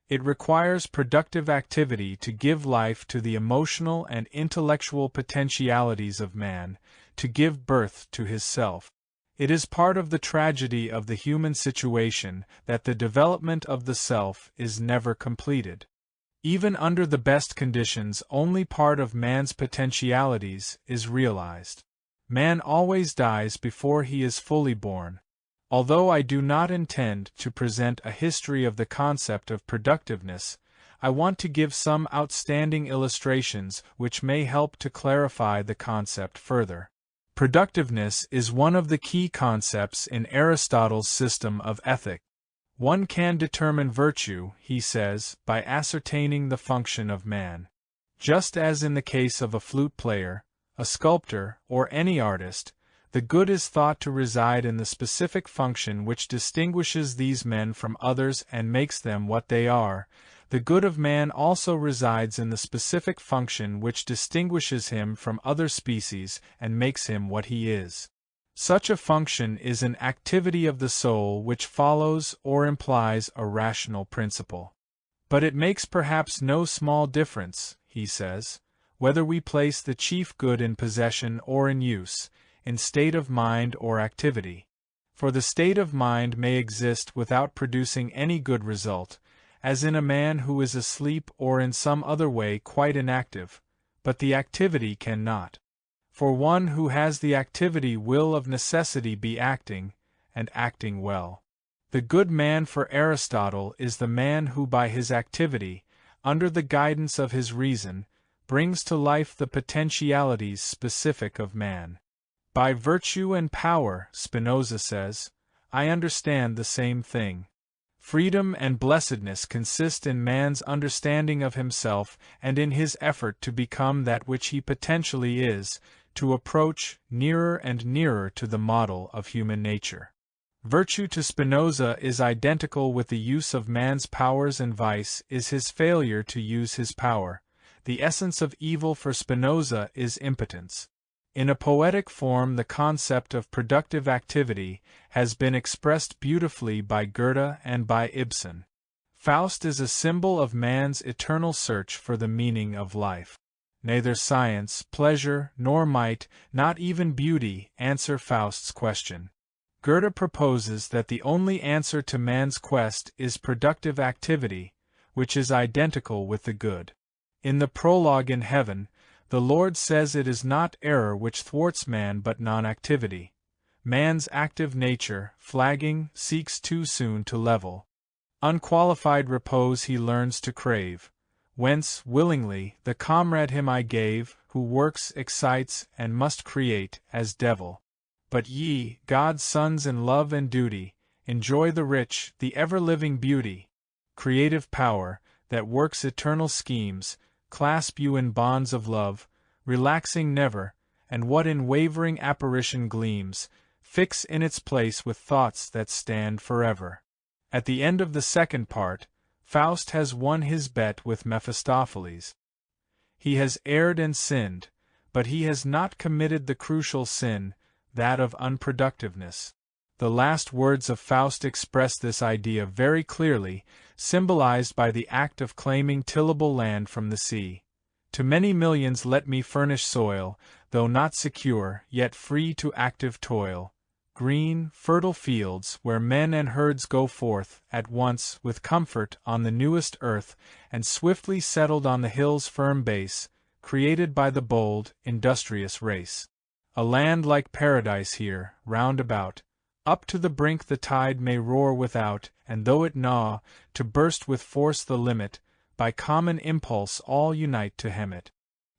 Speaker 1: It requires productive activity to give life to the emotional and intellectual potentialities of man, to give birth to his self. It is part of the tragedy of the human situation that the development of the self is never completed. Even under the best conditions, only part of man's potentialities is realized. Man always dies before he is fully born. Although I do not intend to present a history of the concept of productiveness, I want to give some outstanding illustrations which may help to clarify the concept further. Productiveness is one of the key concepts in Aristotle's system of ethic. One can determine virtue, he says, by ascertaining the function of man. Just as in the case of a flute player, a sculptor, or any artist, the good is thought to reside in the specific function which distinguishes these men from others and makes them what they are. The good of man also resides in the specific function which distinguishes him from other species and makes him what he is. Such a function is an activity of the soul which follows or implies a rational principle. But it makes perhaps no small difference, he says, whether we place the chief good in possession or in use, in state of mind or activity. For the state of mind may exist without producing any good result, as in a man who is asleep or in some other way quite inactive, but the activity cannot. For one who has the activity will of necessity be acting, and acting well. The good man for Aristotle is the man who by his activity, under the guidance of his reason, brings to life the potentialities specific of man. By virtue and power, Spinoza says, I understand the same thing. Freedom and blessedness consist in man's understanding of himself and in his effort to become that which he potentially is, to approach nearer and nearer to the model of human nature. Virtue to Spinoza is identical with the use of man's powers, and vice is his failure to use his power. The essence of evil for Spinoza is impotence. In a poetic form, the concept of productive activity has been expressed beautifully by Goethe and by Ibsen. Faust is a symbol of man's eternal search for the meaning of life. Neither science, pleasure, nor might, not even beauty, answer Faust's question. Goethe proposes that the only answer to man's quest is productive activity, which is identical with the good. In the prologue in Heaven, the Lord says it is not error which thwarts man but non-activity. Man's active nature, flagging, seeks too soon to level. Unqualified repose he learns to crave, whence, willingly, the comrade him I gave, who works, excites, and must create, as devil. But ye, God's sons in love and duty, enjoy the rich, the ever-living beauty, creative power, that works eternal schemes, clasp you in bonds of love, relaxing never, and what in wavering apparition gleams, fix in its place with thoughts that stand forever. At the end of the second part, Faust has won his bet with Mephistopheles. He has erred and sinned, but he has not committed the crucial sin, that of unproductiveness. The last words of Faust express this idea very clearly, symbolized by the act of claiming tillable land from the sea. To many millions let me furnish soil, though not secure, yet free to active toil. Green, fertile fields, where men and herds go forth, at once, with comfort, on the newest earth, and swiftly settled on the hill's firm base, created by the bold, industrious race. A land like paradise here, round about. Up to the brink the tide may roar without, and though it gnaw, to burst with force the limit, by common impulse all unite to hem it.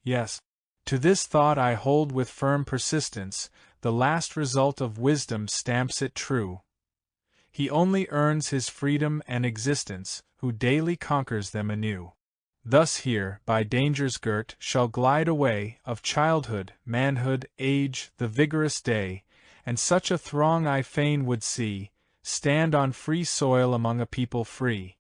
Speaker 1: Yes, to this thought I hold with firm persistence, the last result of wisdom stamps it true. He only earns his freedom and existence, who daily conquers them anew. Thus here, by dangers girt, shall glide away, of childhood, manhood, age, the vigorous day, and such a throng I fain would see, stand on free soil among a people free.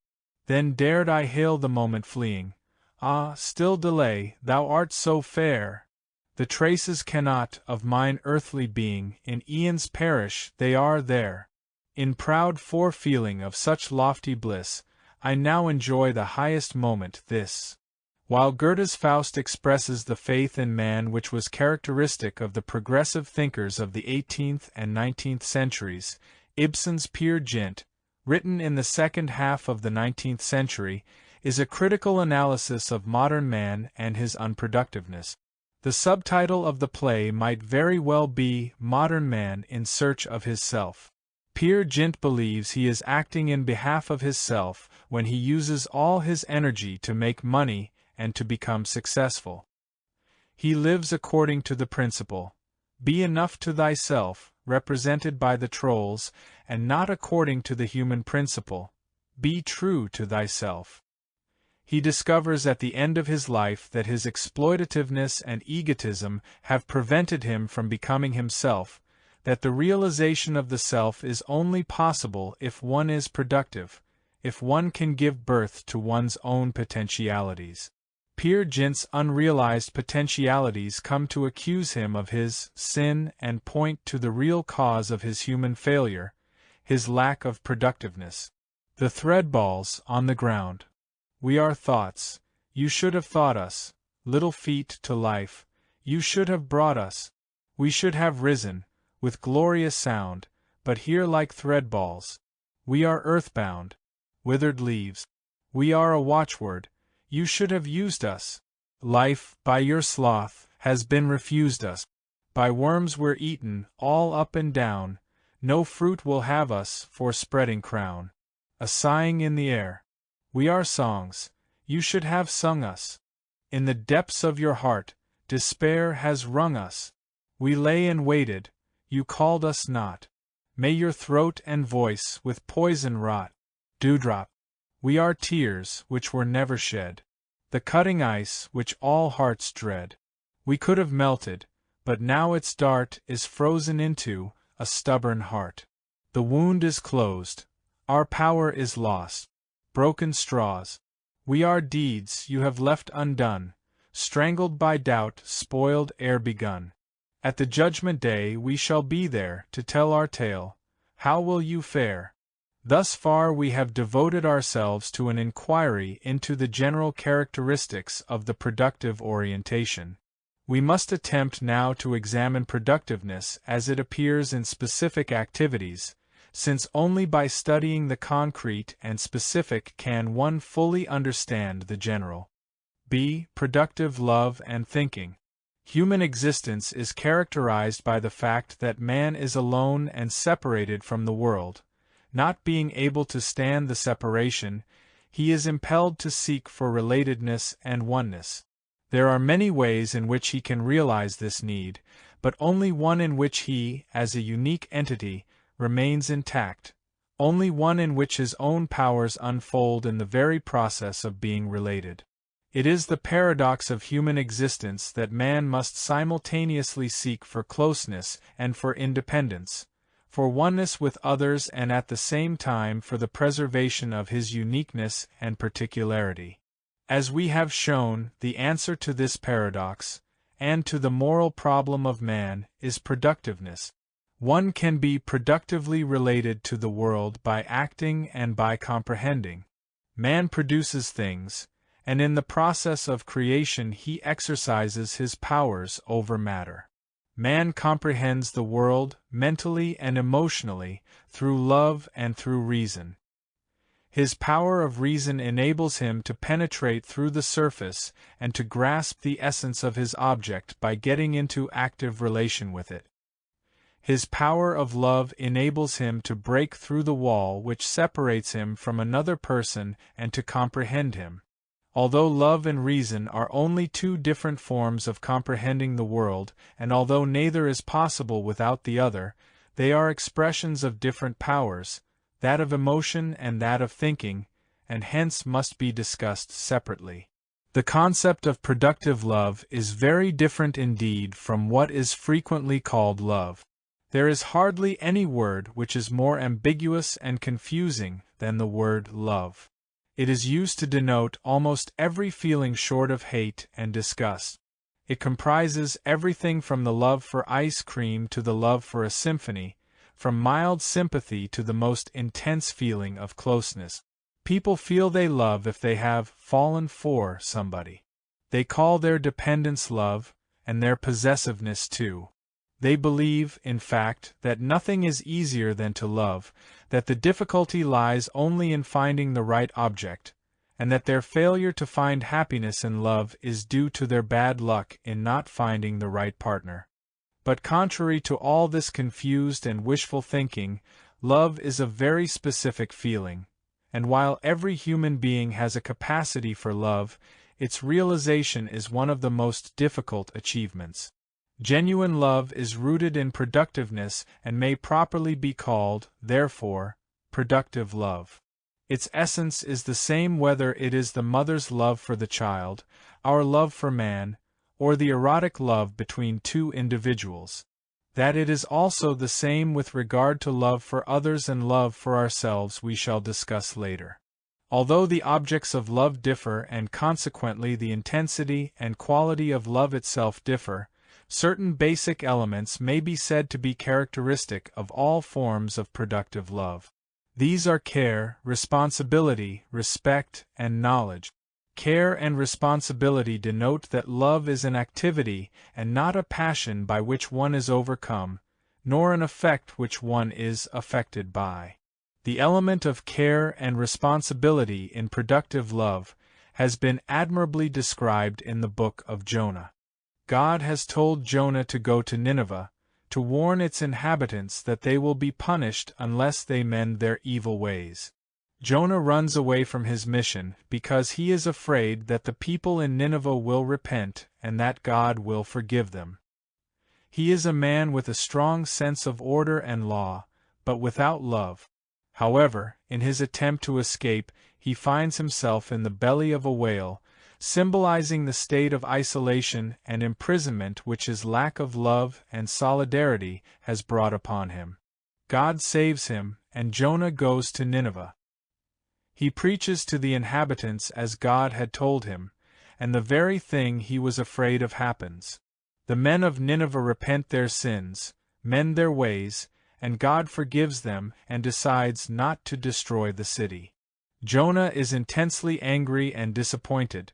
Speaker 1: Then dared I hail the moment fleeing. Ah, still delay, thou art so fair! The traces cannot, of mine earthly being, in aeons perish, they are there. In proud fore-feeling of such lofty bliss, I now enjoy the highest moment, this. While Goethe's Faust expresses the faith in man which was characteristic of the progressive thinkers of the 18th and 19th centuries, Ibsen's Peer Gynt, written in the second half of the 19th century, is a critical analysis of modern man and his unproductiveness. The subtitle of the play might very well be Modern Man in Search of His Self. Peer Gynt believes he is acting in behalf of his self when he uses all his energy to make money and to become successful. He lives according to the principle, be enough to thyself, represented by the trolls, and not according to the human principle, be true to thyself. He discovers at the end of his life that his exploitativeness and egotism have prevented him from becoming himself, that the realization of the self is only possible if one is productive, if one can give birth to one's own potentialities. Peer Gynt's unrealized potentialities come to accuse him of his sin and point to the real cause of his human failure, his lack of productiveness. The threadballs on the ground. We are thoughts, you should have thought us, little feet to life, you should have brought us, we should have risen, with glorious sound, but here like threadballs. We are earthbound, withered leaves. We are a watchword, you should have used us. Life, by your sloth, has been refused us. By worms we're eaten, all up and down, no fruit will have us for spreading crown. A sighing in the air. We are songs, you should have sung us. In the depths of your heart, despair has wrung us. We lay and waited, you called us not. May your throat and voice with poison rot. Dewdrop. We are tears which were never shed. The cutting ice which all hearts dread. We could have melted, but now its dart is frozen into a stubborn heart. The wound is closed, our power is lost. Broken straws. We are deeds you have left undone, strangled by doubt, spoiled ere begun. At the judgment day we shall be there to tell our tale. How will you fare? Thus far we have devoted ourselves to an inquiry into the general characteristics of the productive orientation. We must attempt now to examine productiveness as it appears in specific activities, since only by studying the concrete and specific can one fully understand the general. B. Productive love and thinking. Human existence is characterized by the fact that man is alone and separated from the world. Not being able to stand the separation, he is impelled to seek for relatedness and oneness. There are many ways in which he can realize this need, but only one in which he, as a unique entity, remains intact, only one in which his own powers unfold in the very process of being related. It is the paradox of human existence that man must simultaneously seek for closeness and for independence, for oneness with others and at the same time for the preservation of his uniqueness and particularity. As we have shown, the answer to this paradox, and to the moral problem of man, is productiveness. One can be productively related to the world by acting and by comprehending. Man produces things, and in the process of creation he exercises his powers over matter. Man comprehends the world, mentally and emotionally, through love and through reason. His power of reason enables him to penetrate through the surface and to grasp the essence of his object by getting into active relation with it. His power of love enables him to break through the wall which separates him from another person and to comprehend him. Although love and reason are only two different forms of comprehending the world, and although neither is possible without the other, they are expressions of different powers, that of emotion and that of thinking, and hence must be discussed separately. The concept of productive love is very different indeed from what is frequently called love. There is hardly any word which is more ambiguous and confusing than the word love. It is used to denote almost every feeling short of hate and disgust. It comprises everything from the love for ice cream to the love for a symphony, from mild sympathy to the most intense feeling of closeness. People feel they love if they have fallen for somebody. They call their dependence love, and their possessiveness too. They believe, in fact, that nothing is easier than to love, that the difficulty lies only in finding the right object, and that their failure to find happiness in love is due to their bad luck in not finding the right partner. But contrary to all this confused and wishful thinking, love is a very specific feeling, and while every human being has a capacity for love, its realization is one of the most difficult achievements. Genuine love is rooted in productiveness and may properly be called, therefore, productive love. Its essence is the same whether it is the mother's love for the child, our love for man, or the erotic love between two individuals. That it is also the same with regard to love for others and love for ourselves we shall discuss later. Although the objects of love differ and consequently the intensity and quality of love itself differ, certain basic elements may be said to be characteristic of all forms of productive love. These are care, responsibility, respect, and knowledge. Care and responsibility denote that love is an activity and not a passion by which one is overcome, nor an effect which one is affected by. The element of care and responsibility in productive love has been admirably described in the book of Jonah. God has told Jonah to go to Nineveh, to warn its inhabitants that they will be punished unless they mend their evil ways. Jonah runs away from his mission because he is afraid that the people in Nineveh will repent and that God will forgive them. He is a man with a strong sense of order and law, but without love. However, in his attempt to escape, he finds himself in the belly of a whale, symbolizing the state of isolation and imprisonment which his lack of love and solidarity has brought upon him. God saves him, and Jonah goes to Nineveh. He preaches to the inhabitants as God had told him, and the very thing he was afraid of happens. The men of Nineveh repent their sins, mend their ways, and God forgives them and decides not to destroy the city. Jonah is intensely angry and disappointed.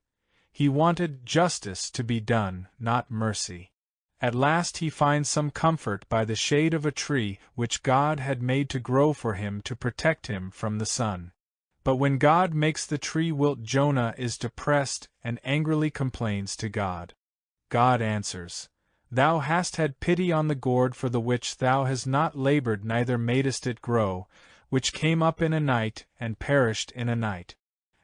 Speaker 1: He wanted justice to be done, not mercy. At last he finds some comfort by the shade of a tree which God had made to grow for him to protect him from the sun. But when God makes the tree wilt, Jonah is depressed and angrily complains to God. God answers, "Thou hast had pity on the gourd for the which thou hast not labored neither madest it grow, which came up in a night and perished in a night.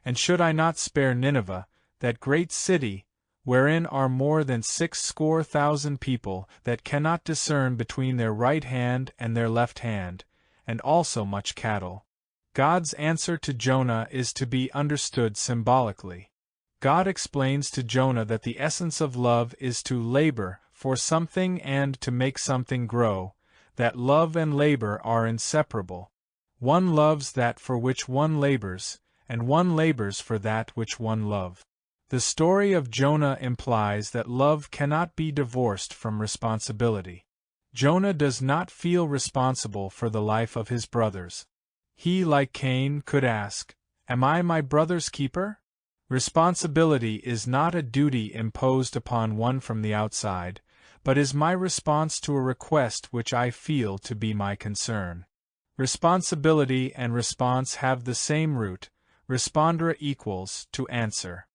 Speaker 1: And should I not spare Nineveh, that great city, wherein are more than 600,000 people that cannot discern between their right hand and their left hand, and also much cattle?" God's answer to Jonah is to be understood symbolically. God explains to Jonah that the essence of love is to labor for something and to make something grow, that love and labor are inseparable. One loves that for which one labors, and one labors for that which one loves. The story of Jonah implies that love cannot be divorced from responsibility. Jonah does not feel responsible for the life of his brothers. He, like Cain, could ask, "Am I my brother's keeper?" Responsibility is not a duty imposed upon one from the outside, but is my response to a request which I feel to be my concern. Responsibility and response have the same root. Respondere equals to answer.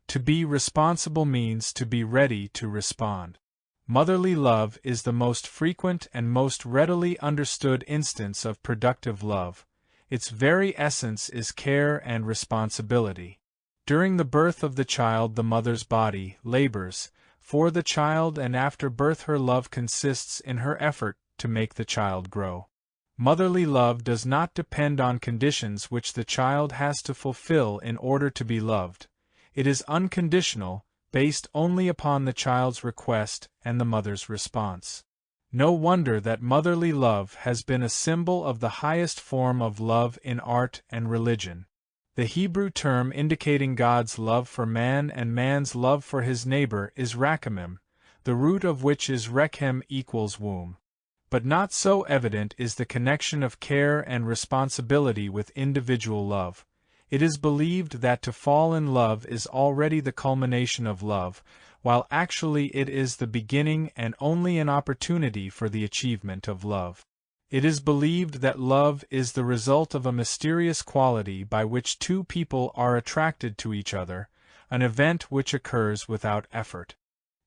Speaker 1: To be responsible means to be ready to respond. Motherly love is the most frequent and most readily understood instance of productive love. Its very essence is care and responsibility. During the birth of the child the mother's body labors for the child, and after birth her love consists in her effort to make the child grow. Motherly love does not depend on conditions which the child has to fulfill in order to be loved. It is unconditional, based only upon the child's request and the mother's response. No wonder that motherly love has been a symbol of the highest form of love in art and religion. The Hebrew term indicating God's love for man and man's love for his neighbor is rachamim, the root of which is rechem equals womb. But not so evident is the connection of care and responsibility with individual love. It is believed that to fall in love is already the culmination of love, while actually it is the beginning and only an opportunity for the achievement of love. It is believed that love is the result of a mysterious quality by which two people are attracted to each other, an event which occurs without effort.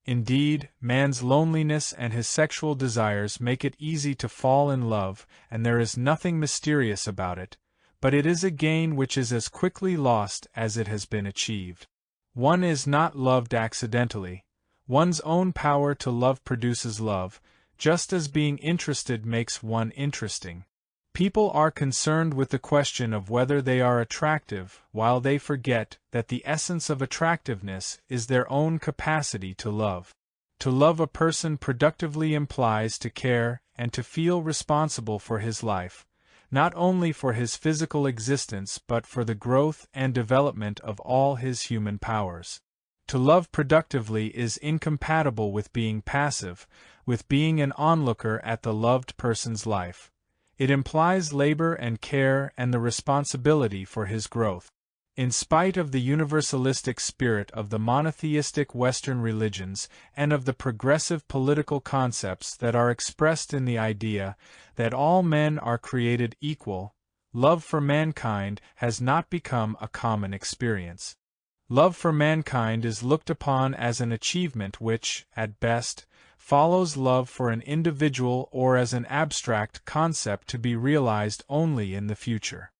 Speaker 1: Indeed, man's loneliness and his sexual desires make it easy to fall in love, and there is nothing mysterious about it, but it is a gain which is as quickly lost as it has been achieved. One is not loved accidentally. One's own power to love produces love, just as being interested makes one interesting. People are concerned with the question of whether they are attractive, while they forget that the essence of attractiveness is their own capacity to love. To love a person productively implies to care and to feel responsible for his life, not only for his physical existence but for the growth and development of all his human powers. To love productively is incompatible with being passive, with being an onlooker at the loved person's life. It implies labor and care and the responsibility for his growth. In spite of the universalistic spirit of the monotheistic Western religions and of the progressive political concepts that are expressed in the idea that all men are created equal, love for mankind has not become a common experience. Love for mankind is looked upon as an achievement which, at best, follows love for an individual or as an abstract concept to be realized only in the future.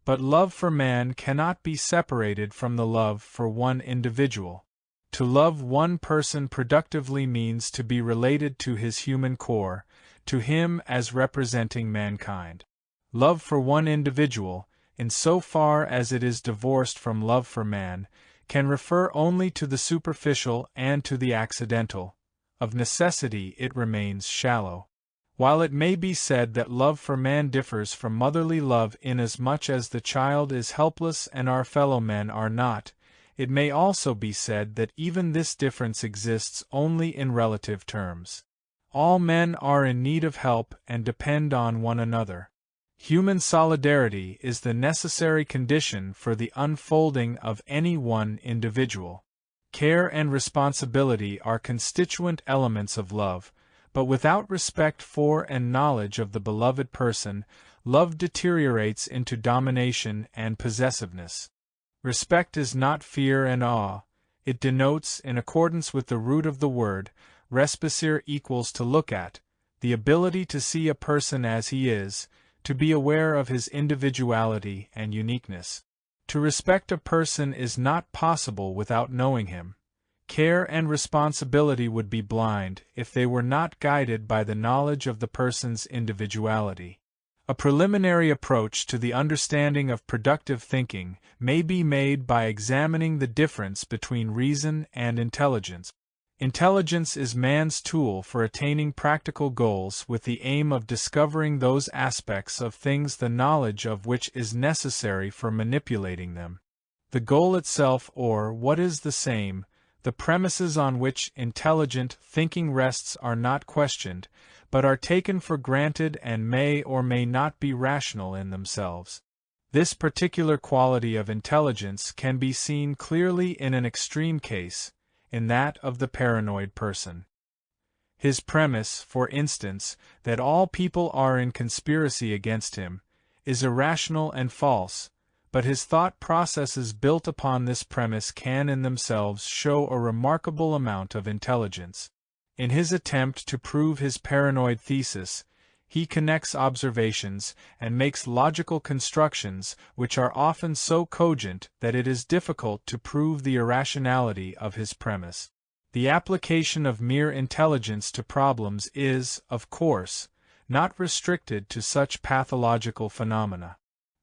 Speaker 1: But love for man cannot be separated from the love for one individual. To love one person productively means to be related to his human core, to him as representing mankind. Love for one individual, in so far as it is divorced from love for man, can refer only to the superficial and to the accidental. Of necessity it remains shallow. While it may be said that love for man differs from motherly love inasmuch as the child is helpless and our fellow men are not, it may also be said that even this difference exists only in relative terms. All men are in need of help and depend on one another. Human solidarity is the necessary condition for the unfolding of any one individual. Care and responsibility are constituent elements of love, but without respect for and knowledge of the beloved person, love deteriorates into domination and possessiveness. Respect is not fear and awe. It denotes, in accordance with the root of the word, respicere equals to look at, the ability to see a person as he is, to be aware of his individuality and uniqueness. To respect a person is not possible without knowing him. Care and responsibility would be blind if they were not guided by the knowledge of the person's individuality. A preliminary approach to the understanding of productive thinking may be made by examining the difference between reason and intelligence. Intelligence is man's tool for attaining practical goals with the aim of discovering those aspects of things the knowledge of which is necessary for manipulating them. The goal itself, or, what is the same, the premises on which intelligent thinking rests are not questioned, but are taken for granted and may or may not be rational in themselves. This particular quality of intelligence can be seen clearly in an extreme case, in that of the paranoid person. His premise, for instance, that all people are in conspiracy against him, is irrational and false, but his thought processes built upon this premise can in themselves show a remarkable amount of intelligence. In his attempt to prove his paranoid thesis, he connects observations and makes logical constructions which are often so cogent that it is difficult to prove the irrationality of his premise. The application of mere intelligence to problems is, of course, not restricted to such pathological phenomena.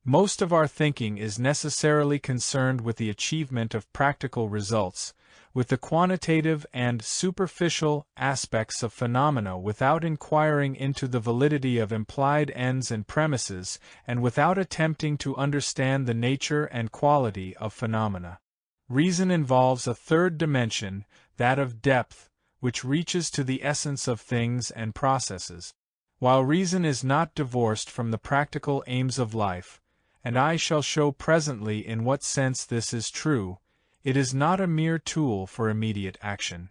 Speaker 1: Most of our thinking is necessarily concerned with the achievement of practical results, with the quantitative and superficial aspects of phenomena without inquiring into the validity of implied ends and premises, and without attempting to understand the nature and quality of phenomena. Reason involves a third dimension, that of depth, which reaches to the essence of things and processes. While reason is not divorced from the practical aims of life, and I shall show presently in what sense this is true, it is not a mere tool for immediate action.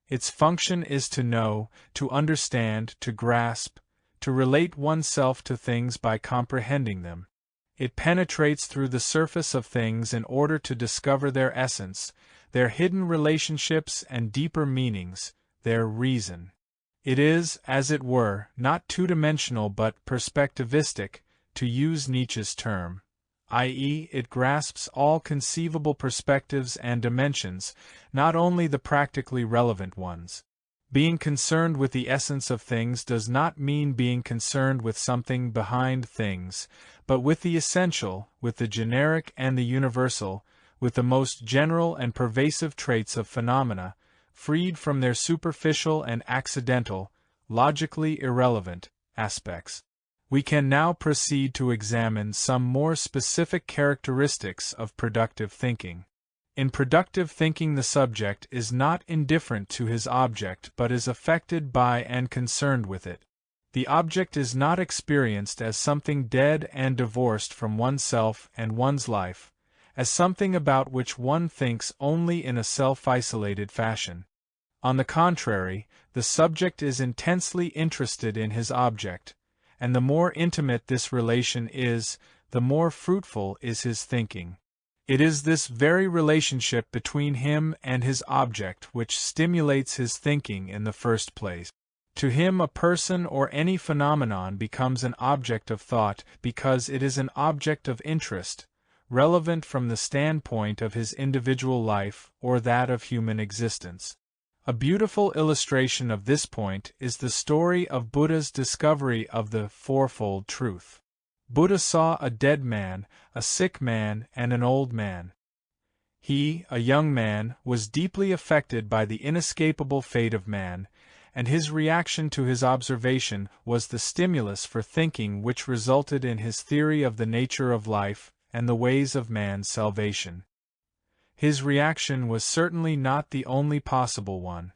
Speaker 1: Its function is to know, to understand, to grasp, to relate oneself to things by comprehending them. It penetrates through the surface of things in order to discover their essence, their hidden relationships and deeper meanings, their reason. It is, as it were, not two-dimensional but perspectivistic, to use Nietzsche's term, i.e., it grasps all conceivable perspectives and dimensions, not only the practically relevant ones. Being concerned with the essence of things does not mean being concerned with something behind things, but with the essential, with the generic and the universal, with the most general and pervasive traits of phenomena, freed from their superficial and accidental, logically irrelevant, aspects. We can now proceed to examine some more specific characteristics of productive thinking. In productive thinking, the subject is not indifferent to his object but is affected by and concerned with it. The object is not experienced as something dead and divorced from oneself and one's life, as something about which one thinks only in a self-isolated fashion. On the contrary, the subject is intensely interested in his object, and the more intimate this relation is, the more fruitful is his thinking. It is this very relationship between him and his object which stimulates his thinking in the first place. To him, a person or any phenomenon becomes an object of thought because it is an object of interest, relevant from the standpoint of his individual life or that of human existence. A beautiful illustration of this point is the story of Buddha's discovery of the fourfold truth. Buddha saw a dead man, a sick man, and an old man. He, a young man, was deeply affected by the inescapable fate of man, and his reaction to his observation was the stimulus for thinking which resulted in his theory of the nature of life and the ways of man's salvation. His reaction was certainly not the only possible one.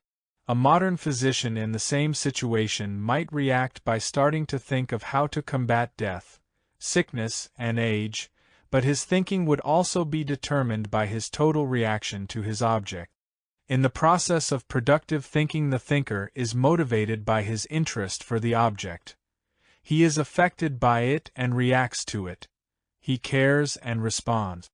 Speaker 1: A modern physician in the same situation might react by starting to think of how to combat death, sickness, and age, but his thinking would also be determined by his total reaction to his object. In the process of productive thinking, the thinker is motivated by his interest for the object. He is affected by it and reacts to it. He cares and responds.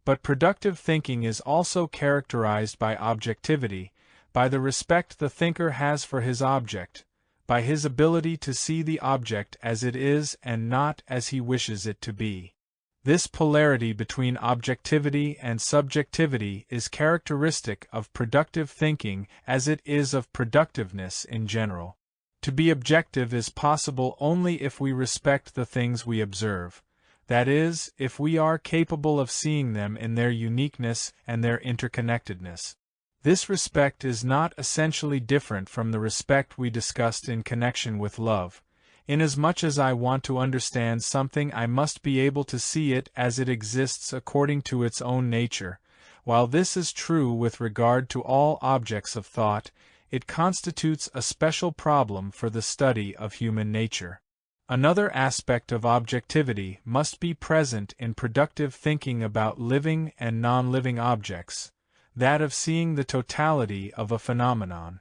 Speaker 1: But productive thinking is also characterized by objectivity, by the respect the thinker has for his object, by his ability to see the object as it is and not as he wishes it to be. This polarity between objectivity and subjectivity is characteristic of productive thinking as it is of productiveness in general. To be objective is possible only if we respect the things we observe. That is, if we are capable of seeing them in their uniqueness and their interconnectedness. This respect is not essentially different from the respect we discussed in connection with love. Inasmuch as I want to understand something, I must be able to see it as it exists according to its own nature. While this is true with regard to all objects of thought, it constitutes a special problem for the study of human nature. Another aspect of objectivity must be present in productive thinking about living and non-living objects, that of seeing the totality of a phenomenon.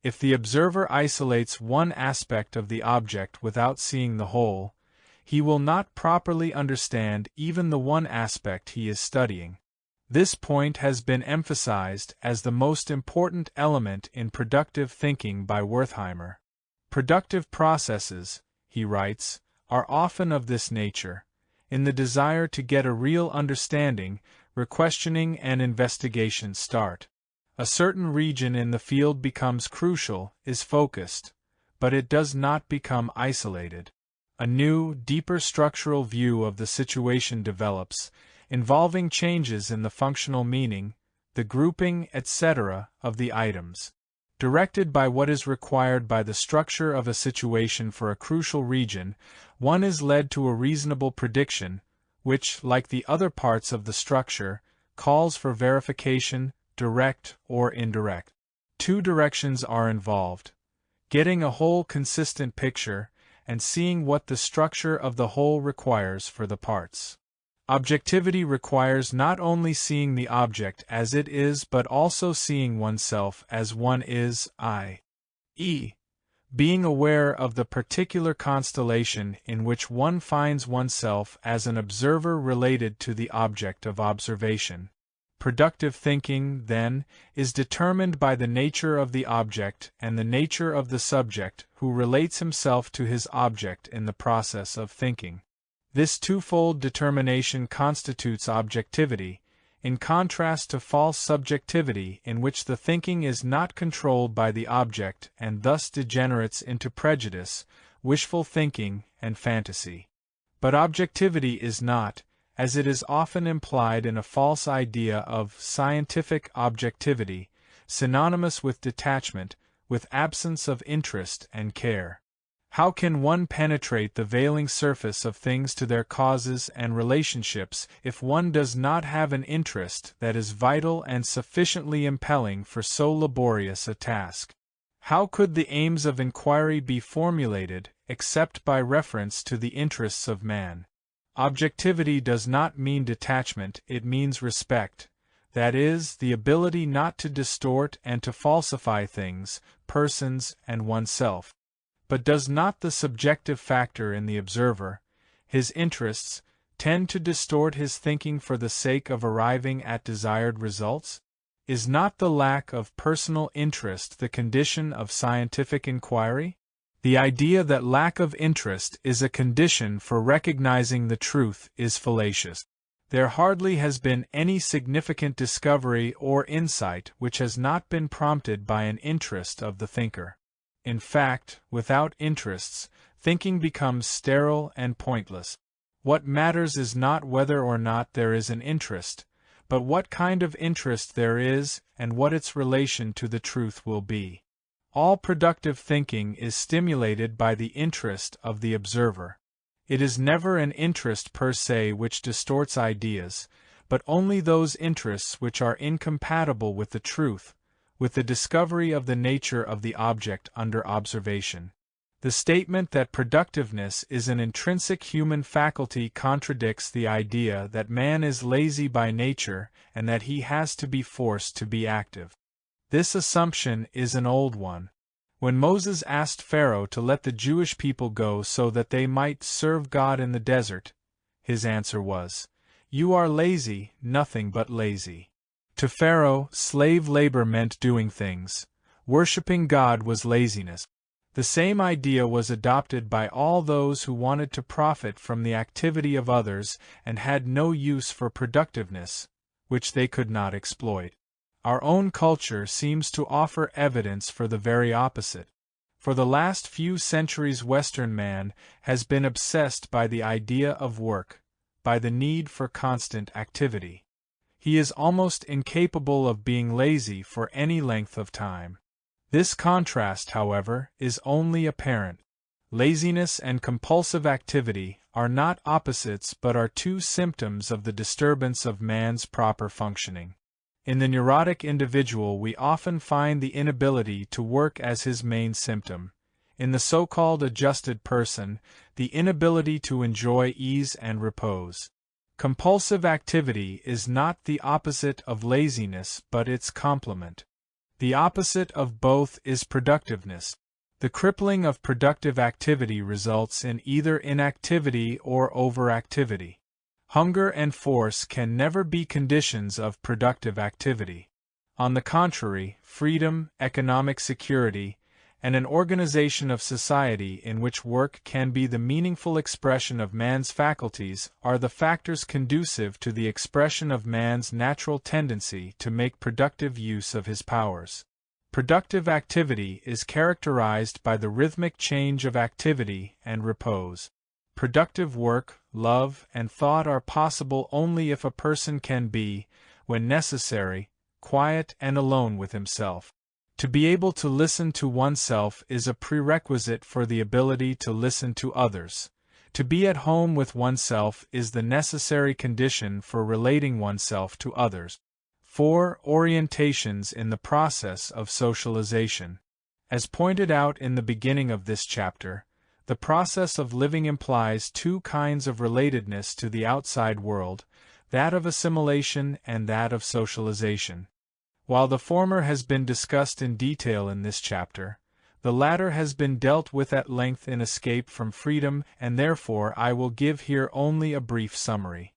Speaker 1: If the observer isolates one aspect of the object without seeing the whole, he will not properly understand even the one aspect he is studying. This point has been emphasized as the most important element in productive thinking by Wertheimer. Productive processes, he writes, are often of this nature. In the desire to get a real understanding, questioning and investigation start. A certain region in the field becomes crucial, is focused. but it does not become isolated. A new, deeper structural view of the situation develops, involving changes in the functional meaning, the grouping, etc., of the items. Directed by what is required by the structure of a situation for a crucial region, one is led to a reasonable prediction, which, like the other parts of the structure, calls for verification, direct or indirect. Two directions are involved: getting a whole consistent picture, and seeing what the structure of the whole requires for the parts. Objectivity requires not only seeing the object as it is but also seeing oneself as one is, i.e., being aware of the particular constellation in which one finds oneself as an observer related to the object of observation. Productive thinking, then, is determined by the nature of the object and the nature of the subject who relates himself to his object in the process of thinking. This twofold determination constitutes objectivity, in contrast to false subjectivity in which the thinking is not controlled by the object and thus degenerates into prejudice, wishful thinking, and fantasy. But objectivity is not, as it is often implied in a false idea of scientific objectivity, synonymous with detachment, with absence of interest and care. How can one penetrate the veiling surface of things to their causes and relationships if one does not have an interest that is vital and sufficiently impelling for so laborious a task? How could the aims of inquiry be formulated except by reference to the interests of man? Objectivity does not mean detachment, it means respect, that is, the ability not to distort and to falsify things, persons, and oneself. But does not the subjective factor in the observer, his interests, tend to distort his thinking for the sake of arriving at desired results? Is not the lack of personal interest the condition of scientific inquiry? The idea that lack of interest is a condition for recognizing the truth is fallacious. There hardly has been any significant discovery or insight which has not been prompted by an interest of the thinker. In fact, without interests, thinking becomes sterile and pointless. What matters is not whether or not there is an interest, but what kind of interest there is and what its relation to the truth will be. All productive thinking is stimulated by the interest of the observer. It is never an interest per se which distorts ideas, but only those interests which are incompatible with the truth, with the discovery of the nature of the object under observation. The statement that productiveness is an intrinsic human faculty contradicts the idea that man is lazy by nature and that he has to be forced to be active. This assumption is an old one. When Moses asked Pharaoh to let the Jewish people go so that they might serve God in the desert, his answer was, "You are lazy, nothing but lazy." To Pharaoh, slave labor meant doing things. Worshipping God was laziness. The same idea was adopted by all those who wanted to profit from the activity of others and had no use for productiveness, which they could not exploit. Our own culture seems to offer evidence for the very opposite. For the last few centuries Western man has been obsessed by the idea of work, by the need for constant activity. He is almost incapable of being lazy for any length of time. This contrast, however, is only apparent. Laziness and compulsive activity are not opposites but are two symptoms of the disturbance of man's proper functioning. In the neurotic individual we often find the inability to work as his main symptom. In the so-called adjusted person, the inability to enjoy ease and repose. Compulsive activity is not the opposite of laziness but its complement. The opposite of both is productiveness. The crippling of productive activity results in either inactivity or overactivity. Hunger and force can never be conditions of productive activity. On the contrary, freedom, economic security, and an organization of society in which work can be the meaningful expression of man's faculties are the factors conducive to the expression of man's natural tendency to make productive use of his powers. Productive activity is characterized by the rhythmic change of activity and repose. Productive work, love, and thought are possible only if a person can be, when necessary, quiet and alone with himself. To be able to listen to oneself is a prerequisite for the ability to listen to others. To be at home with oneself is the necessary condition for relating oneself to others. 4. Orientations in the process of socialization. As pointed out in the beginning of this chapter, the process of living implies two kinds of relatedness to the outside world, that of assimilation and that of socialization. While the former has been discussed in detail in this chapter, the latter has been dealt with at length in Escape from Freedom, and therefore I will give here only a brief summary.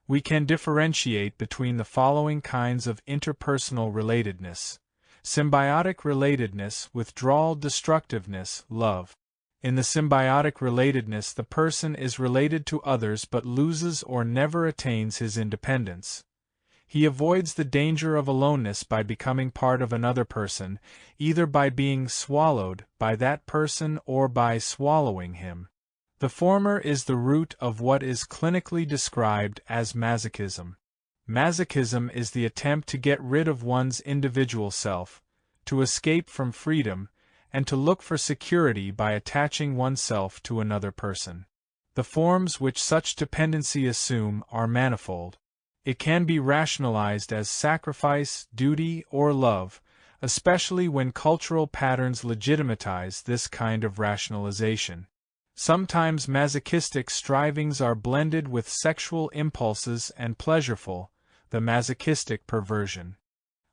Speaker 1: We can differentiate between the following kinds of interpersonal relatedness: symbiotic relatedness, withdrawal, destructiveness, love. In the symbiotic relatedness, the person is related to others but loses or never attains his independence. He avoids the danger of aloneness by becoming part of another person, either by being swallowed by that person or by swallowing him. The former is the root of what is clinically described as masochism. Masochism is the attempt to get rid of one's individual self, to escape from freedom, and to look for security by attaching oneself to another person. The forms which such dependency assume are manifold. It can be rationalized as sacrifice, duty, or love, especially when cultural patterns legitimatize this kind of rationalization. Sometimes masochistic strivings are blended with sexual impulses and pleasureful, the masochistic perversion.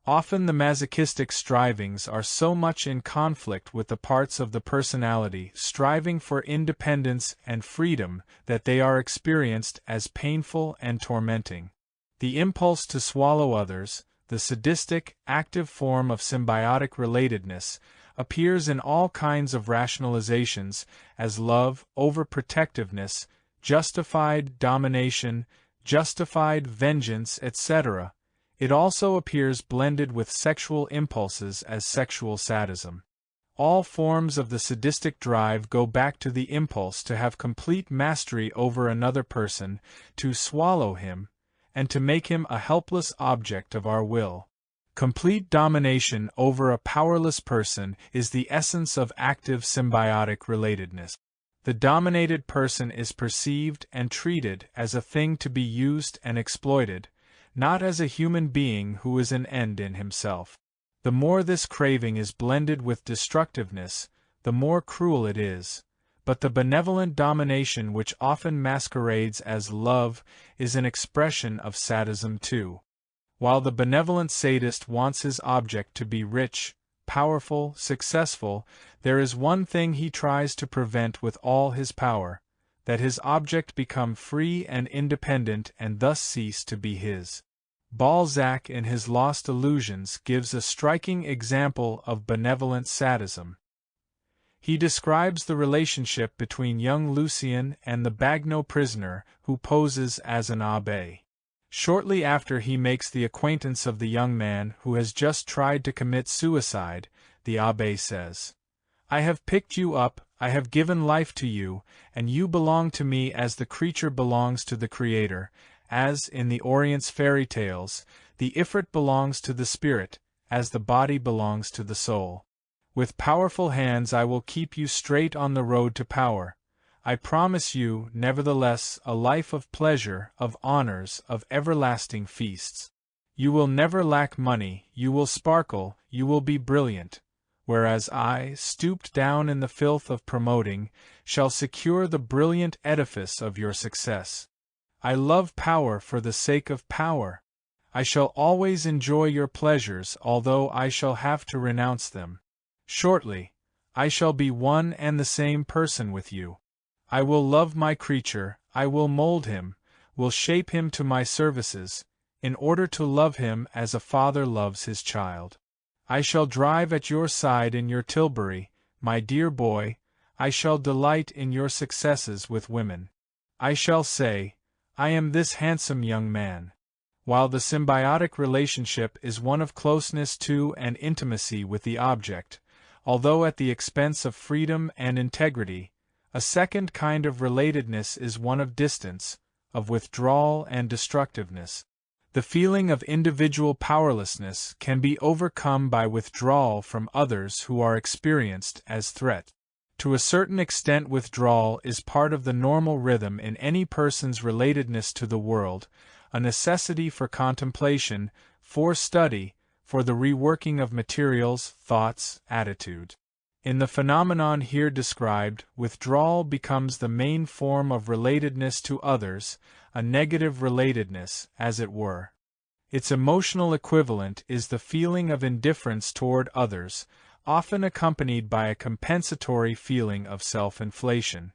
Speaker 1: Often the masochistic strivings are so much in conflict with the parts of the personality striving for independence and freedom that they are experienced as painful and tormenting. The impulse to swallow others, the sadistic, active form of symbiotic relatedness, appears in all kinds of rationalizations as love, overprotectiveness, justified domination, justified vengeance, etc. It also appears blended with sexual impulses as sexual sadism. All forms of the sadistic drive go back to the impulse to have complete mastery over another person, to swallow him, and to make him a helpless object of our will. Complete domination over a powerless person is the essence of active symbiotic relatedness. The dominated person is perceived and treated as a thing to be used and exploited, not as a human being who is an end in himself. The more this craving is blended with destructiveness, the more cruel it is. But the benevolent domination which often masquerades as love is an expression of sadism too. While the benevolent sadist wants his object to be rich, powerful, successful, there is one thing he tries to prevent with all his power: that his object become free and independent and thus cease to be his. Balzac in his Lost Illusions gives a striking example of benevolent sadism. He describes the relationship between young Lucien and the Bagneux prisoner who poses as an abbé. Shortly after he makes the acquaintance of the young man who has just tried to commit suicide, the abbé says, "I have picked you up, I have given life to you, and you belong to me as the creature belongs to the Creator, as, in the Orient's fairy tales, the Ifrit belongs to the spirit, as the body belongs to the soul. With powerful hands I will keep you straight on the road to power. I promise you, nevertheless, a life of pleasure, of honors, of everlasting feasts. You will never lack money, you will sparkle, you will be brilliant, whereas I, stooped down in the filth of promoting, shall secure the brilliant edifice of your success. I love power for the sake of power. I shall always enjoy your pleasures, although I shall have to renounce them. Shortly, I shall be one and the same person with you. I will love my creature, I will mold him, will shape him to my services, in order to love him as a father loves his child. I shall drive at your side in your tilbury, my dear boy, I shall delight in your successes with women. I shall say, I am this handsome young man. while the symbiotic relationship is one of closeness to and intimacy with the object, although at the expense of freedom and integrity. A second kind of relatedness is one of distance, of withdrawal and destructiveness. The feeling of individual powerlessness can be overcome by withdrawal from others who are experienced as threat. To a certain extent, withdrawal is part of the normal rhythm in any person's relatedness to the world, a necessity for contemplation, for study, for the reworking of materials, thoughts, attitude. In the phenomenon here described, withdrawal becomes the main form of relatedness to others, a negative relatedness, as it were. Its emotional equivalent is the feeling of indifference toward others, often accompanied by a compensatory feeling of self-inflation.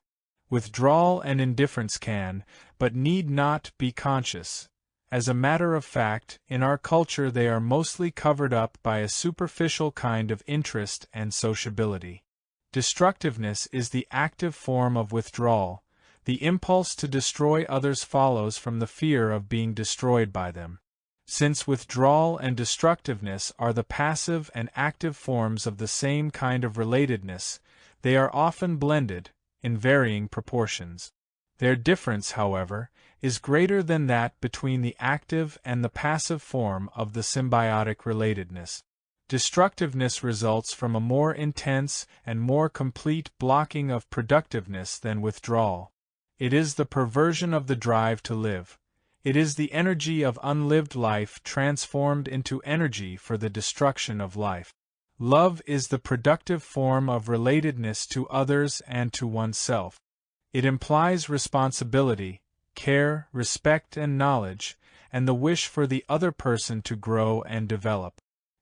Speaker 1: Withdrawal and indifference can, but need not, be conscious. As a matter of fact, in our culture they are mostly covered up by a superficial kind of interest and sociability. Destructiveness is the active form of withdrawal. The impulse to destroy others follows from the fear of being destroyed by them. Since withdrawal and destructiveness are the passive and active forms of the same kind of relatedness, they are often blended, in varying proportions. Their difference, however, is greater than that between the active and the passive form of the symbiotic relatedness. Destructiveness results from a more intense and more complete blocking of productiveness than withdrawal. It is the perversion of the drive to live. It is the energy of unlived life transformed into energy for the destruction of life. Love is the productive form of relatedness to others and to oneself. It implies responsibility, care, respect and knowledge, and the wish for the other person to grow and develop.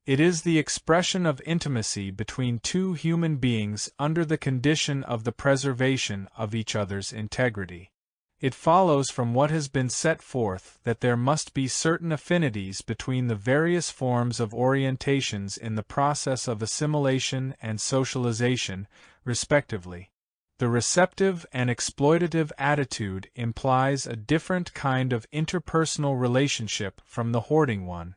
Speaker 1: It is the expression of intimacy between two human beings under the condition of the preservation of each other's integrity. It follows from what has been set forth that there must be certain affinities between the various forms of orientations in the process of assimilation and socialization, respectively. The receptive and exploitative attitude implies a different kind of interpersonal relationship from the hoarding one.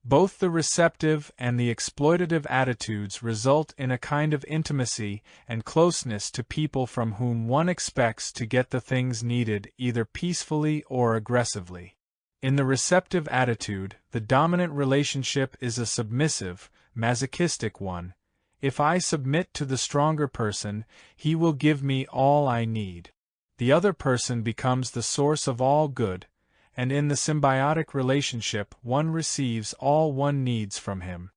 Speaker 1: Both the receptive and the exploitative attitudes result in a kind of intimacy and closeness to people from whom one expects to get the things needed either peacefully or aggressively. In the receptive attitude, the dominant relationship is a submissive, masochistic one. If I submit to the stronger person, he will give me all I need. The other person becomes the source of all good, and in the symbiotic relationship one receives all one needs from him.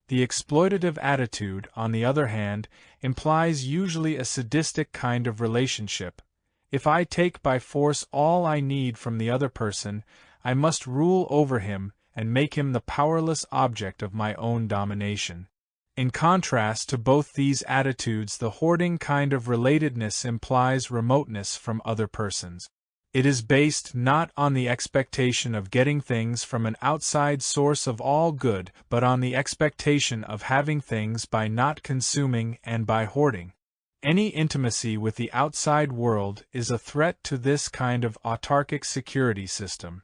Speaker 1: The exploitative attitude, on the other hand, implies usually a sadistic kind of relationship. If I take by force all I need from the other person, I must rule over him and make him the powerless object of my own domination. In contrast to both these attitudes, the hoarding kind of relatedness implies remoteness from other persons. It is based not on the expectation of getting things from an outside source of all good, but on the expectation of having things by not consuming and by hoarding. Any intimacy with the outside world is a threat to this kind of autarkic security system.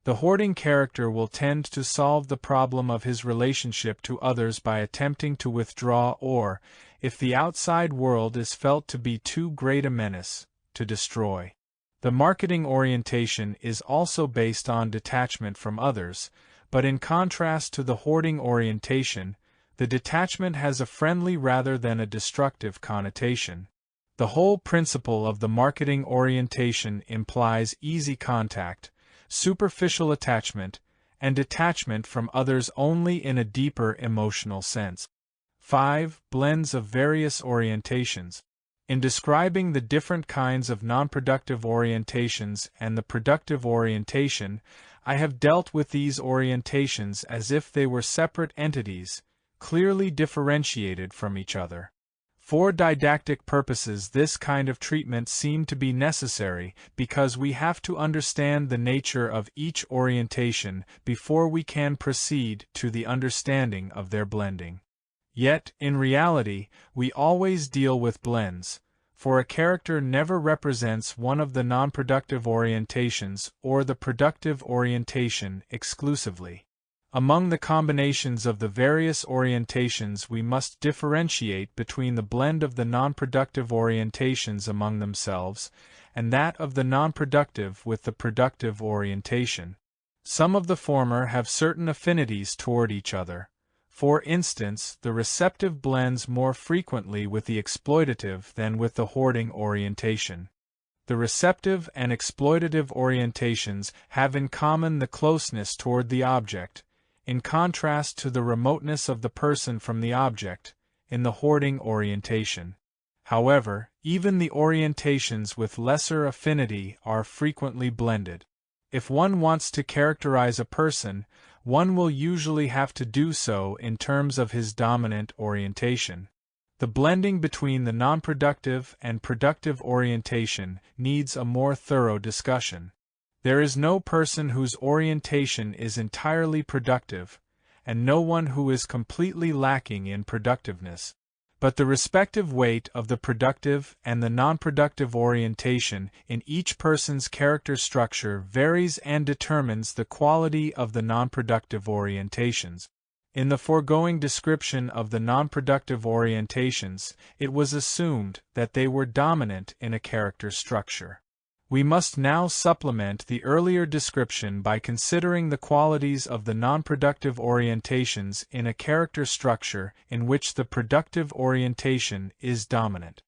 Speaker 1: The hoarding character will tend to solve the problem of his relationship to others by attempting to withdraw or, if the outside world is felt to be too great a menace, to destroy. The marketing orientation is also based on detachment from others, but in contrast to the hoarding orientation, the detachment has a friendly rather than a destructive connotation. The whole principle of the marketing orientation implies easy contact, superficial attachment, and detachment from others only in a deeper emotional sense. 5. Blends of various orientations. In describing the different kinds of non-productive orientations and the productive orientation, I have dealt with these orientations as if they were separate entities, clearly differentiated from each other. For didactic purposes, this kind of treatment seemed to be necessary because we have to understand the nature of each orientation before we can proceed to the understanding of their blending. Yet, in reality, we always deal with blends, for a character never represents one of the non-productive orientations or the productive orientation exclusively. Among the combinations of the various orientations, we must differentiate between the blend of the non-productive orientations among themselves and that of the non-productive with the productive orientation. Some of the former have certain affinities toward each other. For instance, the receptive blends more frequently with the exploitative than with the hoarding orientation. The receptive and exploitative orientations have in common the closeness toward the object, in contrast to the remoteness of the person from the object, in the hoarding orientation. However, even the orientations with lesser affinity are frequently blended. If one wants to characterize a person, one will usually have to do so in terms of his dominant orientation. The blending between the non-productive and productive orientation needs a more thorough discussion. There is no person whose orientation is entirely productive, and no one who is completely lacking in productiveness. But the respective weight of the productive and the non-productive orientation in each person's character structure varies and determines the quality of the non-productive orientations. In the foregoing description of the non-productive orientations, it was assumed that they were dominant in a character structure. We must now supplement the earlier description by considering the qualities of the non-productive orientations in a character structure in which the productive orientation is dominant.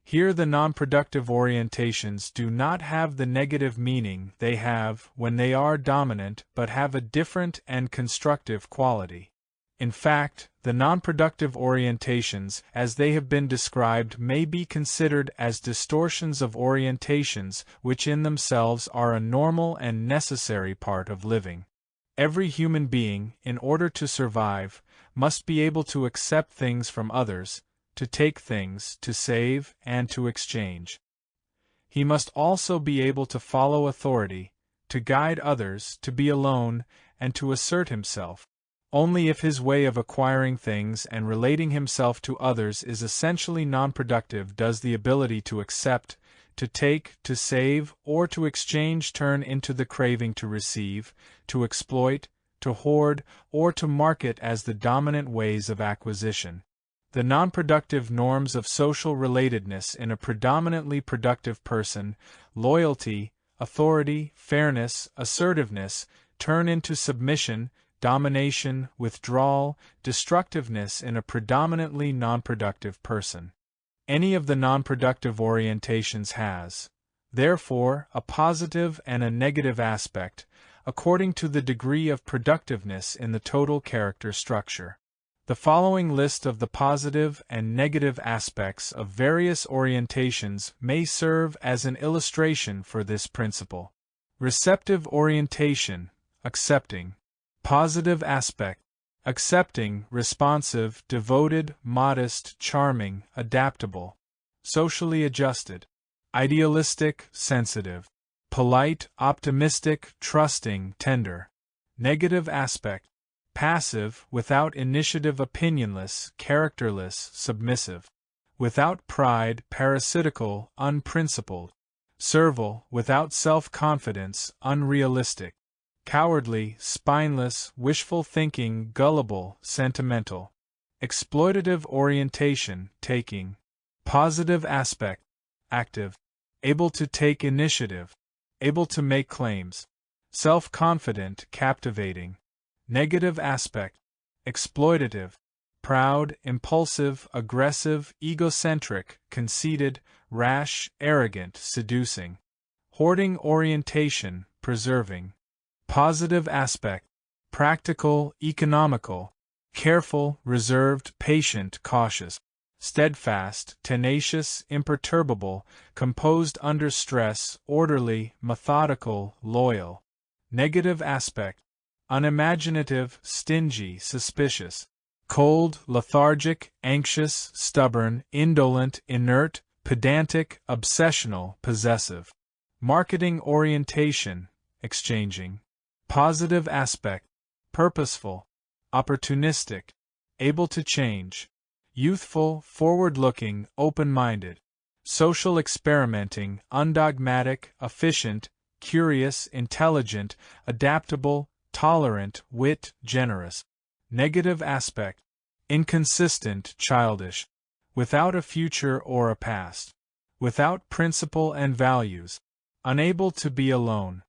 Speaker 1: Here the non-productive orientations do not have the negative meaning they have when they are dominant, but have a different and constructive quality. In fact, the non-productive orientations, as they have been described, may be considered as distortions of orientations which in themselves are a normal and necessary part of living. Every human being, in order to survive, must be able to accept things from others, to take things, to save, and to exchange. He must also be able to follow authority, to guide others, to be alone, and to assert himself. Only if his way of acquiring things and relating himself to others is essentially non-productive does the ability to accept, to take, to save, or to exchange turn into the craving to receive, to exploit, to hoard, or to market as the dominant ways of acquisition. The non-productive norms of social relatedness in a predominantly productive person, loyalty, authority, fairness, assertiveness, turn into submission, domination, withdrawal, destructiveness in a predominantly non-productive person. Any of the non-productive orientations has, therefore, a positive and a negative aspect, according to the degree of productiveness in the total character structure. The following list of the positive and negative aspects of various orientations may serve as an illustration for this principle. Receptive orientation, accepting. Positive aspect, accepting, responsive, devoted, modest, charming, adaptable. Socially adjusted. Idealistic, sensitive. Polite, optimistic, trusting, tender. Negative aspect, passive, without initiative, opinionless, characterless, submissive. Without pride, parasitical, unprincipled. Servile, without self-confidence, unrealistic. Cowardly, spineless, wishful thinking, gullible, sentimental. Exploitative orientation, taking. Positive aspect, active. Able to take initiative. Able to make claims. Self-confident, captivating. Negative aspect, exploitative. Proud, impulsive, aggressive, egocentric, conceited, rash, arrogant, seducing. Hoarding orientation, preserving. Positive aspect, practical, economical, careful, reserved, patient, cautious, steadfast, tenacious, imperturbable, composed under stress, orderly, methodical, loyal. Negative aspect, unimaginative, stingy, suspicious, cold, lethargic, anxious, stubborn, indolent, inert, pedantic, obsessional, possessive. Marketing orientation, exchanging. Positive aspect, purposeful, opportunistic, able to change, youthful, forward-looking, open-minded. social experimenting, undogmatic, efficient, curious, intelligent, adaptable, tolerant, wit, generous. Negative aspect: inconsistent, childish, without a future or a past, without principle and values, unable to be alone,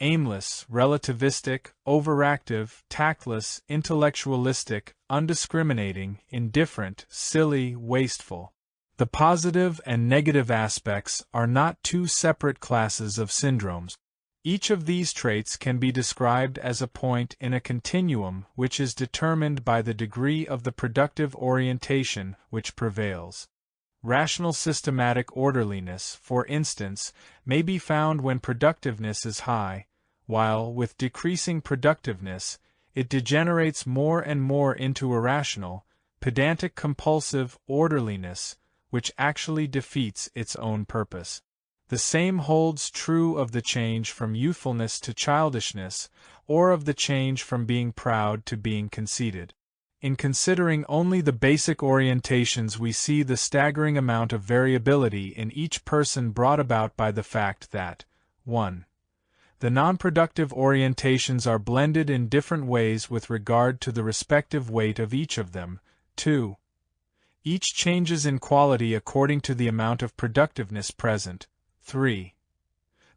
Speaker 1: aimless, relativistic, overactive, tactless, intellectualistic, undiscriminating, indifferent, silly, wasteful. The positive and negative aspects are not two separate classes of syndromes. Each of these traits can be described as a point in a continuum which is determined by the degree of the productive orientation which prevails. Rational systematic orderliness, for instance, may be found when productiveness is high, while, with decreasing productiveness, it degenerates more and more into irrational, pedantic compulsive orderliness, which actually defeats its own purpose. The same holds true of the change from youthfulness to childishness, or of the change from being proud to being conceited. In considering only the basic orientations, we see the staggering amount of variability in each person brought about by the fact that 1. The non-productive orientations are blended in different ways with regard to the respective weight of each of them. 2. Each changes in quality according to the amount of productiveness present. 3.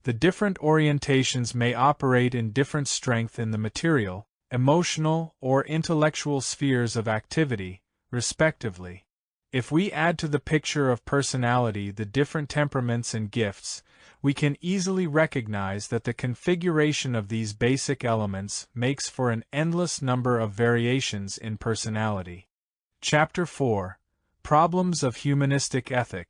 Speaker 1: The different orientations may operate in different strength in the material, emotional, or intellectual spheres of activity, respectively. If we add to the picture of personality the different temperaments and gifts, we can easily recognize that the configuration of these basic elements makes for an endless number of variations in personality. Chapter 4: Problems of Humanistic Ethic.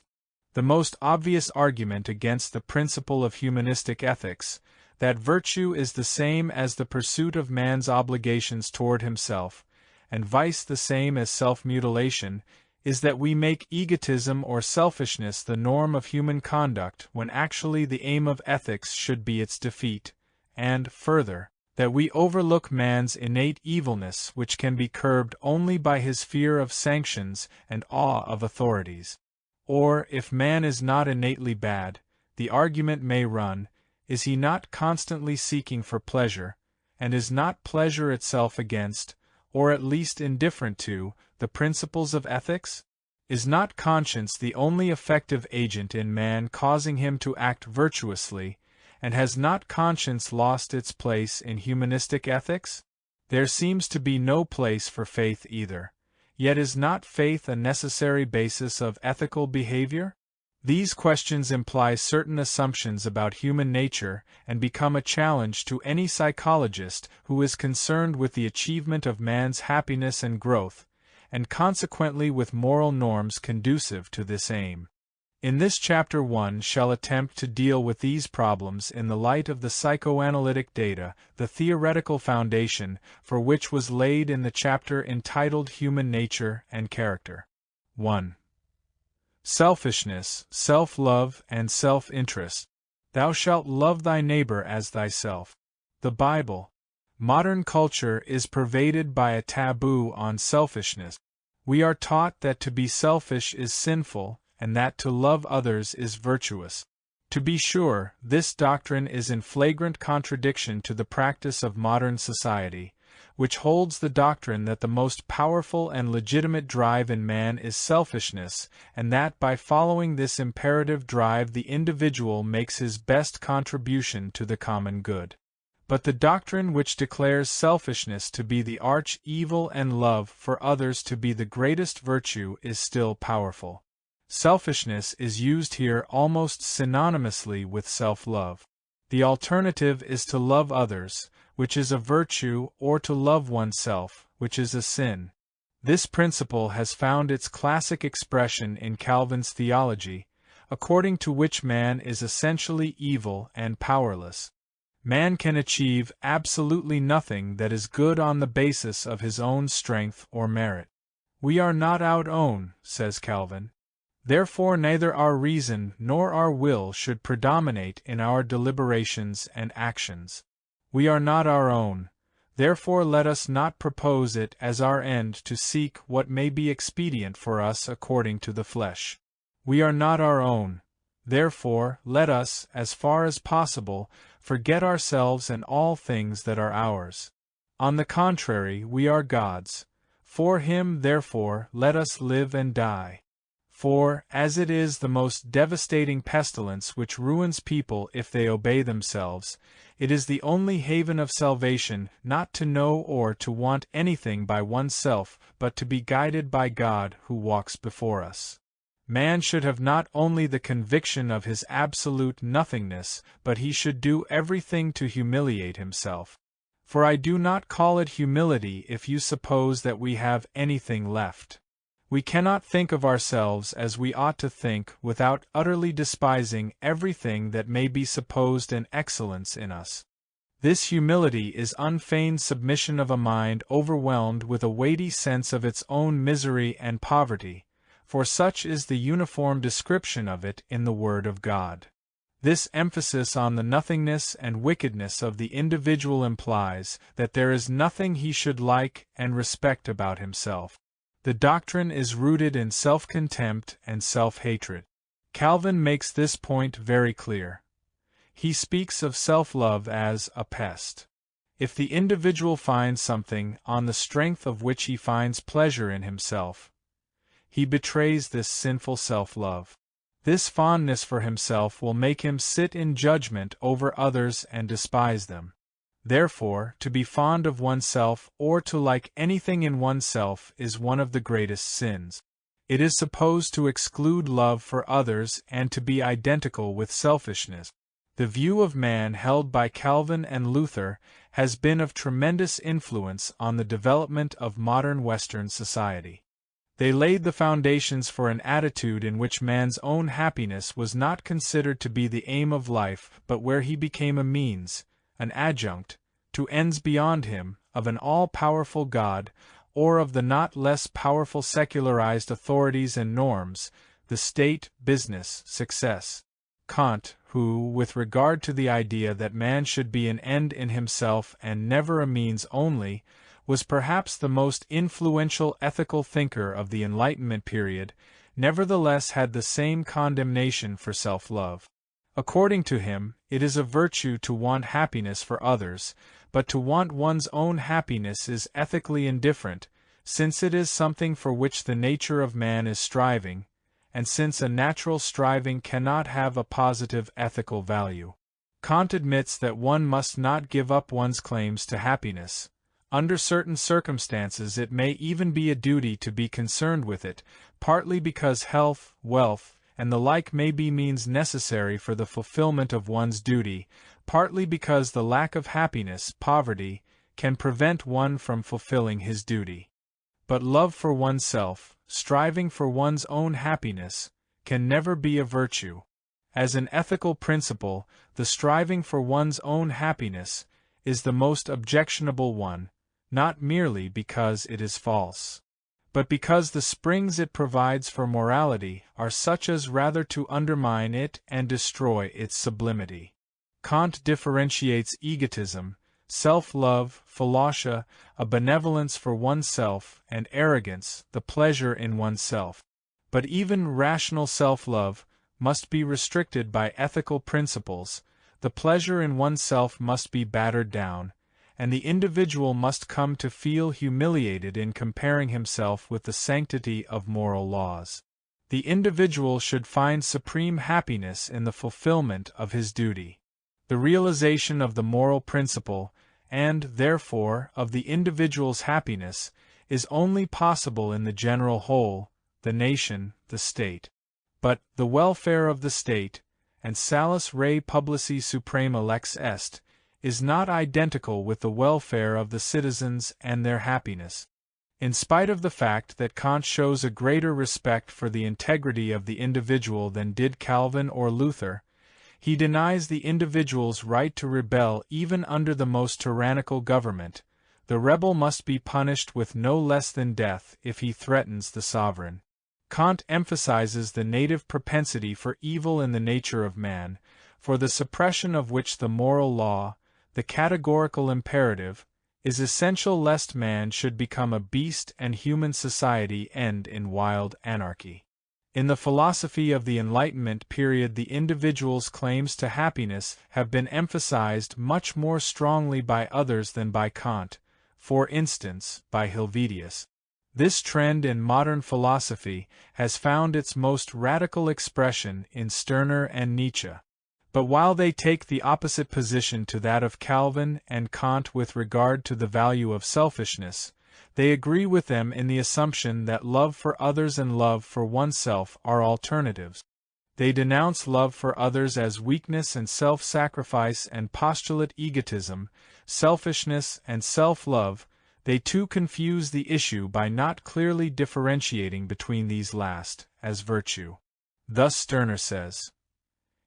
Speaker 1: The most obvious argument against the principle of humanistic ethics, that virtue is the same as the pursuit of man's obligations toward himself, and vice the same as self-mutilation, is that we make egotism or selfishness the norm of human conduct when actually the aim of ethics should be its defeat, and, further, that we overlook man's innate evilness which can be curbed only by his fear of sanctions and awe of authorities. Or, if man is not innately bad, the argument may run, is he not constantly seeking for pleasure, and is not pleasure itself against, or at least indifferent to, the principles of ethics? Is not conscience the only effective agent in man causing him to act virtuously, and has not conscience lost its place in humanistic ethics? There seems to be no place for faith either. Yet is not faith a necessary basis of ethical behavior? These questions imply certain assumptions about human nature and become a challenge to any psychologist who is concerned with the achievement of man's happiness and growth, and consequently with moral norms conducive to this aim. In this chapter 1 shall attempt to deal with these problems in the light of the psychoanalytic data, the theoretical foundation for which was laid in the chapter entitled Human Nature and Character. 1. Selfishness, self-love, and self-interest. Thou shalt love thy neighbor as thyself. The Bible. Modern culture is pervaded by a taboo on selfishness. We are taught that to be selfish is sinful, and that to love others is virtuous. To be sure, this doctrine is in flagrant contradiction to the practice of modern society, which holds the doctrine that the most powerful and legitimate drive in man is selfishness, and that by following this imperative drive the individual makes his best contribution to the common good. But the doctrine which declares selfishness to be the arch evil and love for others to be the greatest virtue is still powerful. Selfishness is used here almost synonymously with self-love. The alternative is to love others, which is a virtue, or to love oneself, which is a sin. This principle has found its classic expression in Calvin's theology, according to which man is essentially evil and powerless. Man can achieve absolutely nothing that is good on the basis of his own strength or merit. We are not our own, says Calvin. Therefore neither our reason nor our will should predominate in our deliberations and actions. We are not our own, therefore let us not propose it as our end to seek what may be expedient for us according to the flesh. We are not our own. Therefore, let us, as far as possible, forget ourselves and all things that are ours. On the contrary, we are God's. For Him, therefore, let us live and die. For, as it is the most devastating pestilence which ruins people if they obey themselves, it is the only haven of salvation not to know or to want anything by oneself, but to be guided by God who walks before us. Man should have not only the conviction of his absolute nothingness, but he should do everything to humiliate himself. For I do not call it humility if you suppose that we have anything left. We cannot think of ourselves as we ought to think without utterly despising everything that may be supposed an excellence in us. This humility is unfeigned submission of a mind overwhelmed with a weighty sense of its own misery and poverty, for such is the uniform description of it in the Word of God. This emphasis on the nothingness and wickedness of the individual implies that there is nothing he should like and respect about himself. The doctrine is rooted in self-contempt and self-hatred. Calvin makes this point very clear. He speaks of self-love as a pest. If the individual finds something on the strength of which he finds pleasure in himself, he betrays this sinful self-love. This fondness for himself will make him sit in judgment over others and despise them. Therefore, to be fond of oneself or to like anything in oneself is one of the greatest sins. It is supposed to exclude love for others and to be identical with selfishness. The view of man held by Calvin and Luther has been of tremendous influence on the development of modern Western society. They laid the foundations for an attitude in which man's own happiness was not considered to be the aim of life, but where he became a means, an adjunct, to ends beyond him, of an all-powerful God, or of the not less powerful secularized authorities and norms, the state, business, success. Kant, who, with regard to the idea that man should be an end in himself and never a means only, was perhaps the most influential ethical thinker of the Enlightenment period, nevertheless had the same condemnation for self-love. According to him, it is a virtue to want happiness for others, but to want one's own happiness is ethically indifferent, since it is something for which the nature of man is striving, and since a natural striving cannot have a positive ethical value. Kant admits that one must not give up one's claims to happiness. Under certain circumstances it may even be a duty to be concerned with it, partly because health, wealth, and the like may be means necessary for the fulfillment of one's duty, partly because the lack of happiness, poverty, can prevent one from fulfilling his duty. But love for oneself, striving for one's own happiness, can never be a virtue. As an ethical principle, the striving for one's own happiness is the most objectionable one, not merely because it is false, but because the springs it provides for morality are such as rather to undermine it and destroy its sublimity. Kant differentiates egotism, self-love, philautia, a benevolence for oneself, and arrogance, the pleasure in oneself. But even rational self-love must be restricted by ethical principles, the pleasure in oneself must be battered down, and the individual must come to feel humiliated in comparing himself with the sanctity of moral laws. The individual should find supreme happiness in the fulfillment of his duty. The realization of the moral principle, and, therefore, of the individual's happiness, is only possible in the general whole, the nation, the state. But the welfare of the state, and salus rei publici suprema lex est, is not identical with the welfare of the citizens and their happiness. In spite of the fact that Kant shows a greater respect for the integrity of the individual than did Calvin or Luther, he denies the individual's right to rebel even under the most tyrannical government. The rebel must be punished with no less than death if he threatens the sovereign. Kant emphasizes the native propensity for evil in the nature of man, for the suppression of which the moral law, the categorical imperative, is essential lest man should become a beast and human society end in wild anarchy. In the philosophy of the Enlightenment period, the individual's claims to happiness have been emphasized much more strongly by others than by Kant, for instance, by Helvetius. This trend in modern philosophy has found its most radical expression in Stirner and Nietzsche. But while they take the opposite position to that of Calvin and Kant with regard to the value of selfishness, they agree with them in the assumption that love for others and love for oneself are alternatives. They denounce love for others as weakness and self-sacrifice and postulate egotism, selfishness and self-love. They too confuse the issue by not clearly differentiating between these last, as virtue. Thus Stirner says,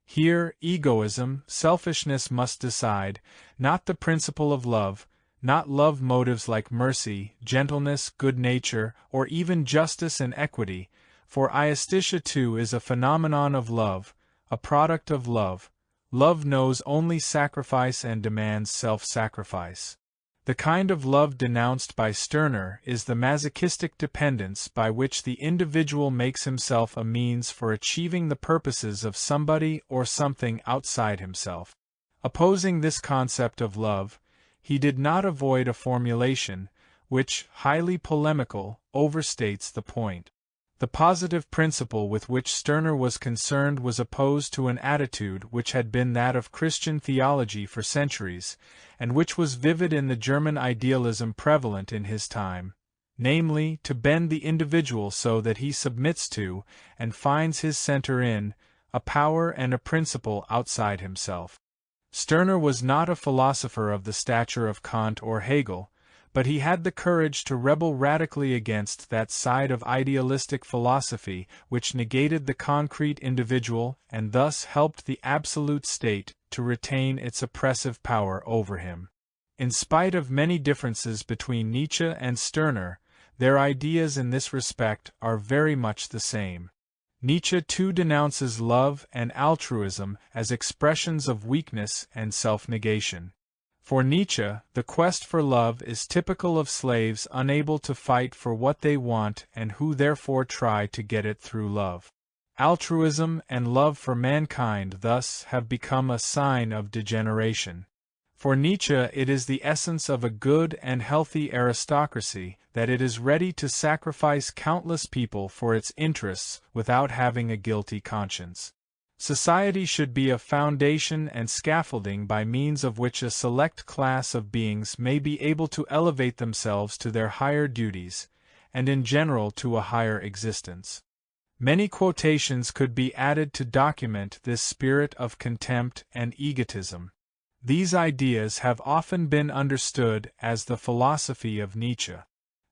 Speaker 1: "Here, egoism, selfishness must decide, not the principle of love, not love motives like mercy, gentleness, good nature, or even justice and equity, for aesthesia too is a phenomenon of love, a product of love. Love knows only sacrifice and demands self-sacrifice." The kind of love denounced by Stirner is the masochistic dependence by which the individual makes himself a means for achieving the purposes of somebody or something outside himself. Opposing this concept of love, he did not avoid a formulation, which, highly polemical, overstates the point. The positive principle with which Stirner was concerned was opposed to an attitude which had been that of Christian theology for centuries, and which was vivid in the German idealism prevalent in his time, namely, to bend the individual so that he submits to, and finds his center in, a power and a principle outside himself. Stirner was not a philosopher of the stature of Kant or Hegel, but he had the courage to rebel radically against that side of idealistic philosophy which negated the concrete individual and thus helped the absolute state to retain its oppressive power over him. In spite of many differences between Nietzsche and Stirner, their ideas in this respect are very much the same. Nietzsche too denounces love and altruism as expressions of weakness and self-negation. For Nietzsche, the quest for love is typical of slaves unable to fight for what they want and who therefore try to get it through love. Altruism and love for mankind thus have become a sign of degeneration. For Nietzsche it is the essence of a good and healthy aristocracy that it is ready to sacrifice countless people for its interests without having a guilty conscience. Society should be a foundation and scaffolding by means of which a select class of beings may be able to elevate themselves to their higher duties, and in general to a higher existence. Many quotations could be added to document this spirit of contempt and egotism. These ideas have often been understood as the philosophy of Nietzsche.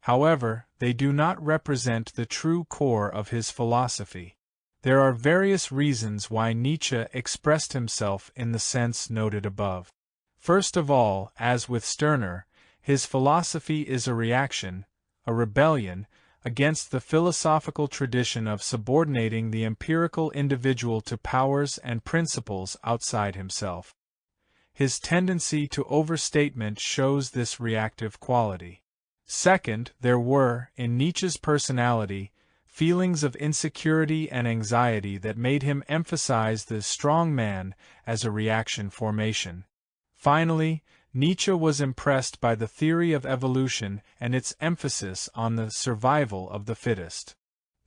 Speaker 1: However, they do not represent the true core of his philosophy. There are various reasons why Nietzsche expressed himself in the sense noted above. First of all, as with Stirner, his philosophy is a reaction, a rebellion, against the philosophical tradition of subordinating the empirical individual to powers and principles outside himself. His tendency to overstatement shows this reactive quality. Second, there were, in Nietzsche's personality, feelings of insecurity and anxiety that made him emphasize the strong man as a reaction formation. Finally, Nietzsche was impressed by the theory of evolution and its emphasis on the survival of the fittest.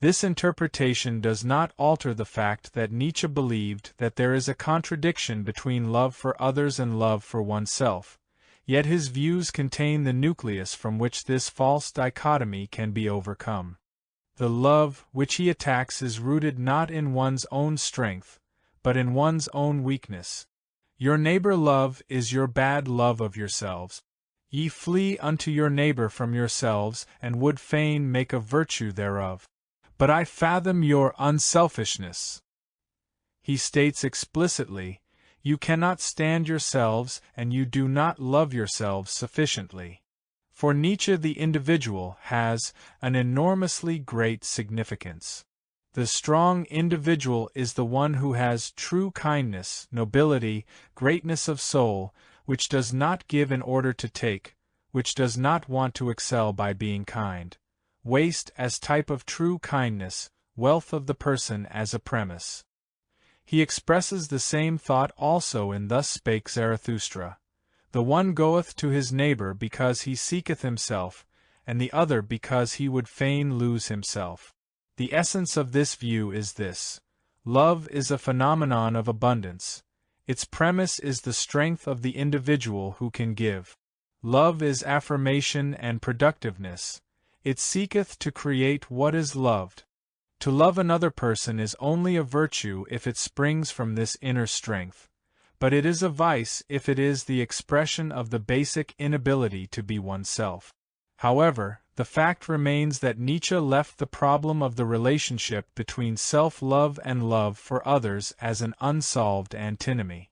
Speaker 1: This interpretation does not alter the fact that Nietzsche believed that there is a contradiction between love for others and love for oneself, yet his views contain the nucleus from which this false dichotomy can be overcome. The love which he attacks is rooted not in one's own strength, but in one's own weakness. Your neighbor love is your bad love of yourselves. Ye flee unto your neighbor from yourselves, and would fain make a virtue thereof. But I fathom your unselfishness. He states explicitly, you cannot stand yourselves and you do not love yourselves sufficiently. For Nietzsche the individual has an enormously great significance. The strong individual is the one who has true kindness, nobility, greatness of soul, which does not give in order to take, which does not want to excel by being kind. Waste as type of true kindness, wealth of the person as a premise. He expresses the same thought also in Thus Spake Zarathustra. The one goeth to his neighbor because he seeketh himself, and the other because he would fain lose himself. The essence of this view is this: love is a phenomenon of abundance. Its premise is the strength of the individual who can give. Love is affirmation and productiveness. It seeketh to create what is loved. To love another person is only a virtue if it springs from this inner strength, but it is a vice if it is the expression of the basic inability to be oneself. However, the fact remains that Nietzsche left the problem of the relationship between self-love and love for others as an unsolved antinomy.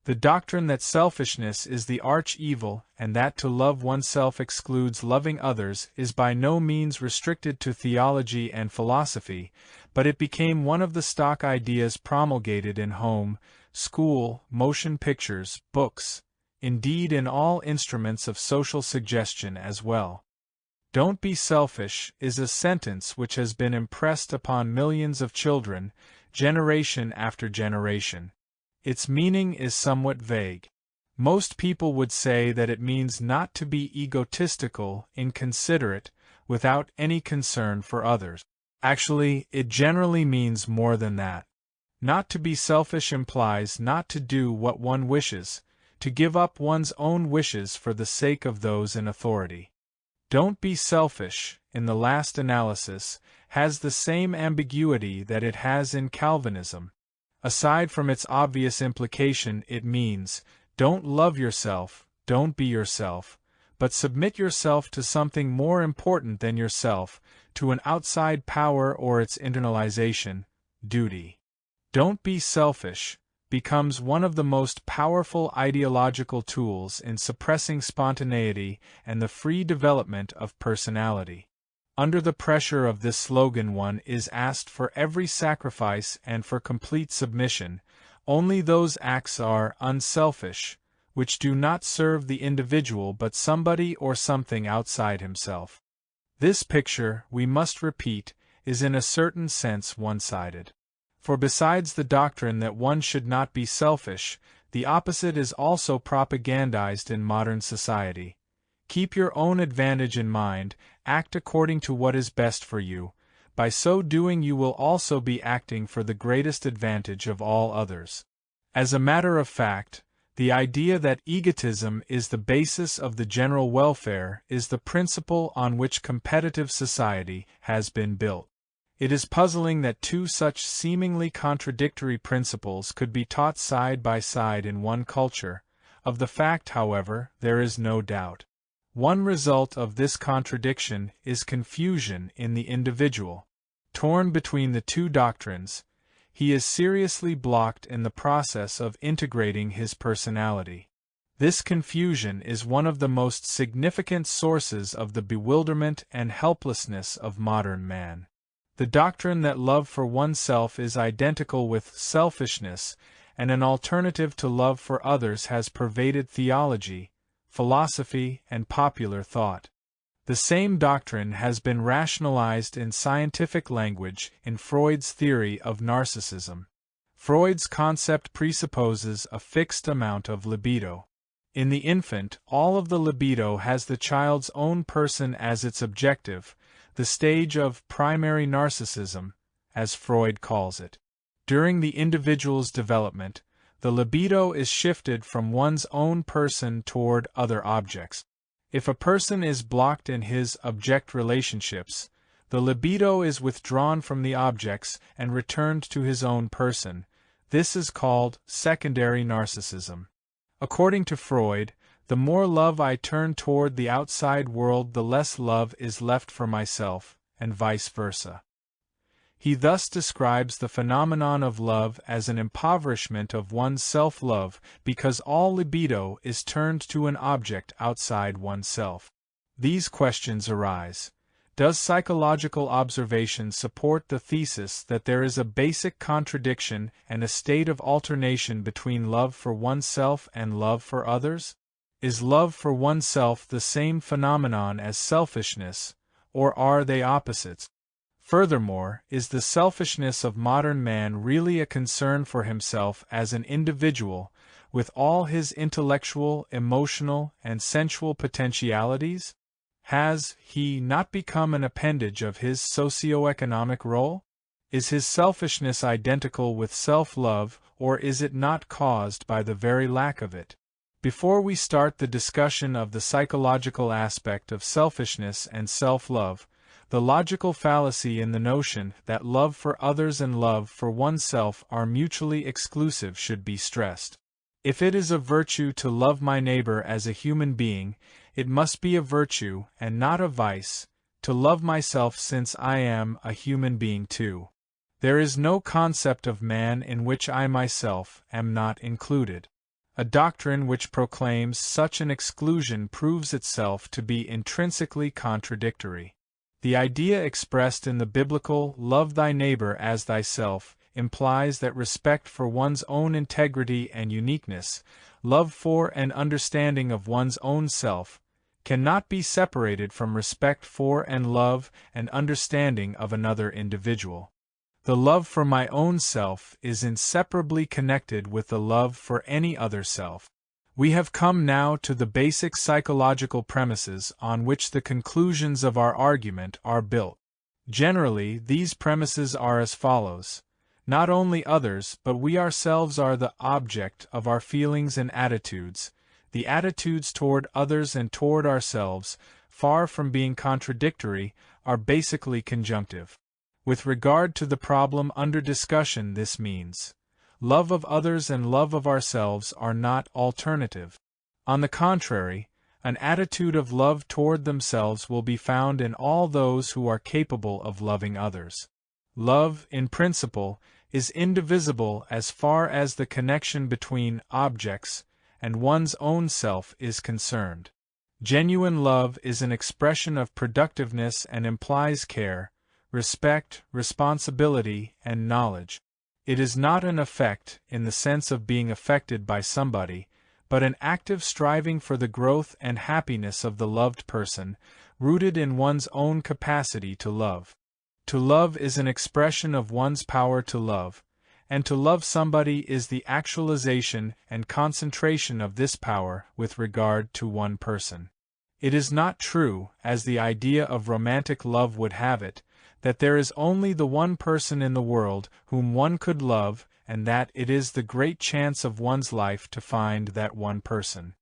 Speaker 1: The doctrine that selfishness is the arch-evil and that to love oneself excludes loving others is by no means restricted to theology and philosophy, but it became one of the stock ideas promulgated in home, school, motion pictures, books, indeed in all instruments of social suggestion as well. "Don't be selfish" is a sentence which has been impressed upon millions of children, generation after generation. Its meaning is somewhat vague. Most people would say that it means not to be egotistical, inconsiderate, without any concern for others. Actually, it generally means more than that. Not to be selfish implies not to do what one wishes, to give up one's own wishes for the sake of those in authority. "Don't be selfish," in the last analysis, has the same ambiguity that it has in Calvinism. Aside from its obvious implication, it means, don't love yourself, don't be yourself, but submit yourself to something more important than yourself, to an outside power or its internalization, duty. "Don't be selfish" becomes one of the most powerful ideological tools in suppressing spontaneity and the free development of personality. Under the pressure of this slogan, one is asked for every sacrifice and for complete submission. Only those acts are unselfish which do not serve the individual but somebody or something outside himself. This picture, we must repeat, is in a certain sense one-sided. For besides the doctrine that one should not be selfish, the opposite is also propagandized in modern society. Keep your own advantage in mind, act according to what is best for you. By so doing you will also be acting for the greatest advantage of all others. As a matter of fact, the idea that egotism is the basis of the general welfare is the principle on which competitive society has been built. It is puzzling that two such seemingly contradictory principles could be taught side by side in one culture. Of the fact, however, there is no doubt. One result of this contradiction is confusion in the individual. Torn between the two doctrines, he is seriously blocked in the process of integrating his personality. This confusion is one of the most significant sources of the bewilderment and helplessness of modern man. The doctrine that love for oneself is identical with selfishness and an alternative to love for others has pervaded theology, philosophy, and popular thought. The same doctrine has been rationalized in scientific language in Freud's theory of narcissism. Freud's concept presupposes a fixed amount of libido. In the infant, all of the libido has the child's own person as its objective, the stage of primary narcissism, as Freud calls it. During the individual's development, the libido is shifted from one's own person toward other objects. If a person is blocked in his object relationships, the libido is withdrawn from the objects and returned to his own person. This is called secondary narcissism. According to Freud, the more love I turn toward the outside world, the less love is left for myself, and vice versa. He thus describes the phenomenon of love as an impoverishment of one's self-love because all libido is turned to an object outside oneself. These questions arise. Does psychological observation support the thesis that there is a basic contradiction and a state of alternation between love for oneself and love for others? Is love for oneself the same phenomenon as selfishness, or are they opposites? Furthermore, is the selfishness of modern man really a concern for himself as an individual, with all his intellectual, emotional, and sensual potentialities? Has he not become an appendage of his socio-economic role? Is his selfishness identical with self-love, or is it not caused by the very lack of it? Before we start the discussion of the psychological aspect of selfishness and self-love, the logical fallacy in the notion that love for others and love for oneself are mutually exclusive should be stressed. If it is a virtue to love my neighbor as a human being, it must be a virtue, and not a vice, to love myself since I am a human being too. There is no concept of man in which I myself am not included. A doctrine which proclaims such an exclusion proves itself to be intrinsically contradictory. The idea expressed in the biblical "love thy neighbor as thyself" implies that respect for one's own integrity and uniqueness, love for and understanding of one's own self, cannot be separated from respect for and love and understanding of another individual. The love for my own self is inseparably connected with the love for any other self. We have come now to the basic psychological premises on which the conclusions of our argument are built. Generally, these premises are as follows. Not only others but we ourselves are the object of our feelings and attitudes. The attitudes toward others and toward ourselves, far from being contradictory, are basically conjunctive. With regard to the problem under discussion, this means, love of others and love of ourselves are not alternative. On the contrary, an attitude of love toward themselves will be found in all those who are capable of loving others. Love, in principle, is indivisible as far as the connection between objects and one's own self is concerned. Genuine love is an expression of productiveness and implies care, respect, responsibility, and knowledge. It is not an affect in the sense of being affected by somebody, but an active striving for the growth and happiness of the loved person, rooted in one's own capacity to love. To love is an expression of one's power to love, and to love somebody is the actualization and concentration of this power with regard to one person. It is not true, as the idea of romantic love would have it, that there is only the one person in the world whom one could love, and that it is the great chance of one's life to find that one person.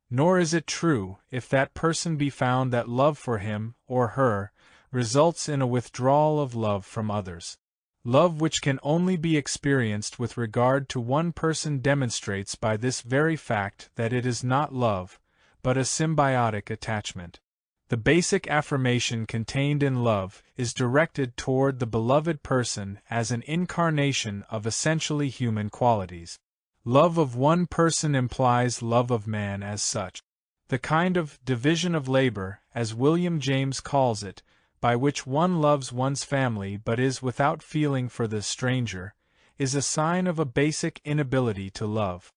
Speaker 1: Nor is it true, if that person be found, that love for him, or her, results in a withdrawal of love from others. Love which can only be experienced with regard to one person demonstrates by this very fact that it is not love, but a symbiotic attachment. The basic affirmation contained in love is directed toward the beloved person as an incarnation of essentially human qualities. Love of one person implies love of man as such. The kind of division of labor, as William James calls it, by which one loves one's family but is without feeling for the stranger, is a sign of a basic inability to love.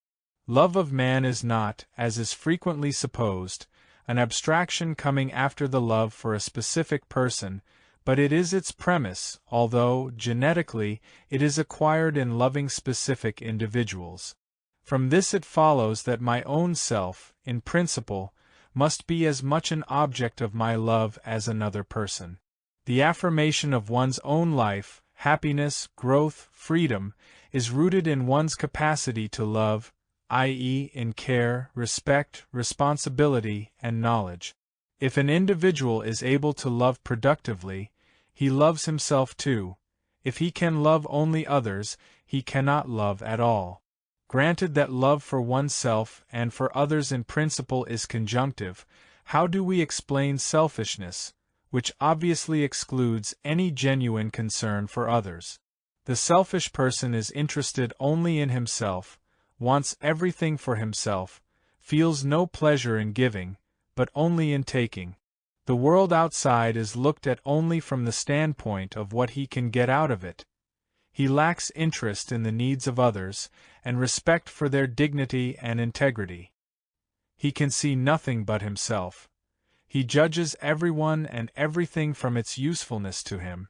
Speaker 1: Love of man is not, as is frequently supposed, an abstraction coming after the love for a specific person, but it is its premise, although, genetically, it is acquired in loving specific individuals. From this it follows that my own self, in principle, must be as much an object of my love as another person. The affirmation of one's own life, happiness, growth, freedom, is rooted in one's capacity to love, i.e., in care, respect, responsibility, and knowledge. If an individual is able to love productively, he loves himself too. If he can love only others, he cannot love at all. Granted that love for oneself and for others in principle is conjunctive, how do we explain selfishness, which obviously excludes any genuine concern for others? The selfish person is interested only in himself, wants everything for himself, feels no pleasure in giving, but only in taking. The world outside is looked at only from the standpoint of what he can get out of it. He lacks interest in the needs of others, and respect for their dignity and integrity. He can see nothing but himself. He judges everyone and everything from its usefulness to him.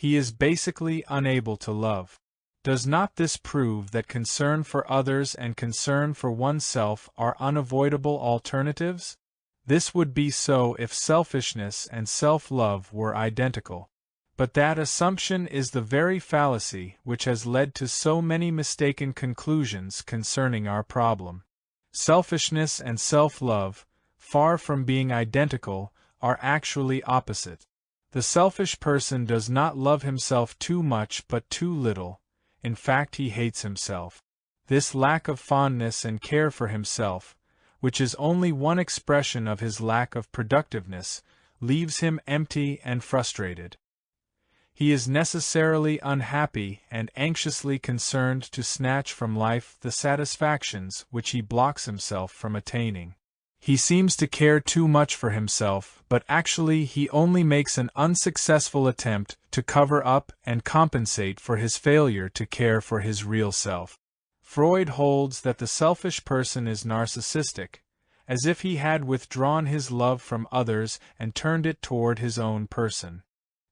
Speaker 1: He is basically unable to love. Does not this prove that concern for others and concern for oneself are unavoidable alternatives? This would be so if selfishness and self-love were identical. But that assumption is the very fallacy which has led to so many mistaken conclusions concerning our problem. Selfishness and self-love, far from being identical, are actually opposite. The selfish person does not love himself too much but too little. In fact, he hates himself. This lack of fondness and care for himself, which is only one expression of his lack of productiveness, leaves him empty and frustrated. He is necessarily unhappy and anxiously concerned to snatch from life the satisfactions which he blocks himself from attaining. He seems to care too much for himself, but actually he only makes an unsuccessful attempt to cover up and compensate for his failure to care for his real self. Freud holds that the selfish person is narcissistic, as if he had withdrawn his love from others and turned it toward his own person.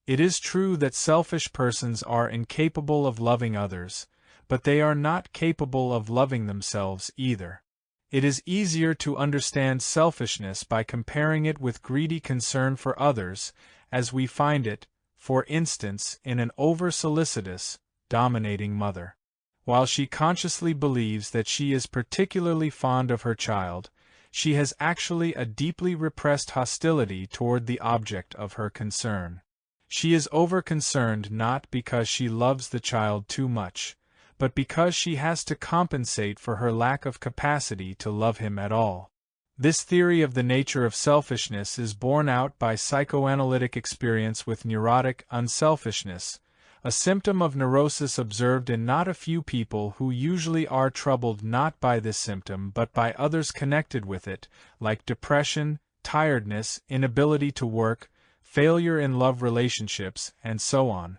Speaker 1: It is true that selfish persons are incapable of loving others, but they are not capable of loving themselves either. It is easier to understand selfishness by comparing it with greedy concern for others, as we find it, for instance, in an over-solicitous, dominating mother. While she consciously believes that she is particularly fond of her child, she has actually a deeply repressed hostility toward the object of her concern. She is over-concerned not because she loves the child too much, but because she has to compensate for her lack of capacity to love him at all. This theory of the nature of selfishness is borne out by psychoanalytic experience with neurotic unselfishness, a symptom of neurosis observed in not a few people who usually are troubled not by this symptom but by others connected with it, like depression, tiredness, inability to work, failure in love relationships, and so on.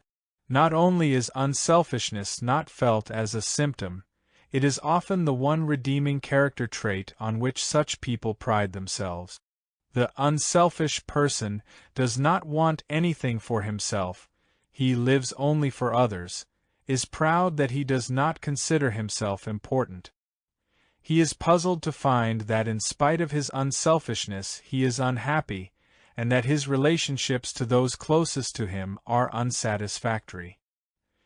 Speaker 1: Not only is unselfishness not felt as a symptom, it is often the one redeeming character trait on which such people pride themselves. The unselfish person does not want anything for himself, he lives only for others, is proud that he does not consider himself important. He is puzzled to find that in spite of his unselfishness he is unhappy, and that his relationships to those closest to him are unsatisfactory.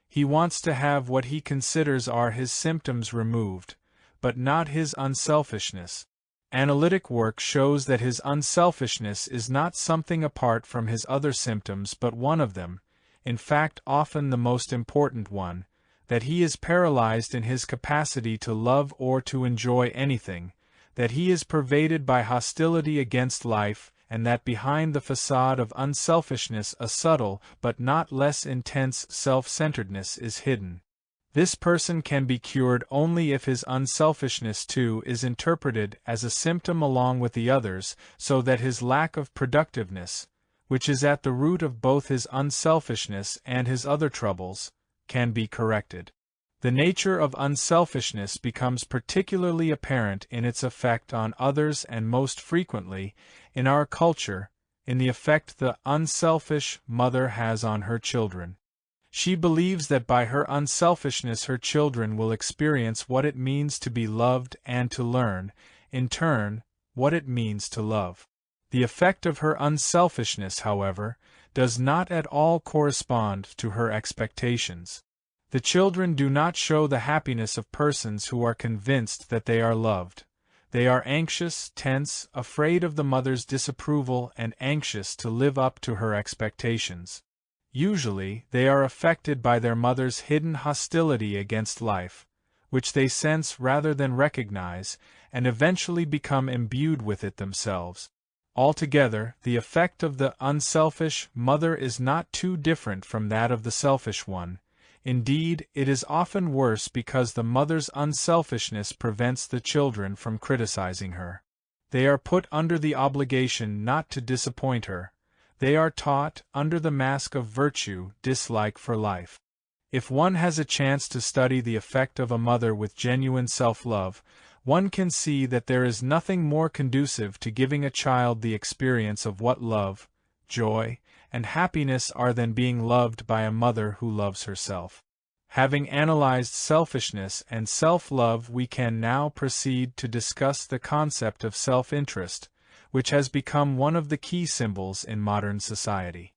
Speaker 1: He wants to have what he considers are his symptoms removed, but not his unselfishness. Analytic work shows that his unselfishness is not something apart from his other symptoms but one of them, in fact often the most important one, that he is paralyzed in his capacity to love or to enjoy anything, that he is pervaded by hostility against life, and that behind the facade of unselfishness a subtle but not less intense self-centeredness is hidden. This person can be cured only if his unselfishness too is interpreted as a symptom along with the others, so that his lack of productiveness, which is at the root of both his unselfishness and his other troubles, can be corrected. The nature of unselfishness becomes particularly apparent in its effect on others and most frequently, in our culture, in the effect the unselfish mother has on her children. She believes that by her unselfishness her children will experience what it means to be loved and to learn, in turn, what it means to love. The effect of her unselfishness, however, does not at all correspond to her expectations. The children do not show the happiness of persons who are convinced that they are loved. They are anxious, tense, afraid of the mother's disapproval and anxious to live up to her expectations. Usually, they are affected by their mother's hidden hostility against life, which they sense rather than recognize, and eventually become imbued with it themselves. Altogether, the effect of the unselfish mother is not too different from that of the selfish one. Indeed, it is often worse because the mother's unselfishness prevents the children from criticizing her. They are put under the obligation not to disappoint her. They are taught, under the mask of virtue, dislike for life. If one has a chance to study the effect of a mother with genuine self-love, one can see that there is nothing more conducive to giving a child the experience of what love, joy, and happiness are than being loved by a mother who loves herself. Having analyzed selfishness and self-love, we can now proceed to discuss the concept of self-interest, which has become one of the key symbols in modern society.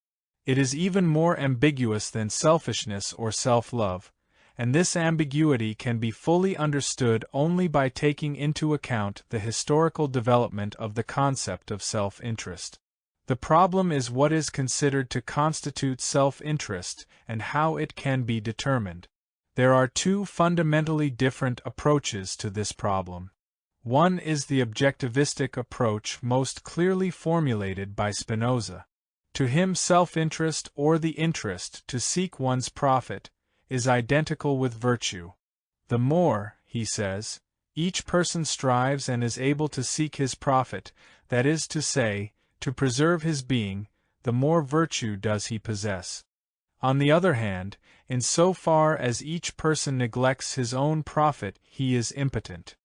Speaker 1: It is even more ambiguous than selfishness or self-love, and this ambiguity can be fully understood only by taking into account the historical development of the concept of self-interest. The problem is what is considered to constitute self-interest and how it can be determined. There are two fundamentally different approaches to this problem. One is the objectivistic approach most clearly formulated by Spinoza. To him, self-interest, or the interest to seek one's profit, is identical with virtue. The more, he says, each person strives and is able to seek his profit, that is to say, to preserve his being, the more virtue does he possess. On the other hand, in so far as each person neglects his own profit, he is impotent.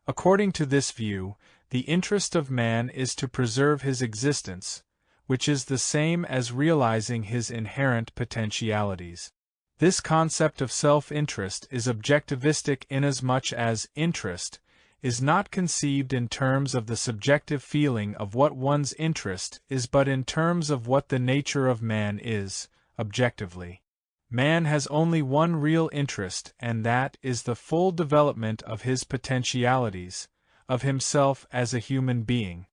Speaker 1: According to this view, the interest of man is to preserve his existence, which is the same as realizing his inherent potentialities. This concept of self-interest is objectivistic inasmuch as interest is not conceived in terms of the subjective feeling of what one's interest is but in terms of what the nature of man is, objectively. Man has only one real interest, and that is the full development of his potentialities, of himself as a human being.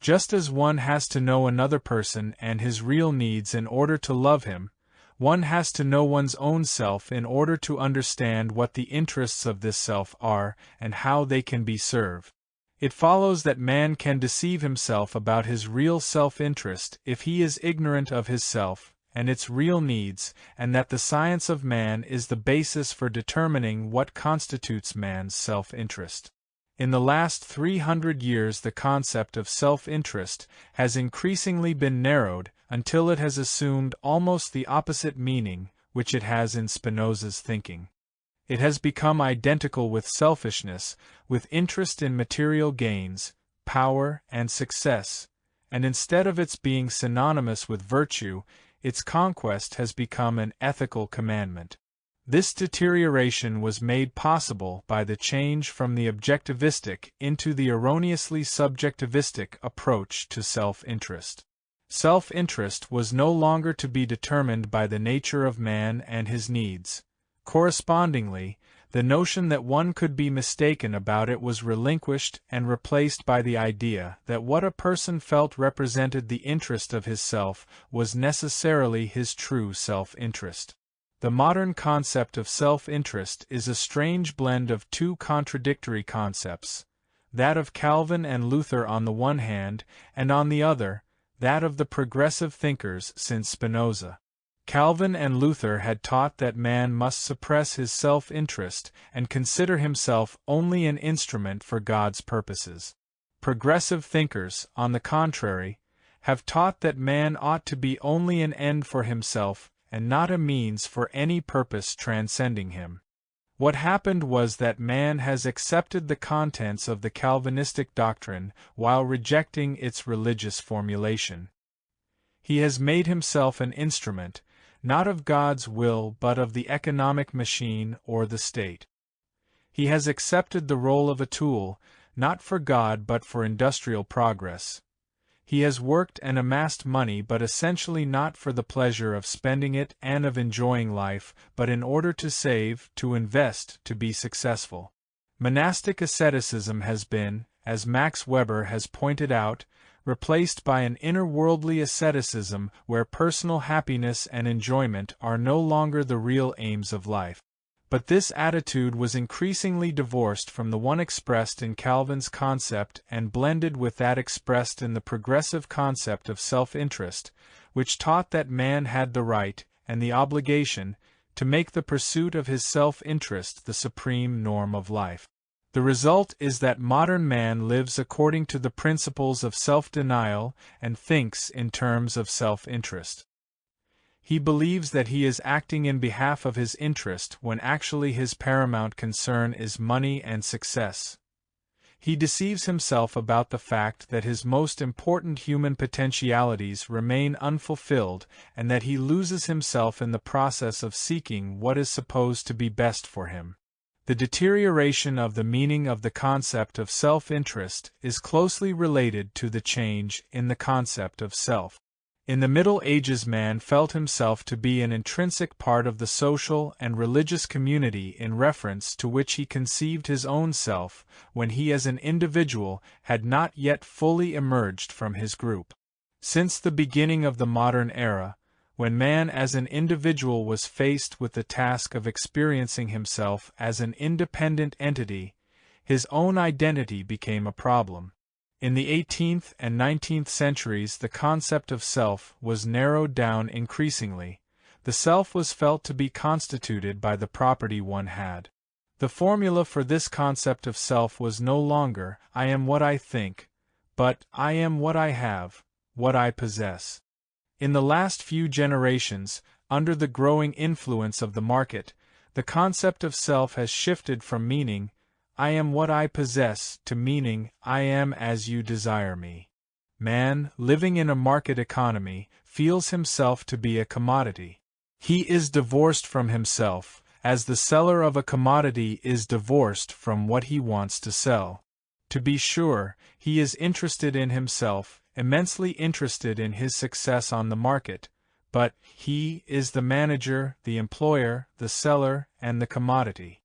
Speaker 1: Just as one has to know another person and his real needs in order to love him, one has to know one's own self in order to understand what the interests of this self are and how they can be served. It follows that man can deceive himself about his real self-interest if he is ignorant of his self and its real needs, and that the science of man is the basis for determining what constitutes man's self-interest. In the last 300 years, the concept of self-interest has increasingly been narrowed until it has assumed almost the opposite meaning which it has in Spinoza's thinking. It has become identical with selfishness, with interest in material gains, power, and success, and instead of its being synonymous with virtue, its conquest has become an ethical commandment. This deterioration was made possible by the change from the objectivistic into the erroneously subjectivistic approach to self-interest. Self-interest was no longer to be determined by the nature of man and his needs. Correspondingly, the notion that one could be mistaken about it was relinquished and replaced by the idea that what a person felt represented the interest of his self was necessarily his true self-interest. The modern concept of self-interest is a strange blend of two contradictory concepts, that of Calvin and Luther on the one hand, and on the other, that of the progressive thinkers since Spinoza. Calvin and Luther had taught that man must suppress his self-interest and consider himself only an instrument for God's purposes. Progressive thinkers, on the contrary, have taught that man ought to be only an end for himself and not a means for any purpose transcending him. What happened was that man has accepted the contents of the Calvinistic doctrine while rejecting its religious formulation. He has made himself an instrument, not of God's will but of the economic machine or the state. He has accepted the role of a tool, not for God but for industrial progress. He has worked and amassed money but essentially not for the pleasure of spending it and of enjoying life, but in order to save, to invest, to be successful. Monastic asceticism has been, as Max Weber has pointed out, replaced by an inner-worldly asceticism where personal happiness and enjoyment are no longer the real aims of life. But this attitude was increasingly divorced from the one expressed in Calvin's concept and blended with that expressed in the progressive concept of self-interest, which taught that man had the right, and the obligation, to make the pursuit of his self-interest the supreme norm of life. The result is that modern man lives according to the principles of self-denial and thinks in terms of self-interest. He believes that he is acting in behalf of his interest when actually his paramount concern is money and success. He deceives himself about the fact that his most important human potentialities remain unfulfilled and that he loses himself in the process of seeking what is supposed to be best for him. The deterioration of the meaning of the concept of self-interest is closely related to the change in the concept of self. In the Middle Ages, man felt himself to be an intrinsic part of the social and religious community in reference to which he conceived his own self when he as an individual had not yet fully emerged from his group. Since the beginning of the modern era, when man as an individual was faced with the task of experiencing himself as an independent entity, his own identity became a problem. In the 18th and 19th centuries, the concept of self was narrowed down increasingly. The self was felt to be constituted by the property one had. The formula for this concept of self was no longer, I am what I think, but I am what I have, what I possess. In the last few generations, under the growing influence of the market, the concept of self has shifted from meaning, I am what I possess, to meaning, I am as you desire me. Man, living in a market economy, feels himself to be a commodity. He is divorced from himself, as the seller of a commodity is divorced from what he wants to sell. To be sure, he is interested in himself, immensely interested in his success on the market, but he is the manager, the employer, the seller, and the commodity.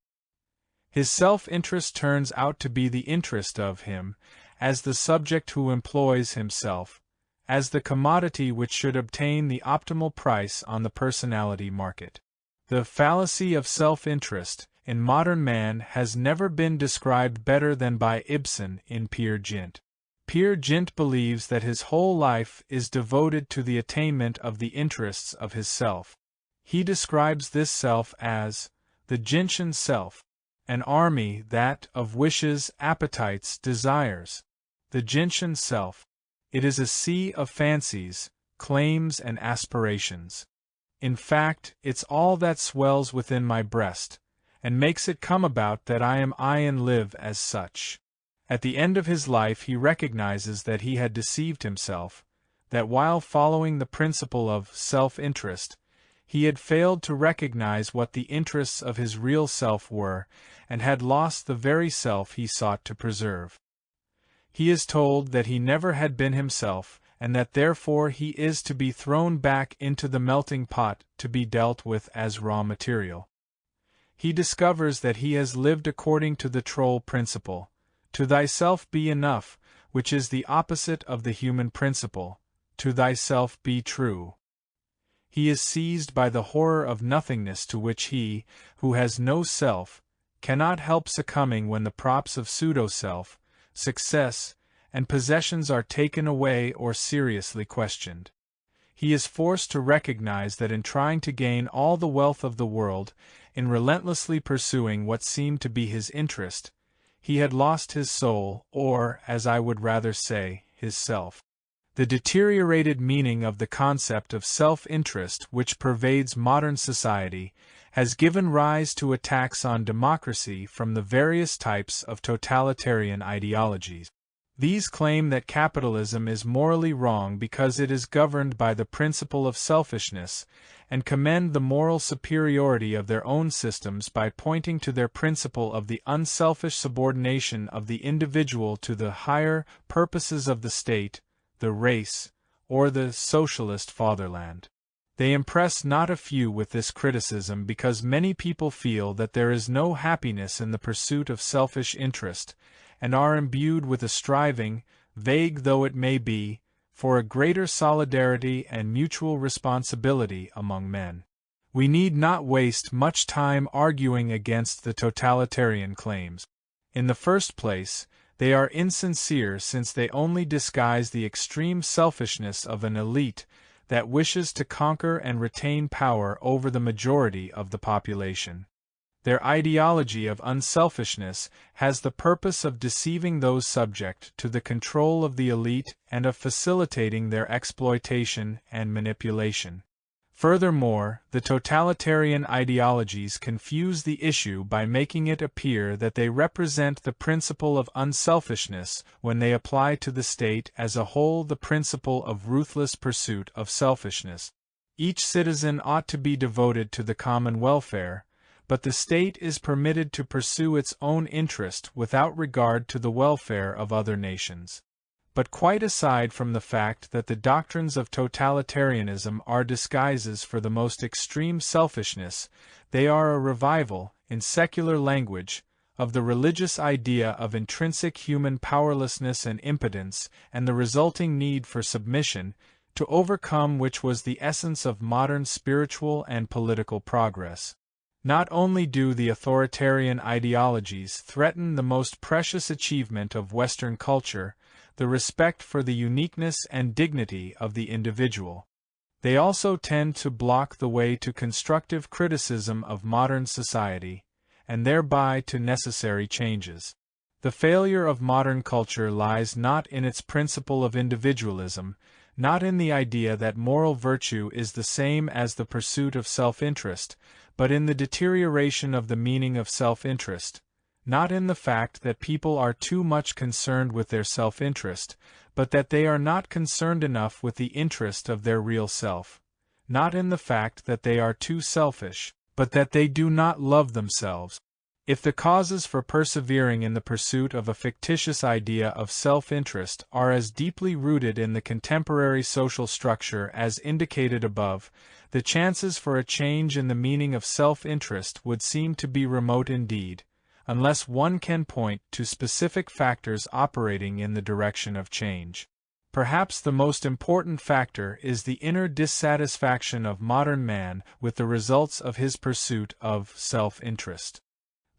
Speaker 1: His self-interest turns out to be the interest of him, as the subject who employs himself, as the commodity which should obtain the optimal price on the personality market. The fallacy of self-interest in modern man has never been described better than by Ibsen in Peer Gynt. Peer Gynt believes that his whole life is devoted to the attainment of the interests of his self. He describes this self as the Gentian self, an army that of wishes, appetites, desires. The Gentian self. It is a sea of fancies, claims and aspirations. In fact, it's all that swells within my breast, and makes it come about that I am I and live as such. At the end of his life he recognizes that he had deceived himself, that while following the principle of self-interest, he had failed to recognize what the interests of his real self were, and had lost the very self he sought to preserve. He is told that he never had been himself, and that therefore he is to be thrown back into the melting pot to be dealt with as raw material. He discovers that he has lived according to the troll principle, to thyself be enough, which is the opposite of the human principle, to thyself be true. He is seized by the horror of nothingness to which he, who has no self, cannot help succumbing when the props of pseudo-self, success, and possessions are taken away or seriously questioned. He is forced to recognize that in trying to gain all the wealth of the world, in relentlessly pursuing what seemed to be his interest, he had lost his soul, or, as I would rather say, his self. The deteriorated meaning of the concept of self-interest which pervades modern society has given rise to attacks on democracy from the various types of totalitarian ideologies. These claim that capitalism is morally wrong because it is governed by the principle of selfishness, and commend the moral superiority of their own systems by pointing to their principle of the unselfish subordination of the individual to the higher purposes of the state, the race, or the socialist fatherland. They impress not a few with this criticism because many people feel that there is no happiness in the pursuit of selfish interest, and are imbued with a striving, vague though it may be, for a greater solidarity and mutual responsibility among men. We need not waste much time arguing against the totalitarian claims. In the first place, they are insincere since they only disguise the extreme selfishness of an elite that wishes to conquer and retain power over the majority of the population. Their ideology of unselfishness has the purpose of deceiving those subject to the control of the elite and of facilitating their exploitation and manipulation. Furthermore, the totalitarian ideologies confuse the issue by making it appear that they represent the principle of unselfishness when they apply to the state as a whole the principle of ruthless pursuit of selfishness. Each citizen ought to be devoted to the common welfare, but the state is permitted to pursue its own interest without regard to the welfare of other nations. But quite aside from the fact that the doctrines of totalitarianism are disguises for the most extreme selfishness, they are a revival, in secular language, of the religious idea of intrinsic human powerlessness and impotence and the resulting need for submission, to overcome which was the essence of modern spiritual and political progress. Not only do the authoritarian ideologies threaten the most precious achievement of Western culture, the respect for the uniqueness and dignity of the individual. They also tend to block the way to constructive criticism of modern society, and thereby to necessary changes. The failure of modern culture lies not in its principle of individualism, not in the idea that moral virtue is the same as the pursuit of self-interest, but in the deterioration of the meaning of self-interest. Not in the fact that people are too much concerned with their self-interest, but that they are not concerned enough with the interest of their real self. Not in the fact that they are too selfish, but that they do not love themselves. If the causes for persevering in the pursuit of a fictitious idea of self-interest are as deeply rooted in the contemporary social structure as indicated above, the chances for a change in the meaning of self-interest would seem to be remote indeed, unless one can point to specific factors operating in the direction of change. Perhaps the most important factor is the inner dissatisfaction of modern man with the results of his pursuit of self-interest.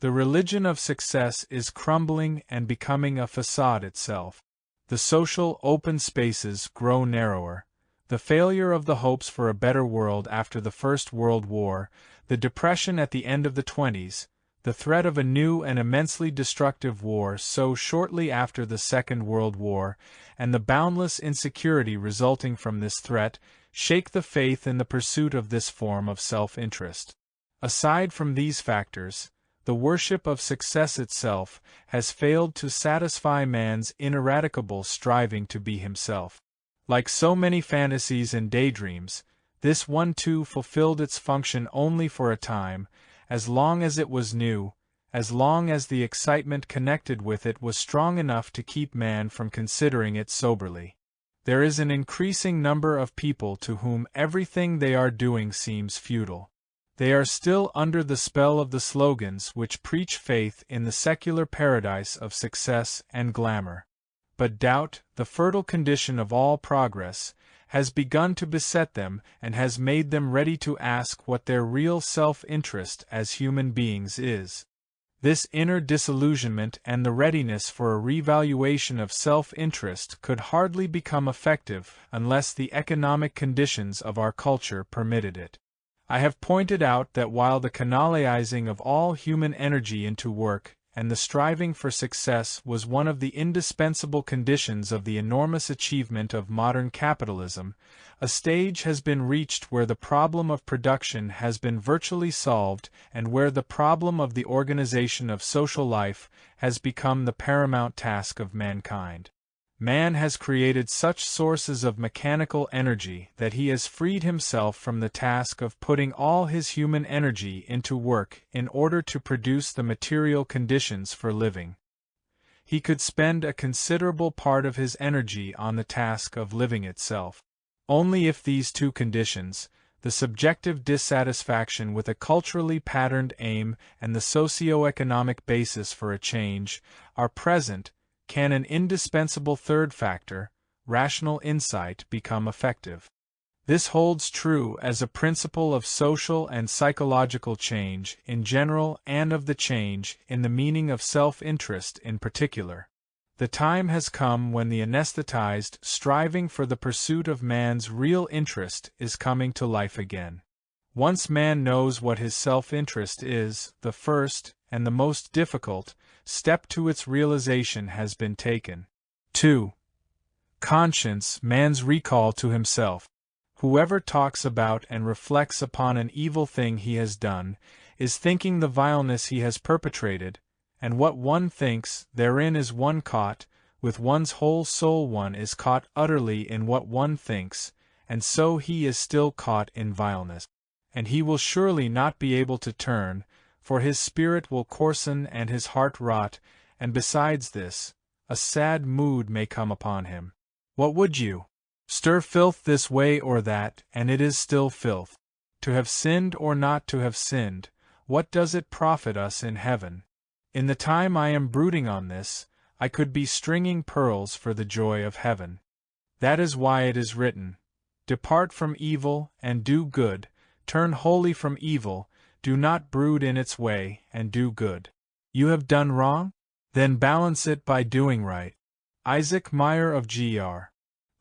Speaker 1: The religion of success is crumbling and becoming a facade itself. The social open spaces grow narrower. The failure of the hopes for a better world after the First World War, the depression at the end of the 20s, the threat of a new and immensely destructive war so shortly after the Second World War, and the boundless insecurity resulting from this threat, shake the faith in the pursuit of this form of self-interest. Aside from these factors, the worship of success itself has failed to satisfy man's ineradicable striving to be himself. Like so many fantasies and daydreams, this one too fulfilled its function only for a time, as long as it was new, as long as the excitement connected with it was strong enough to keep man from considering it soberly. There is an increasing number of people to whom everything they are doing seems futile. They are still under the spell of the slogans which preach faith in the secular paradise of success and glamour. But doubt, the fertile condition of all progress, has begun to beset them and has made them ready to ask what their real self-interest as human beings is. This inner disillusionment and the readiness for a revaluation of self-interest could hardly become effective unless the economic conditions of our culture permitted it. I have pointed out that while the canalizing of all human energy into work and the striving for success was one of the indispensable conditions of the enormous achievement of modern capitalism, a stage has been reached where the problem of production has been virtually solved and where the problem of the organization of social life has become the paramount task of mankind. Man has created such sources of mechanical energy that he has freed himself from the task of putting all his human energy into work in order to produce the material conditions for living. He could spend a considerable part of his energy on the task of living itself. Only if these two conditions, the subjective dissatisfaction with a culturally patterned aim and the socio-economic basis for a change, are present, can an indispensable third factor, rational insight, become effective. This holds true as a principle of social and psychological change in general and of the change in the meaning of self-interest in particular. The time has come when the anesthetized striving for the pursuit of man's real interest is coming to life again. Once man knows what his self-interest is, the first, and the most difficult, step to its realization has been taken. 2. Conscience, man's recall to himself. Whoever talks about and reflects upon an evil thing he has done, is thinking the vileness he has perpetrated, and what one thinks, therein is one caught, with one's whole soul one is caught utterly in what one thinks, and so he is still caught in vileness. And he will surely not be able to turn, for his spirit will coarsen and his heart rot, and besides this, a sad mood may come upon him. What would you? Stir filth this way or that, and it is still filth. To have sinned or not to have sinned, what does it profit us in heaven? In the time I am brooding on this, I could be stringing pearls for the joy of heaven. That is why it is written, "Depart from evil, and do good, turn wholly from evil, do not brood in its way, and do good." You have done wrong? Then balance it by doing right. Isaac Meyer of Gr.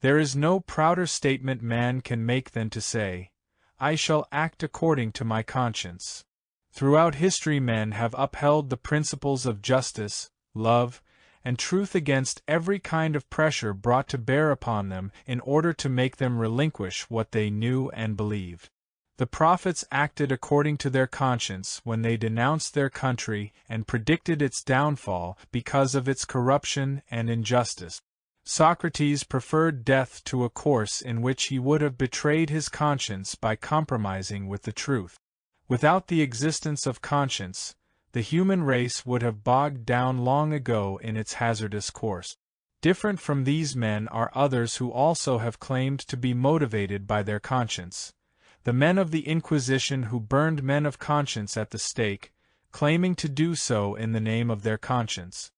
Speaker 1: There is no prouder statement man can make than to say, "I shall act according to my conscience." Throughout history men have upheld the principles of justice, love, and truth against every kind of pressure brought to bear upon them in order to make them relinquish what they knew and believed. The prophets acted according to their conscience when they denounced their country and predicted its downfall because of its corruption and injustice. Socrates preferred death to a course in which he would have betrayed his conscience by compromising with the truth. Without the existence of conscience, the human race would have bogged down long ago in its hazardous course. Different from these men are others who also have claimed to be motivated by their conscience. The men of the Inquisition who burned men of conscience at the stake, claiming to do so in the name of their conscience.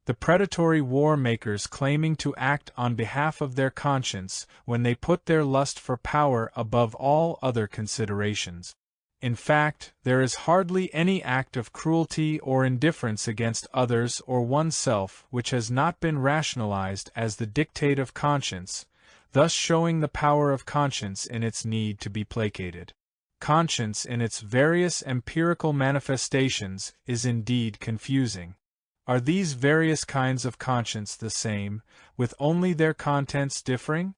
Speaker 1: The predatory war makers claiming to act on behalf of their conscience when they put their lust for power above all other considerations. In fact, there is hardly any act of cruelty or indifference against others or oneself which has not been rationalized as the dictate of conscience, thus showing the power of conscience in its need to be placated. Conscience in its various empirical manifestations is indeed confusing. Are these various kinds of conscience the same, with only their contents differing?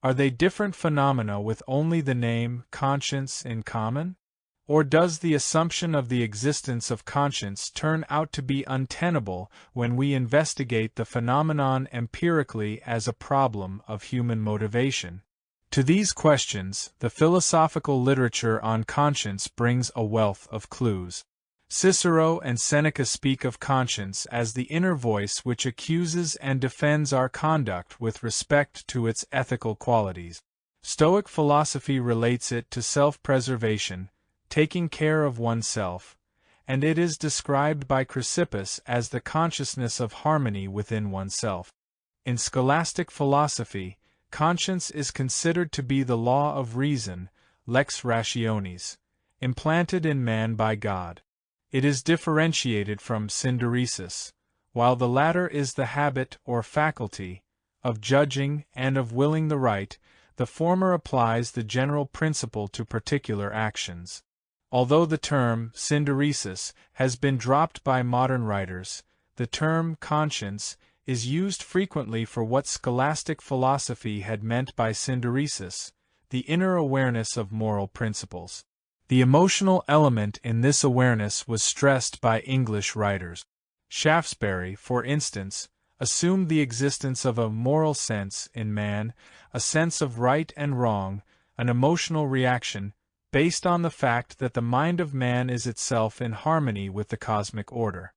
Speaker 1: Are they different phenomena with only the name conscience in common? Or does the assumption of the existence of conscience turn out to be untenable when we investigate the phenomenon empirically as a problem of human motivation? To these questions, the philosophical literature on conscience brings a wealth of clues. Cicero and Seneca speak of conscience as the inner voice which accuses and defends our conduct with respect to its ethical qualities. Stoic philosophy relates it to self-preservation, taking care of oneself, and it is described by Chrysippus as the consciousness of harmony within oneself. In scholastic philosophy, conscience is considered to be the law of reason, lex rationis, implanted in man by God. It is differentiated from synderesis, while the latter is the habit or faculty of judging and of willing the right. The former applies the general principle to particular actions. Although the term synderesis has been dropped by modern writers, the term conscience is used frequently for what scholastic philosophy had meant by synderesis, the inner awareness of moral principles. The emotional element in this awareness was stressed by English writers. Shaftesbury, for instance, assumed the existence of a moral sense in man, a sense of right and wrong, an emotional reaction, based on the fact that the mind of man is itself in harmony with the cosmic order.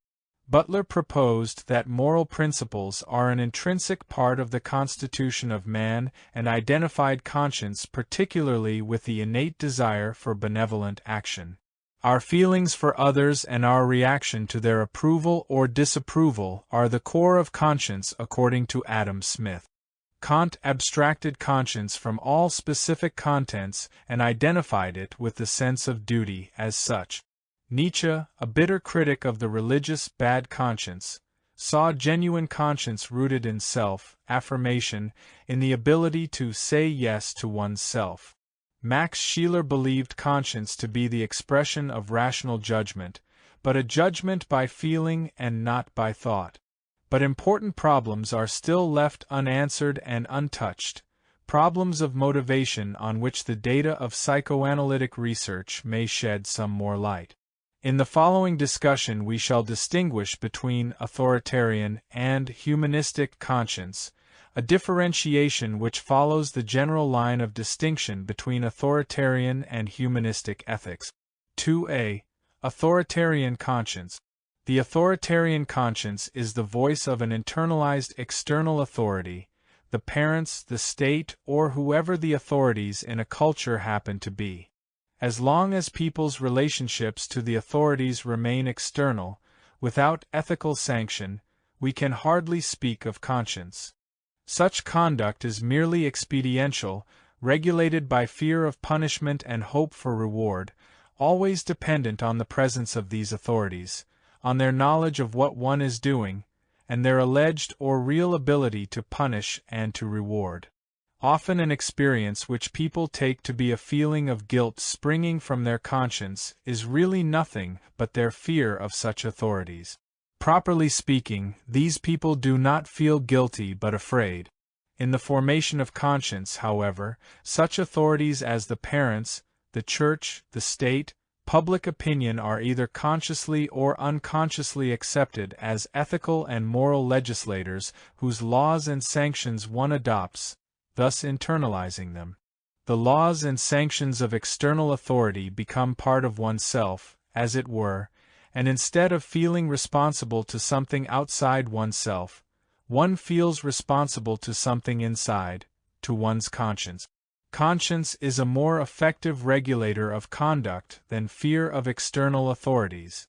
Speaker 1: Butler proposed that moral principles are an intrinsic part of the constitution of man and identified conscience particularly with the innate desire for benevolent action. Our feelings for others and our reaction to their approval or disapproval are the core of conscience according to Adam Smith. Kant abstracted conscience from all specific contents and identified it with the sense of duty as such. Nietzsche, a bitter critic of the religious bad conscience, saw genuine conscience rooted in self-affirmation, in the ability to say yes to oneself. Max Scheler believed conscience to be the expression of rational judgment, but a judgment by feeling and not by thought. But important problems are still left unanswered and untouched. problems of motivation on which the data of psychoanalytic research may shed some more light. In the following discussion we shall distinguish between authoritarian and humanistic conscience, a differentiation which follows the general line of distinction between authoritarian and humanistic ethics. 2a. Authoritarian conscience. The authoritarian conscience is the voice of an internalized external authority, the parents, the state, or whoever the authorities in a culture happen to be. As long as people's relationships to the authorities remain external, without ethical sanction, we can hardly speak of conscience. Such conduct is merely expediential, regulated by fear of punishment and hope for reward, always dependent on the presence of these authorities, on their knowledge of what one is doing, and their alleged or real ability to punish and to reward. Often an experience which people take to be a feeling of guilt springing from their conscience is really nothing but their fear of such authorities. Properly speaking, these people do not feel guilty but afraid. In the formation of conscience, however, such authorities as the parents, the church, the state, public opinion are either consciously or unconsciously accepted as ethical and moral legislators whose laws and sanctions one adopts, thus internalizing them. The laws and sanctions of external authority become part of oneself, as it were, and instead of feeling responsible to something outside oneself, one feels responsible to something inside, to one's conscience. Conscience is a more effective regulator of conduct than fear of external authorities.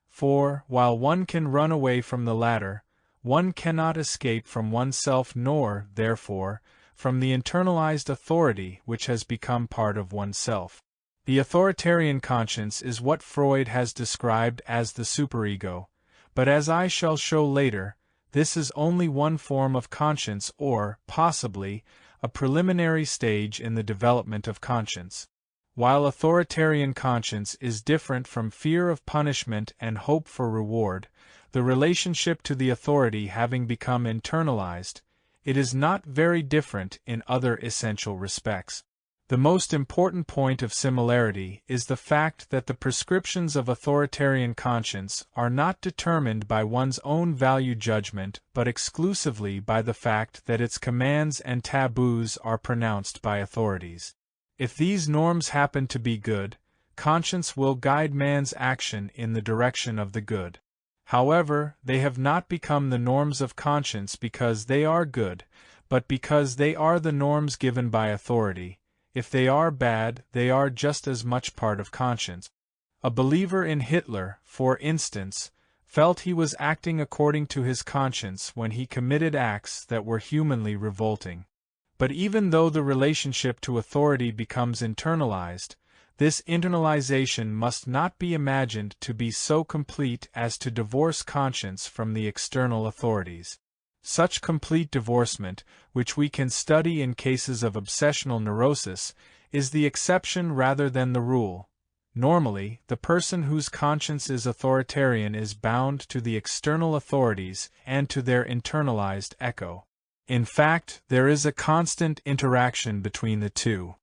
Speaker 1: For, while one can run away from the latter, one cannot escape from oneself nor, therefore, from the internalized authority which has become part of oneself. The authoritarian conscience is what Freud has described as the superego, but as I shall show later, this is only one form of conscience or, possibly, a preliminary stage in the development of conscience. While authoritarian conscience is different from fear of punishment and hope for reward, the relationship to the authority having become internalized, it is not very different in other essential respects. The most important point of similarity is the fact that the prescriptions of authoritarian conscience are not determined by one's own value judgment but exclusively by the fact that its commands and taboos are pronounced by authorities. If these norms happen to be good, conscience will guide man's action in the direction of the good. However, they have not become the norms of conscience because they are good, but because they are the norms given by authority. If they are bad, they are just as much part of conscience. A believer in Hitler, for instance, felt he was acting according to his conscience when he committed acts that were humanly revolting. But even though the relationship to authority becomes internalized, this internalization must not be imagined to be so complete as to divorce conscience from the external authorities. Such complete divorcement, which we can study in cases of obsessional neurosis, is the exception rather than the rule. Normally, the person whose conscience is authoritarian is bound to the external authorities and to their internalized echo. In fact, there is a constant interaction between the two.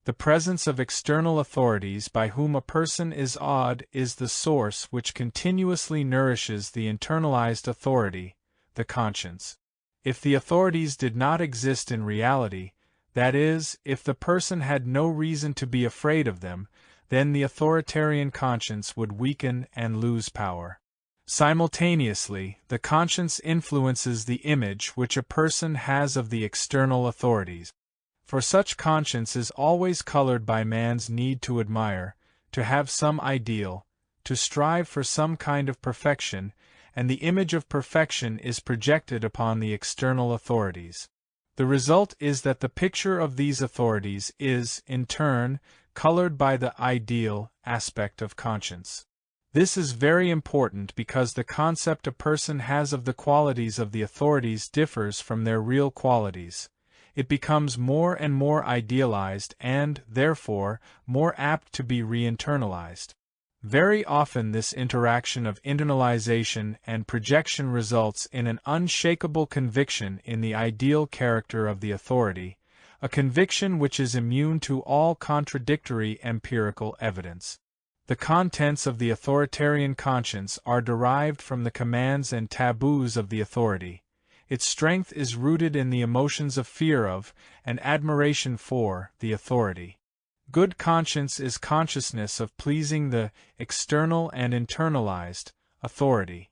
Speaker 1: The presence of external authorities by whom a person is awed is the source which continuously nourishes the internalized authority, the conscience. If the authorities did not exist in reality, that is, if the person had no reason to be afraid of them, then the authoritarian conscience would weaken and lose power. Simultaneously, the conscience influences the image which a person has of the external authorities. For such conscience is always colored by man's need to admire, to have some ideal, to strive for some kind of perfection, and the image of perfection is projected upon the external authorities. The result is that the picture of these authorities is, in turn, colored by the ideal aspect of conscience. This is very important because the concept a person has of the qualities of the authorities differs from their real qualities. It becomes more and more idealized and, therefore, more apt to be re-internalized. Very often this interaction of internalization and projection results in an unshakable conviction in the ideal character of the authority, a conviction which is immune to all contradictory empirical evidence. The contents of the authoritarian conscience are derived from the commands and taboos of the authority. Its strength is rooted in the emotions of fear of, and admiration for, the authority. Good conscience is consciousness of pleasing the external and internalized authority.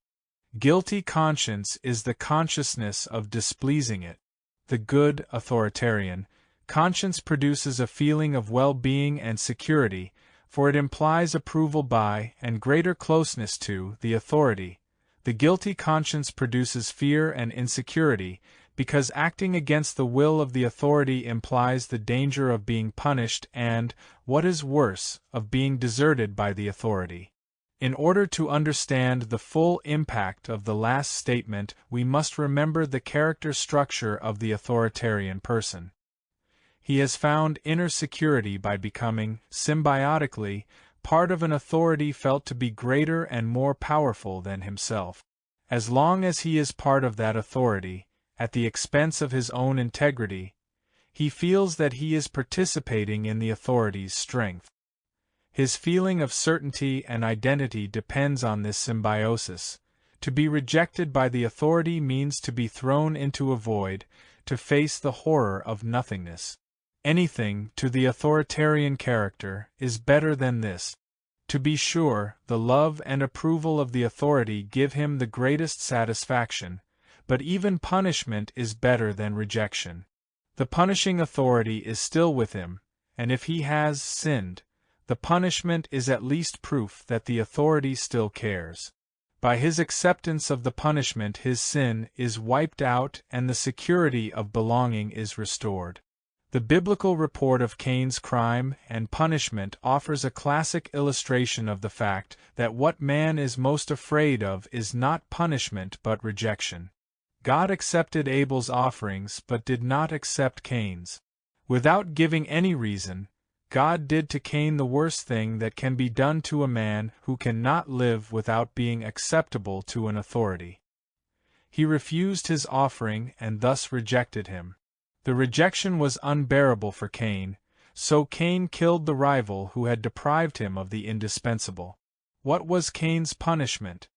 Speaker 1: Guilty conscience is the consciousness of displeasing it. The good authoritarian conscience produces a feeling of well-being and security, for it implies approval by and greater closeness to the authority. The guilty conscience produces fear and insecurity, because acting against the will of the authority implies the danger of being punished and, what is worse, of being deserted by the authority. In order to understand the full impact of the last statement, we must remember the character structure of the authoritarian person. He has found inner security by becoming, symbiotically, part of an authority felt to be greater and more powerful than himself. As long as he is part of that authority, at the expense of his own integrity, he feels that he is participating in the authority's strength. His feeling of certainty and identity depends on this symbiosis. To be rejected by the authority means to be thrown into a void, to face the horror of nothingness. Anything, to the authoritarian character, is better than this. To be sure, the love and approval of the authority give him the greatest satisfaction, but even punishment is better than rejection. The punishing authority is still with him, and if he has sinned, the punishment is at least proof that the authority still cares. By his acceptance of the punishment, his sin is wiped out and the security of belonging is restored. The biblical report of Cain's crime and punishment offers a classic illustration of the fact that what man is most afraid of is not punishment but rejection. God accepted Abel's offerings but did not accept Cain's. Without giving any reason, God did to Cain the worst thing that can be done to a man who cannot live without being acceptable to an authority. He refused his offering and thus rejected him. The rejection was unbearable for Cain, so Cain killed the rival who had deprived him of the indispensable. What was Cain's punishment?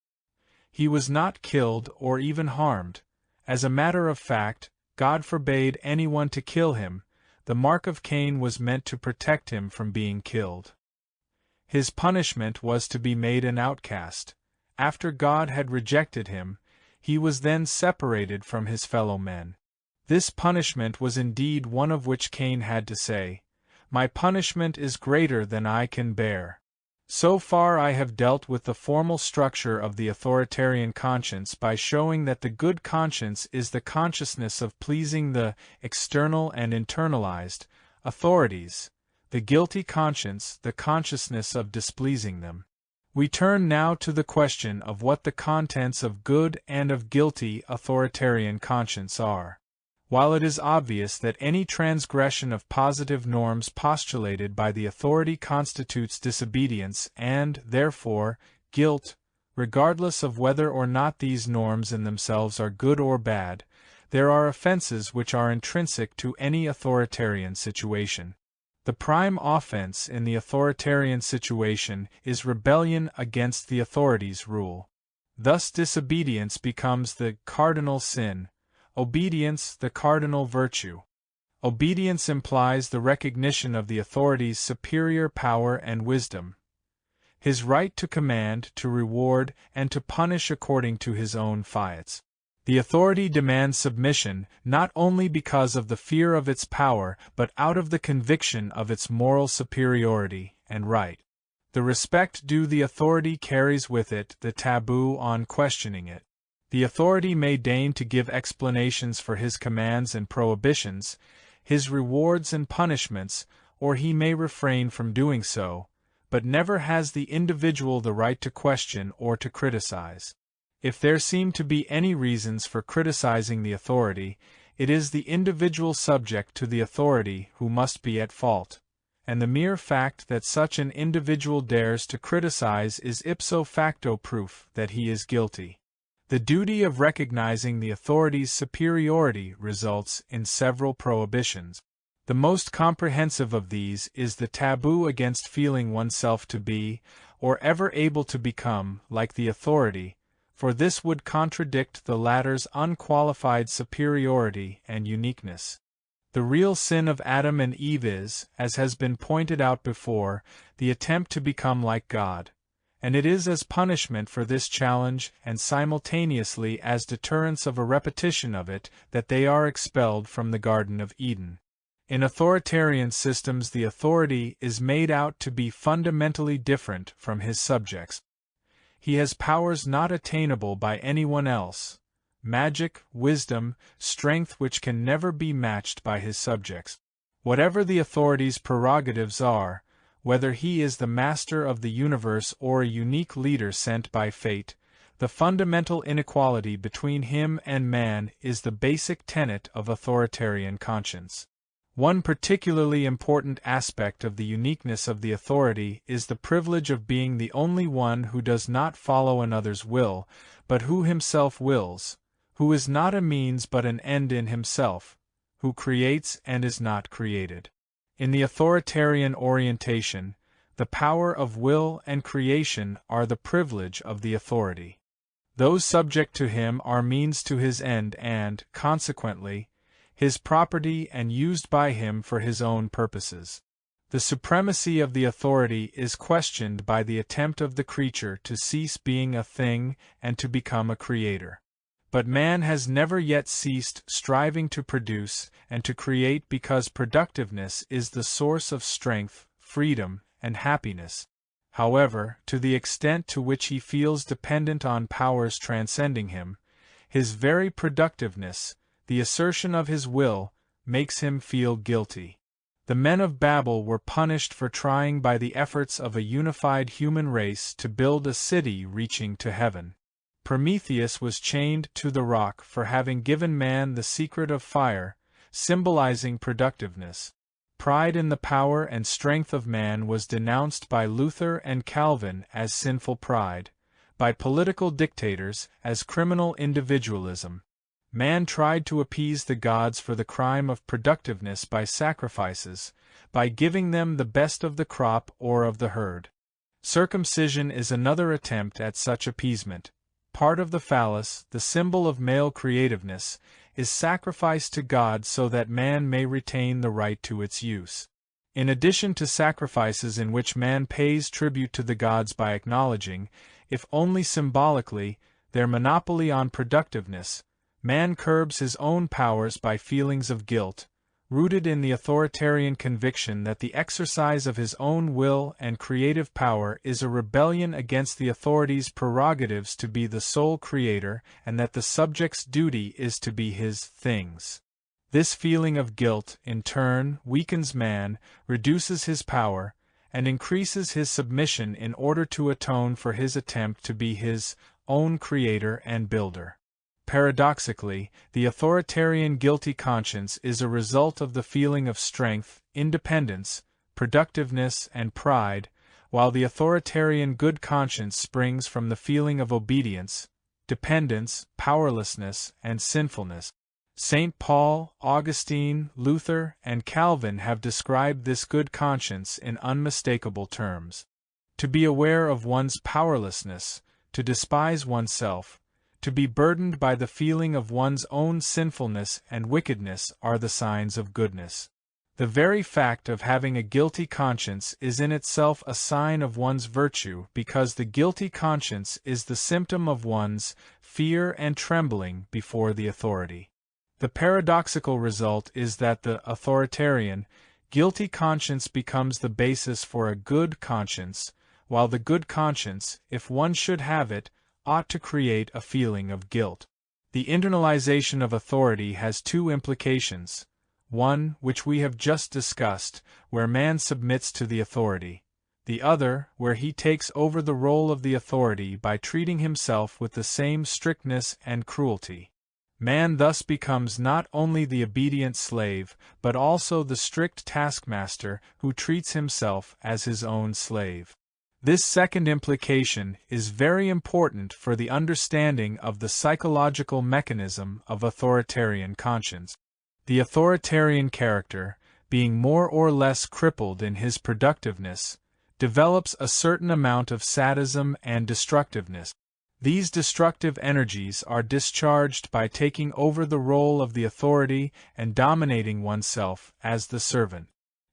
Speaker 1: He was not killed or even harmed. As a matter of fact, God forbade anyone to kill him. The mark of Cain was meant to protect him from being killed. His punishment was to be made an outcast. After God had rejected him, he was then separated from his fellow men. This punishment was indeed one of which Cain had to say, "My punishment is greater than I can bear." So far I have dealt with the formal structure of the authoritarian conscience by showing that the good conscience is the consciousness of pleasing the external and internalized authorities, the guilty conscience the consciousness of displeasing them. We turn now to the question of what the contents of good and of guilty authoritarian conscience are. While it is obvious that any transgression of positive norms postulated by the authority constitutes disobedience and, therefore, guilt, regardless of whether or not these norms in themselves are good or bad, there are offenses which are intrinsic to any authoritarian situation. The prime offense in the authoritarian situation is rebellion against the authority's rule. Thus disobedience becomes the cardinal sin, obedience the cardinal virtue. Obedience implies the recognition of the authority's superior power and wisdom, his right to command, to reward, and to punish according to his own fiats. The authority demands submission not only because of the fear of its power but out of the conviction of its moral superiority and right. The respect due the authority carries with it the taboo on questioning it. The authority may deign to give explanations for his commands and prohibitions, his rewards and punishments, or he may refrain from doing so, but never has the individual the right to question or to criticize. If there seem to be any reasons for criticizing the authority, it is the individual subject to the authority who must be at fault, and the mere fact that such an individual dares to criticize is ipso facto proof that he is guilty. The duty of recognizing the authority's superiority results in several prohibitions. The most comprehensive of these is the taboo against feeling oneself to be, or ever able to become, like the authority, for this would contradict the latter's unqualified superiority and uniqueness. The real sin of Adam and Eve is, as has been pointed out before, the attempt to become like God, and it is as punishment for this challenge and simultaneously as deterrence of a repetition of it that they are expelled from the Garden of Eden. In authoritarian systems, the authority is made out to be fundamentally different from his subjects. He has powers not attainable by anyone else, magic, wisdom, strength which can never be matched by his subjects. Whatever the authority's prerogatives are, whether he is the master of the universe or a unique leader sent by fate, the fundamental inequality between him and man is the basic tenet of authoritarian conscience. One particularly important aspect of the uniqueness of the authority is the privilege of being the only one who does not follow another's will, but who himself wills, who is not a means but an end in himself, who creates and is not created. In the authoritarian orientation, the power of will and creation are the privilege of the authority. Those subject to him are means to his end and, consequently, his property and used by him for his own purposes. The supremacy of the authority is questioned by the attempt of the creature to cease being a thing and to become a creator. But man has never yet ceased striving to produce and to create because productiveness is the source of strength, freedom, and happiness. However, to the extent to which he feels dependent on powers transcending him, his very productiveness, the assertion of his will, makes him feel guilty. The men of Babel were punished for trying by the efforts of a unified human race to build a city reaching to heaven. Prometheus was chained to the rock for having given man the secret of fire, symbolizing productiveness. Pride in the power and strength of man was denounced by Luther and Calvin as sinful pride, by political dictators as criminal individualism. Man tried to appease the gods for the crime of productiveness by sacrifices, by giving them the best of the crop or of the herd. Circumcision is another attempt at such appeasement. Part of the phallus, the symbol of male creativeness, is sacrificed to God so that man may retain the right to its use. In addition to sacrifices in which man pays tribute to the gods by acknowledging, if only symbolically, their monopoly on productiveness, man curbs his own powers by feelings of guilt, rooted in the authoritarian conviction that the exercise of his own will and creative power is a rebellion against the authority's prerogatives to be the sole creator and that the subject's duty is to be his things. This feeling of guilt, in turn, weakens man, reduces his power, and increases his submission in order to atone for his attempt to be his own creator and builder. Paradoxically, the authoritarian guilty conscience is a result of the feeling of strength, independence, productiveness, and pride, while the authoritarian good conscience springs from the feeling of obedience, dependence, powerlessness, and sinfulness. St. Paul, Augustine, Luther, and Calvin have described this good conscience in unmistakable terms. To be aware of one's powerlessness, to despise oneself, to be burdened by the feeling of one's own sinfulness and wickedness are the signs of goodness. The very fact of having a guilty conscience is in itself a sign of one's virtue because the guilty conscience is the symptom of one's fear and trembling before the authority. The paradoxical result is that the authoritarian, guilty conscience becomes the basis for a good conscience, while the good conscience, if one should have it, ought to create a feeling of guilt. The internalization of authority has two implications. One, which we have just discussed, where man submits to the authority. The other, where he takes over the role of the authority by treating himself with the same strictness and cruelty. Man thus becomes not only the obedient slave, but also the strict taskmaster who treats himself as his own slave. This second implication is very important for the understanding of the psychological mechanism of authoritarian conscience. The authoritarian character, being more or less crippled in his productiveness, develops a certain amount of sadism and destructiveness. These destructive energies are discharged by taking over the role of the authority and dominating oneself as the servant.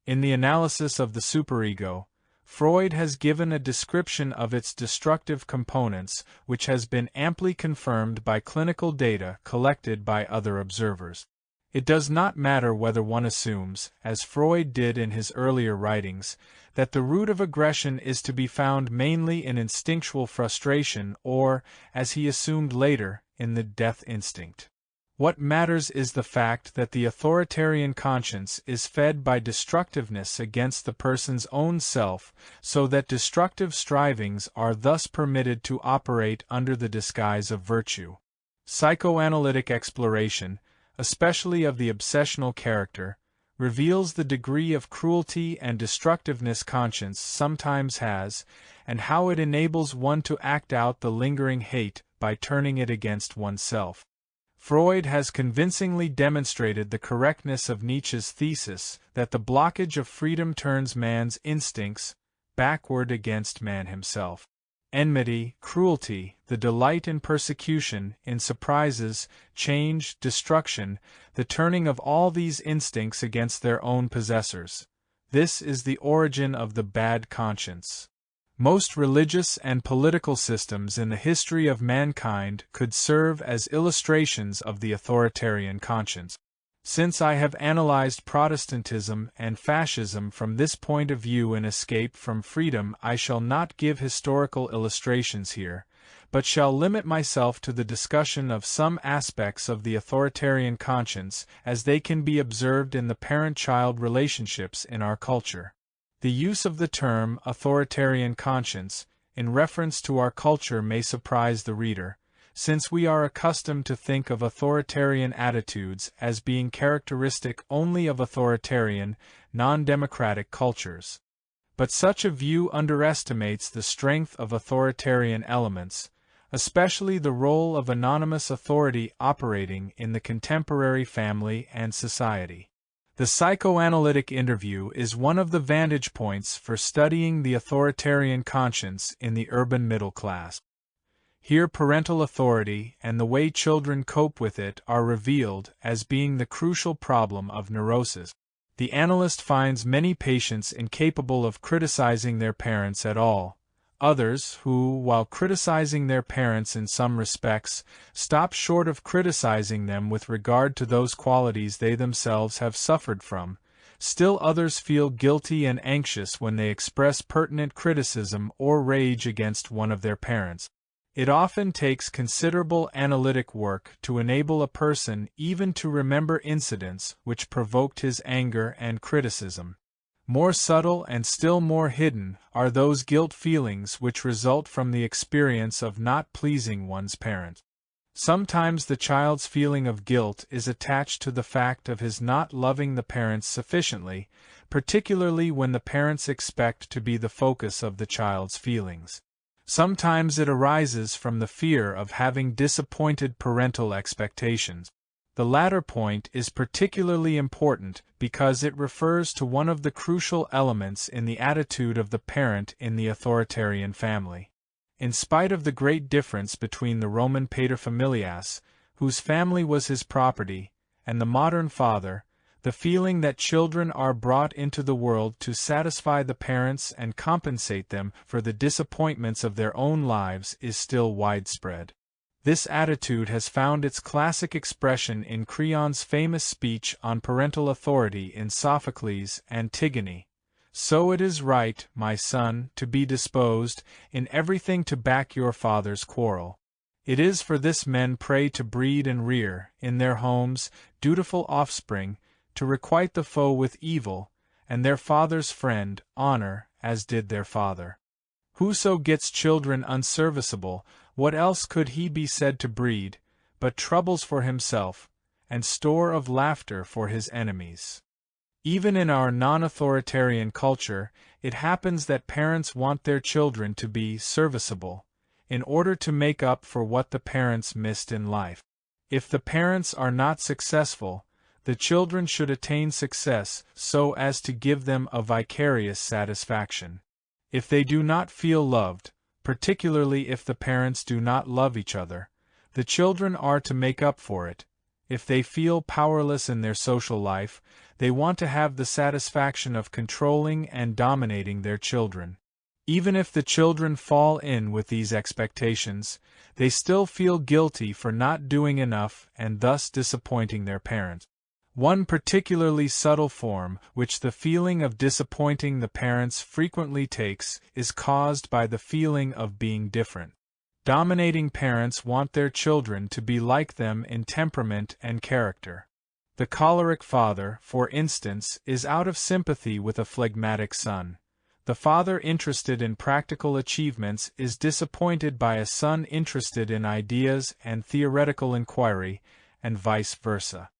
Speaker 1: In the analysis of the superego, Freud has given a description of its destructive components which has been amply confirmed by clinical data collected by other observers. It does not matter whether one assumes, as Freud did in his earlier writings, that the root of aggression is to be found mainly in instinctual frustration or, as he assumed later, in the death instinct. What matters is the fact that the authoritarian conscience is fed by destructiveness against the person's own self, so that destructive strivings are thus permitted to operate under the disguise of virtue. Psychoanalytic exploration, especially of the obsessional character, reveals the degree of cruelty and destructiveness conscience sometimes has, and how it enables one to act out the lingering hate by turning it against oneself. Freud has convincingly demonstrated the correctness of Nietzsche's thesis that the blockage of freedom turns man's instincts backward against man himself. Enmity, cruelty, the delight in persecution, in surprises, change, destruction, the turning of all these instincts against their own possessors. This is the origin of the bad conscience. Most religious and political systems in the history of mankind could serve as illustrations of the authoritarian conscience. Since I have analyzed Protestantism and fascism from this point of view in Escape from Freedom, I shall not give historical illustrations here, but shall limit myself to the discussion of some aspects of the authoritarian conscience as they can be observed in the parent-child relationships in our culture. The use of the term authoritarian conscience in reference to our culture may surprise the reader, since we are accustomed to think of authoritarian attitudes as being characteristic only of authoritarian, non-democratic cultures. But such a view underestimates the strength of authoritarian elements, especially the role of anonymous authority operating in the contemporary family and society. The psychoanalytic interview is one of the vantage points for studying the authoritarian conscience in the urban middle class. Here parental authority and the way children cope with it are revealed as being the crucial problem of neurosis. The analyst finds many patients incapable of criticizing their parents at all, others who, while criticizing their parents in some respects, stop short of criticizing them with regard to those qualities they themselves have suffered from. Still others feel guilty and anxious when they express pertinent criticism or rage against one of their parents. It often takes considerable analytic work to enable a person even to remember incidents which provoked his anger and criticism. More subtle and still more hidden are those guilt feelings which result from the experience of not pleasing one's parent. Sometimes the child's feeling of guilt is attached to the fact of his not loving the parents sufficiently, particularly when the parents expect to be the focus of the child's feelings. Sometimes it arises from the fear of having disappointed parental expectations. The latter point is particularly important because it refers to one of the crucial elements in the attitude of the parent in the authoritarian family. In spite of the great difference between the Roman paterfamilias, whose family was his property, and the modern father, the feeling that children are brought into the world to satisfy the parents and compensate them for the disappointments of their own lives is still widespread. This attitude has found its classic expression in Creon's famous speech on parental authority in Sophocles' Antigone. So it is right, my son, to be disposed, in everything to back your father's quarrel. It is for this men pray to breed and rear, in their homes, dutiful offspring, to requite the foe with evil, and their father's friend, honor, as did their father. Whoso gets children unserviceable, what else could he be said to breed, but troubles for himself, and store of laughter for his enemies? Even in our non-authoritarian culture, it happens that parents want their children to be serviceable, in order to make up for what the parents missed in life. If the parents are not successful, the children should attain success so as to give them a vicarious satisfaction. If they do not feel loved, particularly if the parents do not love each other, the children are to make up for it. If they feel powerless in their social life, they want to have the satisfaction of controlling and dominating their children. Even if the children fall in with these expectations, they still feel guilty for not doing enough and thus disappointing their parents. One particularly subtle form which the feeling of disappointing the parents frequently takes is caused by the feeling of being different. Dominating parents want their children to be like them in temperament and character. The choleric father, for instance, is out of sympathy with a phlegmatic son. The father interested in practical achievements is disappointed by a son interested in ideas and theoretical inquiry, and vice versa.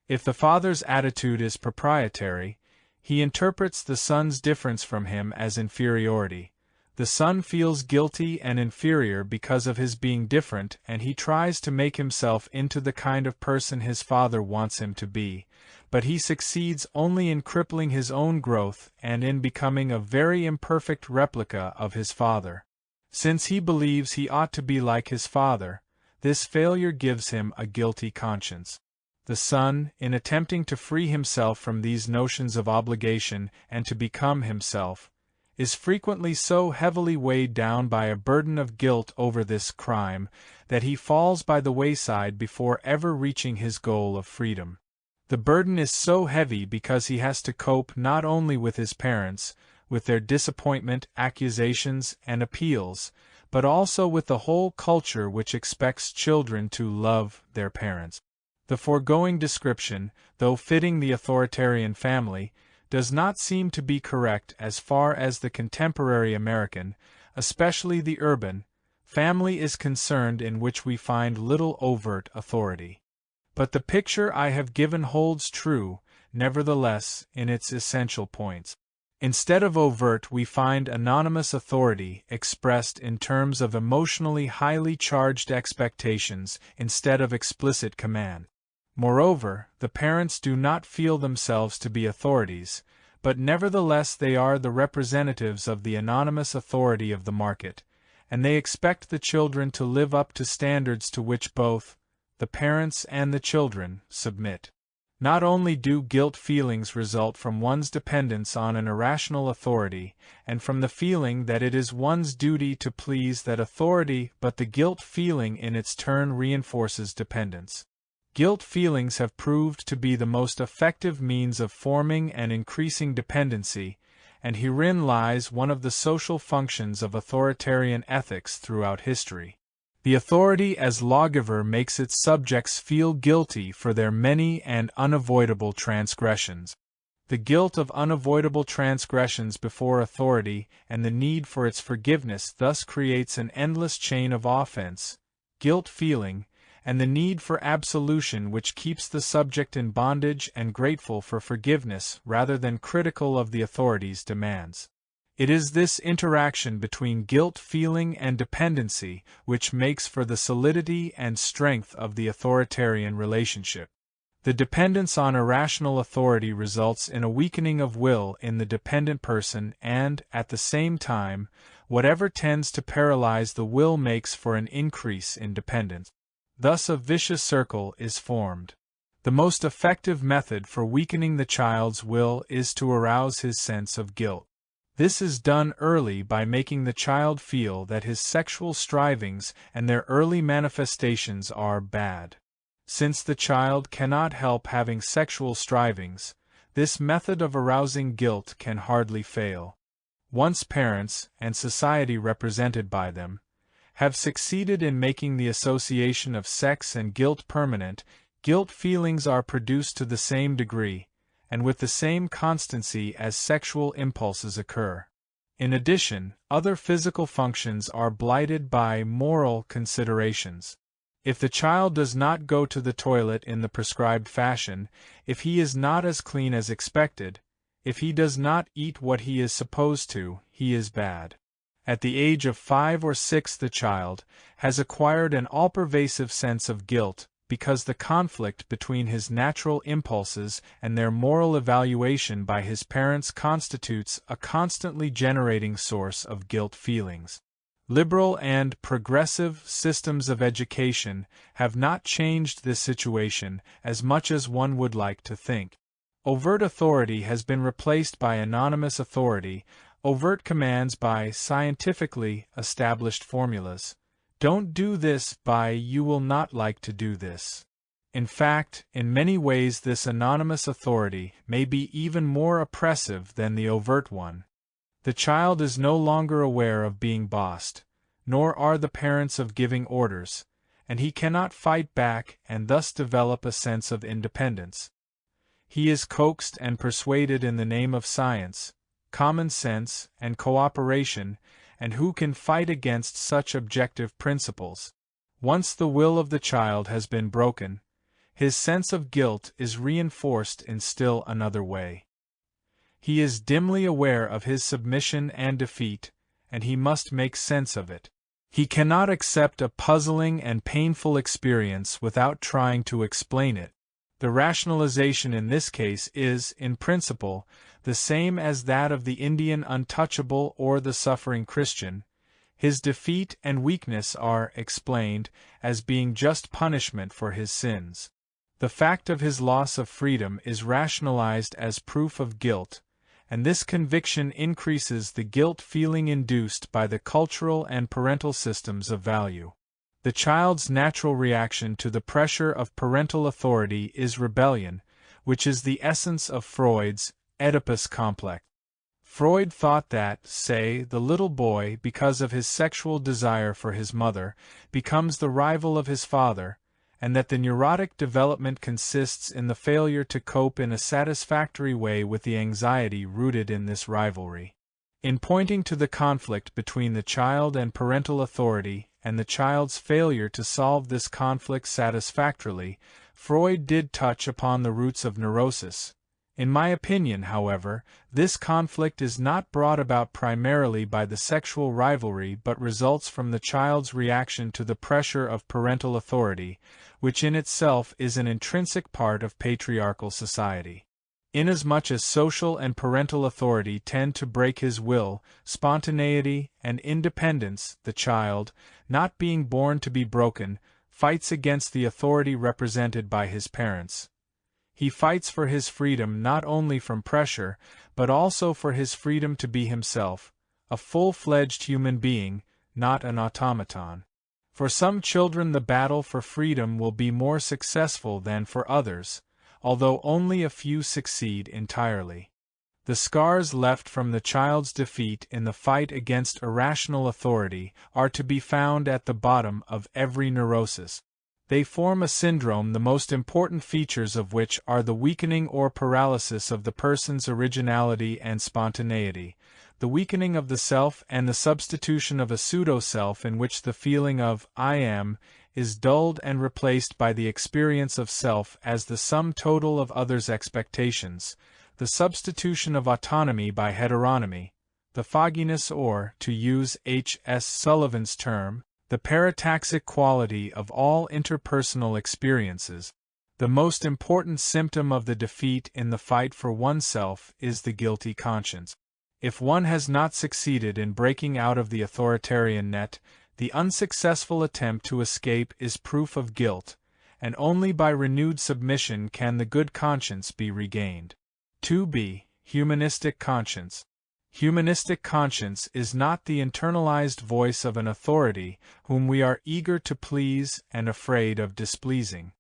Speaker 1: If the father's attitude is proprietary, he interprets the son's difference from him as inferiority. The son feels guilty and inferior because of his being different, and he tries to make himself into the kind of person his father wants him to be, but he succeeds only in crippling his own growth and in becoming a very imperfect replica of his father. Since he believes he ought to be like his father, this failure gives him a guilty conscience. The son, in attempting to free himself from these notions of obligation and to become himself, is frequently so heavily weighed down by a burden of guilt over this crime that he falls by the wayside before ever reaching his goal of freedom. The burden is so heavy because he has to cope not only with his parents, with their disappointment, accusations, and appeals, but also with the whole culture which expects children to love their parents. The foregoing description, though fitting the authoritarian family, does not seem to be correct as far as the contemporary American, especially the urban, family is concerned, in which we find little overt authority. But the picture I have given holds true, nevertheless, in its essential points. Instead of overt, we find anonymous authority expressed in terms of emotionally highly charged expectations instead of explicit command. Moreover, the parents do not feel themselves to be authorities, but nevertheless they are the representatives of the anonymous authority of the market, and they expect the children to live up to standards to which both the parents and the children submit. Not only do guilt feelings result from one's dependence on an irrational authority, and from the feeling that it is one's duty to please that authority, but the guilt feeling in its turn reinforces dependence. Guilt feelings have proved to be the most effective means of forming and increasing dependency, and herein lies one of the social functions of authoritarian ethics throughout history. The authority as lawgiver makes its subjects feel guilty for their many and unavoidable transgressions. The guilt of unavoidable transgressions before authority and the need for its forgiveness thus creates an endless chain of offense, guilt feeling, and the need for absolution which keeps the subject in bondage and grateful for forgiveness rather than critical of the authority's demands. It is this interaction between guilt feeling and dependency which makes for the solidity and strength of the authoritarian relationship. The dependence on irrational authority results in a weakening of will in the dependent person and, at the same time, whatever tends to paralyze the will makes for an increase in dependence. Thus a vicious circle is formed. The most effective method for weakening the child's will is to arouse his sense of guilt. This is done early by making the child feel that his sexual strivings and their early manifestations are bad. Since the child cannot help having sexual strivings, this method of arousing guilt can hardly fail. Once parents, and society represented by them, have succeeded in making the association of sex and guilt permanent, guilt feelings are produced to the same degree, and with the same constancy as sexual impulses occur. In addition, other physical functions are blighted by moral considerations. If the child does not go to the toilet in the prescribed fashion, if he is not as clean as expected, if he does not eat what he is supposed to, he is bad. At the age of 5 or 6 the child has acquired an all-pervasive sense of guilt, because the conflict between his natural impulses and their moral evaluation by his parents constitutes a constantly generating source of guilt feelings. Liberal and progressive systems of education have not changed this situation as much as one would like to think. Overt authority has been replaced by anonymous authority, overt commands by scientifically established formulas. Don't do this by you will not like to do this. In fact, in many ways this anonymous authority may be even more oppressive than the overt one. The child is no longer aware of being bossed, nor are the parents of giving orders, and he cannot fight back and thus develop a sense of independence. He is coaxed and persuaded in the name of science, common sense, and cooperation, and who can fight against such objective principles? Once the will of the child has been broken, his sense of guilt is reinforced in still another way. He is dimly aware of his submission and defeat, and he must make sense of it. He cannot accept a puzzling and painful experience without trying to explain it. The rationalization in this case is, in principle, the same as that of the Indian untouchable or the suffering Christian. His defeat and weakness are explained as being just punishment for his sins. The fact of his loss of freedom is rationalized as proof of guilt, and this conviction increases the guilt feeling induced by the cultural and parental systems of value. The child's natural reaction to the pressure of parental authority is rebellion, which is the essence of Freud's Oedipus complex. Freud thought that, say, the little boy, because of his sexual desire for his mother, becomes the rival of his father, and that the neurotic development consists in the failure to cope in a satisfactory way with the anxiety rooted in this rivalry. In pointing to the conflict between the child and parental authority, and the child's failure to solve this conflict satisfactorily, Freud did touch upon the roots of neurosis. In my opinion, however, this conflict is not brought about primarily by the sexual rivalry but results from the child's reaction to the pressure of parental authority, which in itself is an intrinsic part of patriarchal society. Inasmuch as social and parental authority tend to break his will, spontaneity, and independence, the child, not being born to be broken, fights against the authority represented by his parents. He fights for his freedom not only from pressure, but also for his freedom to be himself, a full-fledged human being, not an automaton. For some children the battle for freedom will be more successful than for others, although only a few succeed entirely. The scars left from the child's defeat in the fight against irrational authority are to be found at the bottom of every neurosis. They form a syndrome the most important features of which are the weakening or paralysis of the person's originality and spontaneity, the weakening of the self and the substitution of a pseudo-self in which the feeling of I am is dulled and replaced by the experience of self as the sum total of others' expectations, the substitution of autonomy by heteronomy, the fogginess or, to use H. S. Sullivan's term, the parataxic quality of all interpersonal experiences. The most important symptom of the defeat in the fight for oneself is the guilty conscience. If one has not succeeded in breaking out of the authoritarian net, the unsuccessful attempt to escape is proof of guilt, and only by renewed submission can the good conscience be regained. 2b. Humanistic conscience. Humanistic conscience is not the internalized voice of an authority whom we are eager to please and afraid of displeasing.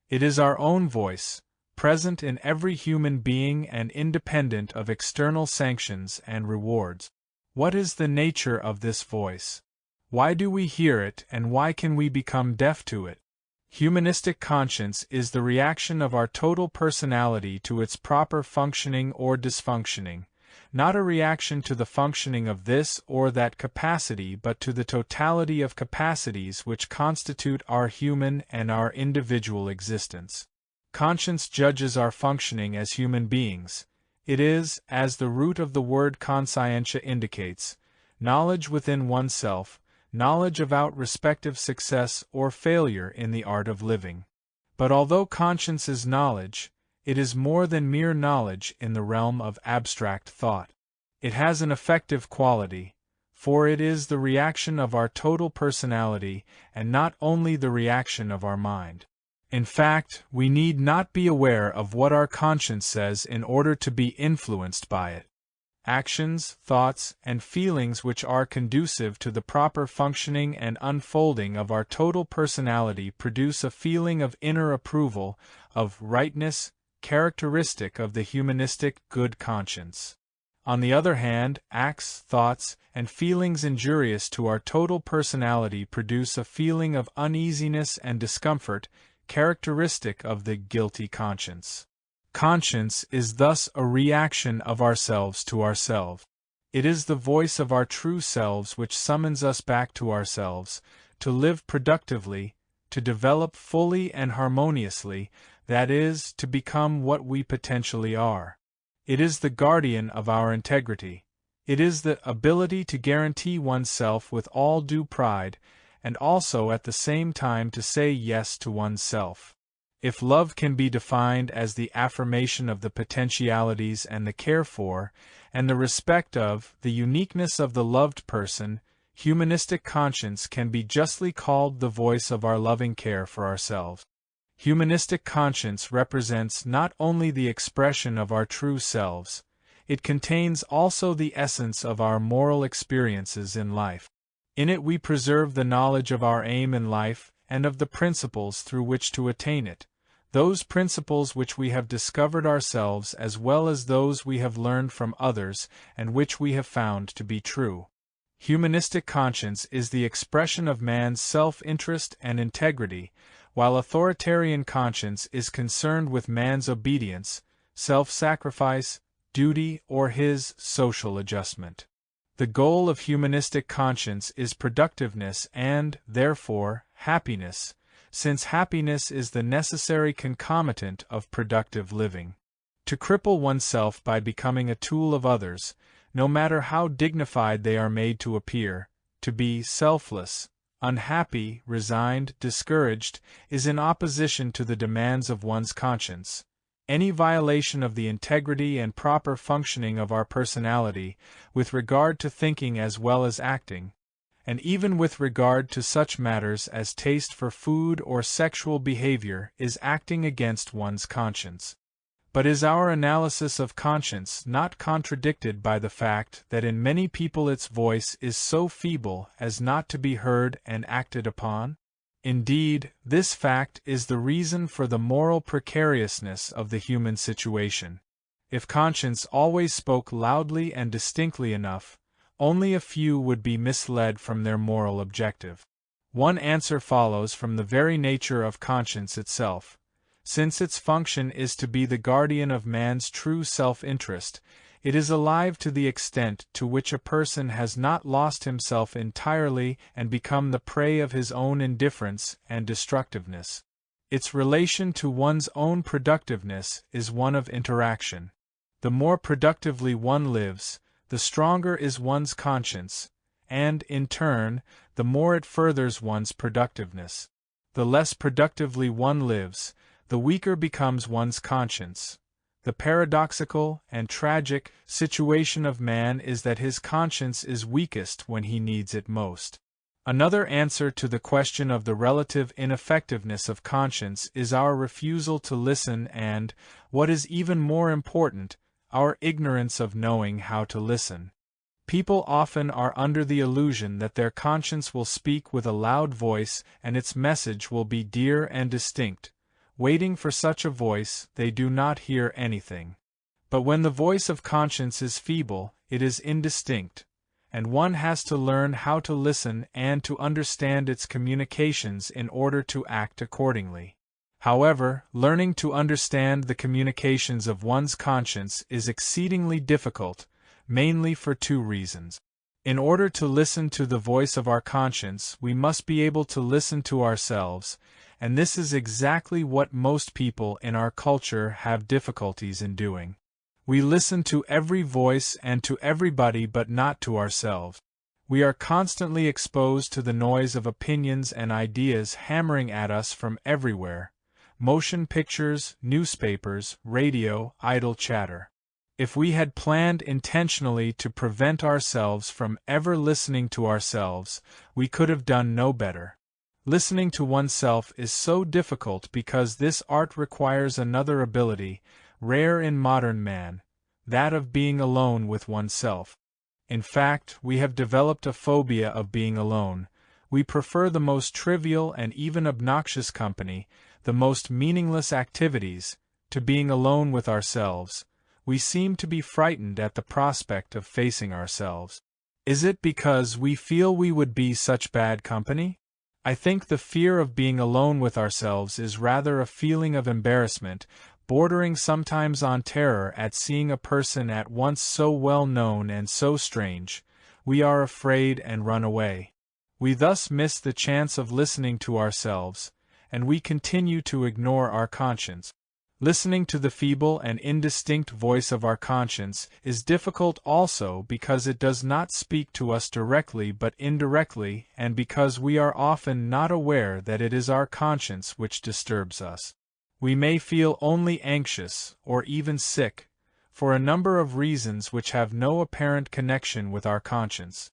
Speaker 1: It is our own voice, present in every human being and independent of external sanctions and rewards. What is the nature of this voice? Why do we hear it, and why can we become deaf to it? Humanistic conscience is the reaction of our total personality to its proper functioning or dysfunctioning, not a reaction to the functioning of this or that capacity but to the totality of capacities which constitute our human and our individual existence. Conscience judges our functioning as human beings. It is, as the root of the word conscientia indicates, knowledge within oneself, knowledge about respective success or failure in the art of living. But although conscience is knowledge, it is more than mere knowledge in the realm of abstract thought. It has an affective quality, for it is the reaction of our total personality and not only the reaction of our mind. In fact, we need not be aware of what our conscience says in order to be influenced by it. Actions, thoughts, and feelings which are conducive to the proper functioning and unfolding of our total personality produce a feeling of inner approval, of rightness, characteristic of the humanistic good conscience. On the other hand, acts, thoughts, and feelings injurious to our total personality produce a feeling of uneasiness and discomfort, characteristic of the guilty conscience. Conscience is thus a reaction of ourselves to ourselves. It is the voice of our true selves which summons us back to ourselves, to live productively, to develop fully and harmoniously, that is, to become what we potentially are. It is the guardian of our integrity. It is the ability to guarantee oneself with all due pride, and also at the same time to say yes to oneself. If love can be defined as the affirmation of the potentialities and the care for, and the respect of, the uniqueness of the loved person, humanistic conscience can be justly called the voice of our loving care for ourselves. Humanistic conscience represents not only the expression of our true selves, it contains also the essence of our moral experiences in life. In it we preserve the knowledge of our aim in life and of the principles through which to attain it, those principles which we have discovered ourselves as well as those we have learned from others and which we have found to be true. Humanistic conscience is the expression of man's self-interest and integrity, while authoritarian conscience is concerned with man's obedience, self-sacrifice, duty, or his social adjustment. The goal of humanistic conscience is productiveness and, therefore, happiness, since happiness is the necessary concomitant of productive living. To cripple oneself by becoming a tool of others, no matter how dignified they are made to appear, to be selfless, unhappy, resigned, discouraged, is in opposition to the demands of one's conscience. Any violation of the integrity and proper functioning of our personality, with regard to thinking as well as acting, and even with regard to such matters as taste for food or sexual behavior, is acting against one's conscience. But is our analysis of conscience not contradicted by the fact that in many people its voice is so feeble as not to be heard and acted upon? Indeed, this fact is the reason for the moral precariousness of the human situation. If conscience always spoke loudly and distinctly enough, only a few would be misled from their moral objective. One answer follows from the very nature of conscience itself. Since its function is to be the guardian of man's true self-interest, it is alive to the extent to which a person has not lost himself entirely and become the prey of his own indifference and destructiveness. Its relation to one's own productiveness is one of interaction. The more productively one lives, the stronger is one's conscience, and, in turn, the more it furthers one's productiveness. The less productively one lives, the weaker becomes one's conscience. The paradoxical and tragic situation of man is that his conscience is weakest when he needs it most. Another answer to the question of the relative ineffectiveness of conscience is our refusal to listen and, what is even more important, our ignorance of knowing how to listen. People often are under the illusion that their conscience will speak with a loud voice and its message will be dear and distinct. Waiting for such a voice, they do not hear anything. But when the voice of conscience is feeble, it is indistinct, and one has to learn how to listen and to understand its communications in order to act accordingly. However, learning to understand the communications of one's conscience is exceedingly difficult, mainly for two reasons. In order to listen to the voice of our conscience, we must be able to listen to ourselves, and this is exactly what most people in our culture have difficulties in doing. We listen to every voice and to everybody but not to ourselves. We are constantly exposed to the noise of opinions and ideas hammering at us from everywhere. motion pictures, newspapers, radio, idle chatter. If we had planned intentionally to prevent ourselves from ever listening to ourselves, we could have done no better. Listening to oneself is so difficult because this art requires another ability, rare in modern man, that of being alone with oneself. In fact, we have developed a phobia of being alone. We prefer the most trivial and even obnoxious company, the most meaningless activities, to being alone with ourselves. We seem to be frightened at the prospect of facing ourselves. Is it because we feel we would be such bad company? I think the fear of being alone with ourselves is rather a feeling of embarrassment, bordering sometimes on terror at seeing a person at once so well known and so strange. We are afraid and run away. We thus miss the chance of listening to ourselves, and we continue to ignore our conscience. Listening to the feeble and indistinct voice of our conscience is difficult also because it does not speak to us directly but indirectly, and because we are often not aware that it is our conscience which disturbs us. We may feel only anxious, or even sick, for a number of reasons which have no apparent connection with our conscience.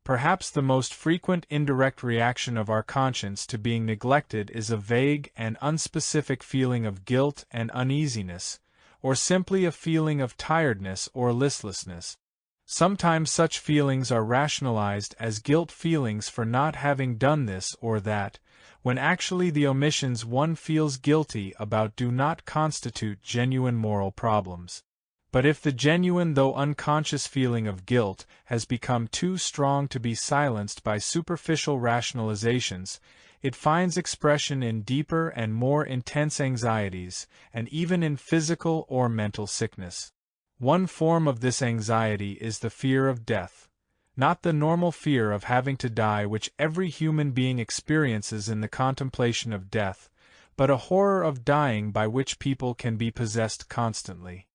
Speaker 1: Perhaps the most frequent indirect reaction of our conscience to being neglected is a vague and unspecific feeling of guilt and uneasiness, or simply a feeling of tiredness or listlessness. Sometimes such feelings are rationalized as guilt feelings for not having done this or that, when actually the omissions one feels guilty about do not constitute genuine moral problems. But if the genuine though unconscious feeling of guilt has become too strong to be silenced by superficial rationalizations, it finds expression in deeper and more intense anxieties, and even in physical or mental sickness. One form of this anxiety is the fear of death, not the normal fear of having to die which every human being experiences in the contemplation of death, but a horror of dying by which people can be possessed constantly.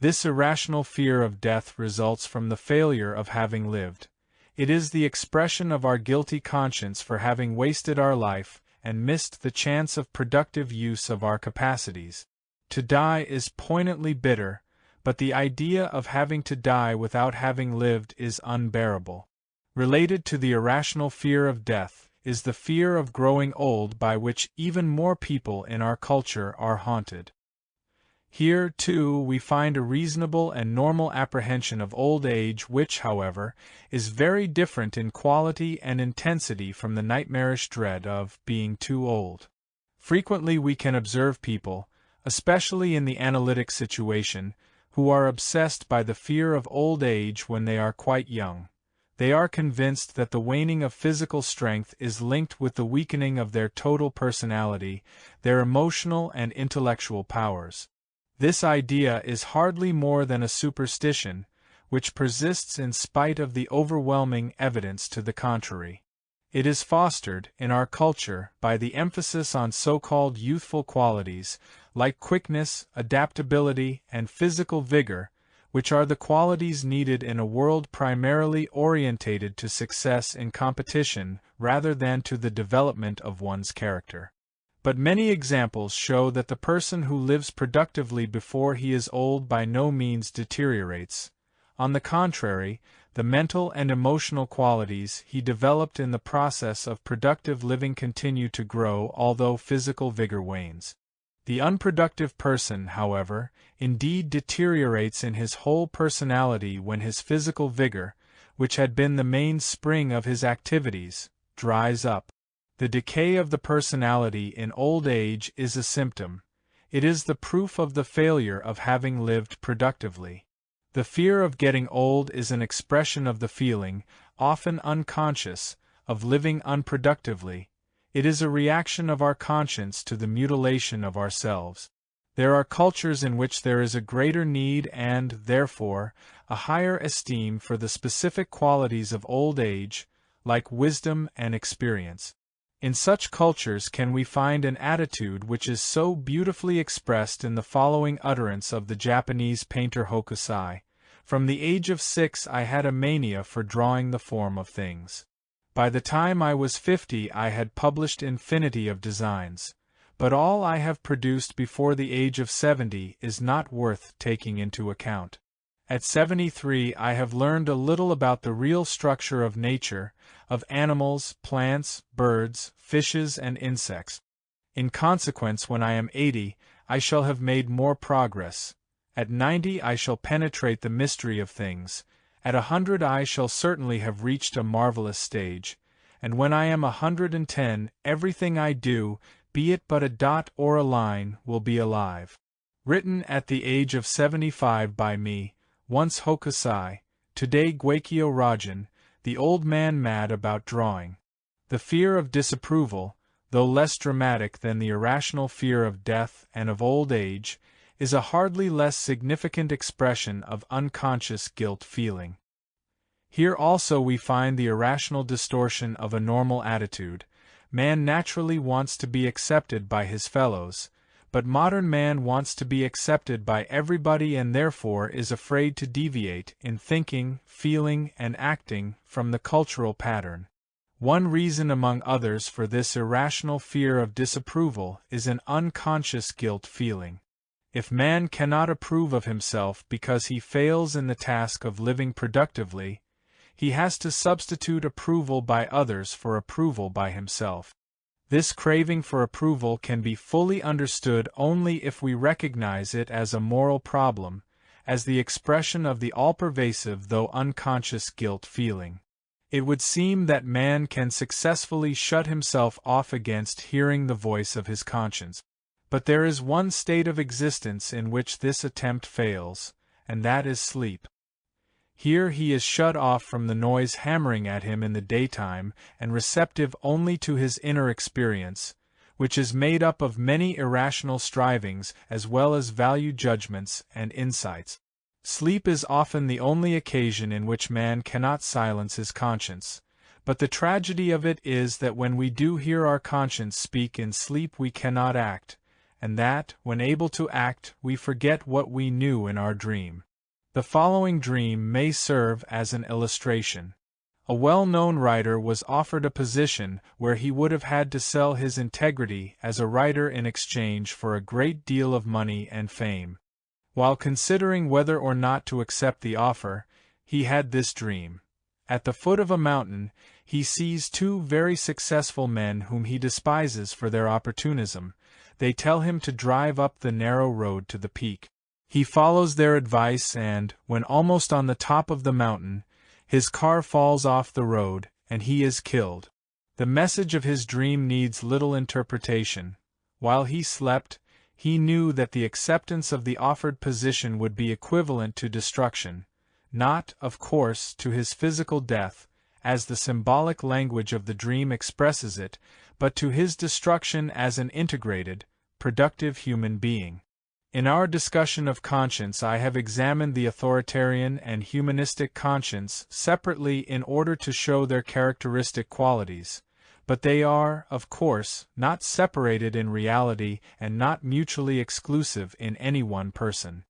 Speaker 1: This irrational fear of death results from the failure of having lived. It is the expression of our guilty conscience for having wasted our life and missed the chance of productive use of our capacities. To die is poignantly bitter, but the idea of having to die without having lived is unbearable. Related to the irrational fear of death is the fear of growing old by which even more people in our culture are haunted. Here, too, we find a reasonable and normal apprehension of old age which, however, is very different in quality and intensity from the nightmarish dread of being too old. Frequently we can observe people, especially in the analytic situation, who are obsessed by the fear of old age when they are quite young. They are convinced that the waning of physical strength is linked with the weakening of their total personality, their emotional and intellectual powers. This idea is hardly more than a superstition, which persists in spite of the overwhelming evidence to the contrary. It is fostered, in our culture, by the emphasis on so-called youthful qualities, like quickness, adaptability, and physical vigor, which are the qualities needed in a world primarily orientated to success in competition rather than to the development of one's character. But many examples show that the person who lives productively before he is old by no means deteriorates. On the contrary, the mental and emotional qualities he developed in the process of productive living continue to grow although physical vigor wanes. The unproductive person, however, indeed deteriorates in his whole personality when his physical vigor, which had been the mainspring of his activities, dries up. The decay of the personality in old age is a symptom. It is the proof of the failure of having lived productively. The fear of getting old is an expression of the feeling, often unconscious, of living unproductively. It is a reaction of our conscience to the mutilation of ourselves. There are cultures in which there is a greater need and, therefore, a higher esteem for the specific qualities of old age, like wisdom and experience. In such cultures can we find an attitude which is so beautifully expressed in the following utterance of the Japanese painter Hokusai. From the age of 6 I had a mania for drawing the form of things. By the time I was 50 I had published infinity of designs. but all I have produced before the age of 70 is not worth taking into account. At 73 I have learned a little about the real structure of nature, of animals, plants, birds, fishes and insects. In consequence, when I am 80, I shall have made more progress. At 90 I shall penetrate the mystery of things. At 100 I shall certainly have reached a marvelous stage. And when I am 110, everything I do, be it but a dot or a line, will be alive. Written at the age of 75 by me, once Hokusai, today Guekyo Rajan, the old man mad about drawing. The fear of disapproval, though less dramatic than the irrational fear of death and of old age, is a hardly less significant expression of unconscious guilt feeling. Here also we find the irrational distortion of a normal attitude. Man naturally wants to be accepted by his fellows, but modern man wants to be accepted by everybody and therefore is afraid to deviate in thinking, feeling, and acting from the cultural pattern. One reason among others for this irrational fear of disapproval is an unconscious guilt feeling. If man cannot approve of himself because he fails in the task of living productively, he has to substitute approval by others for approval by himself. This craving for approval can be fully understood only if we recognize it as a moral problem, as the expression of the all-pervasive though unconscious guilt feeling. It would seem that man can successfully shut himself off against hearing the voice of his conscience. But there is one state of existence in which this attempt fails, and that is sleep. Here he is shut off from the noise hammering at him in the daytime and receptive only to his inner experience, which is made up of many irrational strivings as well as value judgments and insights. Sleep is often the only occasion in which man cannot silence his conscience, but the tragedy of it is that when we do hear our conscience speak in sleep we cannot act, and that, when able to act, we forget what we knew in our dream. The following dream may serve as an illustration. A well-known writer was offered a position where he would have had to sell his integrity as a writer in exchange for a great deal of money and fame. While considering whether or not to accept the offer, he had this dream. At the foot of a mountain, he sees two very successful men whom he despises for their opportunism. They tell him to drive up the narrow road to the peak. He follows their advice and, when almost on the top of the mountain, his car falls off the road, and he is killed. The message of his dream needs little interpretation. While he slept, he knew that the acceptance of the offered position would be equivalent to destruction, not, of course, to his physical death, as the symbolic language of the dream expresses it, but to his destruction as an integrated, productive human being. In our discussion of conscience I have examined the authoritarian and humanistic conscience separately in order to show their characteristic qualities, but they are, of course, not separated in reality and not mutually exclusive in any one person.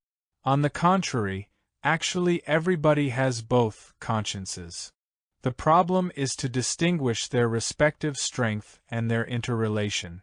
Speaker 1: On the contrary, actually everybody has both consciences. The problem is to distinguish their respective strength and their interrelation.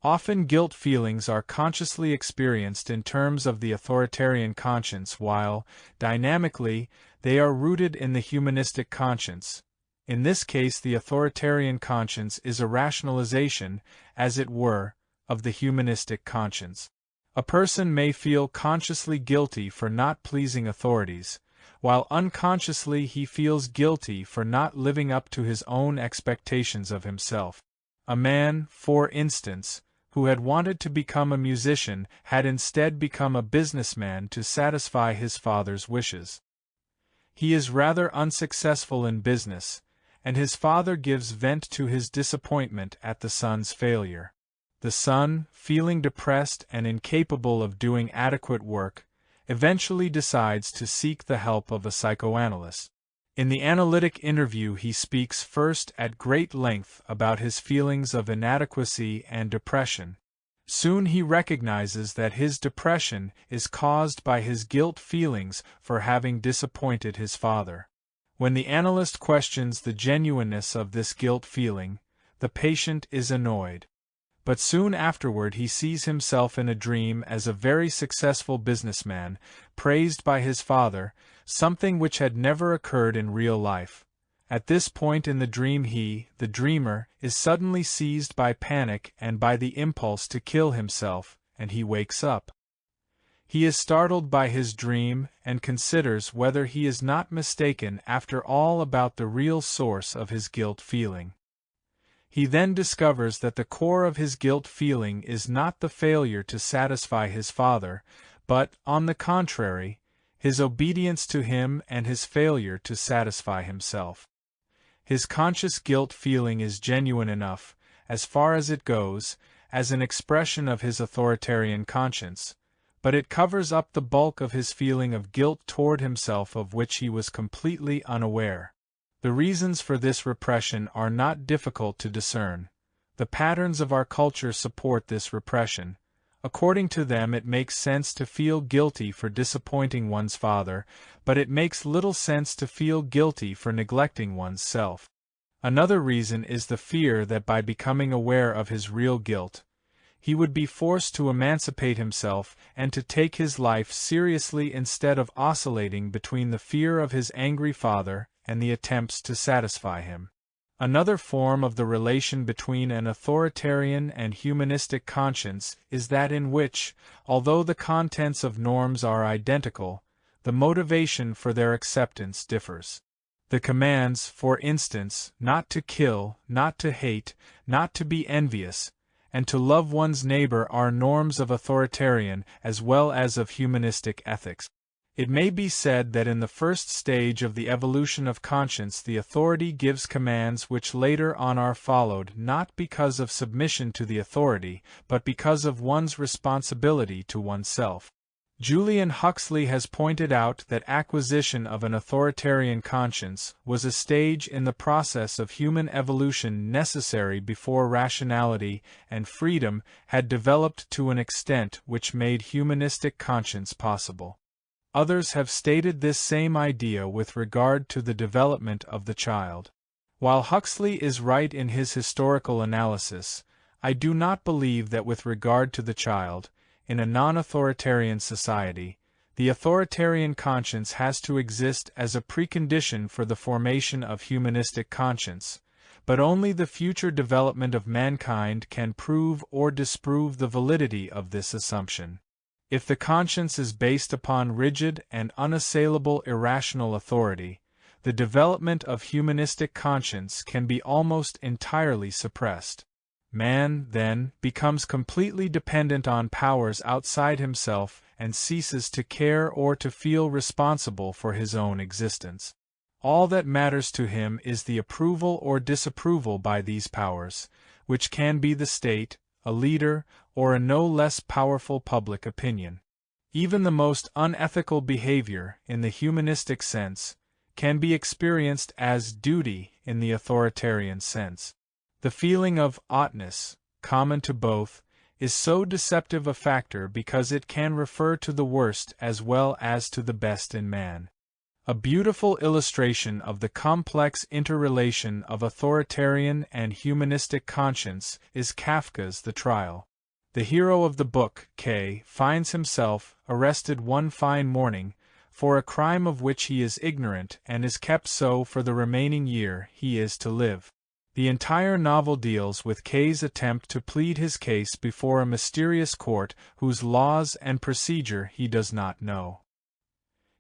Speaker 1: Often guilt feelings are consciously experienced in terms of the authoritarian conscience while, dynamically, they are rooted in the humanistic conscience. In this case the authoritarian conscience is a rationalization, as it were, of the humanistic conscience. A person may feel consciously guilty for not pleasing authorities, while unconsciously he feels guilty for not living up to his own expectations of himself. A man, for instance, who had wanted to become a musician had instead become a businessman to satisfy his father's wishes. He is rather unsuccessful in business, and his father gives vent to his disappointment at the son's failure. The son, feeling depressed and incapable of doing adequate work, eventually decides to seek the help of a psychoanalyst. In the analytic interview he speaks first at great length about his feelings of inadequacy and depression. Soon he recognizes that his depression is caused by his guilt feelings for having disappointed his father. When the analyst questions the genuineness of this guilt feeling, the patient is annoyed. But soon afterward he sees himself in a dream as a very successful businessman, praised by his father, something which had never occurred in real life. At this point in the dream he, the dreamer, is suddenly seized by panic and by the impulse to kill himself, and he wakes up. He is startled by his dream and considers whether he is not mistaken after all about the real source of his guilt feeling. He then discovers that the core of his guilt feeling is not the failure to satisfy his father, but, on the contrary, his obedience to him and his failure to satisfy himself. His conscious guilt feeling is genuine enough, as far as it goes, as an expression of his authoritarian conscience, but it covers up the bulk of his feeling of guilt toward himself of which he was completely unaware. The reasons for this repression are not difficult to discern. The patterns of our culture support this repression. According to them, it makes sense to feel guilty for disappointing one's father, but it makes little sense to feel guilty for neglecting one's self. Another reason is the fear that by becoming aware of his real guilt, he would be forced to emancipate himself and to take his life seriously instead of oscillating between the fear of his angry father and the attempts to satisfy him. Another form of the relation between an authoritarian and humanistic conscience is that in which, although the contents of norms are identical, the motivation for their acceptance differs. The commands, for instance, not to kill, not to hate, not to be envious, and to love one's neighbor are norms of authoritarian as well as of humanistic ethics. It may be said that in the first stage of the evolution of conscience the authority gives commands which later on are followed not because of submission to the authority, but because of one's responsibility to oneself. Julian Huxley has pointed out that acquisition of an authoritarian conscience was a stage in the process of human evolution necessary before rationality and freedom had developed to an extent which made humanistic conscience possible. Others have stated this same idea with regard to the development of the child. While Huxley is right in his historical analysis, I do not believe that with regard to the child, in a non-authoritarian society, the authoritarian conscience has to exist as a precondition for the formation of humanistic conscience, but only the future development of mankind can prove or disprove the validity of this assumption. If the conscience is based upon rigid and unassailable irrational authority, the development of humanistic conscience can be almost entirely suppressed. Man, then, becomes completely dependent on powers outside himself and ceases to care or to feel responsible for his own existence. All that matters to him is the approval or disapproval by these powers, which can be the state, a leader, or a no less powerful public opinion. Even the most unethical behavior, in the humanistic sense, can be experienced as duty in the authoritarian sense. The feeling of oughtness, common to both, is so deceptive a factor because it can refer to the worst as well as to the best in man. A beautiful illustration of the complex interrelation of authoritarian and humanistic conscience is Kafka's The Trial. The hero of the book, K, finds himself arrested one fine morning for a crime of which he is ignorant and is kept so for the remaining year he is to live. The entire novel deals with K's attempt to plead his case before a mysterious court whose laws and procedure he does not know.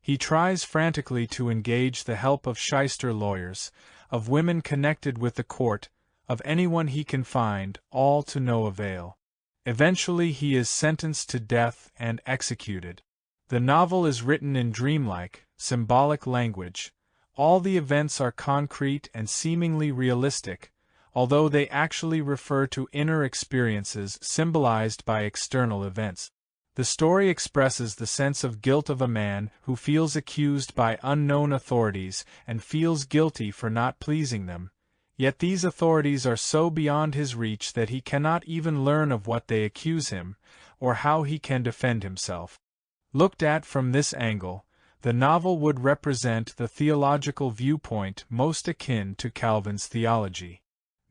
Speaker 1: He tries frantically to engage the help of shyster lawyers, of women connected with the court, of anyone he can find, all to no avail. Eventually he is sentenced to death and executed. The novel is written in dreamlike, symbolic language. All the events are concrete and seemingly realistic, although they actually refer to inner experiences symbolized by external events. The story expresses the sense of guilt of a man who feels accused by unknown authorities and feels guilty for not pleasing them, yet these authorities are so beyond his reach that he cannot even learn of what they accuse him, or how he can defend himself. Looked at from this angle, the novel would represent the theological viewpoint most akin to Calvin's theology.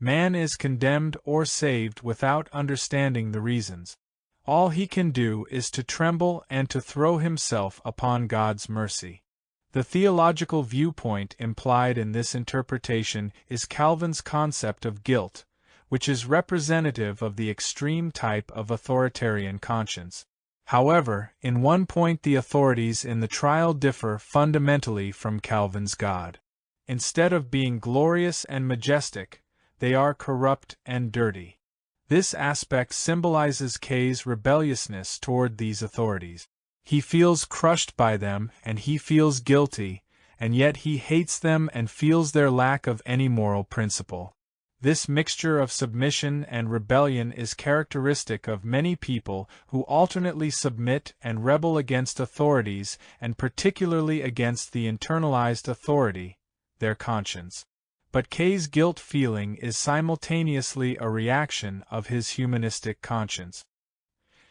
Speaker 1: Man is condemned or saved without understanding the reasons. All he can do is to tremble and to throw himself upon God's mercy. The theological viewpoint implied in this interpretation is Calvin's concept of guilt, which is representative of the extreme type of authoritarian conscience. However, in one point the authorities in the trial differ fundamentally from Calvin's God. Instead of being glorious and majestic, they are corrupt and dirty. This aspect symbolizes K's rebelliousness toward these authorities. He feels crushed by them and he feels guilty, and yet he hates them and feels their lack of any moral principle. This mixture of submission and rebellion is characteristic of many people who alternately submit and rebel against authorities, and particularly against the internalized authority, their conscience. But K's guilt feeling is simultaneously a reaction of his humanistic conscience.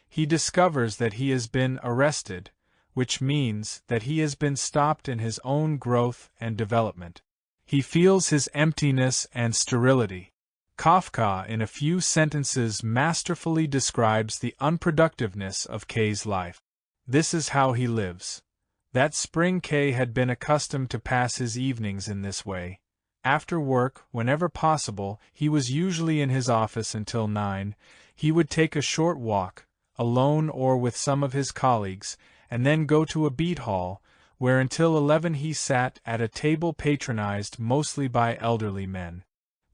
Speaker 1: He discovers that he has been arrested, which means that he has been stopped in his own growth and development. He feels his emptiness and sterility. Kafka in a few sentences masterfully describes the unproductiveness of K's life. This is how he lives. That spring K had been accustomed to pass his evenings in this way. After work, whenever possible, he was usually in his office until 9. He would take a short walk, alone or with some of his colleagues, and then go to a beat hall, where until 11 he sat at a table patronized mostly by elderly men.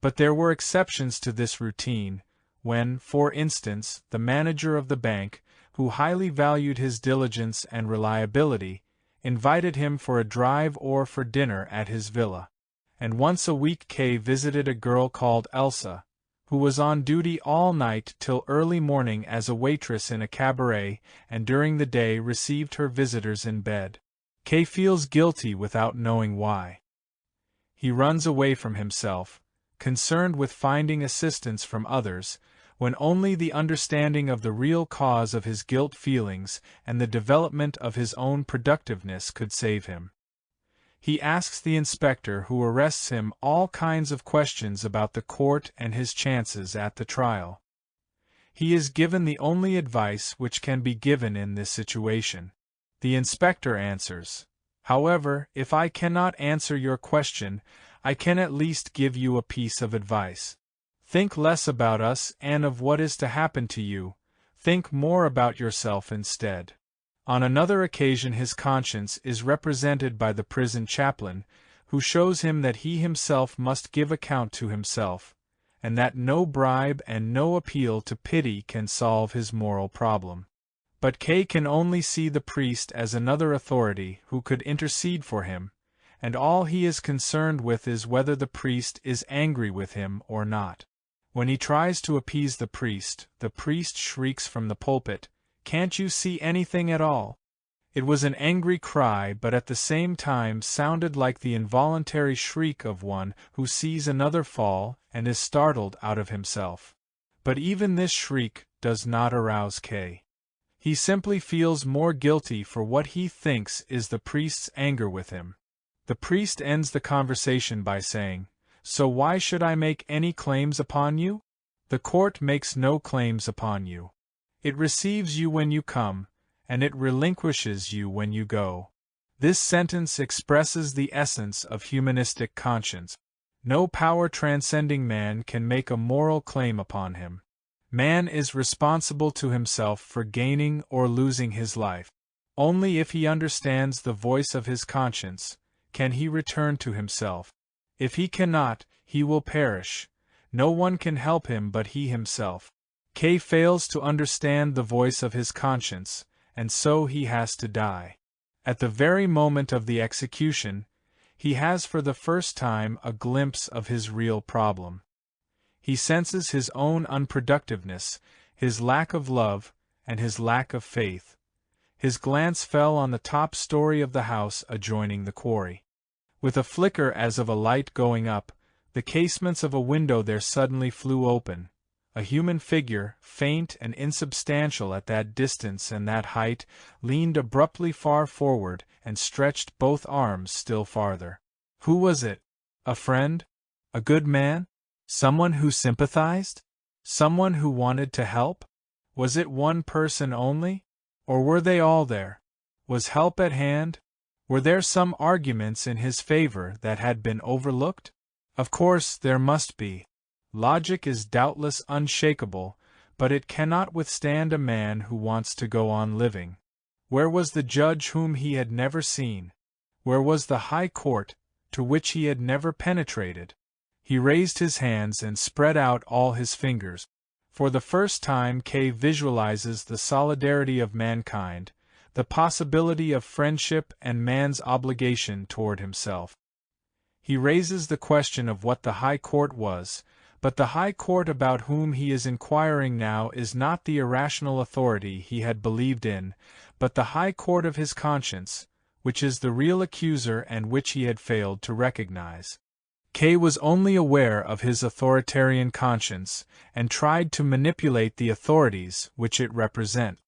Speaker 1: But there were exceptions to this routine, when, for instance, the manager of the bank, who highly valued his diligence and reliability, invited him for a drive or for dinner at his villa. And once a week K visited a girl called Elsa, who was on duty all night till early morning as a waitress in a cabaret, and during the day received her visitors in bed. K feels guilty without knowing why. He runs away from himself, concerned with finding assistance from others, when only the understanding of the real cause of his guilt feelings and the development of his own productiveness could save him. He asks the inspector who arrests him all kinds of questions about the court and his chances at the trial. He is given the only advice which can be given in this situation. The inspector answers, "However, if I cannot answer your question, I can at least give you a piece of advice. Think less about us and of what is to happen to you. Think more about yourself instead." On another occasion his conscience is represented by the prison chaplain, who shows him that he himself must give account to himself, and that no bribe and no appeal to pity can solve his moral problem. But K can only see the priest as another authority who could intercede for him, and all he is concerned with is whether the priest is angry with him or not. When he tries to appease the priest shrieks from the pulpit, "Can't you see anything at all?" It was an angry cry, but at the same time sounded like the involuntary shriek of one who sees another fall and is startled out of himself. But even this shriek does not arouse K. He simply feels more guilty for what he thinks is the priest's anger with him. The priest ends the conversation by saying, "So why should I make any claims upon you? The court makes no claims upon you. It receives you when you come, and it relinquishes you when you go." This sentence expresses the essence of humanistic conscience. No power transcending man can make a moral claim upon him. Man is responsible to himself for gaining or losing his life. Only if he understands the voice of his conscience can he return to himself. If he cannot, he will perish. No one can help him but he himself. K fails to understand the voice of his conscience, and so he has to die. At the very moment of the execution, he has for the first time a glimpse of his real problem. He senses his own unproductiveness, his lack of love, and his lack of faith. His glance fell on the top story of the house adjoining the quarry. With a flicker as of a light going up, the casements of a window there suddenly flew open. A human figure, faint and insubstantial at that distance and that height, leaned abruptly far forward and stretched both arms still farther. Who was it? A friend? A good man? Someone who sympathized? Someone who wanted to help? Was it one person only? Or were they all there? Was help at hand? Were there some arguments in his favor that had been overlooked? Of course there must be. Logic is doubtless unshakable, but it cannot withstand a man who wants to go on living. Where was the judge whom he had never seen? Where was the high court, to which he had never penetrated? He raised his hands and spread out all his fingers. For the first time K visualizes the solidarity of mankind, the possibility of friendship and man's obligation toward himself. He raises the question of what the high court was, but the high court about whom he is inquiring now is not the irrational authority he had believed in, but the high court of his conscience, which is the real accuser and which he had failed to recognize. K was only aware of his authoritarian conscience, and tried to manipulate the authorities which it represents.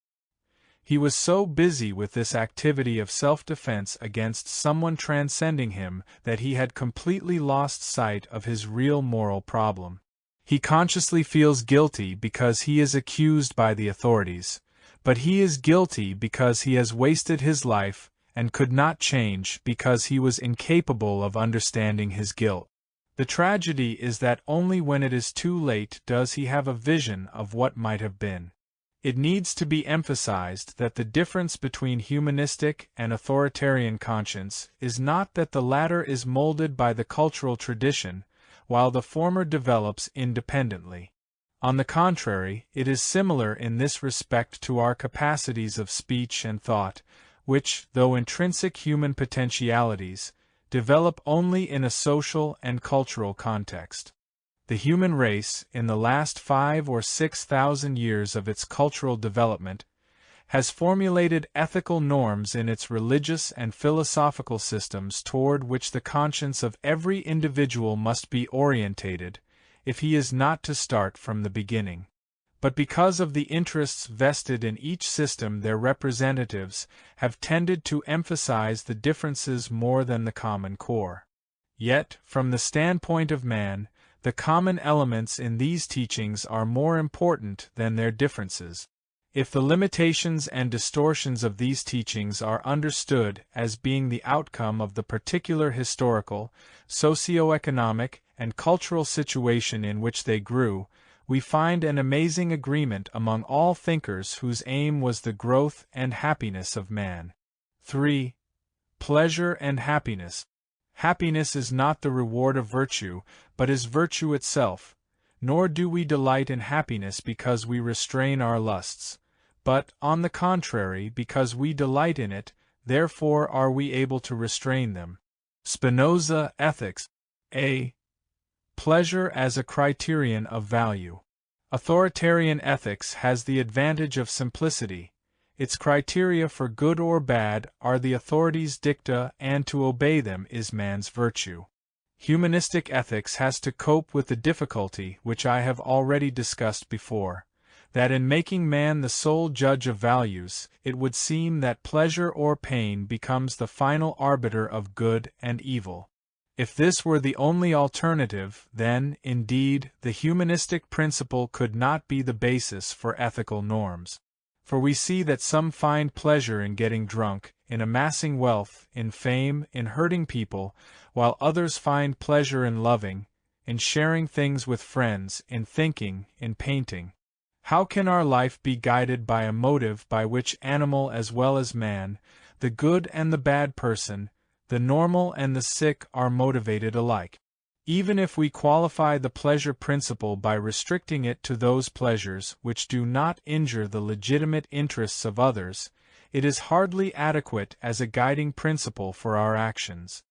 Speaker 1: He was so busy with this activity of self-defense against someone transcending him that he had completely lost sight of his real moral problem. He consciously feels guilty because he is accused by the authorities, but he is guilty because he has wasted his life and could not change because he was incapable of understanding his guilt. The tragedy is that only when it is too late does he have a vision of what might have been. It needs to be emphasized that the difference between humanistic and authoritarian conscience is not that the latter is molded by the cultural tradition, while the former develops independently. On the contrary, it is similar in this respect to our capacities of speech and thought, which, though intrinsic human potentialities, develop only in a social and cultural context. The human race, in the last 5,000 or 6,000 years of its cultural development, has formulated ethical norms in its religious and philosophical systems toward which the conscience of every individual must be orientated, if he is not to start from the beginning. But because of the interests vested in each system, their representatives have tended to emphasize the differences more than the common core. Yet, from the standpoint of man, the common elements in these teachings are more important than their differences. If the limitations and distortions of these teachings are understood as being the outcome of the particular historical, socio-economic, and cultural situation in which they grew, we find an amazing agreement among all thinkers whose aim was the growth and happiness of man. 3. Pleasure and happiness. Happiness is not the reward of virtue, but is virtue itself, nor do we delight in happiness because we restrain our lusts, but, on the contrary, because we delight in it, therefore are we able to restrain them. Spinoza, Ethics. A. Pleasure as a criterion of value. Authoritarian ethics has the advantage of simplicity. Its criteria for good or bad are the authorities' dicta, and to obey them is man's virtue. Humanistic ethics has to cope with the difficulty which I have already discussed before, that in making man the sole judge of values, it would seem that pleasure or pain becomes the final arbiter of good and evil. If this were the only alternative, then, indeed, the humanistic principle could not be the basis for ethical norms. For we see that some find pleasure in getting drunk, in amassing wealth, in fame, in hurting people, while others find pleasure in loving, in sharing things with friends, in thinking, in painting. How can our life be guided by a motive by which animal as well as man, the good and the bad person, the normal and the sick are motivated alike? Even if we qualify the pleasure principle by restricting it to those pleasures which do not injure the legitimate interests of others, it is hardly adequate as a guiding principle for our actions.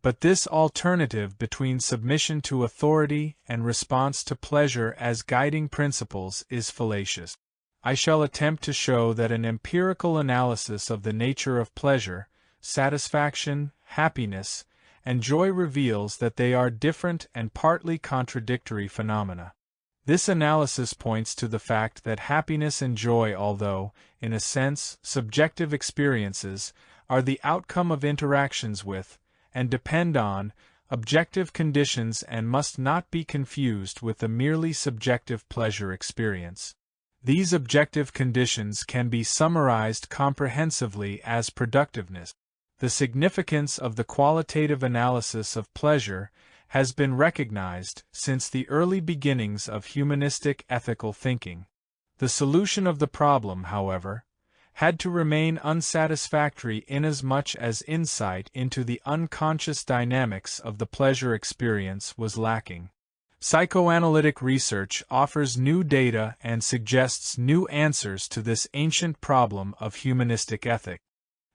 Speaker 1: But this alternative between submission to authority and response to pleasure as guiding principles is fallacious. I shall attempt to show that an empirical analysis of the nature of pleasure, satisfaction, happiness, and joy reveals that they are different and partly contradictory phenomena. This analysis points to the fact that happiness and joy, although, in a sense, subjective experiences, are the outcome of interactions with, and depend on, objective conditions and must not be confused with the merely subjective pleasure experience. These objective conditions can be summarized comprehensively as productiveness. The significance of the qualitative analysis of pleasure has been recognized since the early beginnings of humanistic ethical thinking. The solution of the problem, however, had to remain unsatisfactory inasmuch as insight into the unconscious dynamics of the pleasure experience was lacking. Psychoanalytic research offers new data and suggests new answers to this ancient problem of humanistic ethic.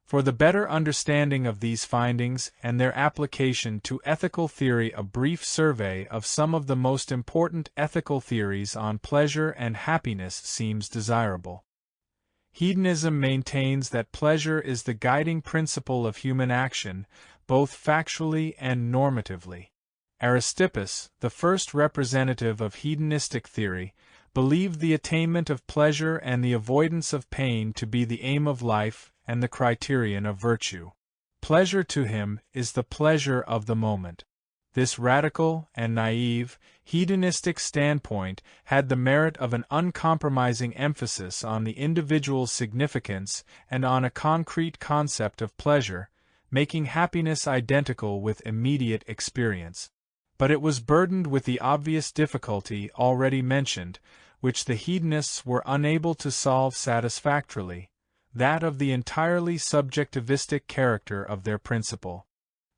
Speaker 1: For the better understanding of these findings and their application to ethical theory, a brief survey of some of the most important ethical theories on pleasure and happiness seems desirable. Hedonism maintains that pleasure is the guiding principle of human action, both factually and normatively. Aristippus, the first representative of hedonistic theory, believed the attainment of pleasure and the avoidance of pain to be the aim of life and the criterion of virtue. Pleasure to him is the pleasure of the moment. This radical and naive, hedonistic standpoint had the merit of an uncompromising emphasis on the individual's significance and on a concrete concept of pleasure, making happiness identical with immediate experience. But it was burdened with the obvious difficulty already mentioned, which the hedonists were unable to solve satisfactorily, that of the entirely subjectivistic character of their principle.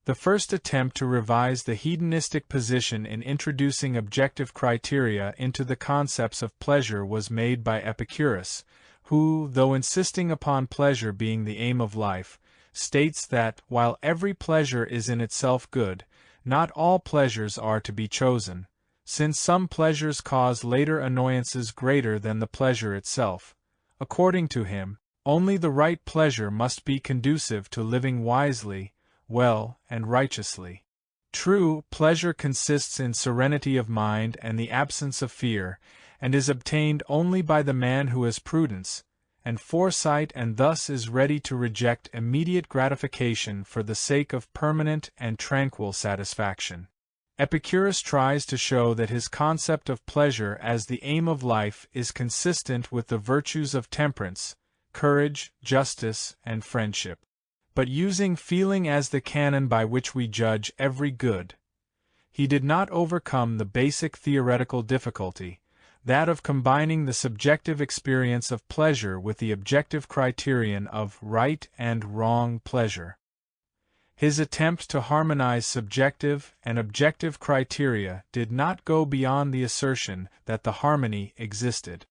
Speaker 1: The first attempt to revise the hedonistic position in introducing objective criteria into the concepts of pleasure was made by Epicurus, who, though insisting upon pleasure being the aim of life, states that, while every pleasure is in itself good, not all pleasures are to be chosen, since some pleasures cause later annoyances greater than the pleasure itself. According to him, only the right pleasure must be conducive to living wisely, well, and righteously. True pleasure consists in serenity of mind and the absence of fear, and is obtained only by the man who has prudence and foresight and thus is ready to reject immediate gratification for the sake of permanent and tranquil satisfaction. Epicurus tries to show that his concept of pleasure as the aim of life is consistent with the virtues of temperance, courage, justice, and friendship. But using feeling as the canon by which we judge every good, he did not overcome the basic theoretical difficulty, that of combining the subjective experience of pleasure with the objective criterion of right and wrong pleasure. His attempt to harmonize subjective and objective criteria did not go beyond the assertion that the harmony existed.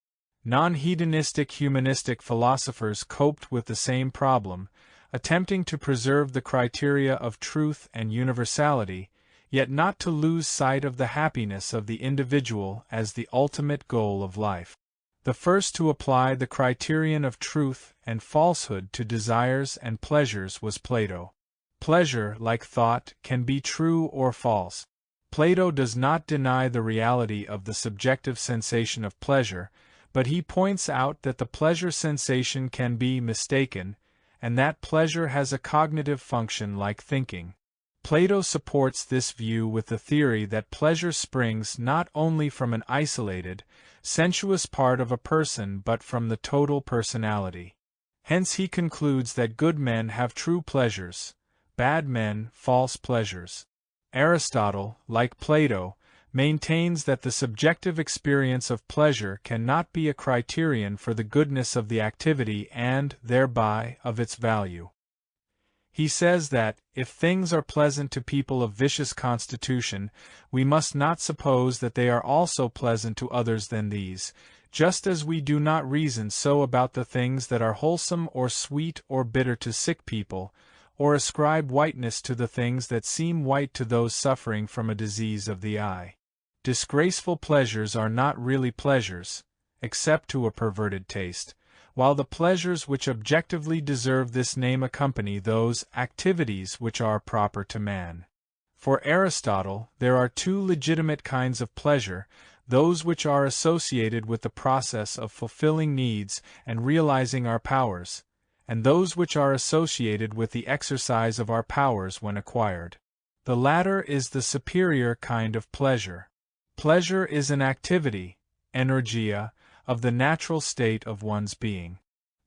Speaker 1: Non-hedonistic humanistic philosophers coped with the same problem, attempting to preserve the criteria of truth and universality, yet not to lose sight of the happiness of the individual as the ultimate goal of life. The first to apply the criterion of truth and falsehood to desires and pleasures was Plato. Pleasure, like thought, can be true or false. Plato does not deny the reality of the subjective sensation of pleasure, but he points out that the pleasure sensation can be mistaken, and that pleasure has a cognitive function like thinking. Plato supports this view with the theory that pleasure springs not only from an isolated, sensuous part of a person but from the total personality. Hence he concludes that good men have true pleasures, bad men false pleasures. Aristotle, like Plato, maintains that the subjective experience of pleasure cannot be a criterion for the goodness of the activity and, thereby, of its value. He says that, if things are pleasant to people of vicious constitution, we must not suppose that they are also pleasant to others than these, just as we do not reason so about the things that are wholesome or sweet or bitter to sick people, or ascribe whiteness to the things that seem white to those suffering from a disease of the eye. Disgraceful pleasures are not really pleasures, except to a perverted taste, while the pleasures which objectively deserve this name accompany those activities which are proper to man. For Aristotle, there are two legitimate kinds of pleasure, those which are associated with the process of fulfilling needs and realizing our powers, and those which are associated with the exercise of our powers when acquired. The latter is the superior kind of pleasure. Pleasure is an activity, energia, of the natural state of one's being.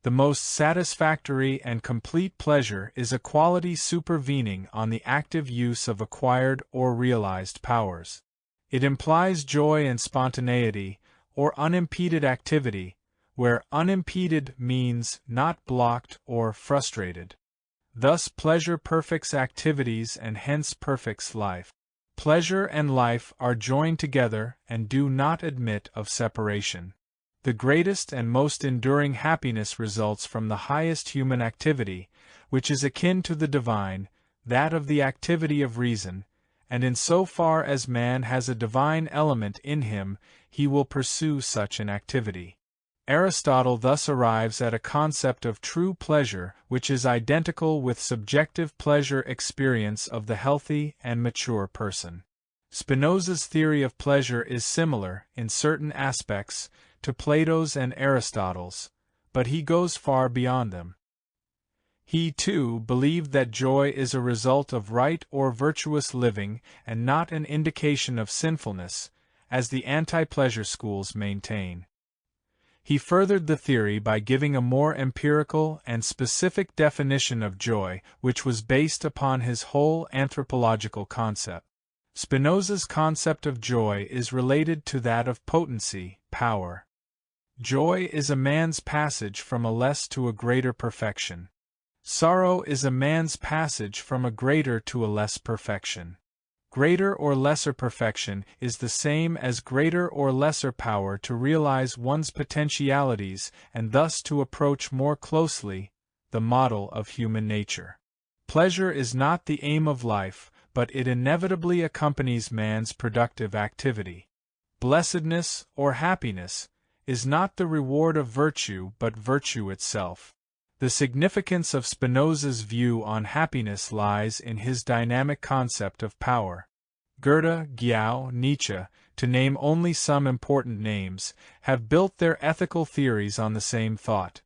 Speaker 1: The most satisfactory and complete pleasure is a quality supervening on the active use of acquired or realized powers. It implies joy and spontaneity, or unimpeded activity, where unimpeded means not blocked or frustrated. Thus pleasure perfects activities and hence perfects life. Pleasure and life are joined together and do not admit of separation. The greatest and most enduring happiness results from the highest human activity, which is akin to the divine, that of the activity of reason, and in so far as man has a divine element in him, he will pursue such an activity. Aristotle thus arrives at a concept of true pleasure which is identical with subjective pleasure experience of the healthy and mature person. Spinoza's theory of pleasure is similar, in certain aspects, to Plato's and Aristotle's, but he goes far beyond them. He, too, believed that joy is a result of right or virtuous living and not an indication of sinfulness, as the anti-pleasure schools maintain. He furthered the theory by giving a more empirical and specific definition of joy, which was based upon his whole anthropological concept. Spinoza's concept of joy is related to that of potency, power. Joy is a man's passage from a less to a greater perfection. Sorrow is a man's passage from a greater to a less perfection. Greater or lesser perfection is the same as greater or lesser power to realize one's potentialities and thus to approach more closely the model of human nature. Pleasure is not the aim of life, but it inevitably accompanies man's productive activity. Blessedness, or happiness, is not the reward of virtue but virtue itself. The significance of Spinoza's view on happiness lies in his dynamic concept of power. Goethe, Goethe, Nietzsche, to name only some important names, have built their ethical theories on the same thought: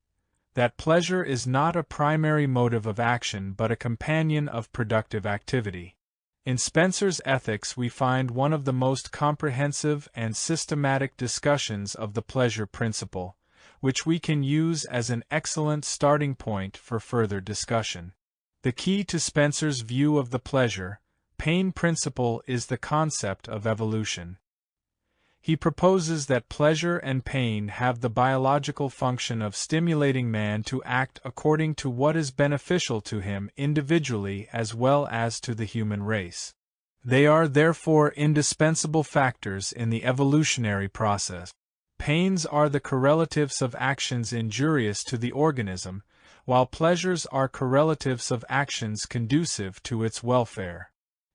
Speaker 1: that pleasure is not a primary motive of action but a companion of productive activity. In Spencer's Ethics we find one of the most comprehensive and systematic discussions of the pleasure principle, which we can use as an excellent starting point for further discussion. The key to Spencer's view of the pleasure-pain principle is the concept of evolution. He proposes that pleasure and pain have the biological function of stimulating man to act according to what is beneficial to him individually as well as to the human race. They are therefore indispensable factors in the evolutionary process. Pains are the correlatives of actions injurious to the organism, while pleasures are correlatives of actions conducive to its welfare.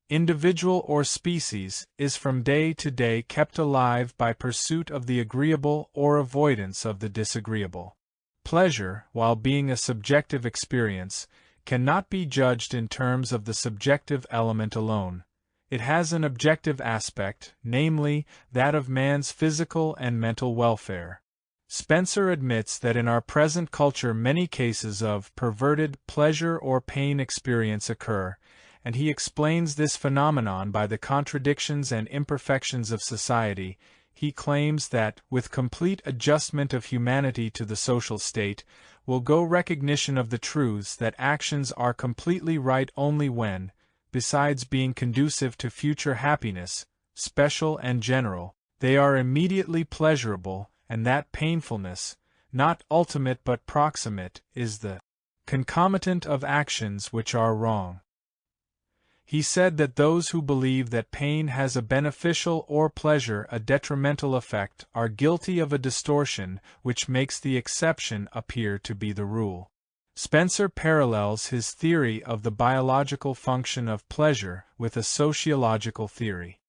Speaker 1: Individual or species is from day to day kept alive by pursuit of the agreeable or avoidance of the disagreeable. Pleasure, while being a subjective experience, cannot be judged in terms of the subjective element alone. It has an objective aspect, namely, that of man's physical and mental welfare. Spencer admits that in our present culture many cases of perverted pleasure or pain experience occur, and he explains this phenomenon by the contradictions and imperfections of society. He claims that, with complete adjustment of humanity to the social state, will go recognition of the truths that actions are completely right only when, besides being conducive to future happiness, special and general, they are immediately pleasurable, and that painfulness, not ultimate but proximate, is the concomitant of actions which are wrong. He said that those who believe that pain has a beneficial or pleasure a detrimental effect are guilty of a distortion which makes the exception appear to be the rule. Spencer parallels his theory of the biological function of pleasure with a sociological theory.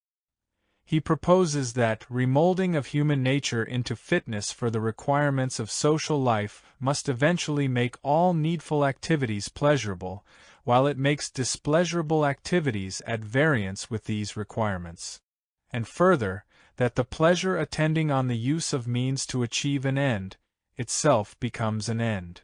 Speaker 1: He proposes that remolding of human nature into fitness for the requirements of social life must eventually make all needful activities pleasurable, while it makes displeasurable activities at variance with these requirements. And further, that the pleasure attending on the use of means to achieve an end, itself becomes an end.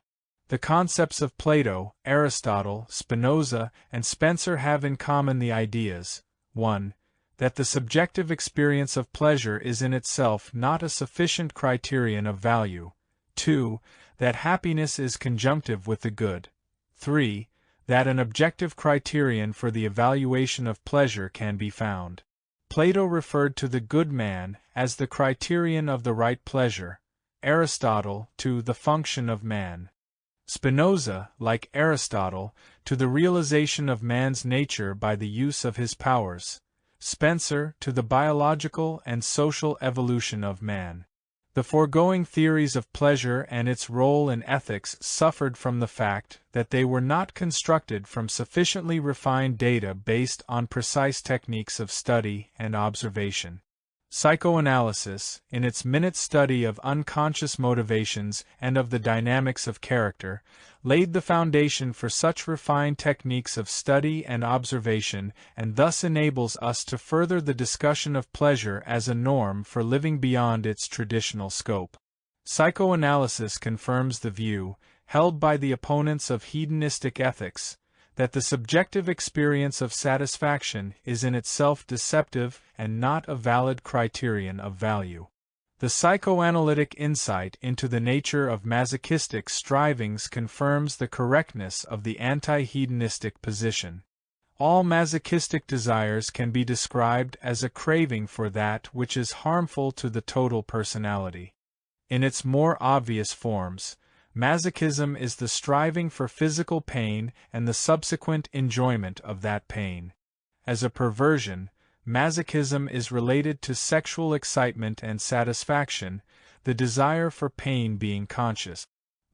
Speaker 1: The concepts of Plato, Aristotle, Spinoza, and Spencer have in common the ideas: 1. That the subjective experience of pleasure is in itself not a sufficient criterion of value. 2. That happiness is conjunctive with the good. 3. That an objective criterion for the evaluation of pleasure can be found. Plato referred to the good man as the criterion of the right pleasure, Aristotle to the function of man. Spinoza, like Aristotle, to the realization of man's nature by the use of his powers, Spencer to the biological and social evolution of man. The foregoing theories of pleasure and its role in ethics suffered from the fact that they were not constructed from sufficiently refined data based on precise techniques of study and observation. Psychoanalysis, in its minute study of unconscious motivations and of the dynamics of character, laid the foundation for such refined techniques of study and observation, and thus enables us to further the discussion of pleasure as a norm for living beyond its traditional scope. Psychoanalysis confirms the view, held by the opponents of hedonistic ethics, that the subjective experience of satisfaction is in itself deceptive and not a valid criterion of value. The psychoanalytic insight into the nature of masochistic strivings confirms the correctness of the anti-hedonistic position. All masochistic desires can be described as a craving for that which is harmful to the total personality. In its more obvious forms, masochism is the striving for physical pain and the subsequent enjoyment of that pain. As a perversion, masochism is related to sexual excitement and satisfaction, the desire for pain being conscious.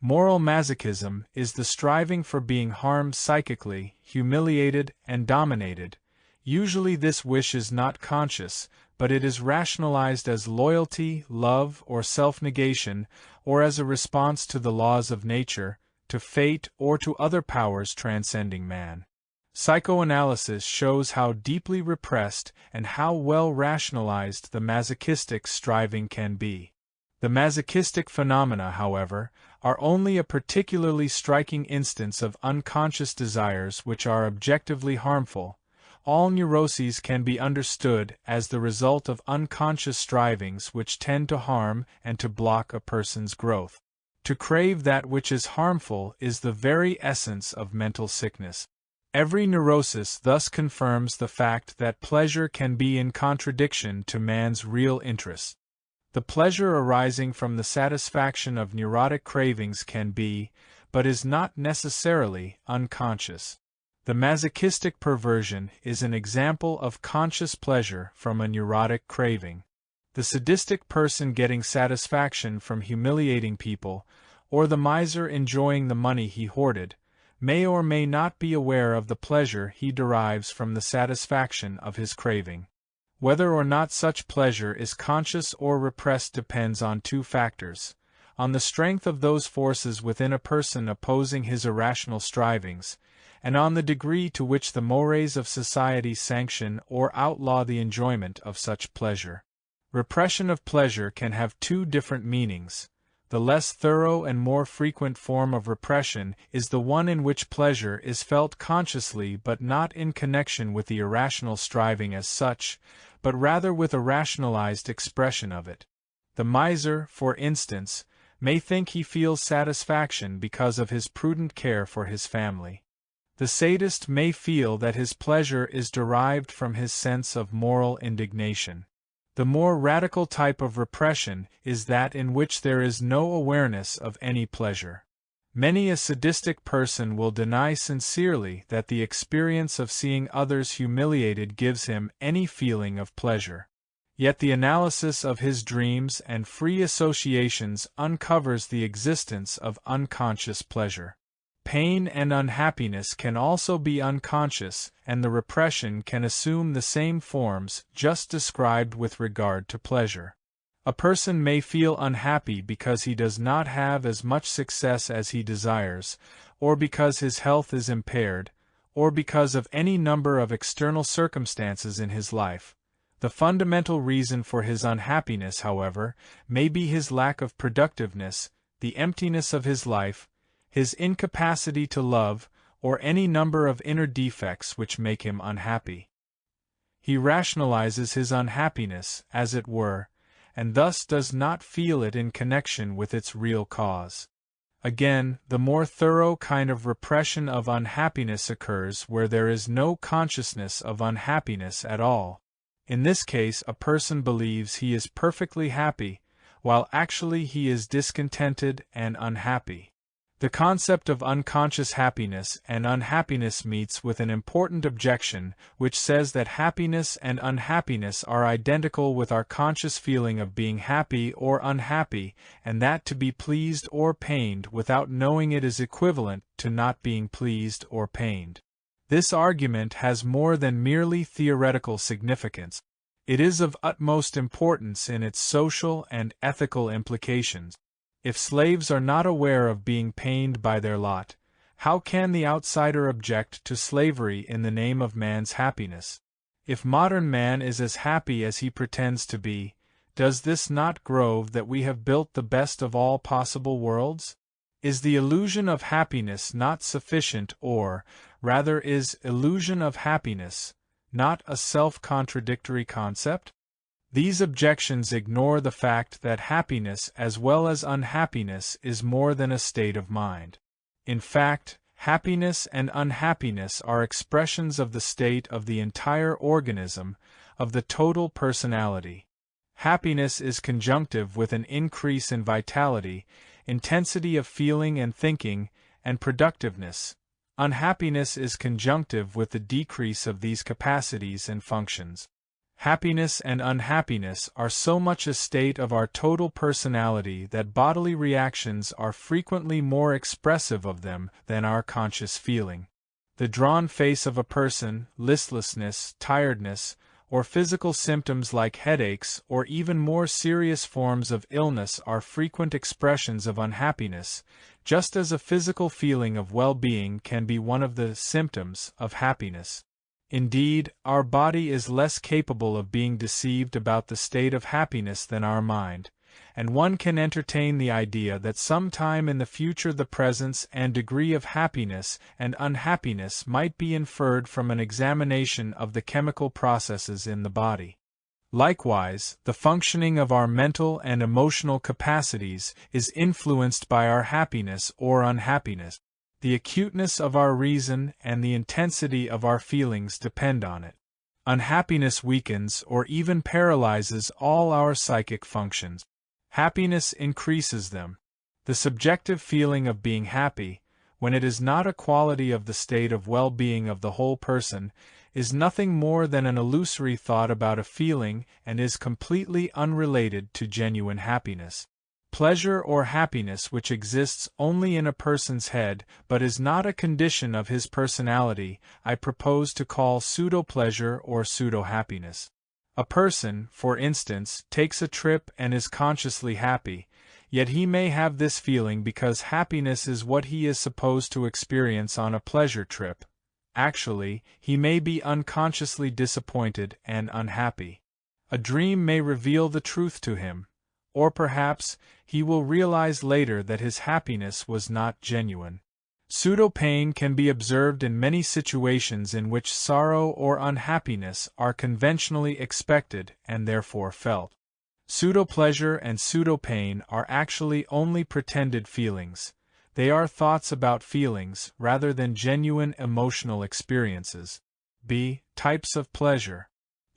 Speaker 1: Moral masochism is the striving for being harmed psychically, humiliated, and dominated. Usually this wish is not conscious, but it is rationalized as loyalty, love, or self-negation, or as a response to the laws of nature, to fate, or to other powers transcending man. Psychoanalysis shows how deeply repressed and how well rationalized the masochistic striving can be. The masochistic phenomena, however, are only a particularly striking instance of unconscious desires which are objectively harmful. All neuroses can be understood as the result of unconscious strivings which tend to harm and to block a person's growth. To crave that which is harmful is the very essence of mental sickness. Every neurosis thus confirms the fact that pleasure can be in contradiction to man's real interests. The pleasure arising from the satisfaction of neurotic cravings can be, but is not necessarily, unconscious. The masochistic perversion is an example of conscious pleasure from a neurotic craving. The sadistic person getting satisfaction from humiliating people, or the miser enjoying the money he hoarded, may or may not be aware of the pleasure he derives from the satisfaction of his craving. Whether or not such pleasure is conscious or repressed depends on two factors: on the strength of those forces within a person opposing his irrational strivings, and on the degree to which the mores of society sanction or outlaw the enjoyment of such pleasure. Repression of pleasure can have two different meanings. The less thorough and more frequent form of repression is the one in which pleasure is felt consciously but not in connection with the irrational striving as such, but rather with a rationalized expression of it. The miser, for instance, may think he feels satisfaction because of his prudent care for his family. The sadist may feel that his pleasure is derived from his sense of moral indignation. The more radical type of repression is that in which there is no awareness of any pleasure. Many a sadistic person will deny sincerely that the experience of seeing others humiliated gives him any feeling of pleasure. Yet the analysis of his dreams and free associations uncovers the existence of unconscious pleasure. Pain and unhappiness can also be unconscious, and the repression can assume the same forms just described with regard to pleasure. A person may feel unhappy because he does not have as much success as he desires, or because his health is impaired, or because of any number of external circumstances in his life. The fundamental reason for his unhappiness, however, may be his lack of productiveness, the emptiness of his life, his incapacity to love, or any number of inner defects which make him unhappy. He rationalizes his unhappiness, as it were, and thus does not feel it in connection with its real cause. Again, the more thorough kind of repression of unhappiness occurs where there is no consciousness of unhappiness at all. In this case, a person believes he is perfectly happy, while actually he is discontented and unhappy. The concept of unconscious happiness and unhappiness meets with an important objection, which says that happiness and unhappiness are identical with our conscious feeling of being happy or unhappy, and that to be pleased or pained without knowing it is equivalent to not being pleased or pained. This argument has more than merely theoretical significance. It is of utmost importance in its social and ethical implications. If slaves are not aware of being pained by their lot, how can the outsider object to slavery in the name of man's happiness? If modern man is as happy as he pretends to be, does this not prove that we have built the best of all possible worlds? Is the illusion of happiness not sufficient, or, rather, is illusion of happiness not a self-contradictory concept? These objections ignore the fact that happiness as well as unhappiness is more than a state of mind. In fact, happiness and unhappiness are expressions of the state of the entire organism, of the total personality. Happiness is conjunctive with an increase in vitality, intensity of feeling and thinking, and productiveness. Unhappiness is conjunctive with the decrease of these capacities and functions. Happiness and unhappiness are so much a state of our total personality that bodily reactions are frequently more expressive of them than our conscious feeling. The drawn face of a person, listlessness, tiredness, or physical symptoms like headaches or even more serious forms of illness are frequent expressions of unhappiness, just as a physical feeling of well-being can be one of the symptoms of happiness. Indeed, our body is less capable of being deceived about the state of happiness than our mind, and one can entertain the idea that sometime in the future the presence and degree of happiness and unhappiness might be inferred from an examination of the chemical processes in the body. Likewise, the functioning of our mental and emotional capacities is influenced by our happiness or unhappiness. The acuteness of our reason and the intensity of our feelings depend on it. Unhappiness weakens or even paralyzes all our psychic functions. Happiness increases them. The subjective feeling of being happy, when it is not a quality of the state of well-being of the whole person, is nothing more than an illusory thought about a feeling and is completely unrelated to genuine happiness. Pleasure or happiness which exists only in a person's head but is not a condition of his personality, I propose to call pseudo-pleasure or pseudo-happiness. A person, for instance, takes a trip and is consciously happy, yet he may have this feeling because happiness is what he is supposed to experience on a pleasure trip. Actually, he may be unconsciously disappointed and unhappy. A dream may reveal the truth to him. Or perhaps, he will realize later that his happiness was not genuine. Pseudo-pain can be observed in many situations in which sorrow or unhappiness are conventionally expected and therefore felt. Pseudo-pleasure and pseudo-pain are actually only pretended feelings. They are thoughts about feelings rather than genuine emotional experiences. B. Types of pleasure.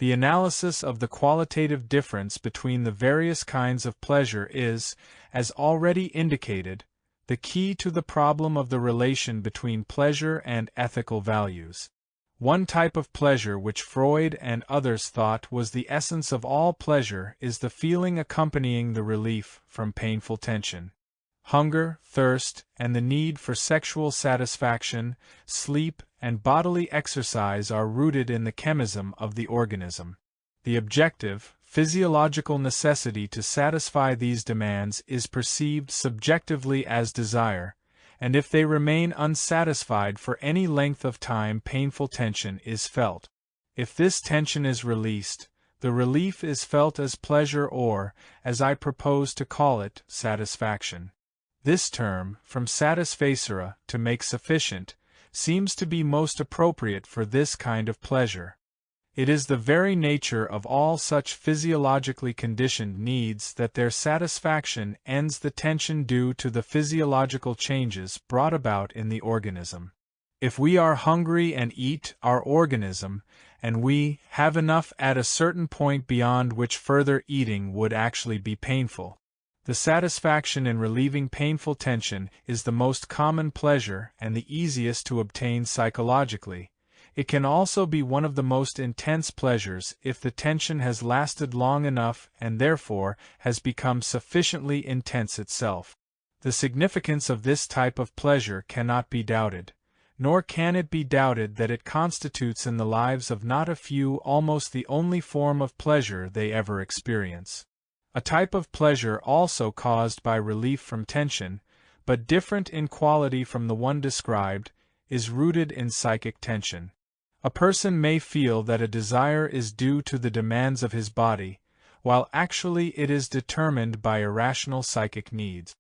Speaker 1: The analysis of the qualitative difference between the various kinds of pleasure is, as already indicated, the key to the problem of the relation between pleasure and ethical values. One type of pleasure which Freud and others thought was the essence of all pleasure is the feeling accompanying the relief from painful tension. Hunger, thirst, and the need for sexual satisfaction, sleep, and bodily exercise are rooted in the chemism of the organism. The objective, physiological necessity to satisfy these demands is perceived subjectively as desire, and if they remain unsatisfied for any length of time, painful tension is felt. If this tension is released, the relief is felt as pleasure or, as I propose to call it, satisfaction. This term, from satisfacere, to make sufficient, seems to be most appropriate for this kind of pleasure. It is the very nature of all such physiologically conditioned needs that their satisfaction ends the tension due to the physiological changes brought about in the organism. If we are hungry and eat our organism, and we have enough at a certain point beyond which further eating would actually be painful, the satisfaction in relieving painful tension is the most common pleasure and the easiest to obtain psychologically. It can also be one of the most intense pleasures if the tension has lasted long enough and therefore has become sufficiently intense itself. The significance of this type of pleasure cannot be doubted, nor can it be doubted that it constitutes in the lives of not a few almost the only form of pleasure they ever experience. A type of pleasure also caused by relief from tension, but different in quality from the one described, is rooted in psychic tension. A person may feel that a desire is due to the demands of his body, while actually it is determined by irrational psychic needs.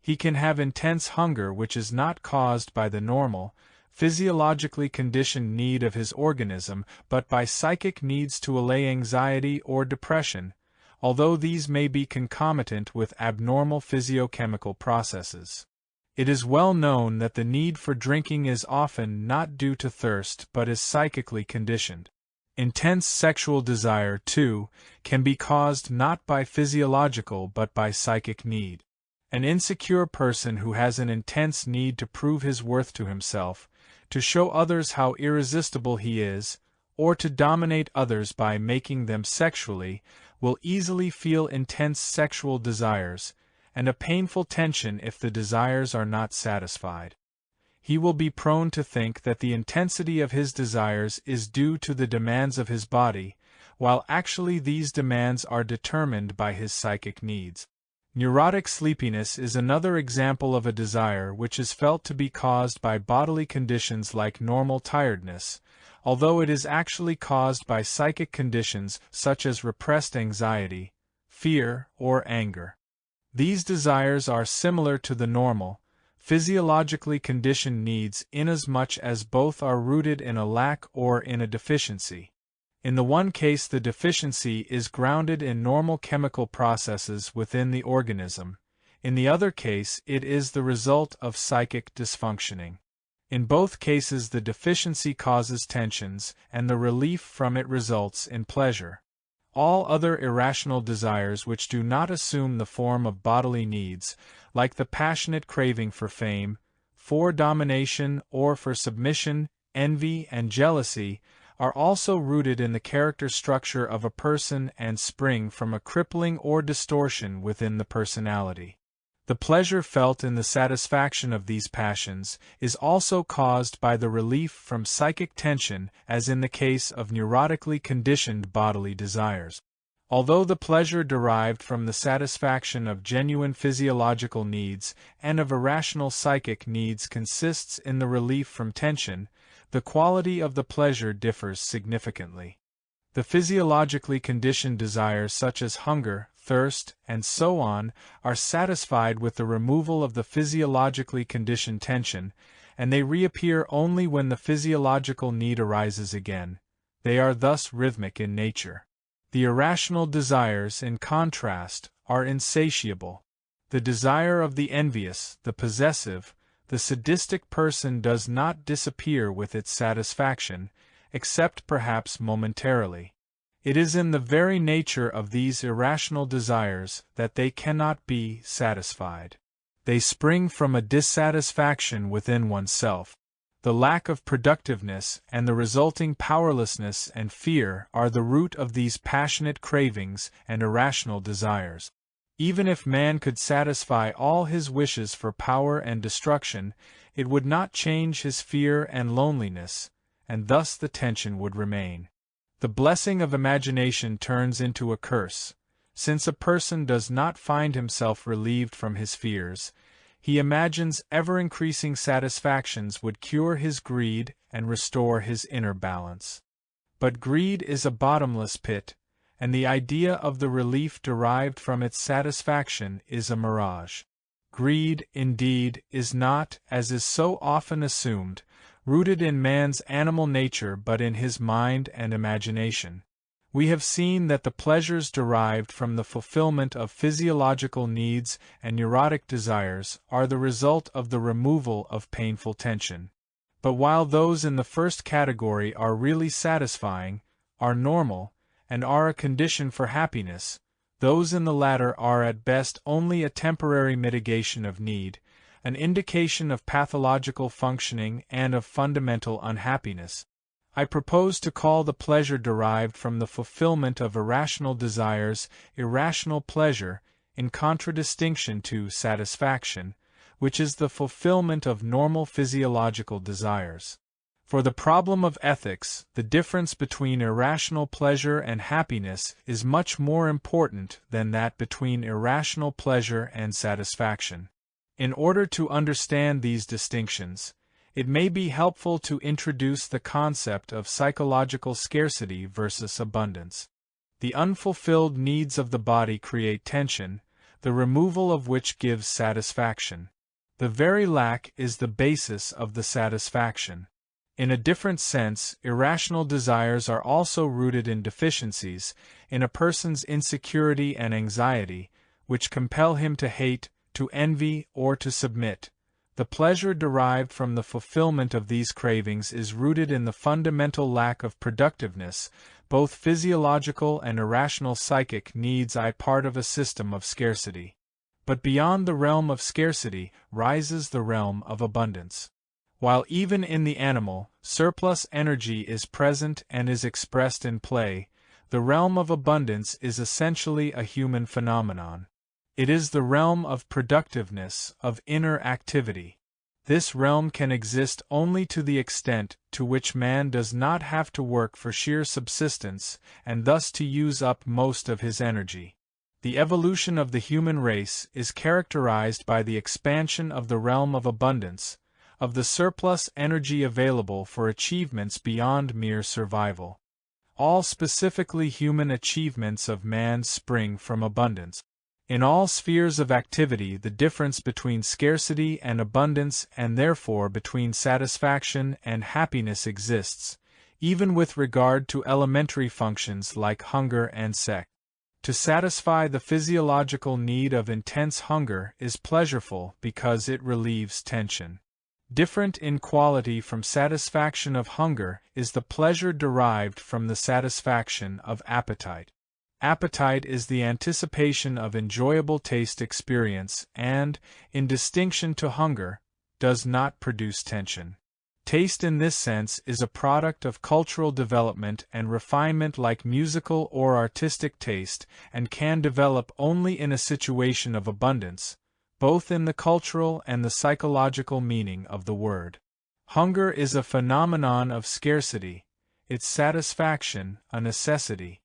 Speaker 1: He can have intense hunger which is not caused by the normal, physiologically conditioned need of his organism but by psychic needs to allay anxiety or depression, although these may be concomitant with abnormal physiochemical processes. It is well known that the need for drinking is often not due to thirst but is psychically conditioned. Intense sexual desire, too, can be caused not by physiological but by psychic need. An insecure person who has an intense need to prove his worth to himself, to show others how irresistible he is, or to dominate others by making them sexually, will easily feel intense sexual desires, and a painful tension if the desires are not satisfied. He will be prone to think that the intensity of his desires is due to the demands of his body, while actually these demands are determined by his psychic needs. Neurotic sleepiness is another example of a desire which is felt to be caused by bodily conditions like normal tiredness, although it is actually caused by psychic conditions such as repressed anxiety, fear, or anger. These desires are similar to the normal, physiologically conditioned needs inasmuch as both are rooted in a lack or in a deficiency. In the one case the deficiency is grounded in normal chemical processes within the organism, in the other case it is the result of psychic dysfunctioning. In both cases the deficiency causes tensions, and the relief from it results in pleasure. All other irrational desires which do not assume the form of bodily needs, like the passionate craving for fame, for domination or for submission, envy and jealousy, are also rooted in the character structure of a person and spring from a crippling or distortion within the personality. The pleasure felt in the satisfaction of these passions is also caused by the relief from psychic tension, as in the case of neurotically conditioned bodily desires. Although the pleasure derived from the satisfaction of genuine physiological needs and of irrational psychic needs consists in the relief from tension, the quality of the pleasure differs significantly. The physiologically conditioned desires such as hunger, thirst, and so on are satisfied with the removal of the physiologically conditioned tension, and they reappear only when the physiological need arises again. They are thus rhythmic in nature. The irrational desires, in contrast, are insatiable. The desire of the envious, the possessive, the sadistic person does not disappear with its satisfaction, except perhaps momentarily. It is in the very nature of these irrational desires that they cannot be satisfied. They spring from a dissatisfaction within oneself. The lack of productiveness and the resulting powerlessness and fear are the root of these passionate cravings and irrational desires. Even if man could satisfy all his wishes for power and destruction, it would not change his fear and loneliness, and thus the tension would remain. The blessing of imagination turns into a curse. Since a person does not find himself relieved from his fears, he imagines ever-increasing satisfactions would cure his greed and restore his inner balance. But greed is a bottomless pit, and the idea of the relief derived from its satisfaction is a mirage. Greed, indeed, is not, as is so often assumed, rooted in man's animal nature but in his mind and imagination. We have seen that the pleasures derived from the fulfillment of physiological needs and neurotic desires are the result of the removal of painful tension. But while those in the first category are really satisfying, are normal, and are a condition for happiness, those in the latter are at best only a temporary mitigation of need, an indication of pathological functioning and of fundamental unhappiness. I propose to call the pleasure derived from the fulfillment of irrational desires irrational pleasure, in contradistinction to satisfaction, which is the fulfillment of normal physiological desires. For the problem of ethics, the difference between irrational pleasure and happiness is much more important than that between irrational pleasure and satisfaction. In order to understand these distinctions, it may be helpful to introduce the concept of psychological scarcity versus abundance. The unfulfilled needs of the body create tension, the removal of which gives satisfaction. The very lack is the basis of the satisfaction. In a different sense, irrational desires are also rooted in deficiencies, in a person's insecurity and anxiety, which compel him to hate, to envy, or to submit. The pleasure derived from the fulfillment of these cravings is rooted in the fundamental lack of productiveness. Both physiological and irrational psychic needs are part of a system of scarcity. But beyond the realm of scarcity rises the realm of abundance. While even in the animal, surplus energy is present and is expressed in play, the realm of abundance is essentially a human phenomenon. It is the realm of productiveness, of inner activity. This realm can exist only to the extent to which man does not have to work for sheer subsistence, and thus to use up most of his energy. The evolution of the human race is characterized by the expansion of the realm of abundance, of the surplus energy available for achievements beyond mere survival. All specifically human achievements of man spring from abundance. In all spheres of activity, the difference between scarcity and abundance, and therefore between satisfaction and happiness, exists, even with regard to elementary functions like hunger and sex. To satisfy the physiological need of intense hunger is pleasureful because it relieves tension. Different in quality from satisfaction of hunger is the pleasure derived from the satisfaction of appetite. Appetite is the anticipation of enjoyable taste experience and, in distinction to hunger, does not produce tension. Taste in this sense is a product of cultural development and refinement like musical or artistic taste, and can develop only in a situation of abundance, both in the cultural and the psychological meaning of the word. Hunger is a phenomenon of scarcity, its satisfaction a necessity.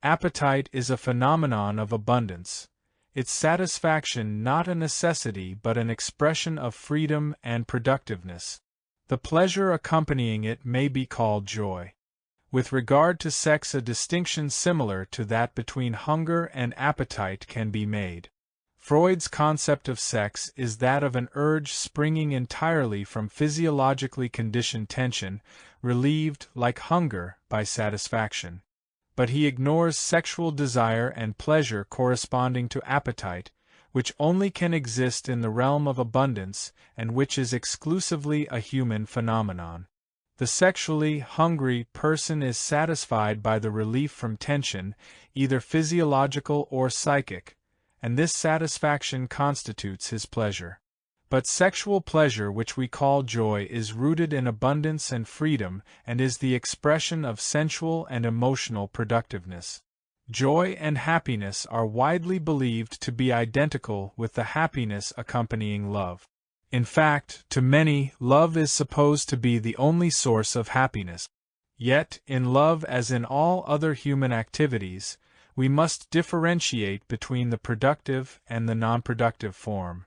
Speaker 1: Appetite is a phenomenon of abundance, its satisfaction not a necessity but an expression of freedom and productiveness. The pleasure accompanying it may be called joy. With regard to sex, a distinction similar to that between hunger and appetite can be made. Freud's concept of sex is that of an urge springing entirely from physiologically conditioned tension, relieved, like hunger, by satisfaction. But he ignores sexual desire and pleasure corresponding to appetite, which only can exist in the realm of abundance and which is exclusively a human phenomenon. The sexually hungry person is satisfied by the relief from tension, either physiological or psychic, and this satisfaction constitutes his pleasure. But sexual pleasure, which we call joy, is rooted in abundance and freedom and is the expression of sensual and emotional productiveness. Joy and happiness are widely believed to be identical with the happiness accompanying love. In fact, to many, love is supposed to be the only source of happiness. Yet, in love as in all other human activities, we must differentiate between the productive and the non-productive form.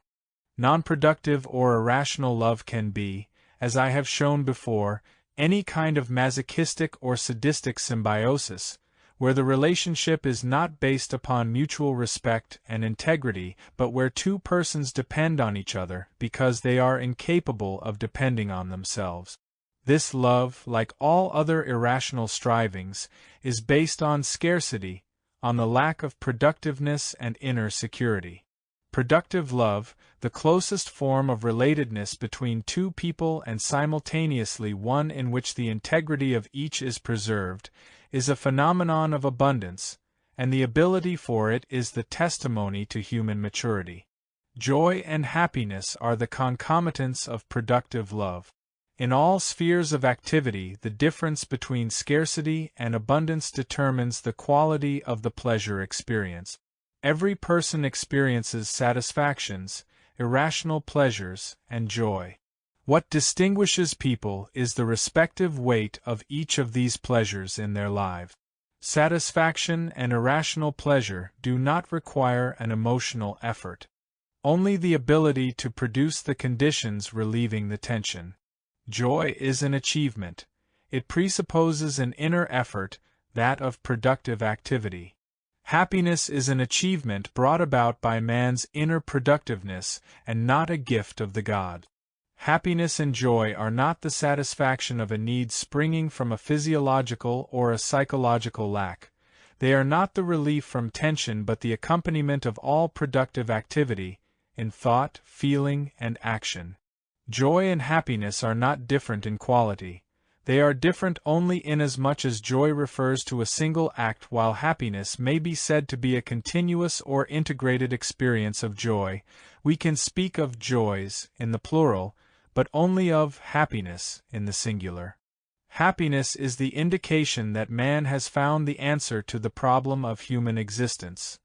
Speaker 1: Non-productive or irrational love can be, as I have shown before, any kind of masochistic or sadistic symbiosis, where the relationship is not based upon mutual respect and integrity, but where two persons depend on each other because they are incapable of depending on themselves. This love, like all other irrational strivings, is based on scarcity, on the lack of productiveness and inner security. Productive love, the closest form of relatedness between two people and simultaneously one in which the integrity of each is preserved, is a phenomenon of abundance, and the ability for it is the testimony to human maturity. Joy and happiness are the concomitants of productive love. In all spheres of activity, the difference between scarcity and abundance determines the quality of the pleasure experience. Every person experiences satisfactions, irrational pleasures, and joy. What distinguishes people is the respective weight of each of these pleasures in their lives. Satisfaction and irrational pleasure do not require an emotional effort. Only the ability to produce the conditions relieving the tension. Joy is an achievement. It presupposes an inner effort, that of productive activity. Happiness is an achievement brought about by man's inner productiveness and not a gift of the god. Happiness and joy are not the satisfaction of a need springing from a physiological or a psychological lack. They are not the relief from tension but the accompaniment of all productive activity, in thought, feeling, and action. Joy and happiness are not different in quality. They are different only inasmuch as joy refers to a single act while happiness may be said to be a continuous or integrated experience of joy. We can speak of joys in the plural, but only of happiness in the singular. Happiness is the indication that man has found the answer to the problem of human existence,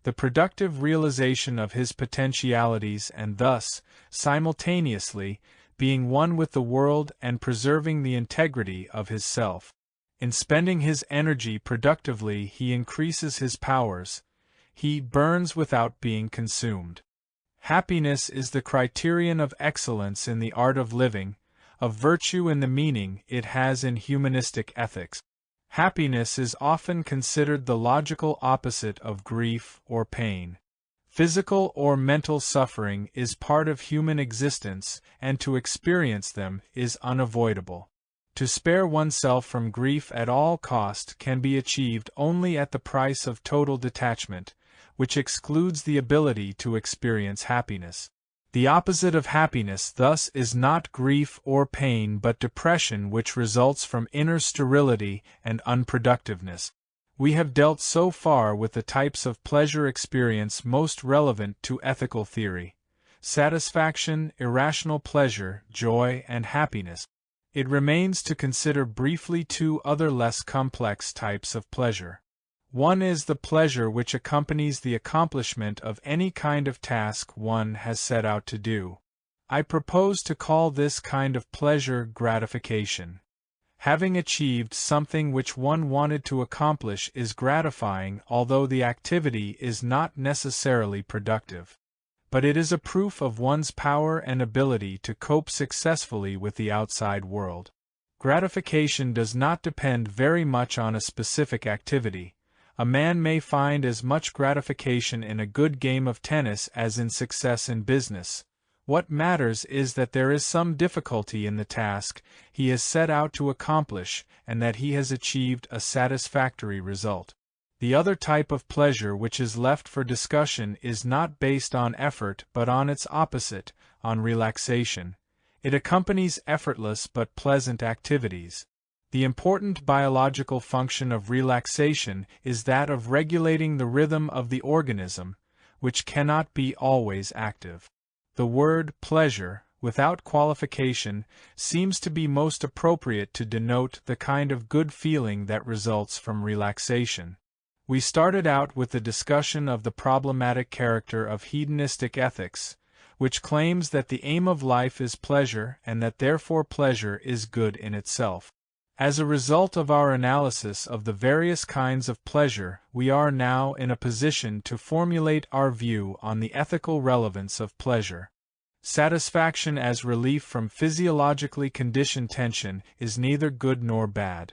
Speaker 1: the productive realization of his potentialities and thus, simultaneously, being one with the world and preserving the integrity of his self. In spending his energy productively he increases his powers, he burns without being consumed. Happiness is the criterion of excellence in the art of living, of virtue in the meaning it has in humanistic ethics. Happiness is often considered the logical opposite of grief or pain. Physical or mental suffering is part of human existence, and to experience them is unavoidable. To spare oneself from grief at all cost can be achieved only at the price of total detachment, which excludes the ability to experience happiness. The opposite of happiness thus is not grief or pain but depression, which results from inner sterility and unproductiveness. We have dealt so far with the types of pleasure experience most relevant to ethical theory: satisfaction, irrational pleasure, joy, and happiness. It remains to consider briefly two other less complex types of pleasure. One is the pleasure which accompanies the accomplishment of any kind of task one has set out to do. I propose to call this kind of pleasure gratification. Having achieved something which one wanted to accomplish is gratifying, although the activity is not necessarily productive. But it is a proof of one's power and ability to cope successfully with the outside world. Gratification does not depend very much on a specific activity. A man may find as much gratification in a good game of tennis as in success in business. What matters is that there is some difficulty in the task he has set out to accomplish and that he has achieved a satisfactory result. The other type of pleasure which is left for discussion is not based on effort but on its opposite, on relaxation. It accompanies effortless but pleasant activities. The important biological function of relaxation is that of regulating the rhythm of the organism, which cannot be always active. The word pleasure, without qualification, seems to be most appropriate to denote the kind of good feeling that results from relaxation. We started out with the discussion of the problematic character of hedonistic ethics, which claims that the aim of life is pleasure and that therefore pleasure is good in itself. As a result of our analysis of the various kinds of pleasure, we are now in a position to formulate our view on the ethical relevance of pleasure. Satisfaction as relief from physiologically conditioned tension is neither good nor bad.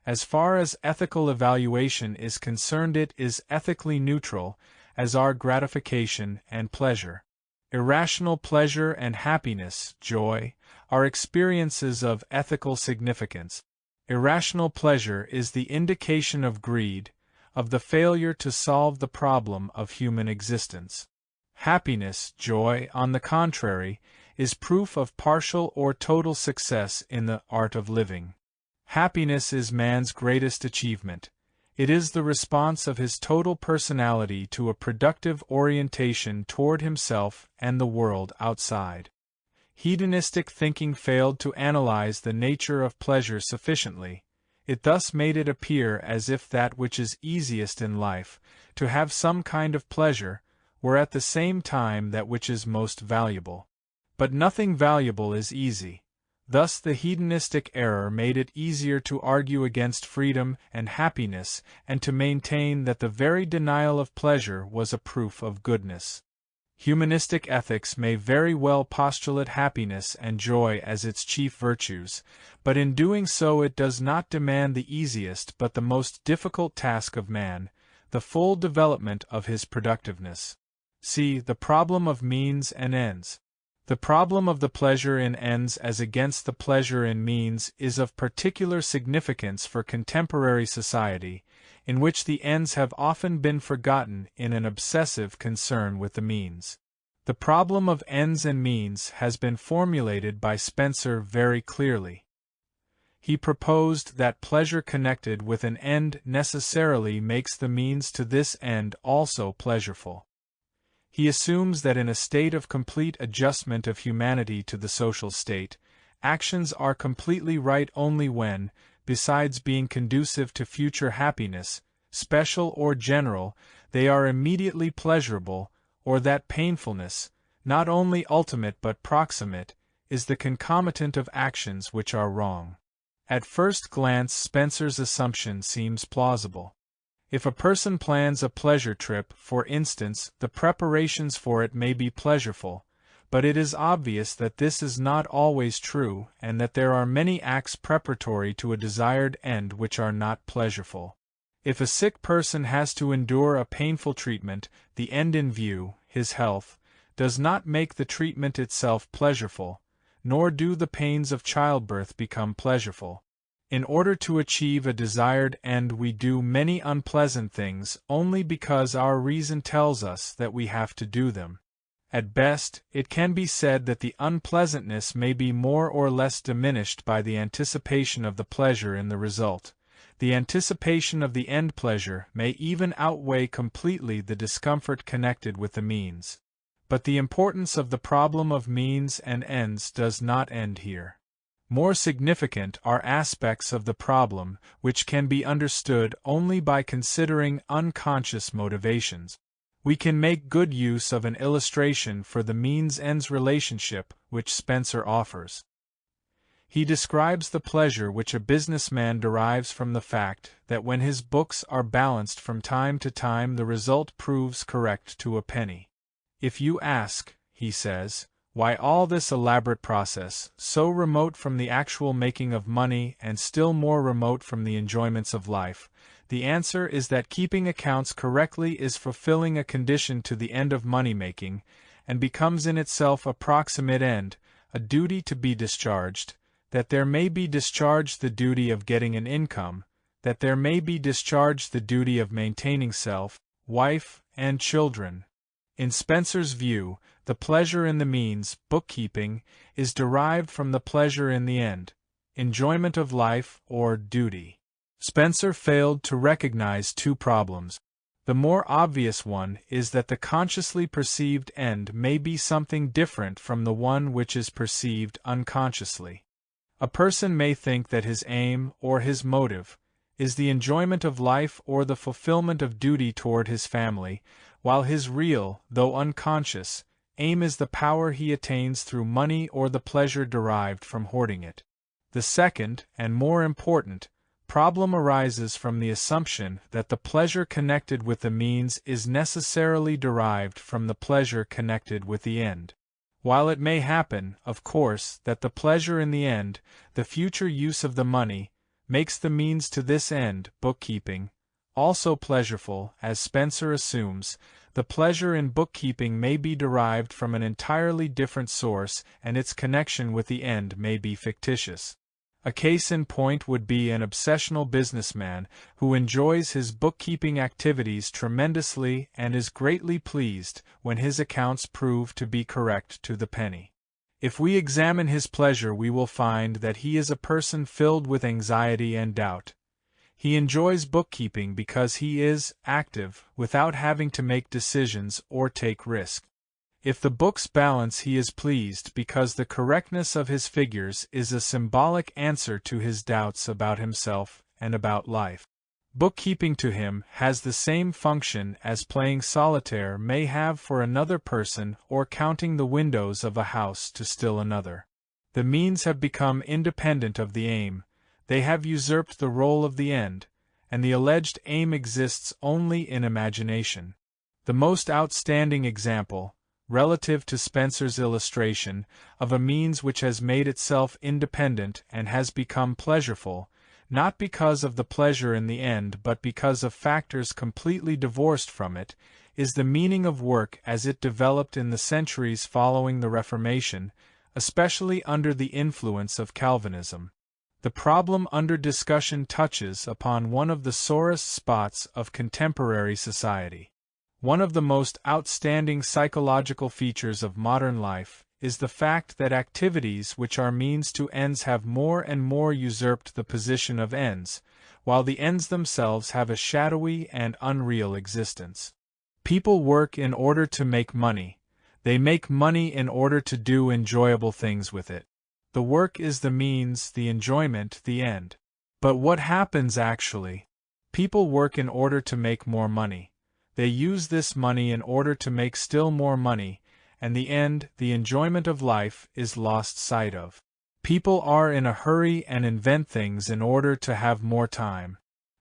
Speaker 1: As far as ethical evaluation is concerned, it is ethically neutral, as are gratification and pleasure. Irrational pleasure and happiness, joy, are experiences of ethical significance. Irrational pleasure is the indication of greed, of the failure to solve the problem of human existence. Happiness, joy, on the contrary, is proof of partial or total success in the art of living. Happiness is man's greatest achievement. It is the response of his total personality to a productive orientation toward himself and the world outside. Hedonistic thinking failed to analyze the nature of pleasure sufficiently. It thus made it appear as if that which is easiest in life, to have some kind of pleasure, were at the same time that which is most valuable. But nothing valuable is easy. Thus the hedonistic error made it easier to argue against freedom and happiness and to maintain that the very denial of pleasure was a proof of goodness. Humanistic ethics may very well postulate happiness and joy as its chief virtues, but in doing so it does not demand the easiest but the most difficult task of man, the full development of his productiveness. See the problem of means and ends. The problem of the pleasure in ends as against the pleasure in means is of particular significance for contemporary society, in which the ends have often been forgotten in an obsessive concern with the means. The problem of ends and means has been formulated by Spencer very clearly. He proposed that pleasure connected with an end necessarily makes the means to this end also pleasureful. He assumes that in a state of complete adjustment of humanity to the social state, actions are completely right only when, besides being conducive to future happiness, special or general, they are immediately pleasurable, or that painfulness, not only ultimate but proximate, is the concomitant of actions which are wrong. At first glance Spencer's assumption seems plausible. If a person plans a pleasure trip, for instance, the preparations for it may be pleasureful, but it is obvious that this is not always true and that there are many acts preparatory to a desired end which are not pleasureful. If a sick person has to endure a painful treatment, the end in view, his health, does not make the treatment itself pleasureful, nor do the pains of childbirth become pleasureful. In order to achieve a desired end we do many unpleasant things only because our reason tells us that we have to do them. At best, it can be said that the unpleasantness may be more or less diminished by the anticipation of the pleasure in the result. The anticipation of the end pleasure may even outweigh completely the discomfort connected with the means. But the importance of the problem of means and ends does not end here. More significant are aspects of the problem which can be understood only by considering unconscious motivations. We can make good use of an illustration for the means-ends relationship which Spencer offers. He describes the pleasure which a businessman derives from the fact that when his books are balanced from time to time the result proves correct to a penny. If you ask, he says, why all this elaborate process, so remote from the actual making of money and still more remote from the enjoyments of life, the answer is that keeping accounts correctly is fulfilling a condition to the end of money-making, and becomes in itself a proximate end, a duty to be discharged, that there may be discharged the duty of getting an income, that there may be discharged the duty of maintaining self, wife, and children. In Spencer's view, the pleasure in the means, bookkeeping, is derived from the pleasure in the end, enjoyment of life or duty. Spencer failed to recognize two problems. The more obvious one is that the consciously perceived end may be something different from the one which is perceived unconsciously. A person may think that his aim, or his motive, is the enjoyment of life or the fulfillment of duty toward his family, while his real, though unconscious, aim is the power he attains through money or the pleasure derived from hoarding it. The second, and more important, problem arises from the assumption that the pleasure connected with the means is necessarily derived from the pleasure connected with the end. While it may happen, of course, that the pleasure in the end, the future use of the money, makes the means to this end, bookkeeping, also pleasureful. As Spencer assumes, the pleasure in bookkeeping may be derived from an entirely different source, and its connection with the end may be fictitious. A case in point would be an obsessional businessman who enjoys his bookkeeping activities tremendously and is greatly pleased when his accounts prove to be correct to the penny. If we examine his pleasure, we will find that he is a person filled with anxiety and doubt. He enjoys bookkeeping because he is active without having to make decisions or take risks. If the books balance, he is pleased because the correctness of his figures is a symbolic answer to his doubts about himself and about life. Bookkeeping to him has the same function as playing solitaire may have for another person or counting the windows of a house to still another. The means have become independent of the aim, they have usurped the role of the end, and the alleged aim exists only in imagination. The most outstanding example, relative to Spencer's illustration, of a means which has made itself independent and has become pleasureful, not because of the pleasure in the end but because of factors completely divorced from it, is the meaning of work as it developed in the centuries following the Reformation, especially under the influence of Calvinism. The problem under discussion touches upon one of the sorest spots of contemporary society. One of the most outstanding psychological features of modern life is the fact that activities which are means to ends have more and more usurped the position of ends, while the ends themselves have a shadowy and unreal existence. People work in order to make money. They make money in order to do enjoyable things with it. The work is the means, the enjoyment the end. But what happens actually? People work in order to make more money. They use this money in order to make still more money, and the end, the enjoyment of life, is lost sight of. People are in a hurry and invent things in order to have more time.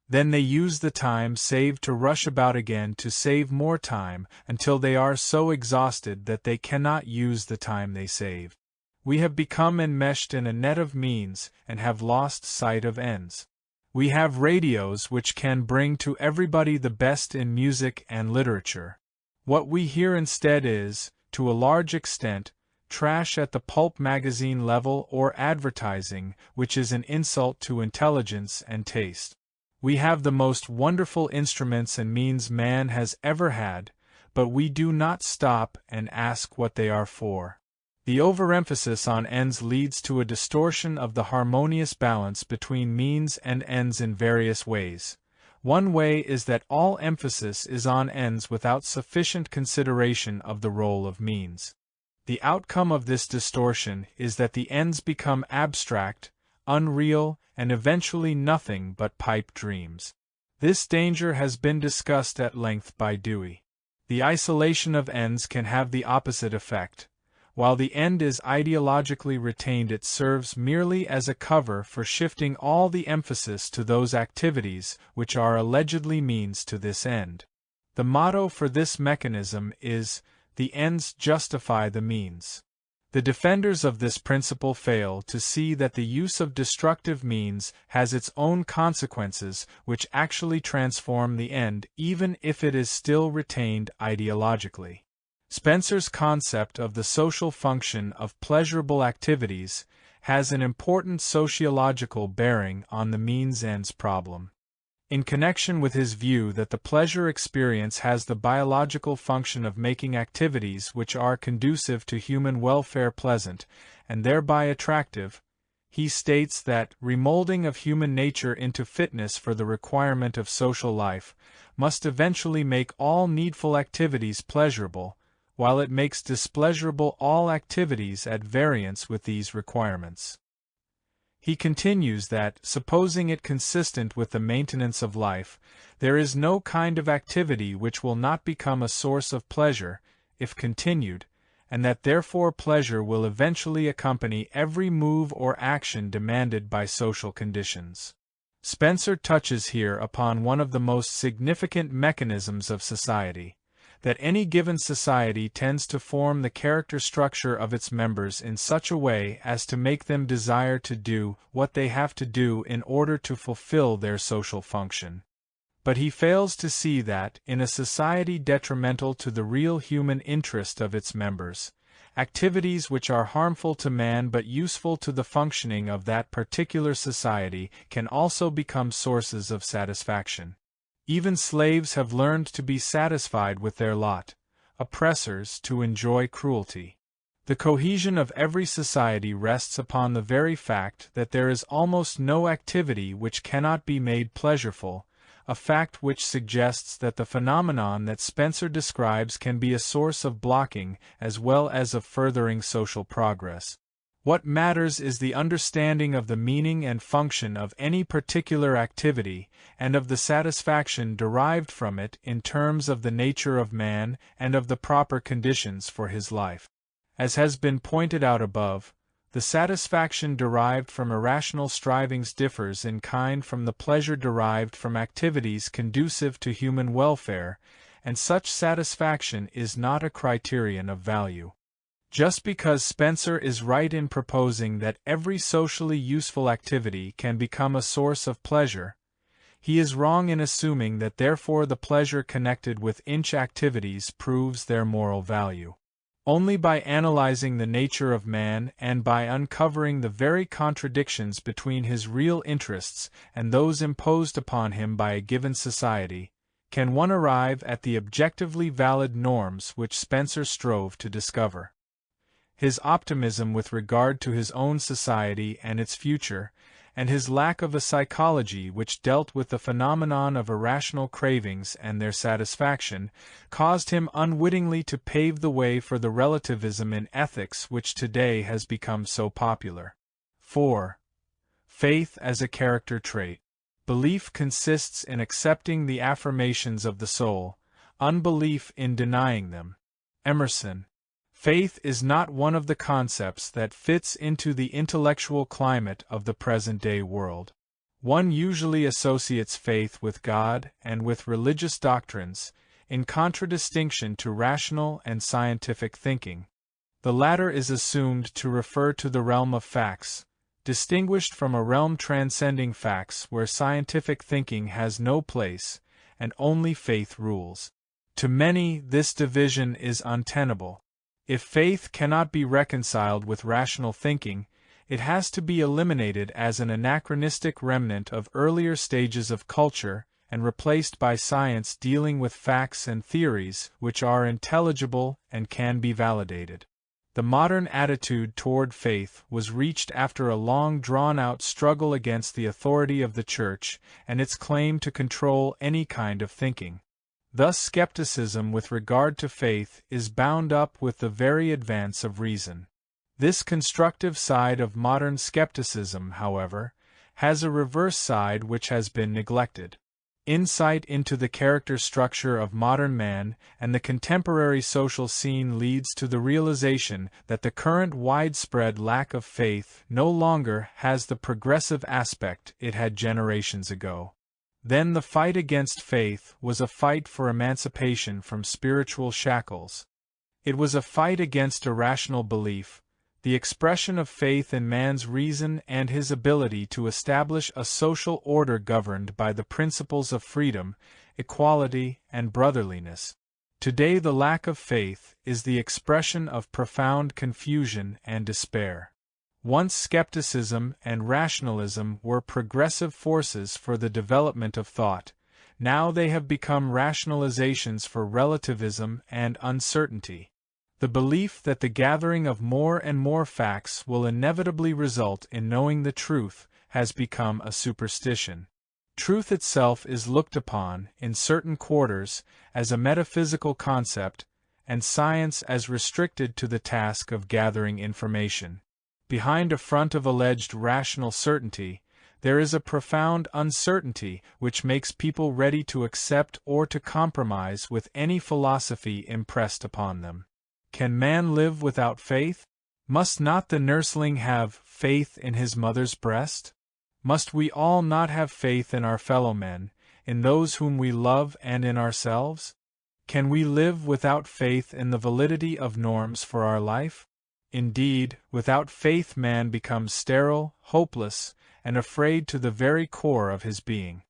Speaker 1: Then they use the time saved to rush about again to save more time until they are so exhausted that they cannot use the time they saved. We have become enmeshed in a net of means and have lost sight of ends. We have radios which can bring to everybody the best in music and literature. What we hear instead is, to a large extent, trash at the pulp magazine level or advertising, which is an insult to intelligence and taste. We have the most wonderful instruments and means man has ever had, but we do not stop and ask what they are for. The overemphasis on ends leads to a distortion of the harmonious balance between means and ends in various ways. One way is that all emphasis is on ends without sufficient consideration of the role of means. The outcome of this distortion is that the ends become abstract, unreal, and eventually nothing but pipe dreams. This danger has been discussed at length by Dewey. The isolation of ends can have the opposite effect. While the end is ideologically retained, it serves merely as a cover for shifting all the emphasis to those activities which are allegedly means to this end. The motto for this mechanism is, "The ends justify the means." The defenders of this principle fail to see that the use of destructive means has its own consequences which actually transform the end even if it is still retained ideologically. Spencer's concept of the social function of pleasurable activities has an important sociological bearing on the means-ends problem. In connection with his view that the pleasure experience has the biological function of making activities which are conducive to human welfare pleasant, and thereby attractive, he states that remolding of human nature into fitness for the requirement of social life must eventually make all needful activities pleasurable, while it makes displeasurable all activities at variance with these requirements. He continues that, supposing it consistent with the maintenance of life, there is no kind of activity which will not become a source of pleasure, if continued, and that therefore pleasure will eventually accompany every move or action demanded by social conditions. Spencer touches here upon one of the most significant mechanisms of society, that any given society tends to form the character structure of its members in such a way as to make them desire to do what they have to do in order to fulfill their social function. But he fails to see that, in a society detrimental to the real human interest of its members, activities which are harmful to man but useful to the functioning of that particular society can also become sources of satisfaction. Even slaves have learned to be satisfied with their lot, oppressors to enjoy cruelty. The cohesion of every society rests upon the very fact that there is almost no activity which cannot be made pleasureful, a fact which suggests that the phenomenon that Spencer describes can be a source of blocking as well as of furthering social progress. What matters is the understanding of the meaning and function of any particular activity, and of the satisfaction derived from it in terms of the nature of man and of the proper conditions for his life. As has been pointed out above, the satisfaction derived from irrational strivings differs in kind from the pleasure derived from activities conducive to human welfare, and such satisfaction is not a criterion of value. Just because Spencer is right in proposing that every socially useful activity can become a source of pleasure, he is wrong in assuming that therefore the pleasure connected with such activities proves their moral value. Only by analyzing the nature of man and by uncovering the very contradictions between his real interests and those imposed upon him by a given society, can one arrive at the objectively valid norms which Spencer strove to discover. His optimism with regard to his own society and its future, and his lack of a psychology which dealt with the phenomenon of irrational cravings and their satisfaction, caused him unwittingly to pave the way for the relativism in ethics which today has become so popular. 4. Faith as a character trait. Belief consists in accepting the affirmations of the soul, unbelief in denying them. Emerson. Faith is not one of the concepts that fits into the intellectual climate of the present-day world. One usually associates faith with God and with religious doctrines, in contradistinction to rational and scientific thinking. The latter is assumed to refer to the realm of facts, distinguished from a realm transcending facts where scientific thinking has no place, and only faith rules. To many, this division is untenable. If faith cannot be reconciled with rational thinking, it has to be eliminated as an anachronistic remnant of earlier stages of culture and replaced by science dealing with facts and theories which are intelligible and can be validated. The modern attitude toward faith was reached after a long drawn-out struggle against the authority of the Church and its claim to control any kind of thinking. Thus skepticism with regard to faith is bound up with the very advance of reason. This constructive side of modern skepticism, however, has a reverse side which has been neglected. Insight into the character structure of modern man and the contemporary social scene leads to the realization that the current widespread lack of faith no longer has the progressive aspect it had generations ago. Then the fight against faith was a fight for emancipation from spiritual shackles. It was a fight against irrational belief, the expression of faith in man's reason and his ability to establish a social order governed by the principles of freedom, equality, and brotherliness. Today the lack of faith is the expression of profound confusion and despair. Once skepticism and rationalism were progressive forces for the development of thought, now they have become rationalizations for relativism and uncertainty. The belief that the gathering of more and more facts will inevitably result in knowing the truth has become a superstition. Truth itself is looked upon, in certain quarters, as a metaphysical concept, and science as restricted to the task of gathering information. Behind a front of alleged rational certainty, there is a profound uncertainty which makes people ready to accept or to compromise with any philosophy impressed upon them. Can man live without faith? Must not the nursling have faith in his mother's breast? Must we all not have faith in our fellow men, in those whom we love and in ourselves? Can we live without faith in the validity of norms for our life? Indeed, without faith man becomes sterile, hopeless, and afraid to the very core of his being.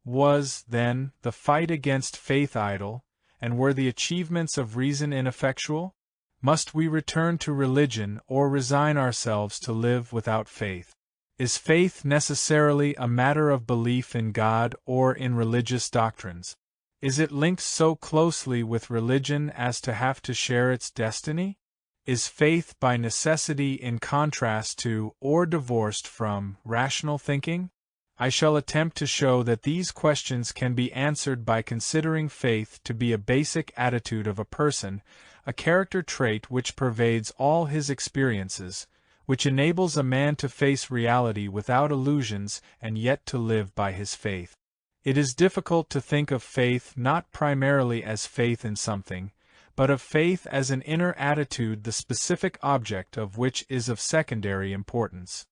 Speaker 1: Was, then, the fight against faith idle, and were the achievements of reason ineffectual? Must we return to religion or resign ourselves to live without faith? Is faith necessarily a matter of belief in God or in religious doctrines? Is it linked so closely with religion as to have to share its destiny? Is faith by necessity in contrast to, or divorced from, rational thinking? I shall attempt to show that these questions can be answered by considering faith to be a basic attitude of a person, a character trait which pervades all his experiences, which enables a man to face reality without illusions and yet to live by his faith. It is difficult to think of faith not primarily as faith in something, but of faith as an inner attitude the specific object of which is of secondary importance.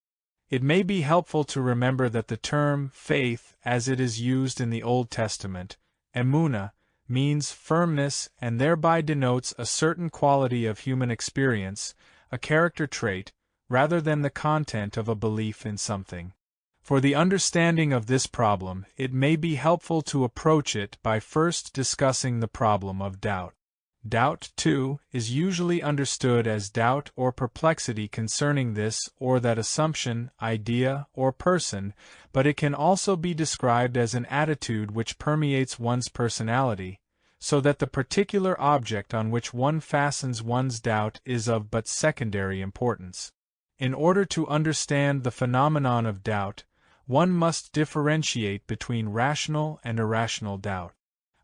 Speaker 1: It may be helpful to remember that the term faith, as it is used in the Old Testament, emunah, means firmness and thereby denotes a certain quality of human experience, a character trait, rather than the content of a belief in something. For the understanding of this problem, it may be helpful to approach it by first discussing the problem of doubt. Doubt, too, is usually understood as doubt or perplexity concerning this or that assumption, idea, or person, but it can also be described as an attitude which permeates one's personality, so that the particular object on which one fastens one's doubt is of but secondary importance. In order to understand the phenomenon of doubt, one must differentiate between rational and irrational doubt.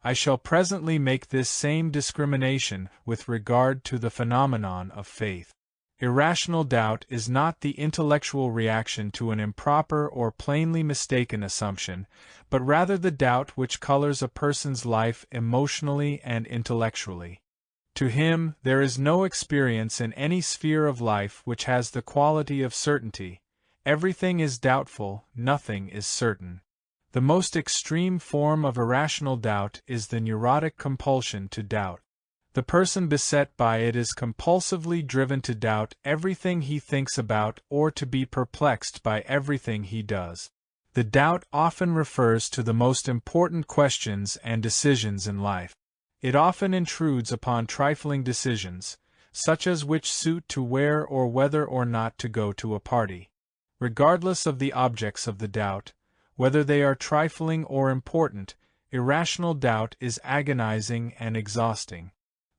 Speaker 1: I shall presently make this same discrimination with regard to the phenomenon of faith. Irrational doubt is not the intellectual reaction to an improper or plainly mistaken assumption, but rather the doubt which colors a person's life emotionally and intellectually. To him, there is no experience in any sphere of life which has the quality of certainty. Everything is doubtful, nothing is certain. The most extreme form of irrational doubt is the neurotic compulsion to doubt. The person beset by it is compulsively driven to doubt everything he thinks about or to be perplexed by everything he does. The doubt often refers to the most important questions and decisions in life. It often intrudes upon trifling decisions, such as which suit to wear or whether or not to go to a party. Regardless of the objects of the doubt, whether they are trifling or important, irrational doubt is agonizing and exhausting.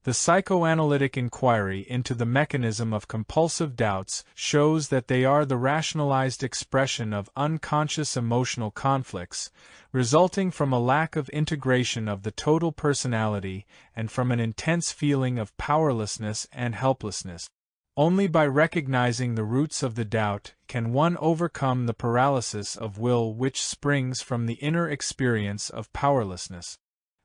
Speaker 1: The psychoanalytic inquiry into the mechanism of compulsive doubts shows that they are the rationalized expression of unconscious emotional conflicts, resulting from a lack of integration of the total personality and from an intense feeling of powerlessness and helplessness. Only by recognizing the roots of the doubt can one overcome the paralysis of will which springs from the inner experience of powerlessness.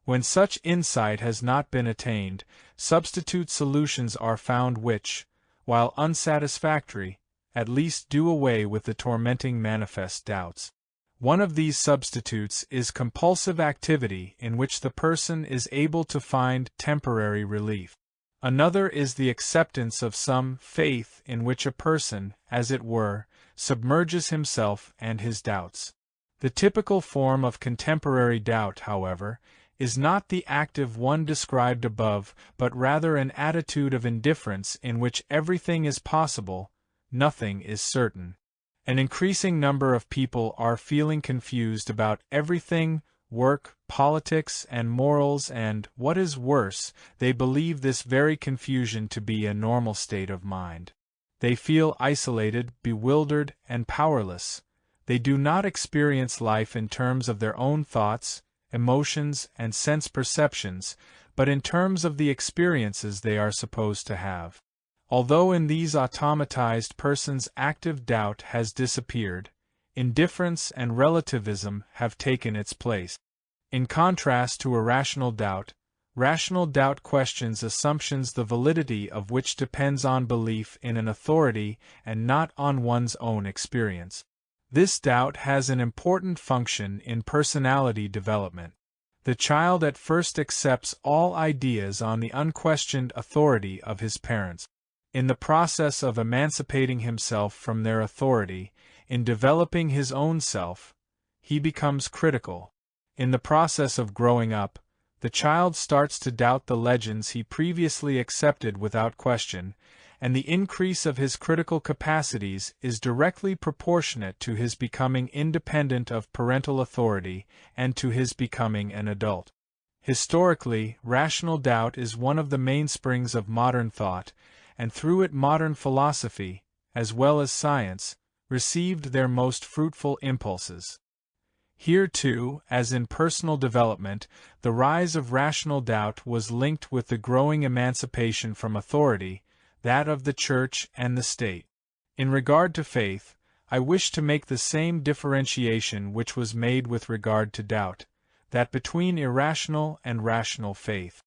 Speaker 1: When such insight has not been attained, substitute solutions are found which, while unsatisfactory, at least do away with the tormenting manifest doubts. One of these substitutes is compulsive activity in which the person is able to find temporary relief. Another is the acceptance of some faith in which a person, as it were, submerges himself and his doubts. The typical form of contemporary doubt, however, is not the active one described above, but rather an attitude of indifference in which everything is possible, nothing is certain. An increasing number of people are feeling confused about everything, work, politics, and morals, and, what is worse, they believe this very confusion to be a normal state of mind. They feel isolated, bewildered, and powerless. They do not experience life in terms of their own thoughts, emotions, and sense perceptions, but in terms of the experiences they are supposed to have. Although in these automatized persons active doubt has disappeared, indifference and relativism have taken its place. In contrast to irrational doubt, rational doubt questions assumptions the validity of which depends on belief in an authority and not on one's own experience. This doubt has an important function in personality development. The child at first accepts all ideas on the unquestioned authority of his parents. In the process of emancipating himself from their authority, in developing his own self, he becomes critical. In the process of growing up, the child starts to doubt the legends he previously accepted without question, and the increase of his critical capacities is directly proportionate to his becoming independent of parental authority and to his becoming an adult. Historically, rational doubt is one of the mainsprings of modern thought, and through it modern philosophy, as well as science, received their most fruitful impulses. Here too, as in personal development, the rise of rational doubt was linked with the growing emancipation from authority, that of the Church and the State. In regard to faith, I wish to make the same differentiation which was made with regard to doubt, that between irrational and rational faith.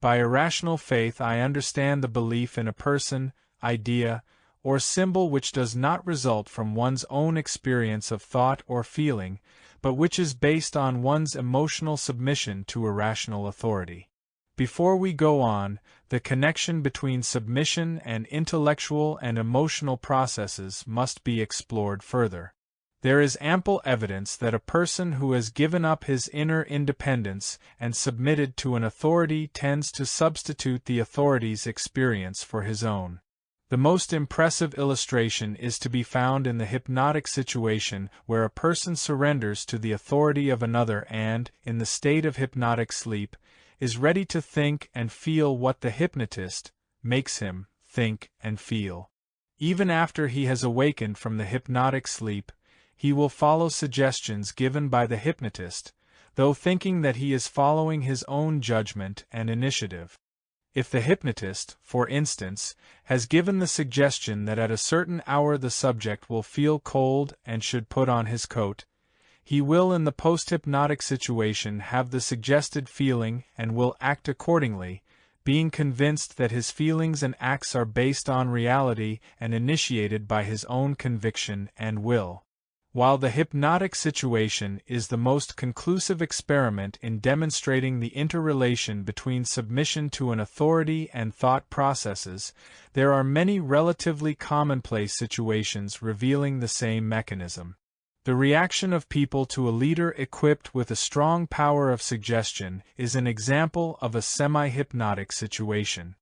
Speaker 1: By irrational faith I understand the belief in a person, idea, or symbol which does not result from one's own experience of thought or feeling, but which is based on one's emotional submission to a rational authority. Before we go on, the connection between submission and intellectual and emotional processes must be explored further. There is ample evidence that a person who has given up his inner independence and submitted to an authority tends to substitute the authority's experience for his own. The most impressive illustration is to be found in the hypnotic situation where a person surrenders to the authority of another and, in the state of hypnotic sleep, is ready to think and feel what the hypnotist makes him think and feel. Even after he has awakened from the hypnotic sleep, he will follow suggestions given by the hypnotist, though thinking that he is following his own judgment and initiative. If the hypnotist, for instance, has given the suggestion that at a certain hour the subject will feel cold and should put on his coat, he will in the post-hypnotic situation have the suggested feeling and will act accordingly, being convinced that his feelings and acts are based on reality and initiated by his own conviction and will. While the hypnotic situation is the most conclusive experiment in demonstrating the interrelation between submission to an authority and thought processes, there are many relatively commonplace situations revealing the same mechanism. The reaction of people to a leader equipped with a strong power of suggestion is an example of a semi-hypnotic situation.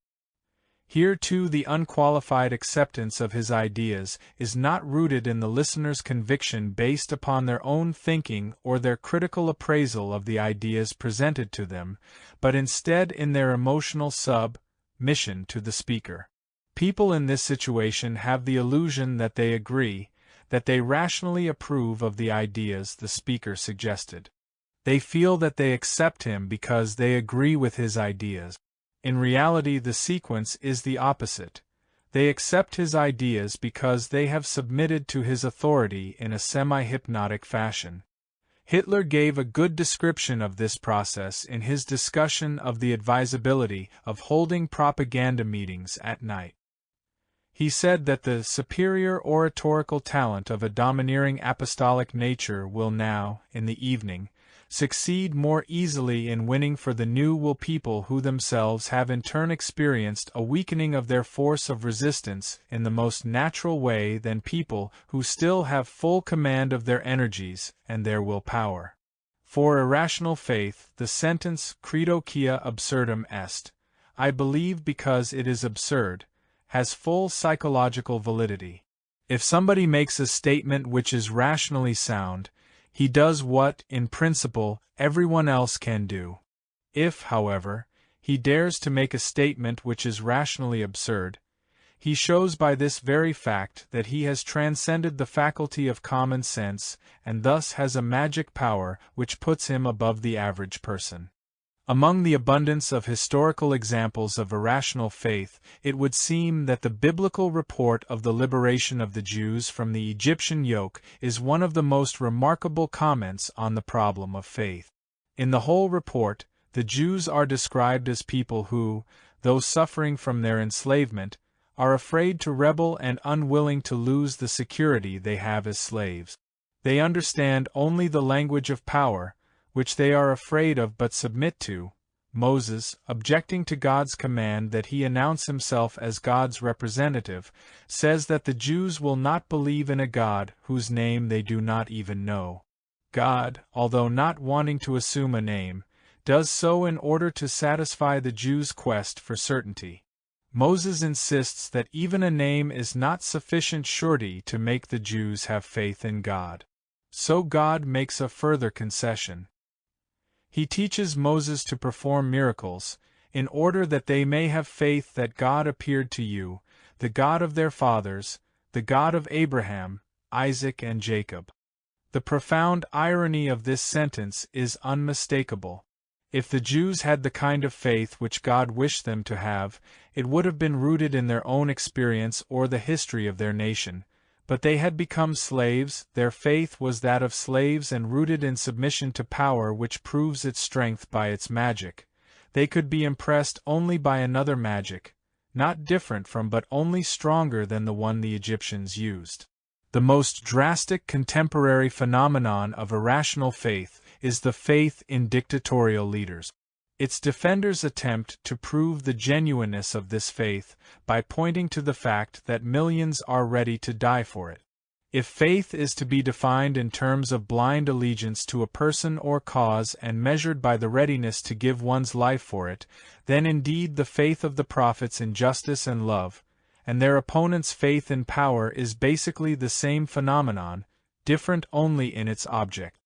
Speaker 1: Here too the unqualified acceptance of his ideas is not rooted in the listener's conviction based upon their own thinking or their critical appraisal of the ideas presented to them, but instead in their emotional submission to the speaker. People in this situation have the illusion that they agree, that they rationally approve of the ideas the speaker suggested. They feel that they accept him because they agree with his ideas. In reality, the sequence is the opposite. They accept his ideas because they have submitted to his authority in a semi-hypnotic fashion. Hitler gave a good description of this process in his discussion of the advisability of holding propaganda meetings at night. He said that the superior oratorical talent of a domineering apostolic nature will now, in the evening, succeed more easily in winning for the new will people who themselves have in turn experienced a weakening of their force of resistance in the most natural way than people who still have full command of their energies and their will power. For irrational faith, the sentence credo quia absurdum est, I believe because it is absurd, has full psychological validity. If somebody makes a statement which is rationally sound, he does what, in principle, everyone else can do. If, however, he dares to make a statement which is rationally absurd, he shows by this very fact that he has transcended the faculty of common sense and thus has a magic power which puts him above the average person. Among the abundance of historical examples of irrational faith, it would seem that the biblical report of the liberation of the Jews from the Egyptian yoke is one of the most remarkable comments on the problem of faith. In the whole report, the Jews are described as people who, though suffering from their enslavement, are afraid to rebel and unwilling to lose the security they have as slaves. They understand only the language of power, which they are afraid of but submit to. Moses, objecting to God's command that he announce himself as God's representative, says that the Jews will not believe in a God whose name they do not even know. God, although not wanting to assume a name, does so in order to satisfy the Jews' quest for certainty. Moses insists that even a name is not sufficient surety to make the Jews have faith in God. So God makes a further concession. He teaches Moses to perform miracles, in order that they may have faith that God appeared to you, the God of their fathers, the God of Abraham, Isaac and Jacob. The profound irony of this sentence is unmistakable. If the Jews had the kind of faith which God wished them to have, it would have been rooted in their own experience or the history of their nation. But they had become slaves, their faith was that of slaves and rooted in submission to power which proves its strength by its magic. They could be impressed only by another magic, not different from but only stronger than the one the Egyptians used. The most drastic contemporary phenomenon of irrational faith is the faith in dictatorial leaders. Its defenders attempt to prove the genuineness of this faith by pointing to the fact that millions are ready to die for it. If faith is to be defined in terms of blind allegiance to a person or cause and measured by the readiness to give one's life for it, then indeed the faith of the prophets in justice and love, and their opponents' faith in power is basically the same phenomenon, different only in its object.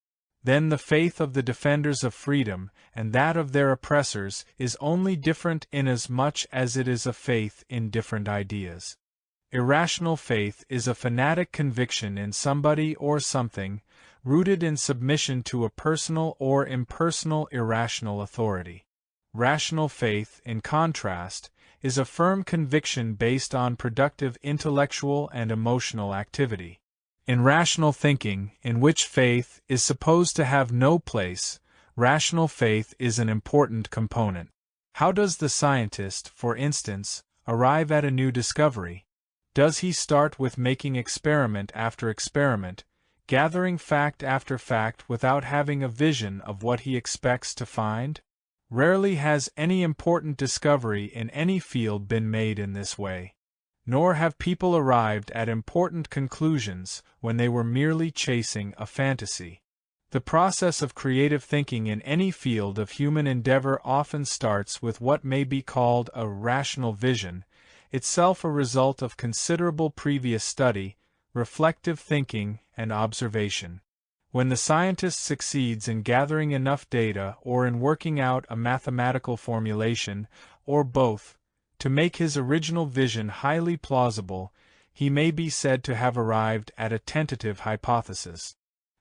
Speaker 1: Then the faith of the defenders of freedom and that of their oppressors is only different inasmuch as it is a faith in different ideas. Irrational faith is a fanatic conviction in somebody or something, rooted in submission to a personal or impersonal irrational authority. Rational faith, in contrast, is a firm conviction based on productive intellectual and emotional activity. In rational thinking, in which faith is supposed to have no place, rational faith is an important component. How does the scientist, for instance, arrive at a new discovery? Does he start with making experiment after experiment, gathering fact after fact without having a vision of what he expects to find? Rarely has any important discovery in any field been made in this way. Nor have people arrived at important conclusions when they were merely chasing a fantasy. The process of creative thinking in any field of human endeavor often starts with what may be called a rational vision, itself a result of considerable previous study, reflective thinking, and observation. When the scientist succeeds in gathering enough data or in working out a mathematical formulation, or both, to make his original vision highly plausible, he may be said to have arrived at a tentative hypothesis.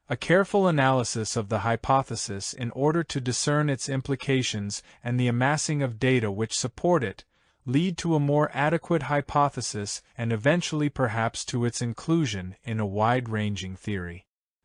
Speaker 1: A careful analysis of the hypothesis in order to discern its implications and the amassing of data which support it, lead to a more adequate hypothesis and eventually perhaps to its inclusion in a wide-ranging theory.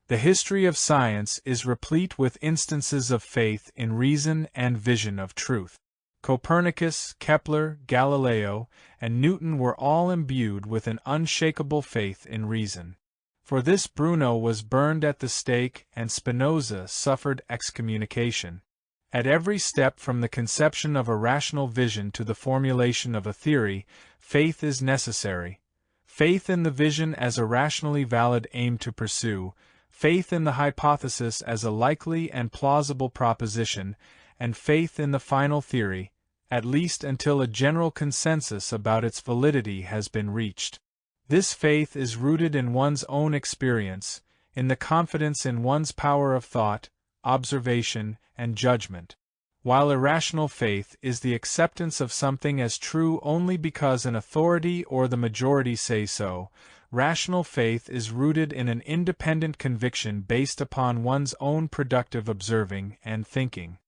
Speaker 1: The history of science is replete with instances of faith in reason and vision of truth. Copernicus, Kepler, Galileo, and Newton were all imbued with an unshakable faith in reason. For this Bruno was burned at the stake and Spinoza suffered excommunication. At every step from the conception of a rational vision to the formulation of a theory, faith is necessary. Faith in the vision as a rationally valid aim to pursue, faith in the hypothesis as a likely and plausible proposition, and faith in the final theory, at least until a general consensus about its validity has been reached. This faith is rooted in one's own experience, in the confidence in one's power of thought, observation, and judgment. While irrational faith is the acceptance of something as true only because an authority or the majority say so, rational faith is rooted in an independent conviction based upon one's own productive observing and thinking.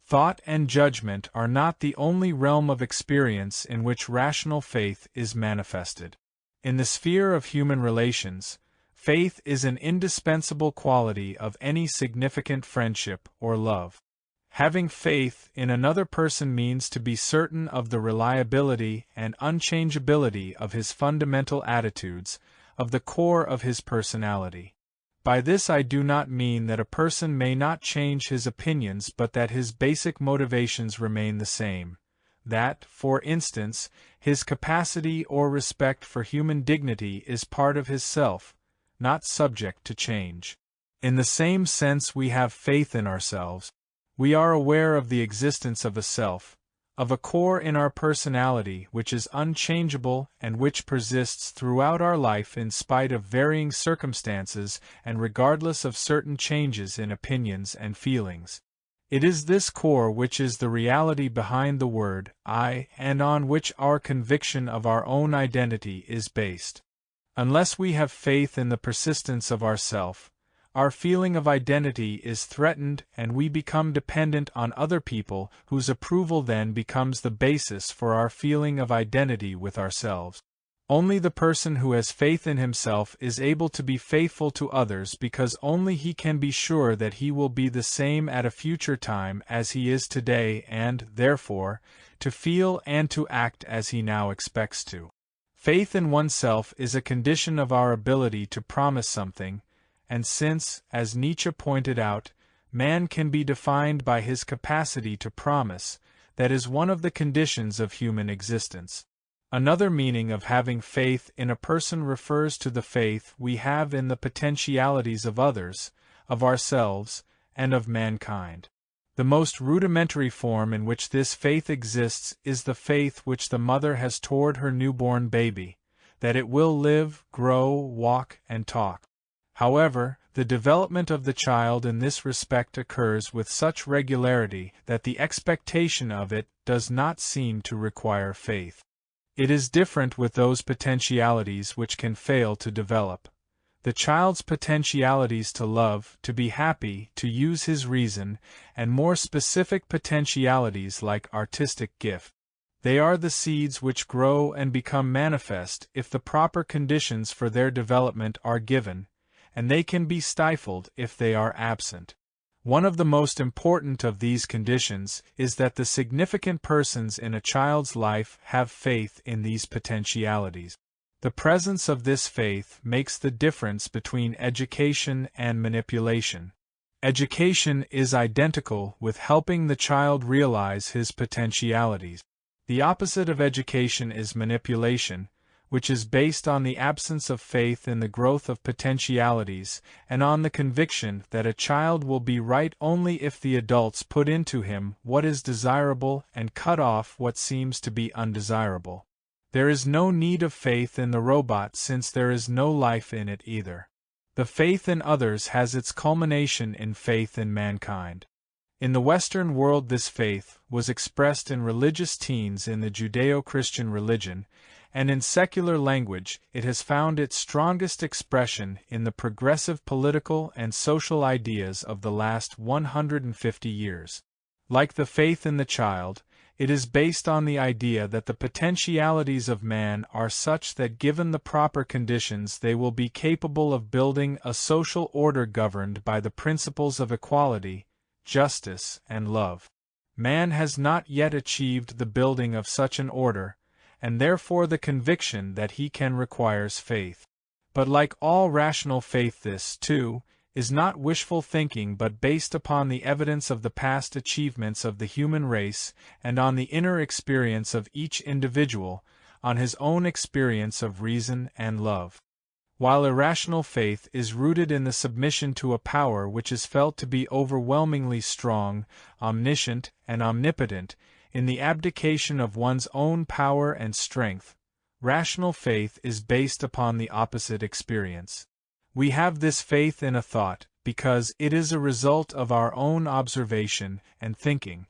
Speaker 1: Thought and judgment are not the only realm of experience in which rational faith is manifested. In the sphere of human relations, faith is an indispensable quality of any significant friendship or love. Having faith in another person means to be certain of the reliability and unchangeability of his fundamental attitudes, of the core of his personality. By this I do not mean that a person may not change his opinions but that his basic motivations remain the same. That, for instance, his capacity or respect for human dignity is part of his self, not subject to change. In the same sense we have faith in ourselves. We are aware of the existence of a self, of a core in our personality which is unchangeable and which persists throughout our life in spite of varying circumstances and regardless of certain changes in opinions and feelings. It is this core which is the reality behind the word I and on which our conviction of our own identity is based. Unless we have faith in the persistence of ourself, our feeling of identity is threatened and we become dependent on other people whose approval then becomes the basis for our feeling of identity with ourselves. Only the person who has faith in himself is able to be faithful to others because only he can be sure that he will be the same at a future time as he is today and, therefore, to feel and to act as he now expects to. Faith in oneself is a condition of our ability to promise something, and since, as Nietzsche pointed out, man can be defined by his capacity to promise, that is one of the conditions of human existence. Another meaning of having faith in a person refers to the faith we have in the potentialities of others, of ourselves, and of mankind. The most rudimentary form in which this faith exists is the faith which the mother has toward her newborn baby, that it will live, grow, walk, and talk. However, the development of the child in this respect occurs with such regularity that the expectation of it does not seem to require faith. It is different with those potentialities which can fail to develop. The child's potentialities to love, to be happy, to use his reason, and more specific potentialities like artistic gift. They are the seeds which grow and become manifest if the proper conditions for their development are given, and they can be stifled if they are absent. One of the most important of these conditions is that the significant persons in a child's life have faith in these potentialities. The presence of this faith makes the difference between education and manipulation. Education is identical with helping the child realize his potentialities. The opposite of education is manipulation, which is based on the absence of faith in the growth of potentialities and on the conviction that a child will be right only if the adults put into him what is desirable and cut off what seems to be undesirable. There is no need of faith in the robot since there is no life in it either. The faith in others has its culmination in faith in mankind. In the Western world this faith was expressed in religious teens in the Judeo-Christian religion, and in secular language it has found its strongest expression in the progressive political and social ideas of the last 150 years. Like the faith in the child, it is based on the idea that the potentialities of man are such that given the proper conditions they will be capable of building a social order governed by the principles of equality, justice, and love. Man has not yet achieved the building of such an order, and therefore the conviction that he can requires faith. But like all rational faith this, too, is not wishful thinking but based upon the evidence of the past achievements of the human race and on the inner experience of each individual, on his own experience of reason and love. While irrational faith is rooted in the submission to a power which is felt to be overwhelmingly strong, omniscient, and omnipotent, in the abdication of one's own power and strength, rational faith is based upon the opposite experience. We have this faith in a thought, because it is a result of our own observation and thinking.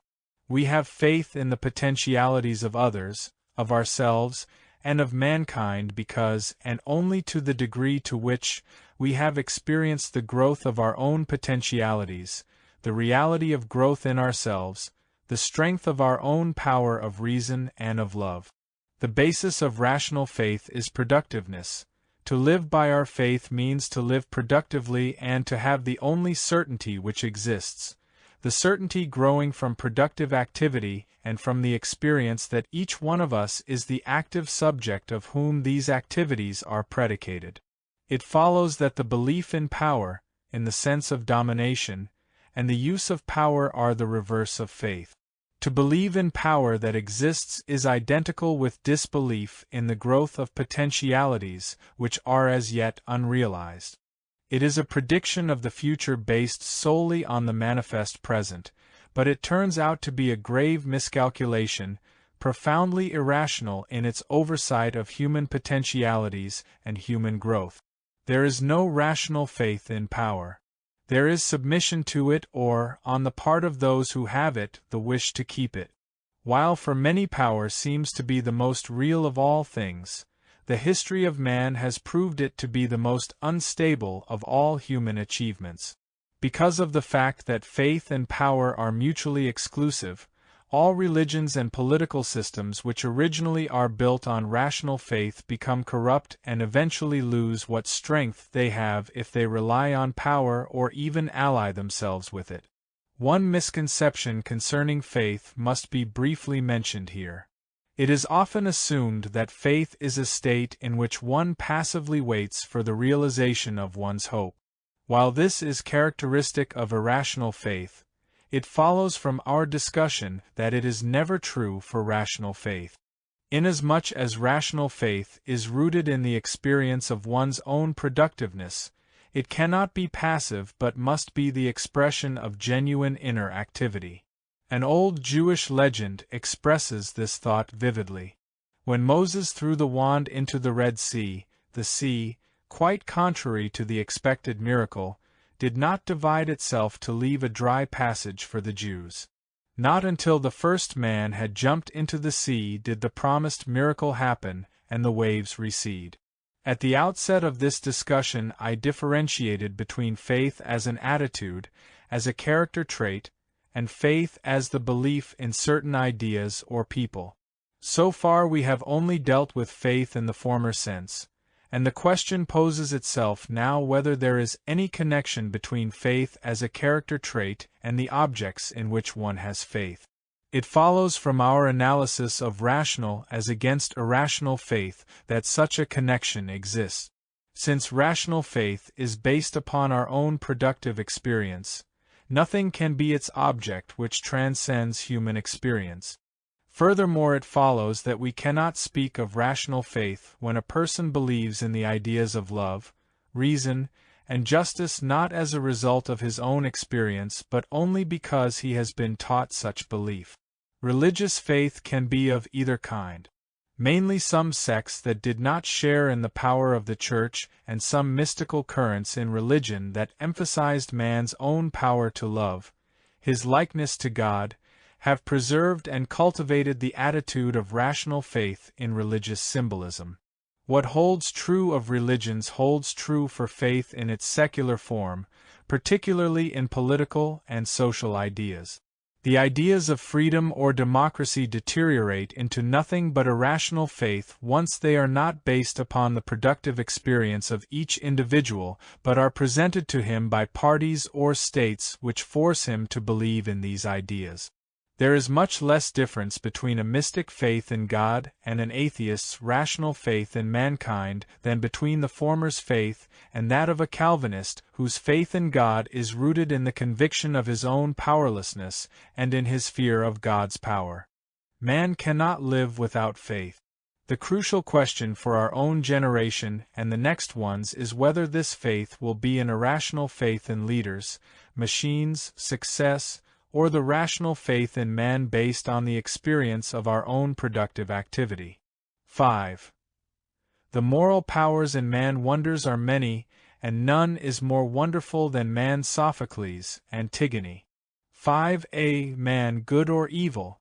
Speaker 1: We have faith in the potentialities of others, of ourselves, and of mankind because, and only to the degree to which, we have experienced the growth of our own potentialities, the reality of growth in ourselves, the strength of our own power of reason and of love. The basis of rational faith is productiveness. To live by our faith means to live productively and to have the only certainty which exists, the certainty growing from productive activity and from the experience that each one of us is the active subject of whom these activities are predicated. It follows that the belief in power, in the sense of domination, and the use of power are the reverse of faith. To believe in power that exists is identical with disbelief in the growth of potentialities which are as yet unrealized. It is a prediction of the future based solely on the manifest present, but it turns out to be a grave miscalculation, profoundly irrational in its oversight of human potentialities and human growth. There is no rational faith in power. There is submission to it or, on the part of those who have it, the wish to keep it. While for many power seems to be the most real of all things, the history of man has proved it to be the most unstable of all human achievements. Because of the fact that faith and power are mutually exclusive, all religions and political systems which originally are built on rational faith become corrupt and eventually lose what strength they have if they rely on power or even ally themselves with it. One misconception concerning faith must be briefly mentioned here. It is often assumed that faith is a state in which one passively waits for the realization of one's hope. While this is characteristic of irrational faith, it follows from our discussion that it is never true for rational faith. Inasmuch as rational faith is rooted in the experience of one's own productiveness, it cannot be passive but must be the expression of genuine inner activity. An old Jewish legend expresses this thought vividly. When Moses threw the wand into the Red Sea, the sea, quite contrary to the expected miracle, did not divide itself to leave a dry passage for the Jews. Not until the first man had jumped into the sea did the promised miracle happen and the waves recede. At the outset of this discussion I differentiated between faith as an attitude, as a character trait, and faith as the belief in certain ideas or people. So far we have only dealt with faith in the former sense, and the question poses itself now whether there is any connection between faith as a character trait and the objects in which one has faith. It follows from our analysis of rational as against irrational faith that such a connection exists. Since rational faith is based upon our own productive experience, nothing can be its object which transcends human experience. Furthermore, it follows that we cannot speak of rational faith when a person believes in the ideas of love, reason, and justice not as a result of his own experience but only because he has been taught such belief. Religious faith can be of either kind. Mainly some sects that did not share in the power of the Church and some mystical currents in religion that emphasized man's own power to love, his likeness to God, have preserved and cultivated the attitude of rational faith in religious symbolism. What holds true of religions holds true for faith in its secular form, particularly in political and social ideas. The ideas of freedom or democracy deteriorate into nothing but irrational faith once they are not based upon the productive experience of each individual but are presented to him by parties or states which force him to believe in these ideas. There is much less difference between a mystic faith in God and an atheist's rational faith in mankind than between the former's faith and that of a Calvinist whose faith in God is rooted in the conviction of his own powerlessness and in his fear of God's power. Man cannot live without faith. The crucial question for our own generation and the next ones is whether this faith will be an irrational faith in leaders, machines, success, or the rational faith in man based on the experience of our own productive activity. 5. The moral powers in man wonders are many, and none is more wonderful than man's Sophocles, Antigone. 5a. Man good or evil.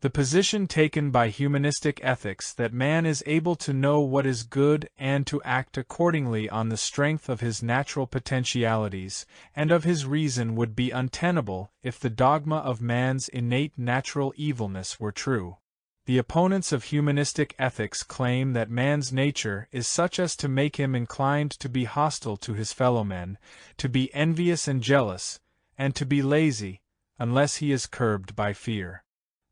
Speaker 1: The position taken by humanistic ethics that man is able to know what is good and to act accordingly on the strength of his natural potentialities and of his reason would be untenable if the dogma of man's innate natural evilness were true. The opponents of humanistic ethics claim that man's nature is such as to make him inclined to be hostile to his fellow men, to be envious and jealous, and to be lazy, unless he is curbed by fear.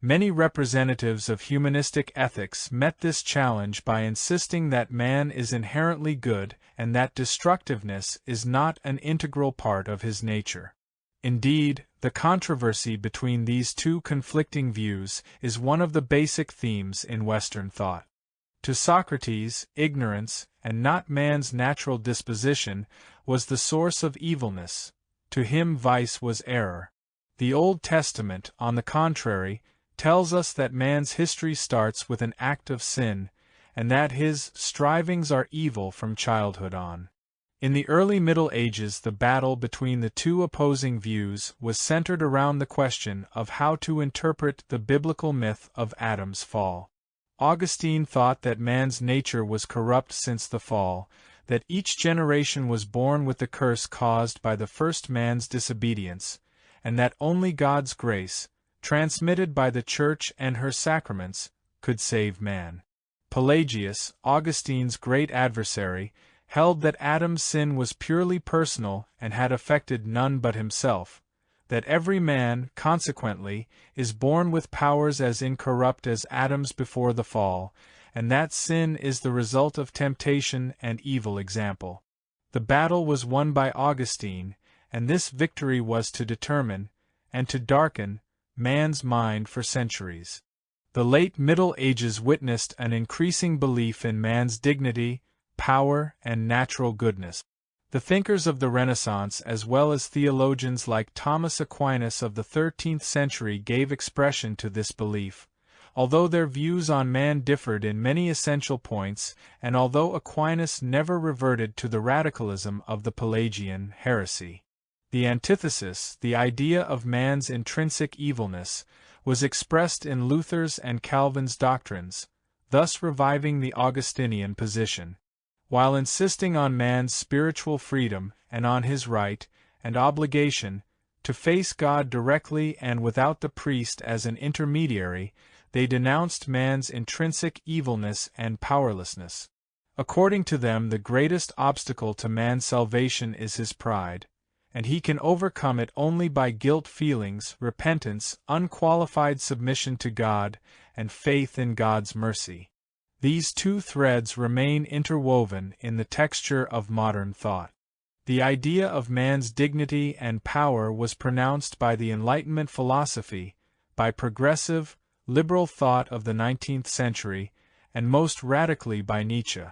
Speaker 1: Many representatives of humanistic ethics met this challenge by insisting that man is inherently good and that destructiveness is not an integral part of his nature. Indeed, the controversy between these two conflicting views is one of the basic themes in Western thought. To Socrates, ignorance, and not man's natural disposition, was the source of evilness. To him vice was error. The Old Testament, on the contrary, tells us that man's history starts with an act of sin, and that his strivings are evil from childhood on. In the early Middle Ages, the battle between the two opposing views was centered around the question of how to interpret the biblical myth of Adam's fall. Augustine thought that man's nature was corrupt since the fall, that each generation was born with the curse caused by the first man's disobedience, and that only God's grace, transmitted by the Church and her sacraments, could save man. Pelagius, Augustine's great adversary, held that Adam's sin was purely personal and had affected none but himself, that every man, consequently, is born with powers as incorrupt as Adam's before the fall, and that sin is the result of temptation and evil example. The battle was won by Augustine, and this victory was to determine, and to darken, man's mind for centuries. The late Middle Ages witnessed an increasing belief in man's dignity, power, and natural goodness. The thinkers of the Renaissance, as well as theologians like Thomas Aquinas of the 13th century, gave expression to this belief, although their views on man differed in many essential points, and although Aquinas never reverted to the radicalism of the Pelagian heresy. The antithesis, the idea of man's intrinsic evilness, was expressed in Luther's and Calvin's doctrines, thus reviving the Augustinian position. While insisting on man's spiritual freedom and on his right and obligation to face God directly and without the priest as an intermediary, they denounced man's intrinsic evilness and powerlessness. According to them, the greatest obstacle to man's salvation is his pride, and he can overcome it only by guilt feelings, repentance, unqualified submission to God, and faith in God's mercy. These two threads remain interwoven in the texture of modern thought. The idea of man's dignity and power was pronounced by the Enlightenment philosophy, by progressive, liberal thought of the 19th century, and most radically by Nietzsche.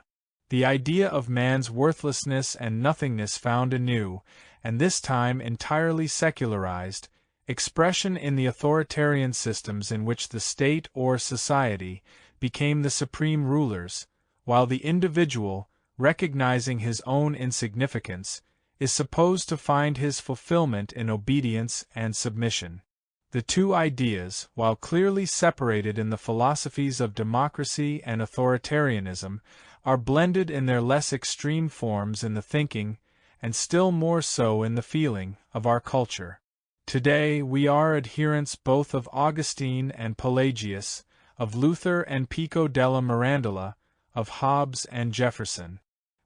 Speaker 1: The idea of man's worthlessness and nothingness found a new, and this time entirely secularized, expression in the authoritarian systems in which the state or society became the supreme rulers, while the individual, recognizing his own insignificance, is supposed to find his fulfillment in obedience and submission. The two ideas, while clearly separated in the philosophies of democracy and authoritarianism, are blended in their less extreme forms in the thinking, and still more so in the feeling, of our culture. Today we are adherents both of Augustine and Pelagius, of Luther and Pico della Mirandola, of Hobbes and Jefferson.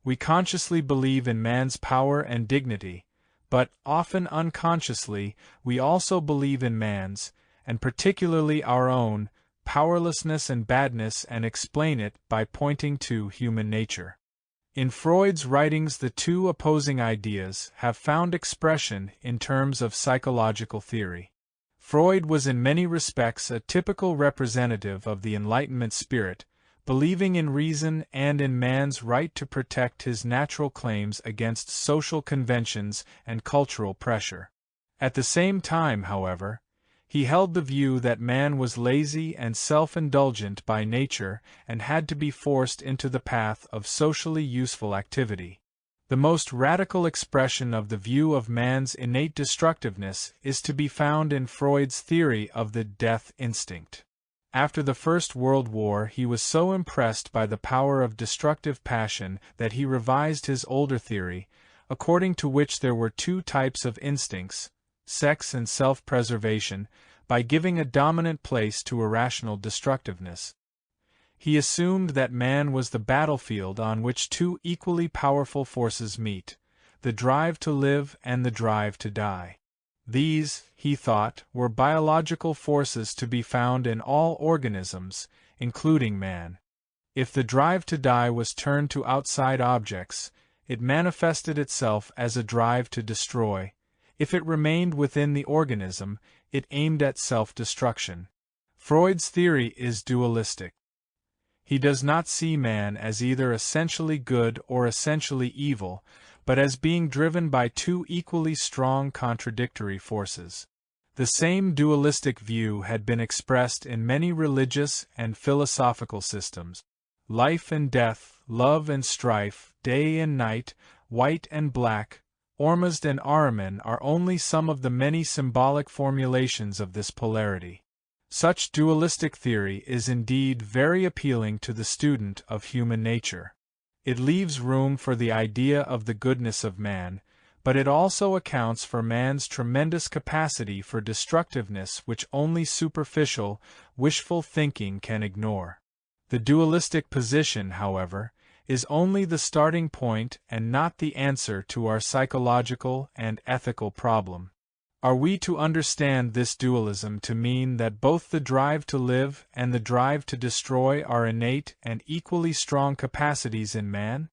Speaker 1: We consciously believe in man's power and dignity, but, often unconsciously, we also believe in man's, and particularly our own, powerlessness and badness, and explain it by pointing to human nature. In Freud's writings, the two opposing ideas have found expression in terms of psychological theory. Freud was in many respects a typical representative of the Enlightenment spirit, believing in reason and in man's right to protect his natural claims against social conventions and cultural pressure. At the same time, however, he held the view that man was lazy and self-indulgent by nature and had to be forced into the path of socially useful activity. The most radical expression of the view of man's innate destructiveness is to be found in Freud's theory of the death instinct. After the First World War, he was so impressed by the power of destructive passion that he revised his older theory, according to which there were two types of instincts, sex and self-preservation, by giving a dominant place to irrational destructiveness. He assumed that man was the battlefield on which two equally powerful forces meet, the drive to live and the drive to die. These, he thought, were biological forces to be found in all organisms, including man. If the drive to die was turned to outside objects, it manifested itself as a drive to destroy. If it remained within the organism, it aimed at self-destruction. Freud's theory is dualistic. He does not see man as either essentially good or essentially evil, but as being driven by two equally strong contradictory forces. The same dualistic view had been expressed in many religious and philosophical systems. Life and death, love and strife, day and night, white and black, Ormuzd and Ahriman are only some of the many symbolic formulations of this polarity. Such dualistic theory is indeed very appealing to the student of human nature. It leaves room for the idea of the goodness of man, but it also accounts for man's tremendous capacity for destructiveness which only superficial, wishful thinking can ignore. The dualistic position, however, is only the starting point and not the answer to our psychological and ethical problem. Are we to understand this dualism to mean that both the drive to live and the drive to destroy are innate and equally strong capacities in man?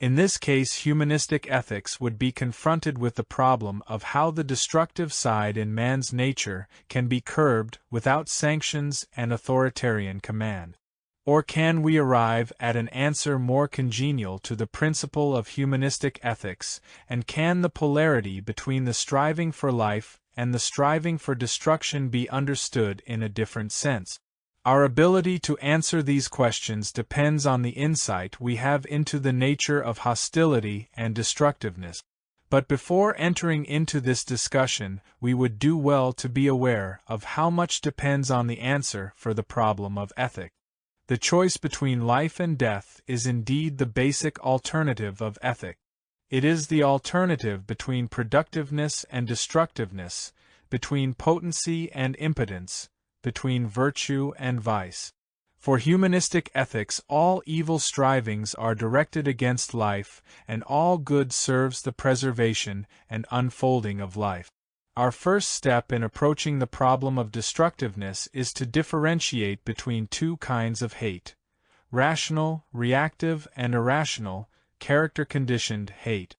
Speaker 1: In this case, humanistic ethics would be confronted with the problem of how the destructive side in man's nature can be curbed without sanctions and authoritarian command. Or can we arrive at an answer more congenial to the principle of humanistic ethics, and can the polarity between the striving for life and the striving for destruction be understood in a different sense? Our ability to answer these questions depends on the insight we have into the nature of hostility and destructiveness. But before entering into this discussion, we would do well to be aware of how much depends on the answer for the problem of ethics. The choice between life and death is indeed the basic alternative of ethics. It is the alternative between productiveness and destructiveness, between potency and impotence, between virtue and vice. For humanistic ethics, all evil strivings are directed against life, and all good serves the preservation and unfolding of life. Our first step in approaching the problem of destructiveness is to differentiate between two kinds of hate: rational, reactive, and irrational, character-conditioned hate.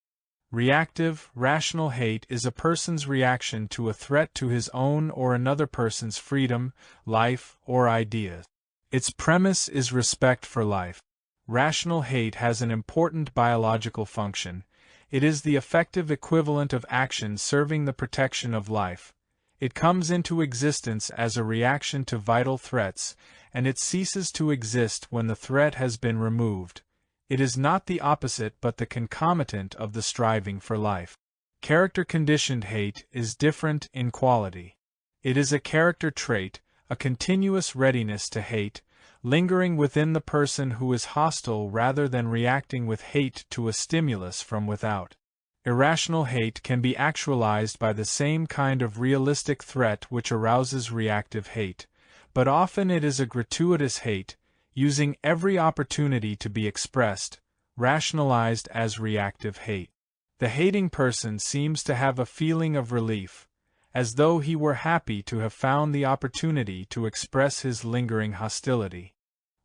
Speaker 1: Reactive, rational hate is a person's reaction to a threat to his own or another person's freedom, life, or ideas. Its premise is respect for life. Rational hate has an important biological function. It is the effective equivalent of action serving the protection of life. It comes into existence as a reaction to vital threats, and it ceases to exist when the threat has been removed. It is not the opposite but the concomitant of the striving for life. Character-conditioned hate is different in quality. It is a character trait, a continuous readiness to hate, lingering within the person who is hostile rather than reacting with hate to a stimulus from without. Irrational hate can be actualized by the same kind of realistic threat which arouses reactive hate, but often it is a gratuitous hate, using every opportunity to be expressed, rationalized as reactive hate. The hating person seems to have a feeling of relief, as though he were happy to have found the opportunity to express his lingering hostility.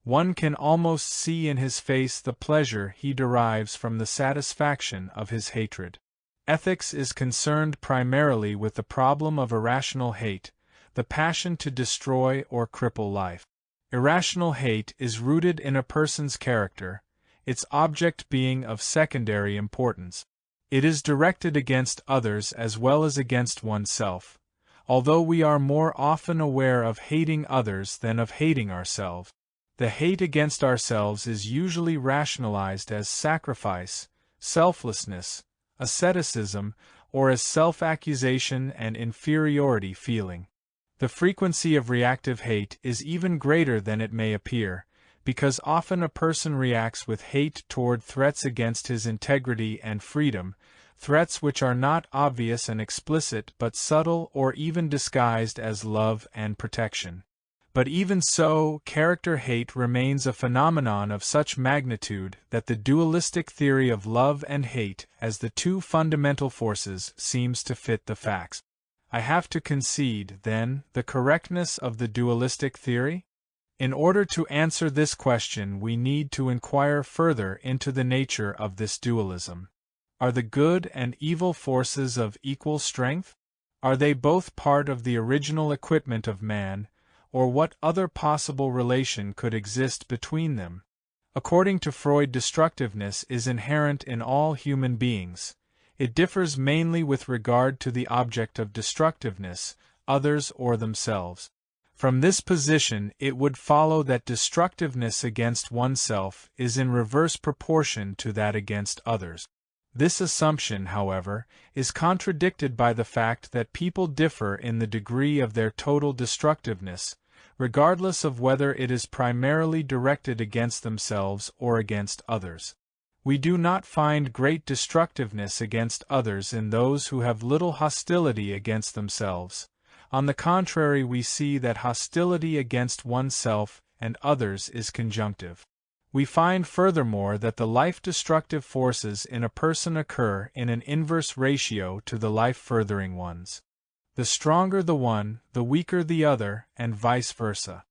Speaker 1: One can almost see in his face the pleasure he derives from the satisfaction of his hatred. Ethics is concerned primarily with the problem of irrational hate, the passion to destroy or cripple life. Irrational hate is rooted in a person's character, its object being of secondary importance. It is directed against others as well as against oneself, although we are more often aware of hating others than of hating ourselves. The hate against ourselves is usually rationalized as sacrifice, selflessness, asceticism, or as self-accusation and inferiority feeling. The frequency of reactive hate is even greater than it may appear, because often a person reacts with hate toward threats against his integrity and freedom, threats which are not obvious and explicit but subtle or even disguised as love and protection. But even so, character hate remains a phenomenon of such magnitude that the dualistic theory of love and hate as the two fundamental forces seems to fit the facts. I have to concede, then, the correctness of the dualistic theory? In order to answer this question, we need to inquire further into the nature of this dualism. Are the good and evil forces of equal strength? Are they both part of the original equipment of man, or what other possible relation could exist between them? According to Freud, destructiveness is inherent in all human beings. It differs mainly with regard to the object of destructiveness, others or themselves. From this position, it would follow that destructiveness against oneself is in reverse proportion to that against others. This assumption, however, is contradicted by the fact that people differ in the degree of their total destructiveness, regardless of whether it is primarily directed against themselves or against others. We do not find great destructiveness against others in those who have little hostility against themselves. On the contrary, we see that hostility against oneself and others is conjunctive. We find furthermore that the life-destructive forces in a person occur in an inverse ratio to the life-furthering ones. The stronger the one, the weaker the other, and vice versa.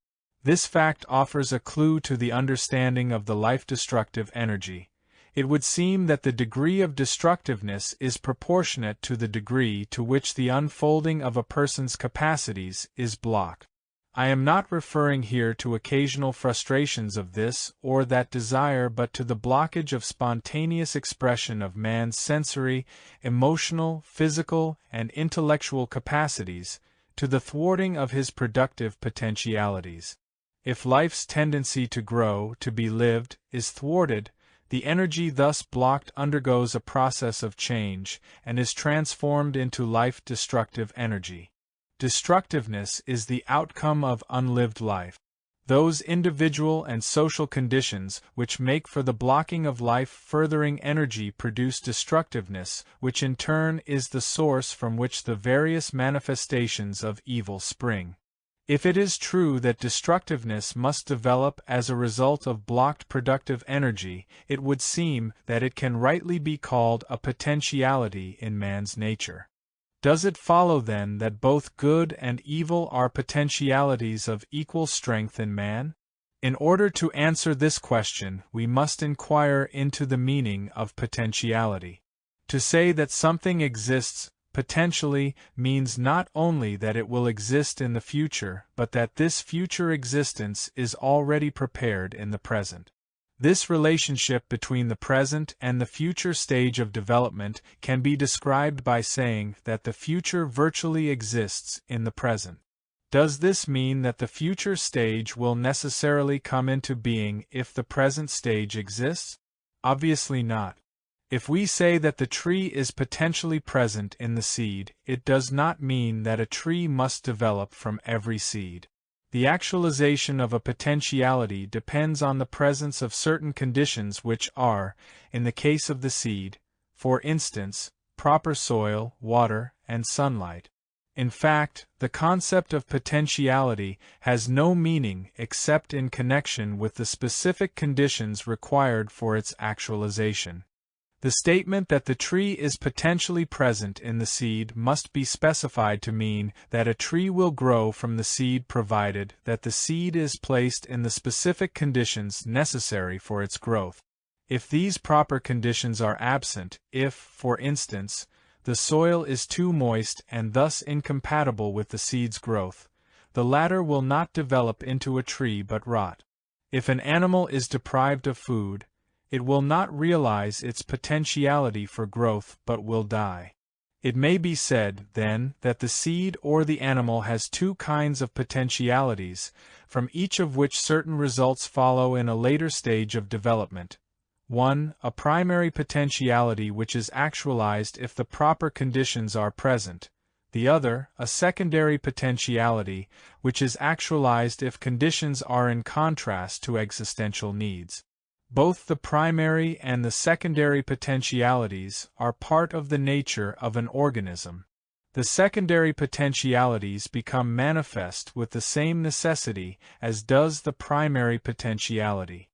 Speaker 1: This fact offers a clue to the understanding of the life-destructive energy. It would seem that the degree of destructiveness is proportionate to the degree to which the unfolding of a person's capacities is blocked. I am not referring here to occasional frustrations of this or that desire, but to the blockage of spontaneous expression of man's sensory, emotional, physical, and intellectual capacities, to the thwarting of his productive potentialities. If life's tendency to grow, to be lived, is thwarted, the energy thus blocked undergoes a process of change and is transformed into life-destructive energy. Destructiveness is the outcome of unlived life. Those individual and social conditions which make for the blocking of life-furthering energy produce destructiveness, which in turn is the source from which the various manifestations of evil spring. If it is true that destructiveness must develop as a result of blocked productive energy, it would seem that it can rightly be called a potentiality in man's nature. Does it follow then that both good and evil are potentialities of equal strength in man? In order to answer this question, we must inquire into the meaning of potentiality. To say that something exists potentially means not only that it will exist in the future, but that this future existence is already prepared in the present. This relationship between the present and the future stage of development can be described by saying that the future virtually exists in the present. Does this mean that the future stage will necessarily come into being if the present stage exists? Obviously not. If we say that the tree is potentially present in the seed, it does not mean that a tree must develop from every seed. The actualization of a potentiality depends on the presence of certain conditions which are, in the case of the seed, for instance, proper soil, water, and sunlight. In fact, the concept of potentiality has no meaning except in connection with the specific conditions required for its actualization. The statement that the tree is potentially present in the seed must be specified to mean that a tree will grow from the seed provided that the seed is placed in the specific conditions necessary for its growth. If these proper conditions are absent, if, for instance, the soil is too moist and thus incompatible with the seed's growth, the latter will not develop into a tree but rot. If an animal is deprived of food, it will not realize its potentiality for growth but will die. It may be said, then, that the seed or the animal has two kinds of potentialities, from each of which certain results follow in a later stage of development. One, a primary potentiality which is actualized if the proper conditions are present. The other, a secondary potentiality, which is actualized if conditions are in contrast to existential needs. Both the primary and the secondary potentialities are part of the nature of an organism. The secondary potentialities become manifest with the same necessity as does the primary potentiality.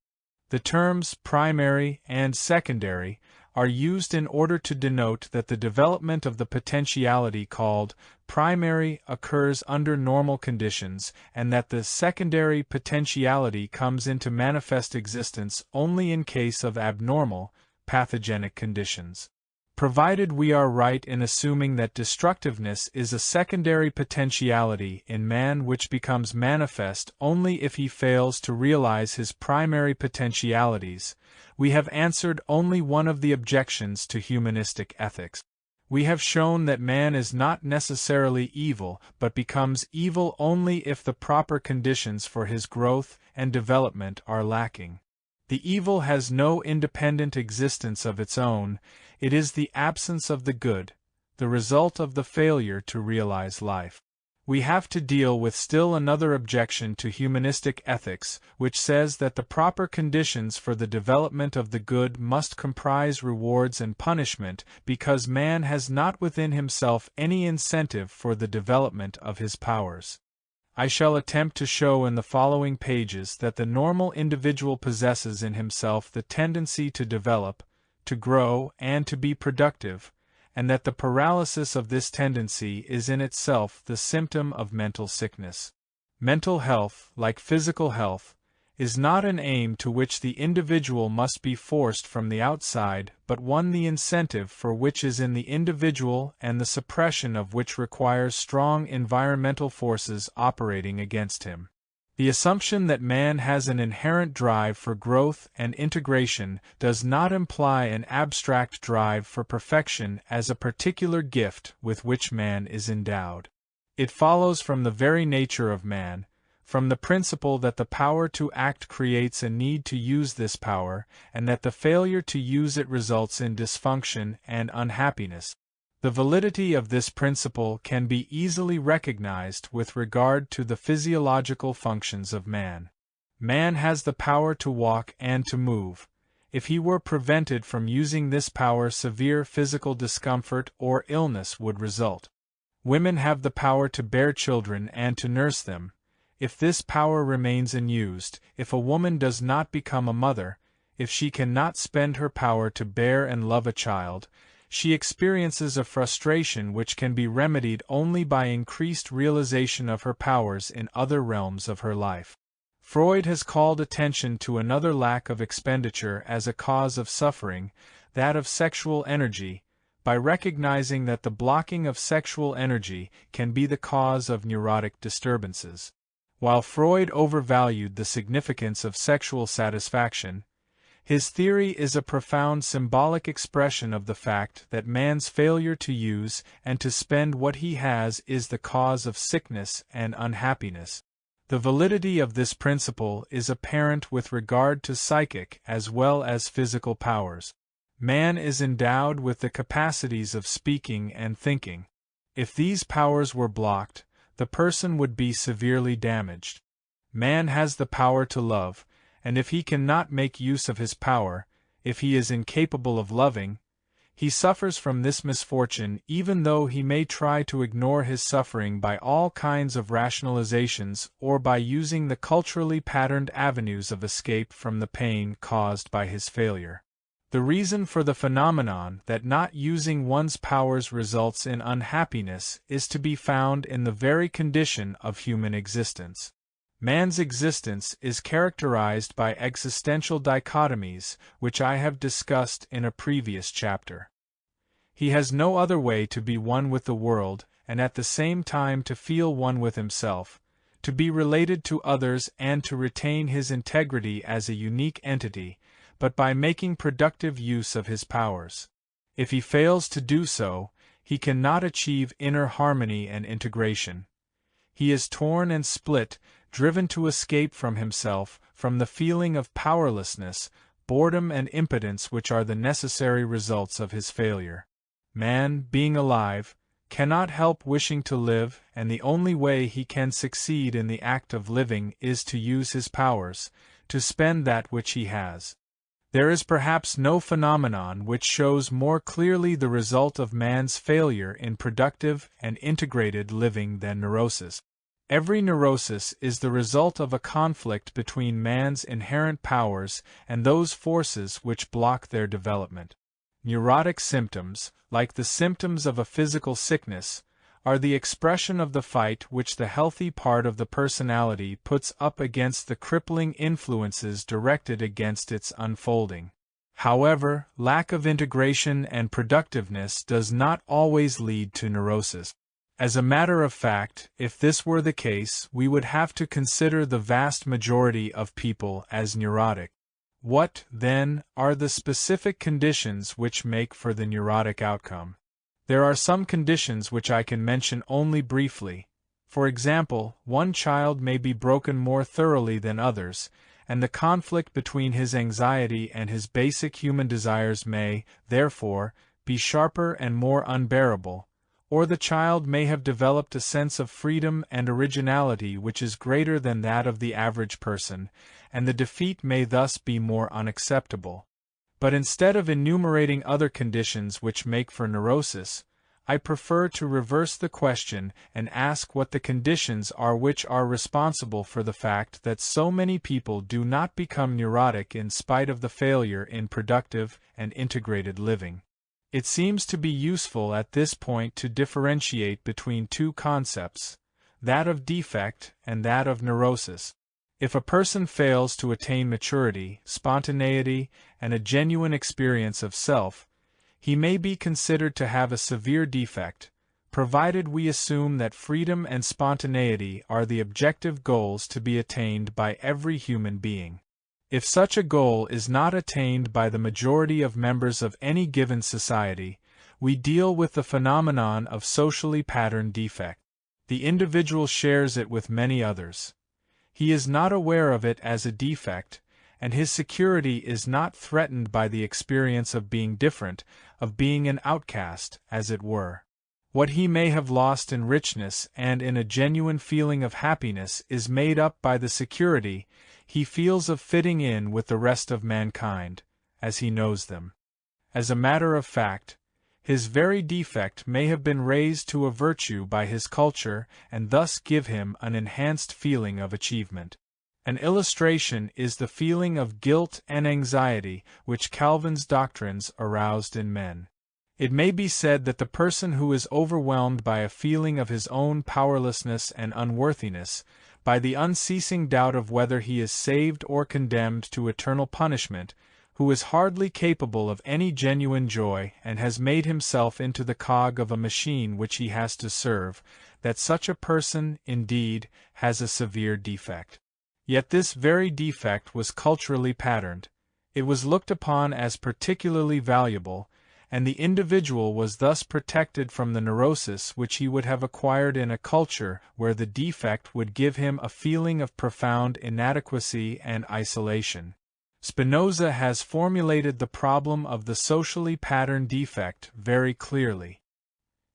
Speaker 1: The terms primary and secondary are used in order to denote that the development of the potentiality called primary occurs under normal conditions, and that the secondary potentiality comes into manifest existence only in case of abnormal, pathogenic conditions. Provided we are right in assuming that destructiveness is a secondary potentiality in man which becomes manifest only if he fails to realize his primary potentialities, we have answered only one of the objections to humanistic ethics. We have shown that man is not necessarily evil, but becomes evil only if the proper conditions for his growth and development are lacking. The evil has no independent existence of its own, it is the absence of the good, the result of the failure to realize life. We have to deal with still another objection to humanistic ethics, which says that the proper conditions for the development of the good must comprise rewards and punishment, because man has not within himself any incentive for the development of his powers. I shall attempt to show in the following pages that the normal individual possesses in himself the tendency to develop, to grow, and to be productive, and that the paralysis of this tendency is in itself the symptom of mental sickness. Mental health, like physical health, is not an aim to which the individual must be forced from the outside, but one the incentive for which is in the individual and the suppression of which requires strong environmental forces operating against him. The assumption that man has an inherent drive for growth and integration does not imply an abstract drive for perfection as a particular gift with which man is endowed. It follows from the very nature of man, from the principle that the power to act creates a need to use this power, and that the failure to use it results in dysfunction and unhappiness. The validity of this principle can be easily recognized with regard to the physiological functions of man. Man has the power to walk and to move. If he were prevented from using this power, severe physical discomfort or illness would result. Women have the power to bear children and to nurse them. If this power remains unused, if a woman does not become a mother, if she cannot spend her power to bear and love a child, she experiences a frustration which can be remedied only by increased realization of her powers in other realms of her life. Freud has called attention to another lack of expenditure as a cause of suffering, that of sexual energy, by recognizing that the blocking of sexual energy can be the cause of neurotic disturbances. While Freud overvalued the significance of sexual satisfaction, his theory is a profound symbolic expression of the fact that man's failure to use and to spend what he has is the cause of sickness and unhappiness. The validity of this principle is apparent with regard to psychic as well as physical powers. Man is endowed with the capacities of speaking and thinking. If these powers were blocked, the person would be severely damaged. Man has the power to love, and if he cannot make use of his power, if he is incapable of loving, he suffers from this misfortune even though he may try to ignore his suffering by all kinds of rationalizations or by using the culturally patterned avenues of escape from the pain caused by his failure. The reason for the phenomenon that not using one's powers results in unhappiness is to be found in the very condition of human existence. Man's existence is characterized by existential dichotomies, which I have discussed in a previous chapter. He has no other way to be one with the world, and at the same time to feel one with himself, to be related to others and to retain his integrity as a unique entity, but by making productive use of his powers. If he fails to do so, he cannot achieve inner harmony and integration. He is torn and split, driven to escape from himself, from the feeling of powerlessness, boredom and impotence which are the necessary results of his failure. Man, being alive, cannot help wishing to live, and the only way he can succeed in the act of living is to use his powers, to spend that which he has. There is perhaps no phenomenon which shows more clearly the result of man's failure in productive and integrated living than neurosis. Every neurosis is the result of a conflict between man's inherent powers and those forces which block their development. Neurotic symptoms, like the symptoms of a physical sickness, are the expression of the fight which the healthy part of the personality puts up against the crippling influences directed against its unfolding. However, lack of integration and productiveness does not always lead to neurosis. As a matter of fact, if this were the case, we would have to consider the vast majority of people as neurotic. What, then, are the specific conditions which make for the neurotic outcome? There are some conditions which I can mention only briefly. For example, one child may be broken more thoroughly than others, and the conflict between his anxiety and his basic human desires may, therefore, be sharper and more unbearable, or the child may have developed a sense of freedom and originality which is greater than that of the average person, and the defeat may thus be more unacceptable. But instead of enumerating other conditions which make for neurosis, I prefer to reverse the question and ask what the conditions are which are responsible for the fact that so many people do not become neurotic in spite of the failure in productive and integrated living. It seems to be useful at this point to differentiate between two concepts, that of defect and that of neurosis. If a person fails to attain maturity, spontaneity, and a genuine experience of self, he may be considered to have a severe defect, provided we assume that freedom and spontaneity are the objective goals to be attained by every human being. If such a goal is not attained by the majority of members of any given society, we deal with the phenomenon of socially patterned defect. The individual shares it with many others. He is not aware of it as a defect, and his security is not threatened by the experience of being different, of being an outcast, as it were. What he may have lost in richness and in a genuine feeling of happiness is made up by the security he feels of fitting in with the rest of mankind, as he knows them. As a matter of fact, his very defect may have been raised to a virtue by his culture and thus give him an enhanced feeling of achievement. An illustration is the feeling of guilt and anxiety which Calvin's doctrines aroused in men. It may be said that the person who is overwhelmed by a feeling of his own powerlessness and unworthiness, by the unceasing doubt of whether he is saved or condemned to eternal punishment, who is hardly capable of any genuine joy and has made himself into the cog of a machine which he has to serve, that such a person, indeed, has a severe defect. Yet this very defect was culturally patterned. It was looked upon as particularly valuable, and the individual was thus protected from the neurosis which he would have acquired in a culture where the defect would give him a feeling of profound inadequacy and isolation. Spinoza has formulated the problem of the socially patterned defect very clearly.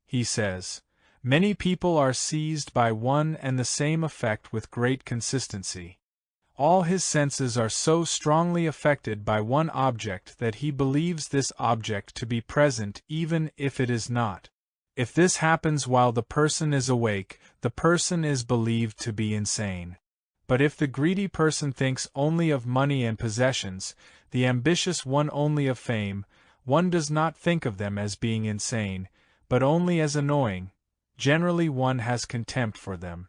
Speaker 1: He says, "Many people are seized by one and the same effect with great consistency. All his senses are so strongly affected by one object that he believes this object to be present even if it is not. If this happens while the person is awake, the person is believed to be insane. But if the greedy person thinks only of money and possessions, the ambitious one only of fame, one does not think of them as being insane, but only as annoying. Generally one has contempt for them.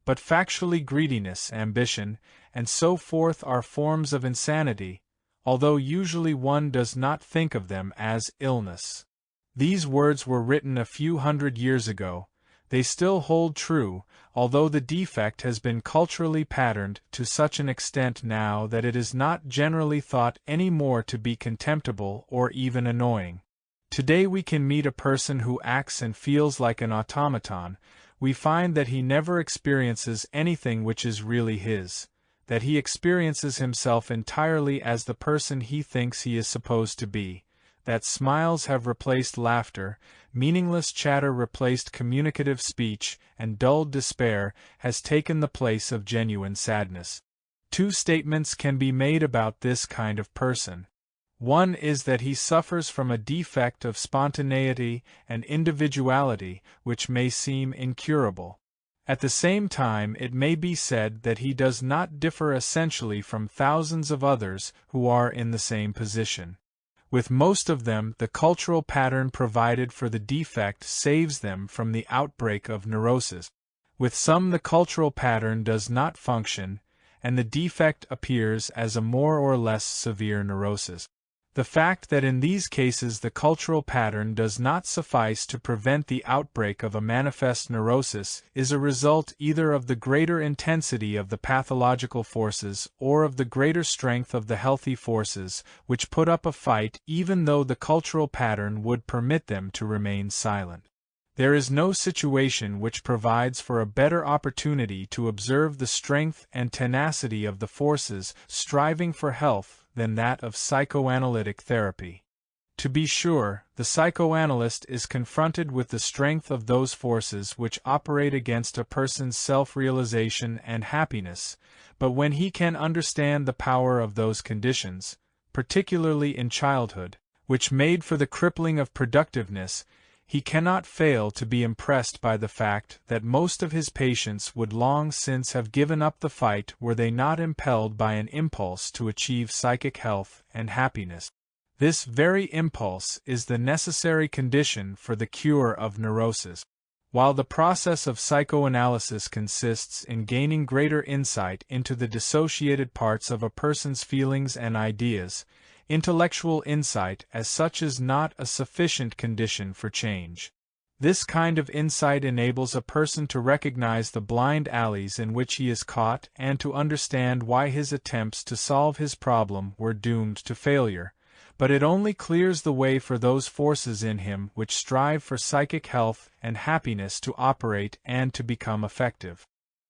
Speaker 1: But factually greediness, ambition, and so forth are forms of insanity, although usually one does not think of them as illness." These words were written a few hundred years ago. They still hold true, although the defect has been culturally patterned to such an extent now that it is not generally thought any more to be contemptible or even annoying. Today we can meet a person who acts and feels like an automaton. We find that he never experiences anything which is really his, that he experiences himself entirely as the person he thinks he is supposed to be, that smiles have replaced laughter, meaningless chatter replaced communicative speech, and dulled despair has taken the place of genuine sadness. Two statements can be made about this kind of person. One is that he suffers from a defect of spontaneity and individuality which may seem incurable. At the same time it may be said that he does not differ essentially from thousands of others who are in the same position. With most of them, the cultural pattern provided for the defect saves them from the outbreak of neurosis. With some, the cultural pattern does not function, and the defect appears as a more or less severe neurosis. The fact that in these cases the cultural pattern does not suffice to prevent the outbreak of a manifest neurosis is a result either of the greater intensity of the pathological forces or of the greater strength of the healthy forces, which put up a fight even though the cultural pattern would permit them to remain silent. There is no situation which provides for a better opportunity to observe the strength and tenacity of the forces striving for health than that of psychoanalytic therapy. To be sure, the psychoanalyst is confronted with the strength of those forces which operate against a person's self-realization and happiness, but when he can understand the power of those conditions, particularly in childhood, which made for the crippling of productiveness, he cannot fail to be impressed by the fact that most of his patients would long since have given up the fight were they not impelled by an impulse to achieve psychic health and happiness. This very impulse is the necessary condition for the cure of neurosis. While the process of psychoanalysis consists in gaining greater insight into the dissociated parts of a person's feelings and ideas, intellectual insight as such is not a sufficient condition for change. This kind of insight enables a person to recognize the blind alleys in which he is caught and to understand why his attempts to solve his problem were doomed to failure, but it only clears the way for those forces in him which strive for psychic health and happiness to operate and to become effective.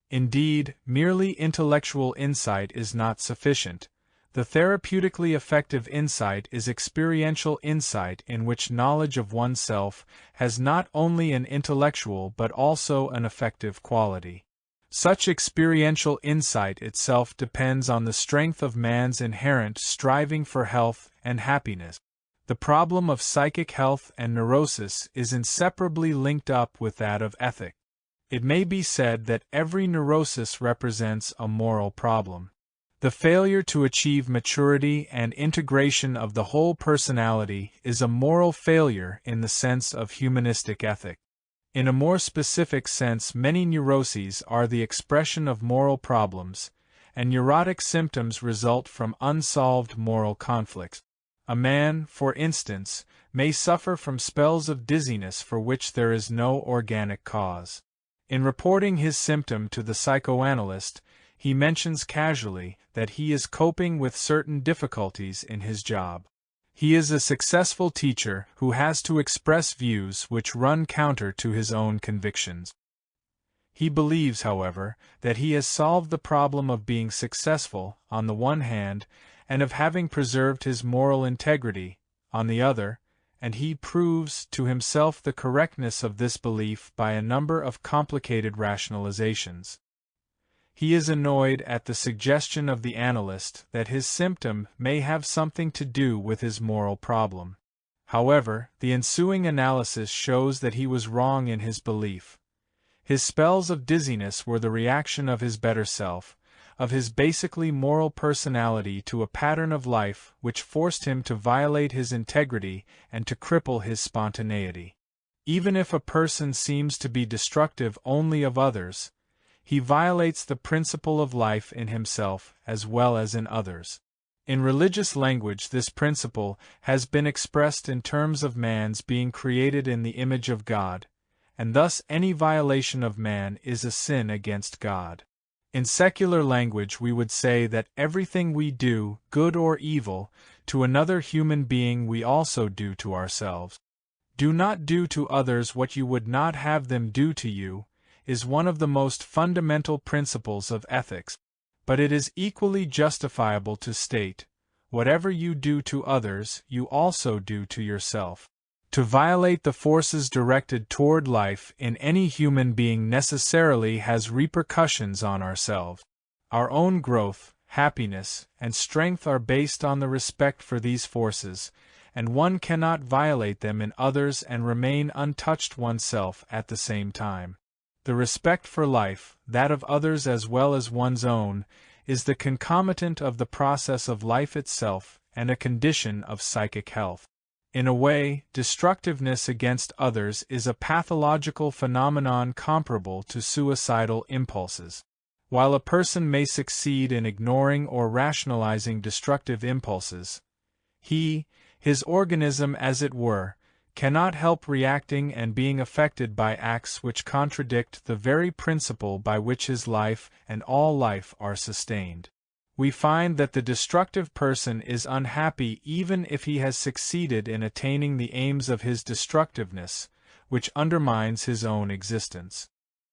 Speaker 1: Indeed, merely intellectual insight is not sufficient. The therapeutically effective insight is experiential insight in which knowledge of oneself has not only an intellectual but also an effective quality. Such experiential insight itself depends on the strength of man's inherent striving for health and happiness. The problem of psychic health and neurosis is inseparably linked up with that of ethic. It may be said that every neurosis represents a moral problem. The failure to achieve maturity and integration of the whole personality is a moral failure in the sense of humanistic ethic. In a more specific sense, many neuroses are the expression of moral problems, and neurotic symptoms result from unsolved moral conflicts. A man, for instance, may suffer from spells of dizziness for which there is no organic cause. In reporting his symptom to the psychoanalyst, he mentions casually that he is coping with certain difficulties in his job. He is a successful teacher who has to express views which run counter to his own convictions. He believes, however, that he has solved the problem of being successful, on the one hand, and of having preserved his moral integrity, on the other, and he proves to himself the correctness of this belief by a number of complicated rationalizations. He is annoyed at the suggestion of the analyst that his symptom may have something to do with his moral problem. However, the ensuing analysis shows that he was wrong in his belief. His spells of dizziness were the reaction of his better self, of his basically moral personality to a pattern of life which forced him to violate his integrity and to cripple his spontaneity. Even if a person seems to be destructive only of others, he violates the principle of life in himself as well as in others. In religious language, this principle has been expressed in terms of man's being created in the image of God, and thus any violation of man is a sin against God. In secular language, we would say that everything we do, good or evil, to another human being we also do to ourselves. Do not do to others what you would not have them do to you, is one of the most fundamental principles of ethics, but it is equally justifiable to state, whatever you do to others, you also do to yourself. To violate the forces directed toward life in any human being necessarily has repercussions on ourselves. Our own growth, happiness, and strength are based on the respect for these forces, and one cannot violate them in others and remain untouched oneself at the same time. The respect for life, that of others as well as one's own, is the concomitant of the process of life itself and a condition of psychic health. In a way, destructiveness against others is a pathological phenomenon comparable to suicidal impulses. While a person may succeed in ignoring or rationalizing destructive impulses, his organism as it were, cannot help reacting and being affected by acts which contradict the very principle by which his life and all life are sustained. We find that the destructive person is unhappy even if he has succeeded in attaining the aims of his destructiveness, which undermines his own existence.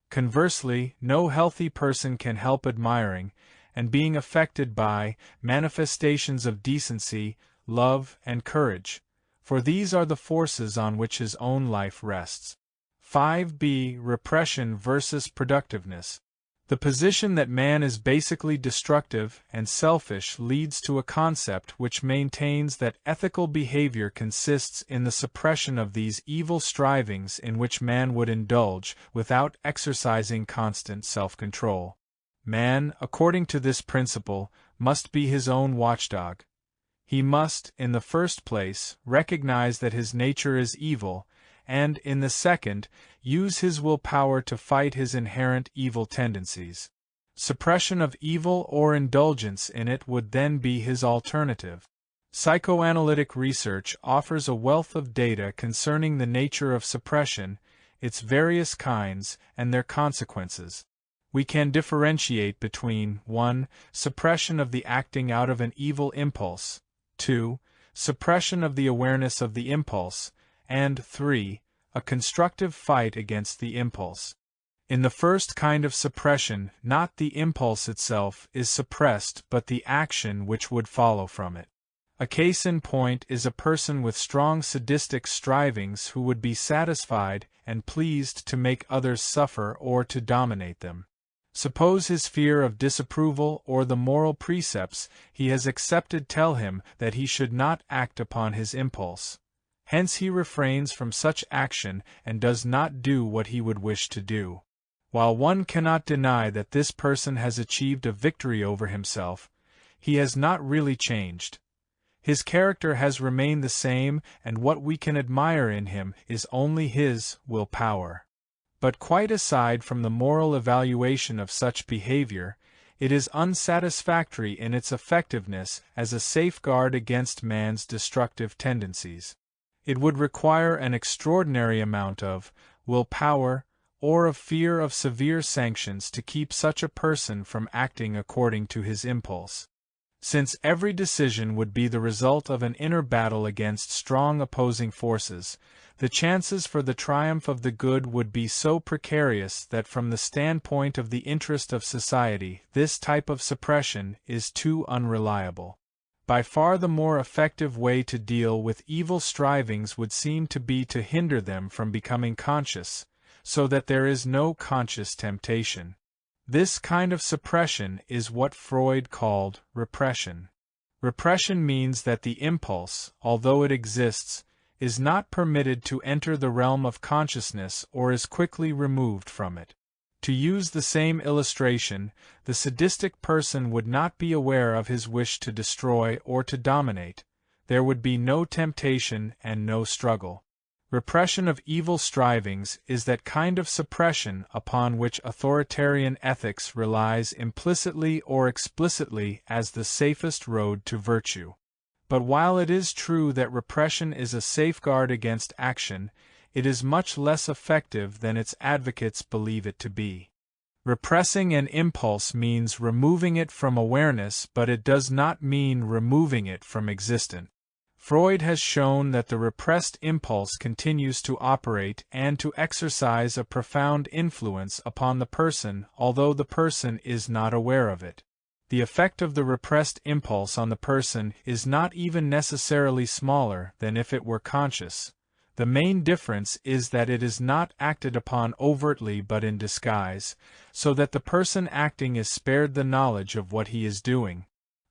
Speaker 1: Conversely, no healthy person can help admiring, and being affected by, manifestations of decency, love, and courage, for these are the forces on which his own life rests. 5b. Repression versus productiveness. The position that man is basically destructive and selfish leads to a concept which maintains that ethical behavior consists in the suppression of these evil strivings in which man would indulge without exercising constant self-control. Man, according to this principle, must be his own watchdog. He must, in the first place, recognize that his nature is evil, and, in the second, use his willpower to fight his inherent evil tendencies. Suppression of evil or indulgence in it would then be his alternative. Psychoanalytic research offers a wealth of data concerning the nature of suppression, its various kinds, and their consequences. We can differentiate between 1. Suppression of the acting out of an evil impulse, 2. Suppression of the awareness of the impulse, and 3. A constructive fight against the impulse. In the first kind of suppression, not the impulse itself is suppressed but the action which would follow from it. A case in point is a person with strong sadistic strivings who would be satisfied and pleased to make others suffer or to dominate them. Suppose his fear of disapproval or the moral precepts he has accepted tell him that he should not act upon his impulse. Hence he refrains from such action and does not do what he would wish to do. While one cannot deny that this person has achieved a victory over himself, he has not really changed. His character has remained the same, and what we can admire in him is only his willpower. But quite aside from the moral evaluation of such behavior, it is unsatisfactory in its effectiveness as a safeguard against man's destructive tendencies. It would require an extraordinary amount of willpower or of fear of severe sanctions to keep such a person from acting according to his impulse. Since every decision would be the result of an inner battle against strong opposing forces, the chances for the triumph of the good would be so precarious that from the standpoint of the interest of society, this type of suppression is too unreliable. By far the more effective way to deal with evil strivings would seem to be to hinder them from becoming conscious, so that there is no conscious temptation. This kind of suppression is what Freud called repression. Repression means that the impulse, although it exists, is not permitted to enter the realm of consciousness or is quickly removed from it. To use the same illustration, the sadistic person would not be aware of his wish to destroy or to dominate. There would be no temptation and no struggle. Repression of evil strivings is that kind of suppression upon which authoritarian ethics relies implicitly or explicitly as the safest road to virtue. But while it is true that repression is a safeguard against action, it is much less effective than its advocates believe it to be. Repressing an impulse means removing it from awareness, but it does not mean removing it from existence. Freud has shown that the repressed impulse continues to operate and to exercise a profound influence upon the person, although the person is not aware of it. The effect of the repressed impulse on the person is not even necessarily smaller than if it were conscious. The main difference is that it is not acted upon overtly but in disguise, so that the person acting is spared the knowledge of what he is doing.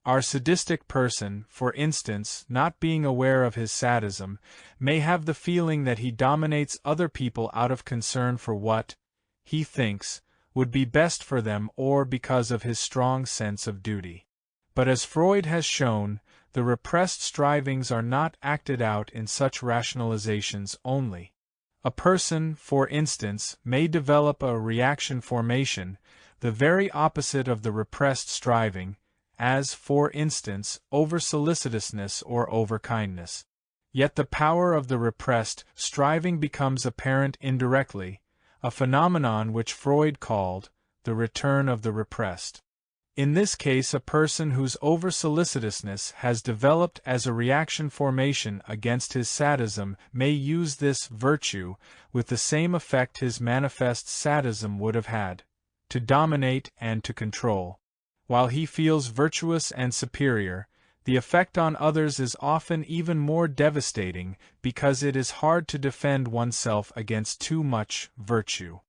Speaker 1: Our sadistic person, for instance, not being aware of his sadism, may have the feeling that he dominates other people out of concern for what, he thinks, would be best for them or because of his strong sense of duty. But as Freud has shown, the repressed strivings are not acted out in such rationalizations only. A person, for instance, may develop a reaction formation, the very opposite of the repressed striving, as, for instance, over-solicitousness or over-kindness. Yet the power of the repressed striving becomes apparent indirectly, a phenomenon which Freud called the return of the repressed. In this case, a person whose over-solicitousness has developed as a reaction formation against his sadism may use this virtue, with the same effect his manifest sadism would have had, to dominate and to control. While he feels virtuous and superior, the effect on others is often even more devastating because it is hard to defend oneself against too much virtue.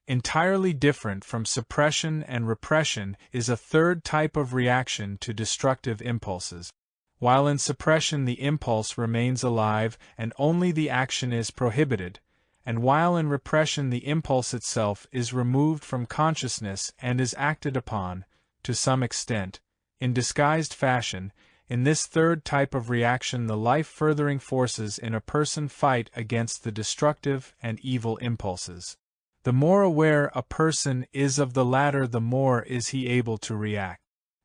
Speaker 1: Entirely different from suppression and repression is a third type of reaction to destructive impulses. While in suppression the impulse remains alive and only the action is prohibited, and while in repression the impulse itself is removed from consciousness and is acted upon, to some extent, in disguised fashion, in this third type of reaction the life-furthering forces in a person fight against the destructive and evil impulses. The more aware a person is of the latter, the more is he able to react.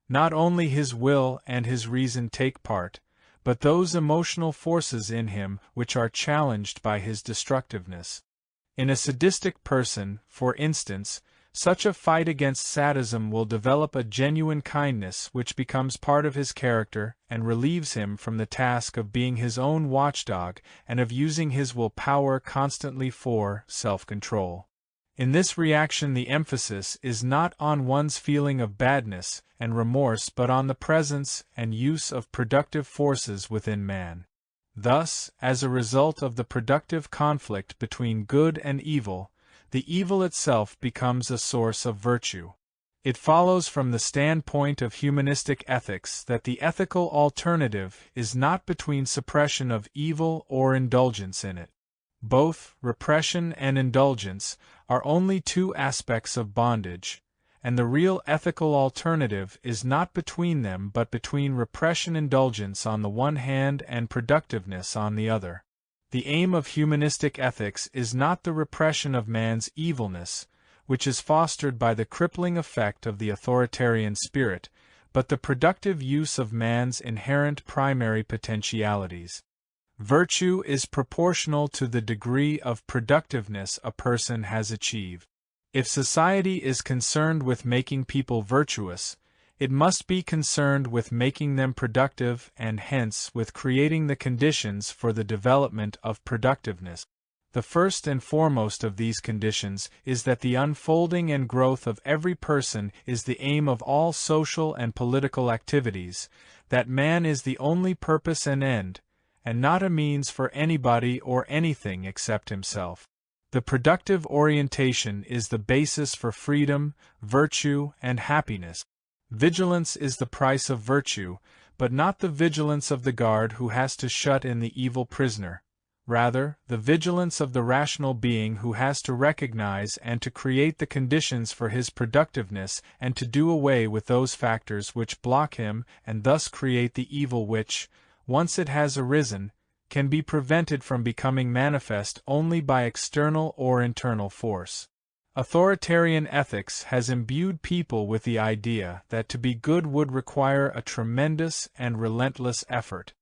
Speaker 1: Not only his will and his reason take part, but those emotional forces in him which are challenged by his destructiveness. In a sadistic person, for instance, such a fight against sadism will develop a genuine kindness which becomes part of his character and relieves him from the task of being his own watchdog and of using his will power constantly for self-control. In this reaction the emphasis is not on one's feeling of badness and remorse but on the presence and use of productive forces within man. Thus, as a result of the productive conflict between good and evil, the evil itself becomes a source of virtue. It follows from the standpoint of humanistic ethics that the ethical alternative is not between suppression of evil or indulgence in it. Both repression and indulgence are only two aspects of bondage, and the real ethical alternative is not between them but between repression-indulgence on the one hand and productiveness on the other. The aim of humanistic ethics is not the repression of man's evilness, which is fostered by the crippling effect of the authoritarian spirit, but the productive use of man's inherent primary potentialities. Virtue is proportional to the degree of productiveness a person has achieved. If society is concerned with making people virtuous, it must be concerned with making them productive and hence with creating the conditions for the development of productiveness. The first and foremost of these conditions is that the unfolding and growth of every person is the aim of all social and political activities, that man is the only purpose and end, and not a means for anybody or anything except himself. The productive orientation is the basis for freedom, virtue, and happiness. Vigilance is the price of virtue, but not the vigilance of the guard who has to shut in the evil prisoner. Rather, the vigilance of the rational being who has to recognize and to create the conditions for his productiveness and to do away with those factors which block him and thus create the evil which, once it has arisen, can be prevented from becoming manifest only by external or internal force. Authoritarian ethics has imbued people with the idea that to be good would require a tremendous and relentless effort,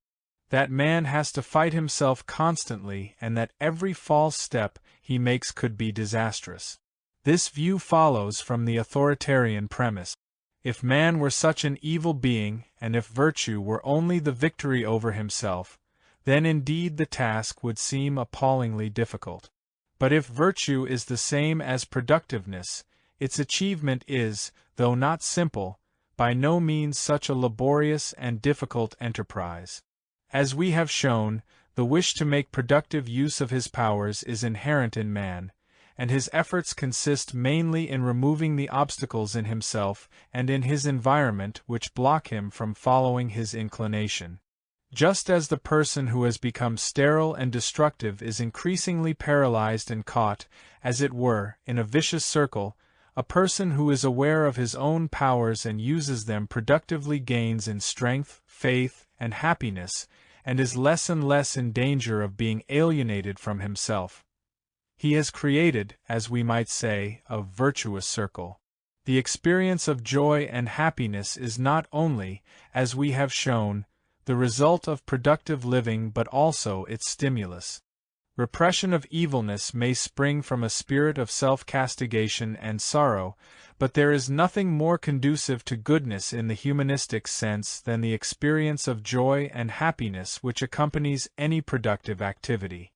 Speaker 1: that man has to fight himself constantly and that every false step he makes could be disastrous. This view follows from the authoritarian premise. If man were such an evil being, and if virtue were only the victory over himself, then indeed the task would seem appallingly difficult. But if virtue is the same as productiveness, its achievement is, though not simple, by no means such a laborious and difficult enterprise. As we have shown, the wish to make productive use of his powers is inherent in man, and his efforts consist mainly in removing the obstacles in himself and in his environment which block him from following his inclination. Just as the person who has become sterile and destructive is increasingly paralyzed and caught, as it were, in a vicious circle, A person who is aware of his own powers and uses them productively gains in strength, faith, and happiness, and is less and less in danger of being alienated from himself. He has created, as we might say, a virtuous circle. The experience of joy and happiness is not only, as we have shown, the result of productive living but also its stimulus. Repression of evilness may spring from a spirit of self-castigation and sorrow, but there is nothing more conducive to goodness in the humanistic sense than the experience of joy and happiness which accompanies any productive activity.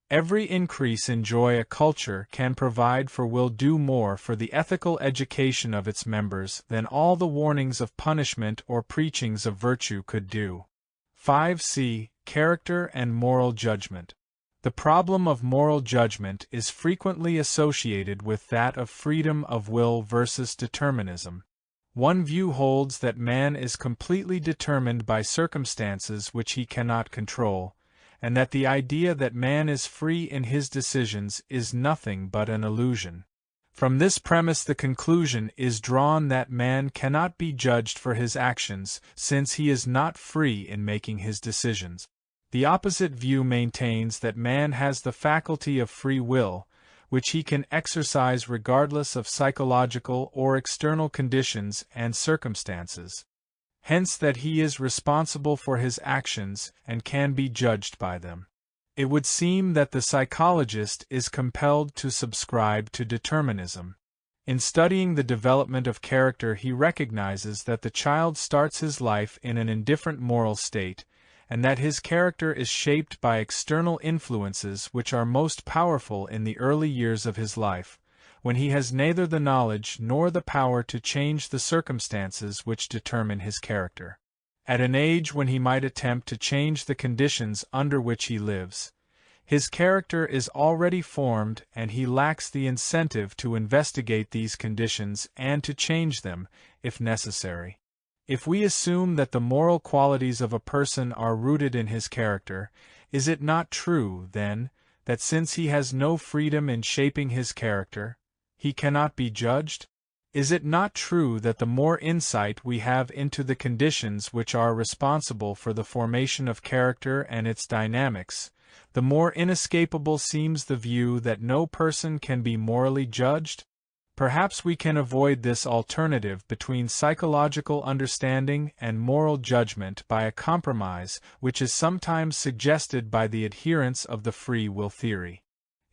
Speaker 1: Every increase in joy a culture can provide for will do more for the ethical education of its members than all the warnings of punishment or preachings of virtue could do. 5c. Character and moral judgment. The problem of moral judgment is frequently associated with that of freedom of will versus determinism. One view holds that man is completely determined by circumstances which he cannot control, and that the idea that man is free in his decisions is nothing but an illusion. From this premise the conclusion is drawn that man cannot be judged for his actions, since he is not free in making his decisions. The opposite view maintains that man has the faculty of free will, which he can exercise regardless of psychological or external conditions and circumstances. Hence that he is responsible for his actions and can be judged by them. It would seem that the psychologist is compelled to subscribe to determinism. In studying the development of character, he recognizes that the child starts his life in an indifferent moral state, and that his character is shaped by external influences which are most powerful in the early years of his life, when he has neither the knowledge nor the power to change the circumstances which determine his character. At an age when he might attempt to change the conditions under which he lives, his character is already formed and he lacks the incentive to investigate these conditions and to change them, if necessary. If we assume that the moral qualities of a person are rooted in his character, is it not true, then, that since he has no freedom in shaping his character, he cannot be judged? Is it not true that the more insight we have into the conditions which are responsible for the formation of character and its dynamics, the more inescapable seems the view that no person can be morally judged? Perhaps we can avoid this alternative between psychological understanding and moral judgment by a compromise which is sometimes suggested by the adherents of the free will theory.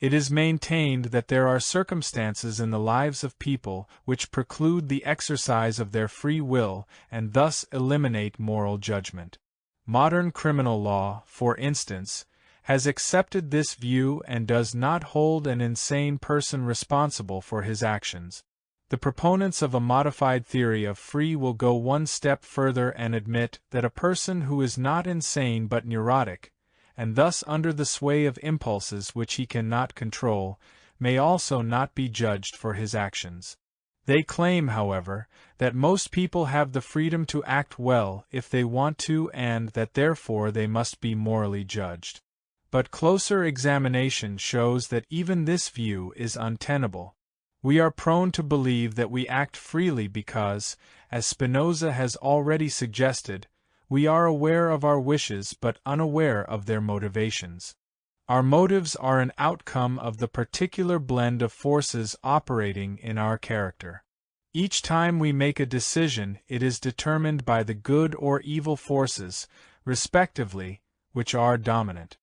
Speaker 1: It is maintained that there are circumstances in the lives of people which preclude the exercise of their free will and thus eliminate moral judgment. Modern criminal law, for instance, has accepted this view and does not hold an insane person responsible for his actions. The proponents of a modified theory of free will go one step further and admit that a person who is not insane but neurotic, and thus under the sway of impulses which he cannot control, may also not be judged for his actions. They claim, however, that most people have the freedom to act well if they want to and that therefore they must be morally judged. But closer examination shows that even this view is untenable. We are prone to believe that we act freely because, as Spinoza has already suggested, we are aware of our wishes but unaware of their motivations. Our motives are an outcome of the particular blend of forces operating in our character. Each time we make a decision, it is determined by the good or evil forces, respectively, which are dominant.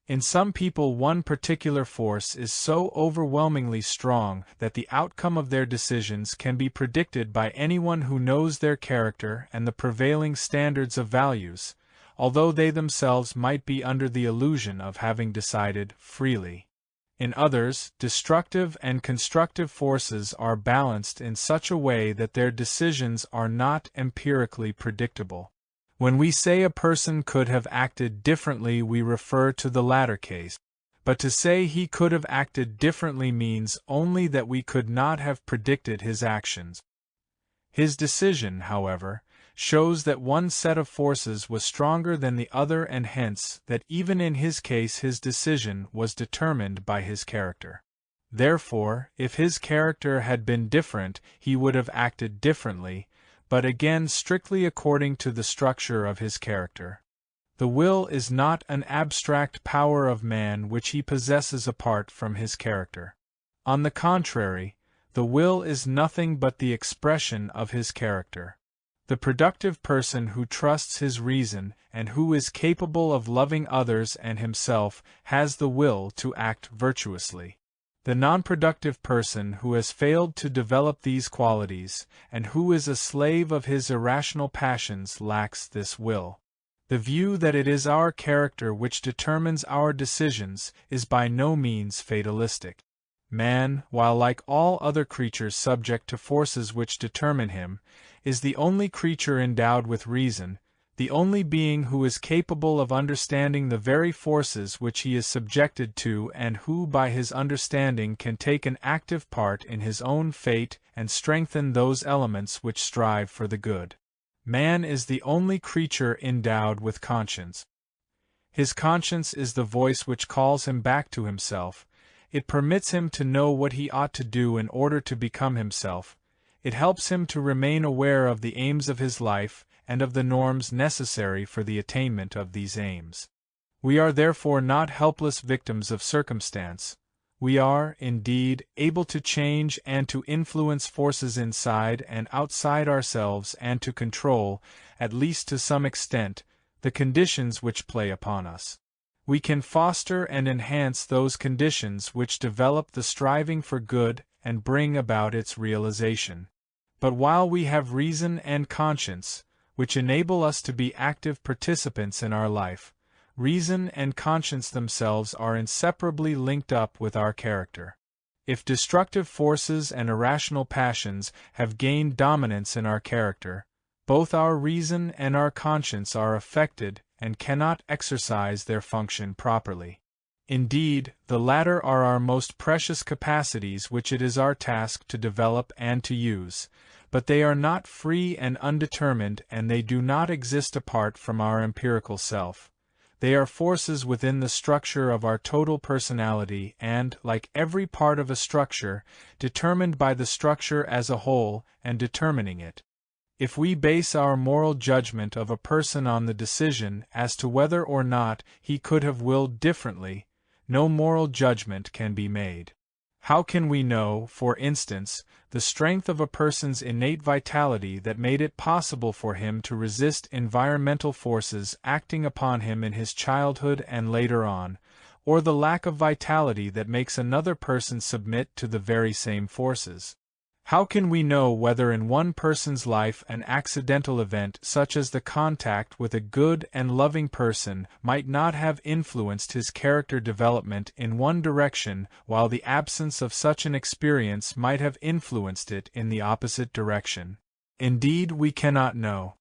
Speaker 1: In some people, one particular force is so overwhelmingly strong that the outcome of their decisions can be predicted by anyone who knows their character and the prevailing standards of values, although they themselves might be under the illusion of having decided freely. In others, destructive and constructive forces are balanced in such a way that their decisions are not empirically predictable. When we say a person could have acted differently, we refer to the latter case. But to say he could have acted differently means only that we could not have predicted his actions. His decision, however, shows that one set of forces was stronger than the other and hence that even in his case his decision was determined by his character. Therefore, if his character had been different, he would have acted differently, but again strictly according to the structure of his character. The will is not an abstract power of man which he possesses apart from his character. On the contrary, the will is nothing but the expression of his character. The productive person who trusts his reason and who is capable of loving others and himself has the will to act virtuously. The non-productive person who has failed to develop these qualities, and who is a slave of his irrational passions, lacks this will. The view that it is our character which determines our decisions is by no means fatalistic. Man, while like all other creatures subject to forces which determine him, is the only creature endowed with reason, the only being who is capable of understanding the very forces which he is subjected to and who by his understanding can take an active part in his own fate and strengthen those elements which strive for the good. Man is the only creature endowed with conscience. His conscience is the voice which calls him back to himself. It permits him to know what he ought to do in order to become himself. It helps him to remain aware of the aims of his life and of the norms necessary for the attainment of these aims. We are therefore not helpless victims of circumstance. We are, indeed, able to change and to influence forces inside and outside ourselves and to control, at least to some extent, the conditions which play upon us. We can foster and enhance those conditions which develop the striving for good and bring about its realization. But while we have reason and conscience, which enable us to be active participants in our life, reason and conscience themselves are inseparably linked up with our character. If destructive forces and irrational passions have gained dominance in our character, both our reason and our conscience are affected and cannot exercise their function properly. Indeed, the latter are our most precious capacities which it is our task to develop and to use, but they are not free and undetermined and they do not exist apart from our empirical self. They are forces within the structure of our total personality and, like every part of a structure, determined by the structure as a whole and determining it. If we base our moral judgment of a person on the decision as to whether or not he could have willed differently, no moral judgment can be made. How can we know, for instance, the strength of a person's innate vitality that made it possible for him to resist environmental forces acting upon him in his childhood and later on, or the lack of vitality that makes another person submit to the very same forces? How can we know whether in one person's life an accidental event such as the contact with a good and loving person might not have influenced his character development in one direction while the absence of such an experience might have influenced it in the opposite direction? Indeed, we cannot know.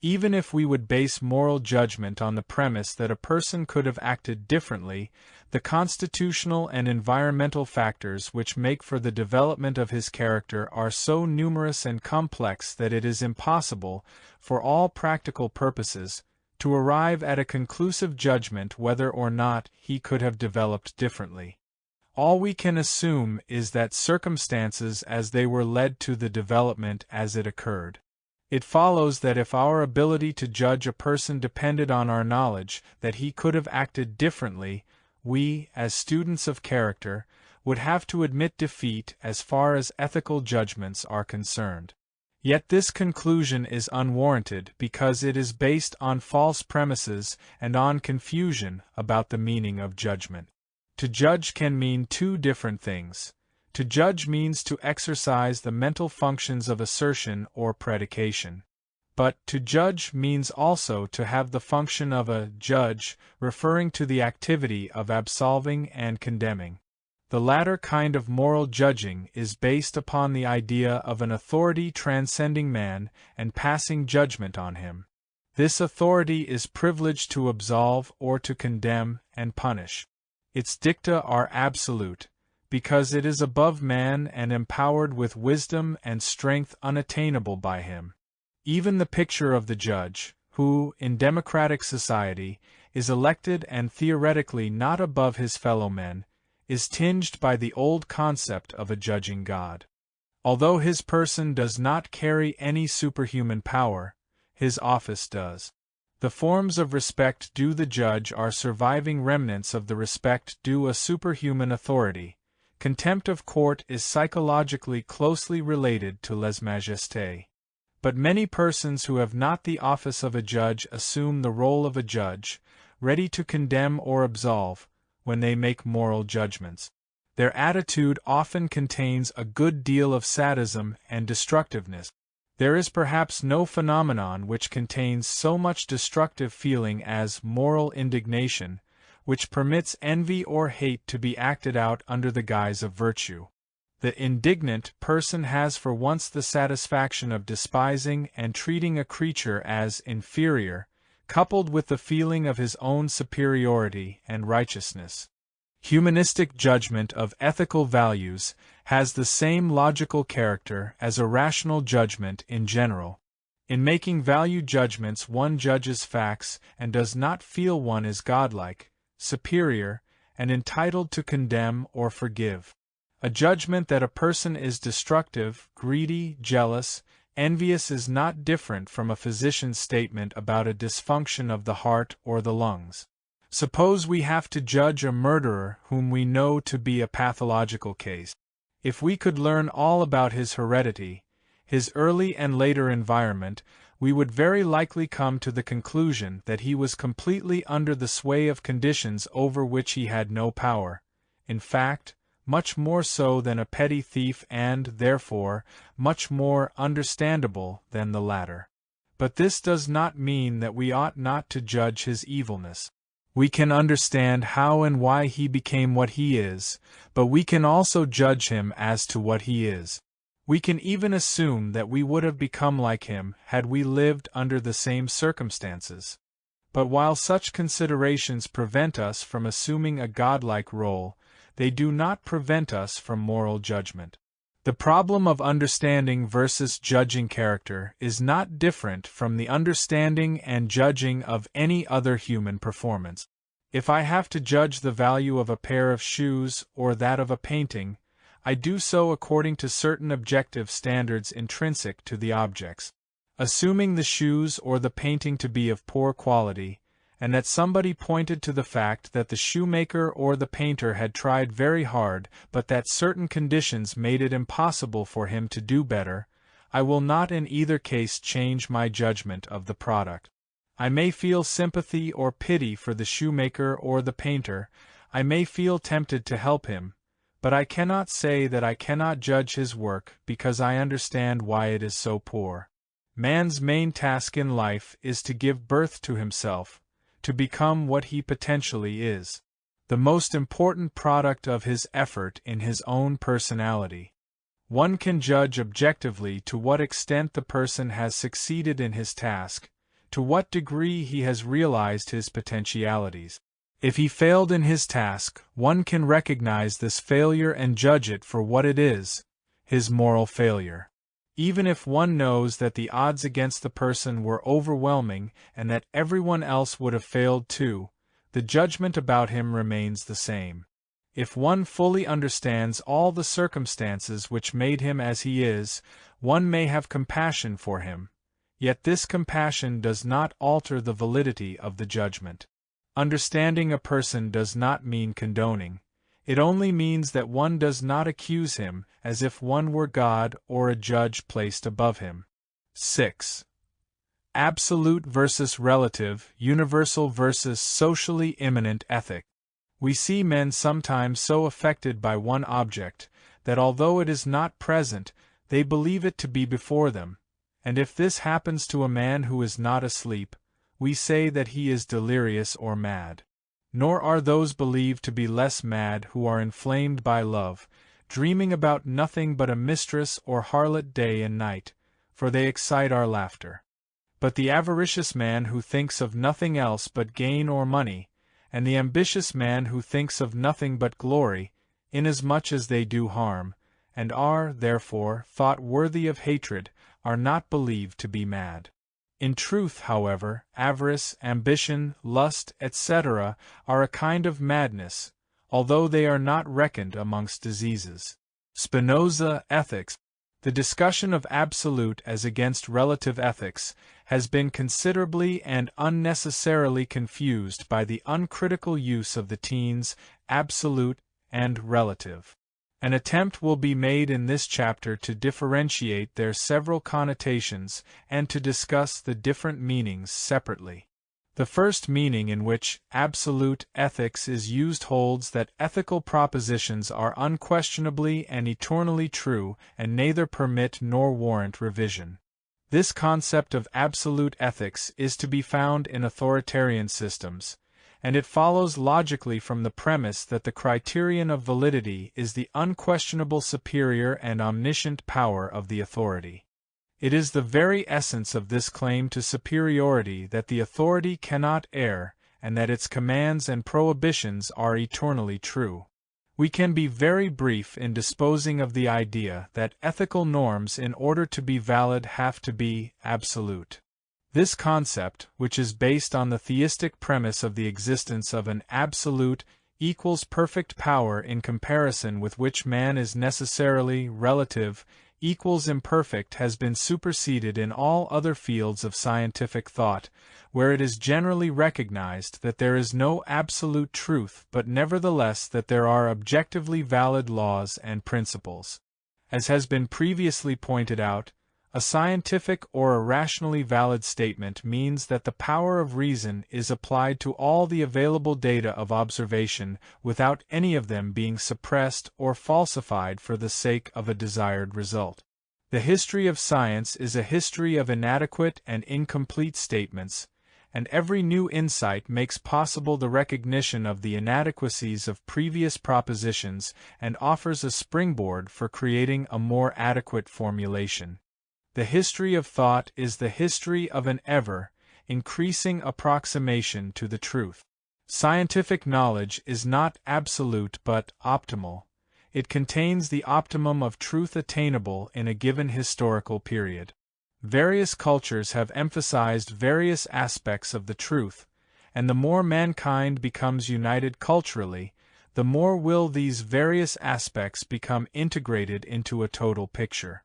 Speaker 1: Even if we would base moral judgment on the premise that a person could have acted differently, the constitutional and environmental factors which make for the development of his character are so numerous and complex that it is impossible, for all practical purposes, to arrive at a conclusive judgment whether or not he could have developed differently. All we can assume is that circumstances as they were led to the development as it occurred. It follows that if our ability to judge a person depended on our knowledge that he could have acted differently, we, as students of character, would have to admit defeat as far as ethical judgments are concerned. Yet this conclusion is unwarranted because it is based on false premises and on confusion about the meaning of judgment. To judge can mean two different things. To judge means to exercise the mental functions of assertion or predication. But to judge means also to have the function of a judge, referring to the activity of absolving and condemning. The latter kind of moral judging is based upon the idea of an authority transcending man and passing judgment on him. This authority is privileged to absolve or to condemn and punish. Its dicta are absolute, because it is above man and empowered with wisdom and strength unattainable by him. Even the picture of the judge, who, in democratic society, is elected and theoretically not above his fellow men, is tinged by the old concept of a judging God. Although his person does not carry any superhuman power, his office does. The forms of respect due the judge are surviving remnants of the respect due a superhuman authority. Contempt of court is psychologically closely related to lèse-majesté. But many persons who have not the office of a judge assume the role of a judge, ready to condemn or absolve, when they make moral judgments. Their attitude often contains a good deal of sadism and destructiveness. There is perhaps no phenomenon which contains so much destructive feeling as moral indignation, which permits envy or hate to be acted out under the guise of virtue. The indignant person has for once the satisfaction of despising and treating a creature as inferior, coupled with the feeling of his own superiority and righteousness. Humanistic judgment of ethical values has the same logical character as a rational judgment in general. In making value judgments one judges facts and does not feel one is godlike, superior, and entitled to condemn or forgive. A judgment that a person is destructive, greedy, jealous, envious is not different from a physician's statement about a dysfunction of the heart or the lungs. Suppose we have to judge a murderer whom we know to be a pathological case. If we could learn all about his heredity, his early and later environment, we would very likely come to the conclusion that he was completely under the sway of conditions over which he had no power. In fact, much more so than a petty thief and, therefore, much more understandable than the latter. But this does not mean that we ought not to judge his evilness. We can understand how and why he became what he is, but we can also judge him as to what he is. We can even assume that we would have become like him had we lived under the same circumstances. But while such considerations prevent us from assuming a godlike role, they do not prevent us from moral judgment. The problem of understanding versus judging character is not different from the understanding and judging of any other human performance. If I have to judge the value of a pair of shoes or that of a painting, I do so according to certain objective standards intrinsic to the objects. Assuming the shoes or the painting to be of poor quality, and that somebody pointed to the fact that the shoemaker or the painter had tried very hard but that certain conditions made it impossible for him to do better, I will not in either case change my judgment of the product. I may feel sympathy or pity for the shoemaker or the painter, I may feel tempted to help him, but I cannot say that I cannot judge his work because I understand why it is so poor. Man's main task in life is to give birth to himself, to become what he potentially is, the most important product of his effort in his own personality. One can judge objectively to what extent the person has succeeded in his task, to what degree he has realized his potentialities. If he failed in his task, one can recognize this failure and judge it for what it is, his moral failure. Even if one knows that the odds against the person were overwhelming and that everyone else would have failed too, the judgment about him remains the same. If one fully understands all the circumstances which made him as he is, one may have compassion for him, yet this compassion does not alter the validity of the judgment. Understanding a person does not mean condoning. It only means that one does not accuse him as if one were God or a judge placed above him. 6. Absolute versus relative, universal versus socially immanent ethic. We see men sometimes so affected by one object that although it is not present, they believe it to be before them, and if this happens to a man who is not asleep, we say that he is delirious or mad. Nor are those believed to be less mad who are inflamed by love, dreaming about nothing but a mistress or harlot day and night, for they excite our laughter. But the avaricious man who thinks of nothing else but gain or money, and the ambitious man who thinks of nothing but glory, inasmuch as they do harm, and are, therefore, thought worthy of hatred, are not believed to be mad. In truth, however, avarice, ambition, lust, etc., are a kind of madness, although they are not reckoned amongst diseases. Spinoza, Ethics. The discussion of absolute as against relative ethics has been considerably and unnecessarily confused by the uncritical use of the terms absolute and relative. An attempt will be made in this chapter to differentiate their several connotations and to discuss the different meanings separately. The first meaning in which absolute ethics is used holds that ethical propositions are unquestionably and eternally true and neither permit nor warrant revision. This concept of absolute ethics is to be found in authoritarian systems, and it follows logically from the premise that the criterion of validity is the unquestionable superior and omniscient power of the authority. It is the very essence of this claim to superiority that the authority cannot err, and that its commands and prohibitions are eternally true. We can be very brief in disposing of the idea that ethical norms in order to be valid have to be absolute. This concept, which is based on the theistic premise of the existence of an absolute equals perfect power in comparison with which man is necessarily relative equals imperfect, has been superseded in all other fields of scientific thought, where it is generally recognized that there is no absolute truth but nevertheless that there are objectively valid laws and principles. As has been previously pointed out, a scientific or a rationally valid statement means that the power of reason is applied to all the available data of observation without any of them being suppressed or falsified for the sake of a desired result. The history of science is a history of inadequate and incomplete statements, and every new insight makes possible the recognition of the inadequacies of previous propositions and offers a springboard for creating a more adequate formulation. The history of thought is the history of an ever-increasing approximation to the truth. Scientific knowledge is not absolute but optimal. It contains the optimum of truth attainable in a given historical period. Various cultures have emphasized various aspects of the truth, and the more mankind becomes united culturally, the more will these various aspects become integrated into a total picture.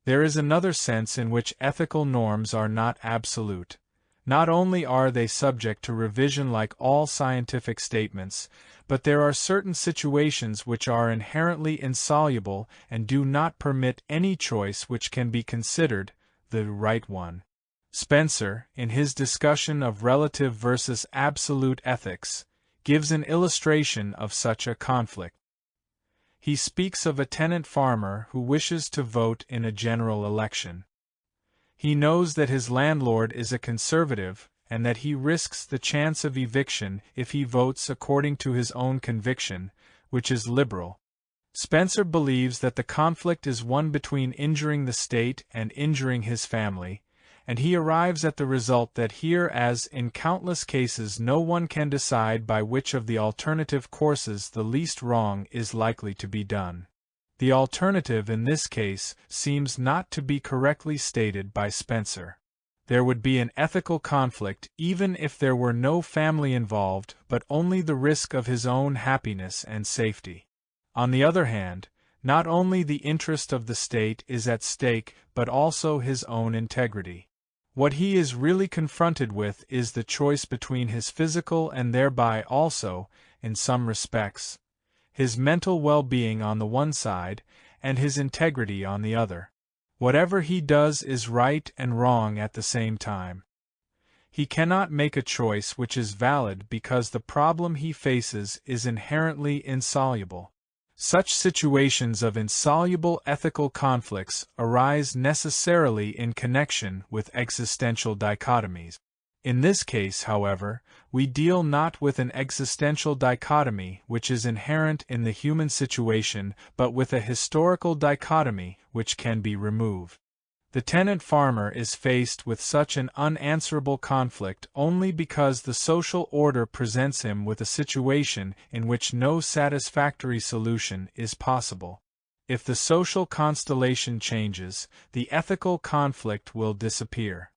Speaker 1: There is another sense in which ethical norms are not absolute. Not only are they subject to revision like all scientific statements, but there are certain situations which are inherently insoluble and do not permit any choice which can be considered the right one. Spencer, in his discussion of relative versus absolute ethics, gives an illustration of such a conflict. He speaks of a tenant farmer who wishes to vote in a general election. He knows that his landlord is a conservative and that he risks the chance of eviction if he votes according to his own conviction, which is liberal. Spencer believes that the conflict is one between injuring the state and injuring his family, and he arrives at the result that here, as in countless cases, no one can decide by which of the alternative courses the least wrong is likely to be done. The alternative in this case seems not to be correctly stated by Spencer. There would be an ethical conflict even if there were no family involved but only the risk of his own happiness and safety. On the other hand, not only the interest of the state is at stake but also his own integrity. What he is really confronted with is the choice between his physical and thereby also, in some respects, his mental well-being on the one side and his integrity on the other. Whatever he does is right and wrong at the same time. He cannot make a choice which is valid because the problem he faces is inherently insoluble. Such situations of insoluble ethical conflicts arise necessarily in connection with existential dichotomies. In this case, however, we deal not with an existential dichotomy which is inherent in the human situation, but with a historical dichotomy which can be removed. The tenant farmer is faced with such an unanswerable conflict only because the social order presents him with a situation in which no satisfactory solution is possible. If the social constellation changes, the ethical conflict will disappear.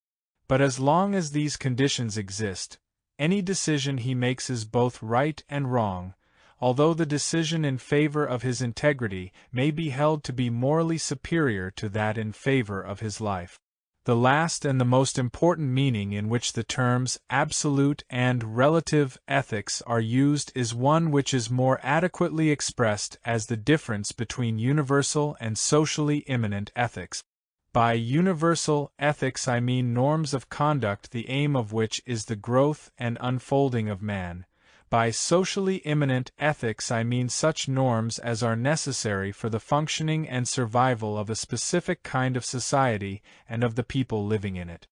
Speaker 1: But as long as these conditions exist, any decision he makes is both right and wrong, although the decision in favor of his integrity may be held to be morally superior to that in favor of his life. The last and the most important meaning in which the terms absolute and relative ethics are used is one which is more adequately expressed as the difference between universal and socially immanent ethics. By universal ethics I mean norms of conduct the aim of which is the growth and unfolding of man. By socially immanent ethics I mean such norms as are necessary for the functioning and survival of a specific kind of society and of the people living in it.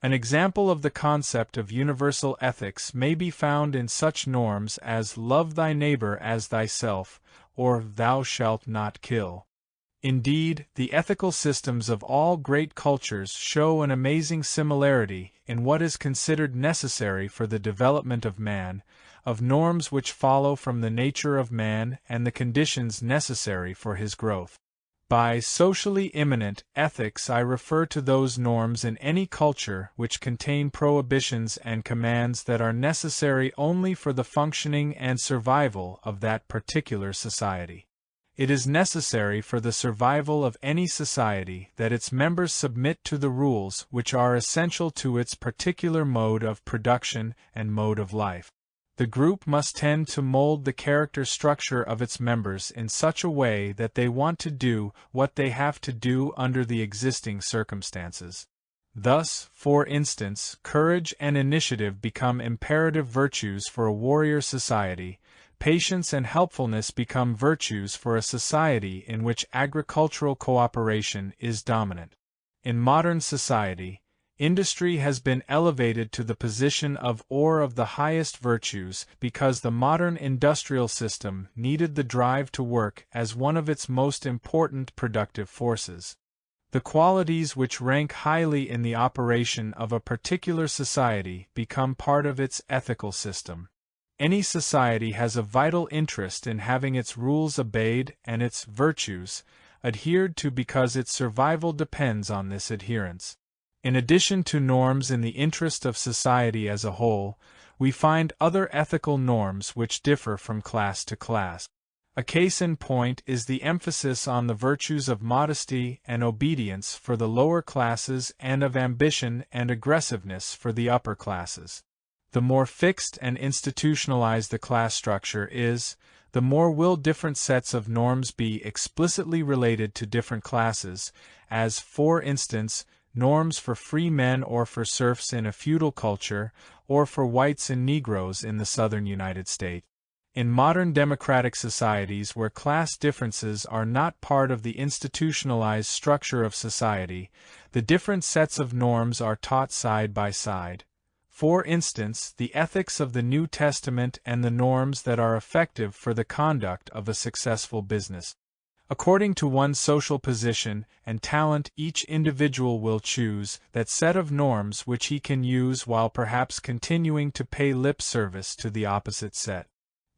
Speaker 1: An example of the concept of universal ethics may be found in such norms as love thy neighbor as thyself, or thou shalt not kill. Indeed, the ethical systems of all great cultures show an amazing similarity in what is considered necessary for the development of man, of norms which follow from the nature of man and the conditions necessary for his growth. By socially immanent ethics I refer to those norms in any culture which contain prohibitions and commands that are necessary only for the functioning and survival of that particular society. It is necessary for the survival of any society that its members submit to the rules which are essential to its particular mode of production and mode of life. The group must tend to mold the character structure of its members in such a way that they want to do what they have to do under the existing circumstances. Thus, for instance, courage and initiative become imperative virtues for a warrior society. Patience and helpfulness become virtues for a society in which agricultural cooperation is dominant. In modern society, industry has been elevated to the position of the highest virtues because the modern industrial system needed the drive to work as one of its most important productive forces. The qualities which rank highly in the operation of a particular society become part of its ethical system. Any society has a vital interest in having its rules obeyed and its virtues adhered to because its survival depends on this adherence. In addition to norms in the interest of society as a whole, we find other ethical norms which differ from class to class. A case in point is the emphasis on the virtues of modesty and obedience for the lower classes and of ambition and aggressiveness for the upper classes. The more fixed and institutionalized the class structure is, the more will different sets of norms be explicitly related to different classes, as, for instance, norms for free men or for serfs in a feudal culture, or for whites and Negroes in the southern United States. In modern democratic societies where class differences are not part of the institutionalized structure of society, the different sets of norms are taught side by side. For instance, the ethics of the New Testament and the norms that are effective for the conduct of a successful business. According to one's social position and talent, each individual will choose that set of norms which he can use while perhaps continuing to pay lip service to the opposite set.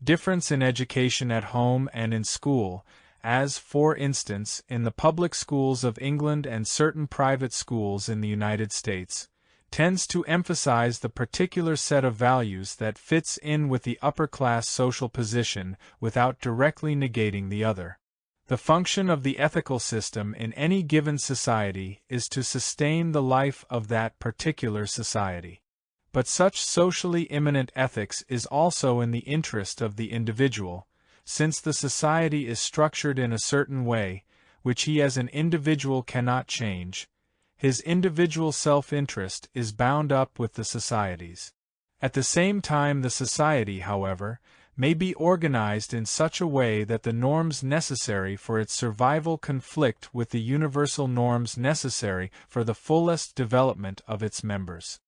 Speaker 1: Difference in education at home and in school, as, for instance, in the public schools of England and certain private schools in the United States, tends to emphasize the particular set of values that fits in with the upper-class social position without directly negating the other. The function of the ethical system in any given society is to sustain the life of that particular society. But such socially immanent ethics is also in the interest of the individual, since the society is structured in a certain way, which he as an individual cannot change. His individual self-interest is bound up with the society's. At the same time, the society, however, may be organized in such a way that the norms necessary for its survival conflict with the universal norms necessary for the fullest development of its members.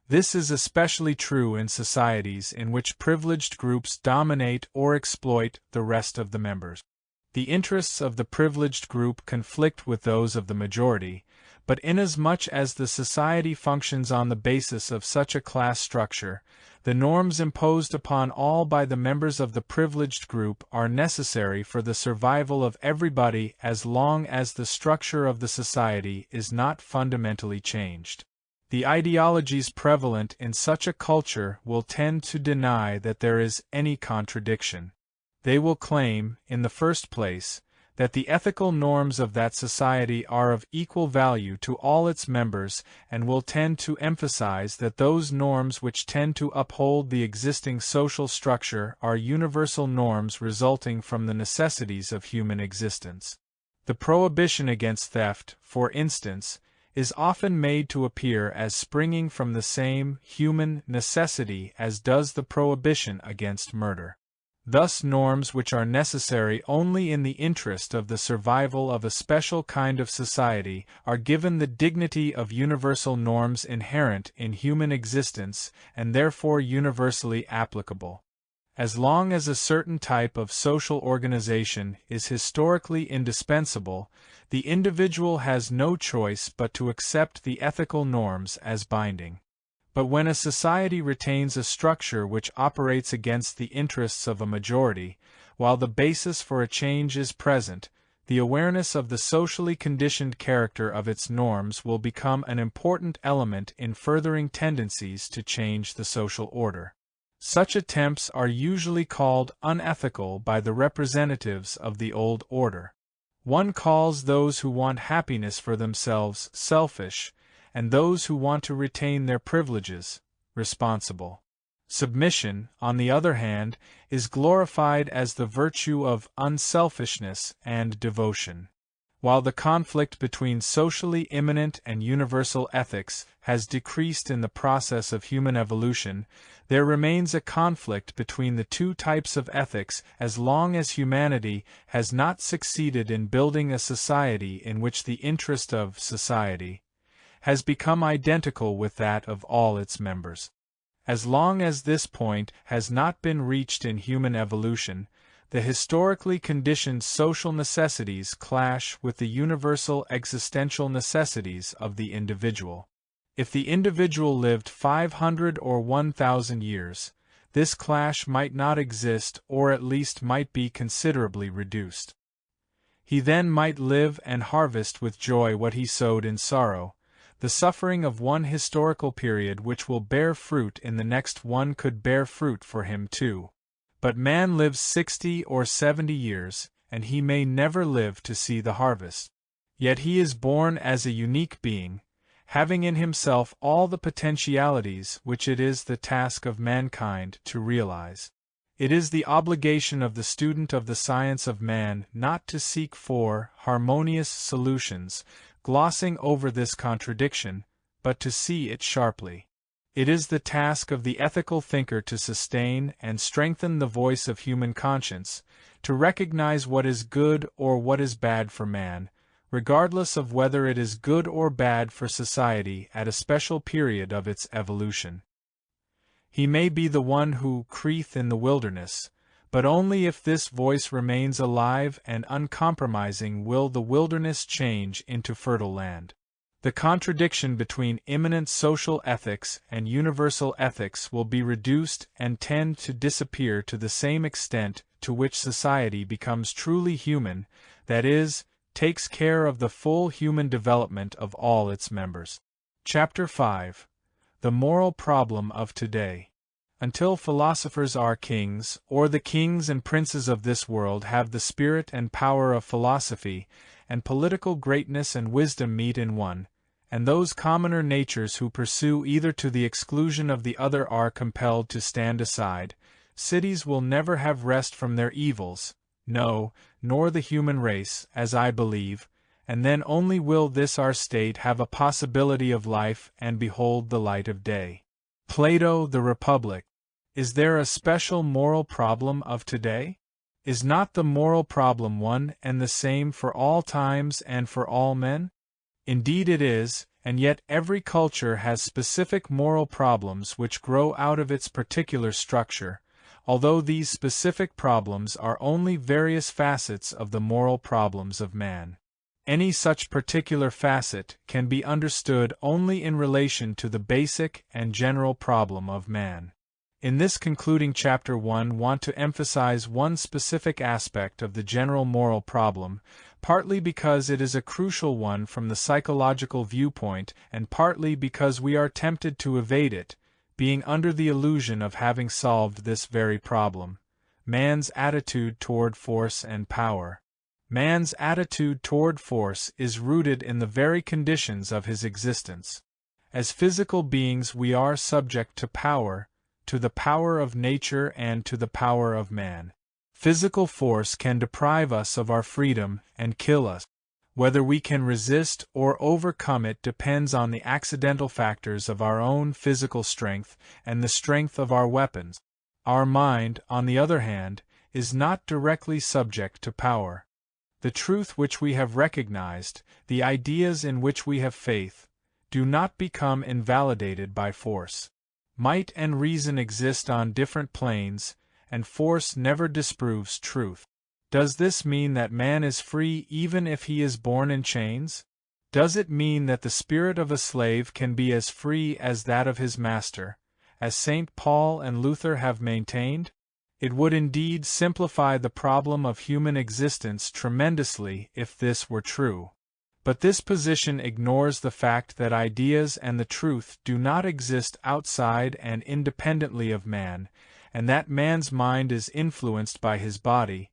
Speaker 1: This is especially true in societies in which privileged groups dominate or exploit the rest of the members. The interests of the privileged group conflict with those of the majority, but inasmuch as the society functions on the basis of such a class structure, the norms imposed upon all by the members of the privileged group are necessary for the survival of everybody as long as the structure of the society is not fundamentally changed. The ideologies prevalent in such a culture will tend to deny that there is any contradiction. They will claim, in the first place, that the ethical norms of that society are of equal value to all its members, and will tend to emphasize that those norms which tend to uphold the existing social structure are universal norms resulting from the necessities of human existence. The prohibition against theft, for instance, is often made to appear as springing from the same human necessity as does the prohibition against murder. Thus norms which are necessary only in the interest of the survival of a special kind of society are given the dignity of universal norms inherent in human existence and therefore universally applicable. As long as a certain type of social organization is historically indispensable, the individual has no choice but to accept the ethical norms as binding. But when a society retains a structure which operates against the interests of a majority, while the basis for a change is present, the awareness of the socially conditioned character of its norms will become an important element in furthering tendencies to change the social order. Such attempts are usually called unethical by the representatives of the old order. One calls those who want happiness for themselves selfish, and those who want to retain their privileges responsible. Submission, on the other hand, is glorified as the virtue of unselfishness and devotion. While the conflict between socially immanent and universal ethics has decreased in the process of human evolution, there remains a conflict between the two types of ethics as long as humanity has not succeeded in building a society in which the interest of society has become identical with that of all its members. As long as this point has not been reached in human evolution, the historically conditioned social necessities clash with the universal existential necessities of the individual. If the individual lived 500 or 1,000 years, this clash might not exist or at least might be considerably reduced. He then might live and harvest with joy what he sowed in sorrow. The suffering of one historical period which will bear fruit in the next one could bear fruit for him too. But man lives 60 or 70 years, and he may never live to see the harvest. Yet he is born as a unique being, having in himself all the potentialities which it is the task of mankind to realize. It is the obligation of the student of the science of man not to seek for harmonious solutions, glossing over this contradiction, but to see it sharply. It is the task of the ethical thinker to sustain and strengthen the voice of human conscience, to recognize what is good or what is bad for man, regardless of whether it is good or bad for society at a special period of its evolution. He may be the one who crieth in the wilderness, but only if this voice remains alive and uncompromising will the wilderness change into fertile land. The contradiction between immanent social ethics and universal ethics will be reduced and tend to disappear to the same extent to which society becomes truly human, that is, takes care of the full human development of all its members. Chapter 5. The Moral Problem of Today. Until philosophers are kings, or the kings and princes of this world have the spirit and power of philosophy, and political greatness and wisdom meet in one, and those commoner natures who pursue either to the exclusion of the other are compelled to stand aside, cities will never have rest from their evils, no, nor the human race, as I believe, and then only will this our state have a possibility of life and behold the light of day. Plato, The Republic. Is there a special moral problem of today? Is not the moral problem one and the same for all times and for all men? Indeed it is, and yet every culture has specific moral problems which grow out of its particular structure, although these specific problems are only various facets of the moral problems of man. Any such particular facet can be understood only in relation to the basic and general problem of man. In this concluding chapter 1 want to emphasize one specific aspect of the general moral problem, partly because it is a crucial one from the psychological viewpoint and partly because we are tempted to evade it, being under the illusion of having solved this very problem. man's attitude toward force and power. Man's attitude toward force is rooted in the very conditions of his existence. As physical beings we are subject to the power of nature and to the power of man. Physical force can deprive us of our freedom and kill us. Whether we can resist or overcome it depends on the accidental factors of our own physical strength and the strength of our weapons. Our mind, on the other hand, is not directly subject to power. The truth which we have recognized, the ideas in which we have faith, do not become invalidated by force. Might and reason exist on different planes, and force never disproves truth. Does this mean that man is free even if he is born in chains? Does it mean that the spirit of a slave can be as free as that of his master, as St. Paul and Luther have maintained? It would indeed simplify the problem of human existence tremendously if this were true. But this position ignores the fact that ideas and the truth do not exist outside and independently of man, and that man's mind is influenced by his body,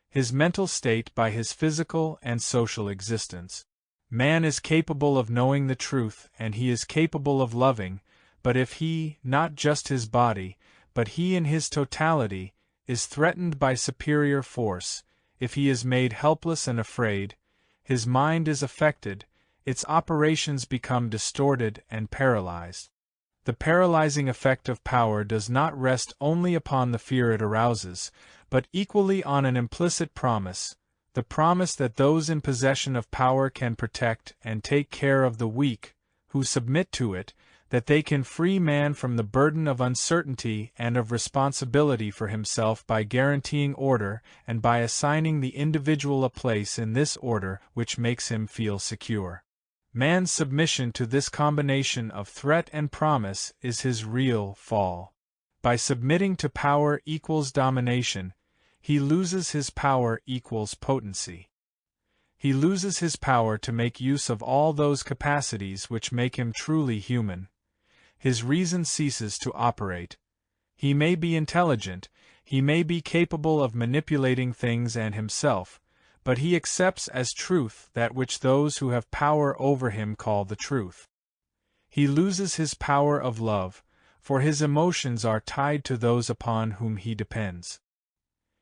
Speaker 1: his mental state by his physical and social existence. Man is capable of knowing the truth and he is capable of loving, but if he, not just his body, but he in his totality, is threatened by superior force, if he is made helpless and afraid, his mind is affected, its operations become distorted and paralyzed. The paralyzing effect of power does not rest only upon the fear it arouses, but equally on an implicit promise, the promise that those in possession of power can protect and take care of the weak, who submit to it, that they can free man from the burden of uncertainty and of responsibility for himself by guaranteeing order and by assigning the individual a place in this order which makes him feel secure. Man's submission to this combination of threat and promise is his real fall. By submitting to power equals domination, he loses his power equals potency. He loses his power to make use of all those capacities which make him truly human. His reason ceases to operate. He may be intelligent, he may be capable of manipulating things and himself, but he accepts as truth that which those who have power over him call the truth. He loses his power of love, for his emotions are tied to those upon whom he depends.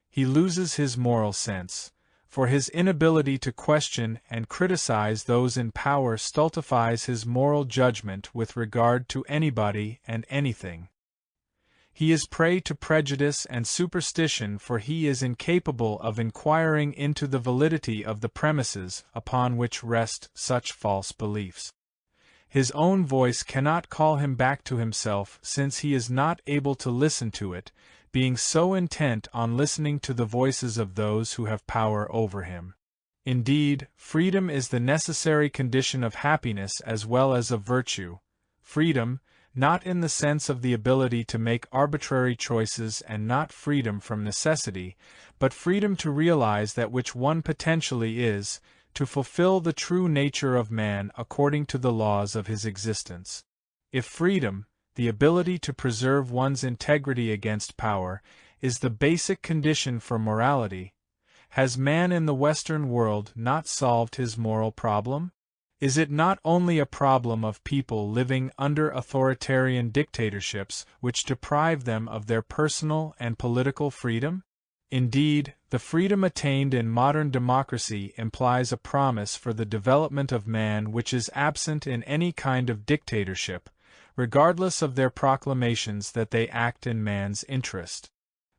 Speaker 1: He loses his moral sense, for his inability to question and criticize those in power stultifies his moral judgment with regard to anybody and anything. He is prey to prejudice and superstition, for he is incapable of inquiring into the validity of the premises upon which rest such false beliefs. His own voice cannot call him back to himself, since he is not able to listen to it, being so intent on listening to the voices of those who have power over him. Indeed, freedom is the necessary condition of happiness as well as of virtue. Freedom, not in the sense of the ability to make arbitrary choices and not freedom from necessity, but freedom to realize that which one potentially is, to fulfill the true nature of man according to the laws of his existence. If freedom, the ability to preserve one's integrity against power, is the basic condition for morality, has man in the Western world not solved his moral problem? Is it not only a problem of people living under authoritarian dictatorships which deprive them of their personal and political freedom? Indeed, the freedom attained in modern democracy implies a promise for the development of man which is absent in any kind of dictatorship, regardless of their proclamations that they act in man's interest.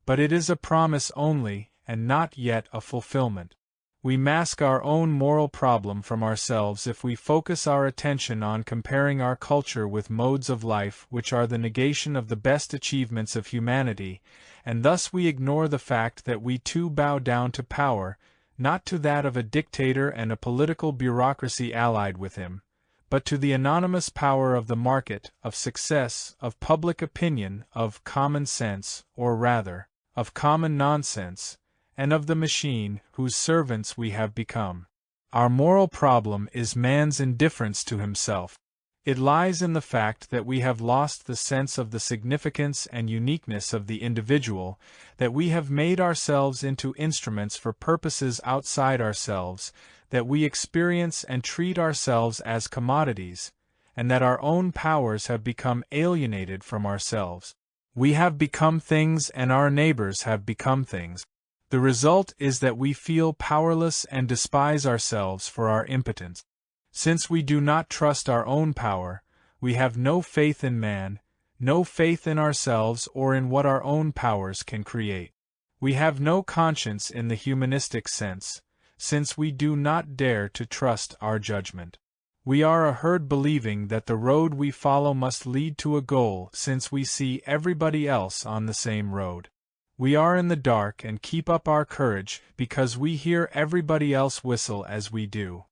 Speaker 1: But it is a promise only, and not yet a fulfillment. We mask our own moral problem from ourselves if we focus our attention on comparing our culture with modes of life which are the negation of the best achievements of humanity, and thus we ignore the fact that we too bow down to power, not to that of a dictator and a political bureaucracy allied with him, but to the anonymous power of the market, of success, of public opinion, of common sense, or rather, of common nonsense, and of the machine whose servants we have become. Our moral problem is man's indifference to himself. It lies in the fact that we have lost the sense of the significance and uniqueness of the individual, that we have made ourselves into instruments for purposes outside ourselves, that we experience and treat ourselves as commodities, and that our own powers have become alienated from ourselves. We have become things and our neighbors have become things. The result is that we feel powerless and despise ourselves for our impotence. Since we do not trust our own power, we have no faith in man, no faith in ourselves or in what our own powers can create. We have no conscience in the humanistic sense, since we do not dare to trust our judgment. We are a herd believing that the road we follow must lead to a goal since we see everybody else on the same road. We are in the dark and keep up our courage because we hear everybody else whistle as we do.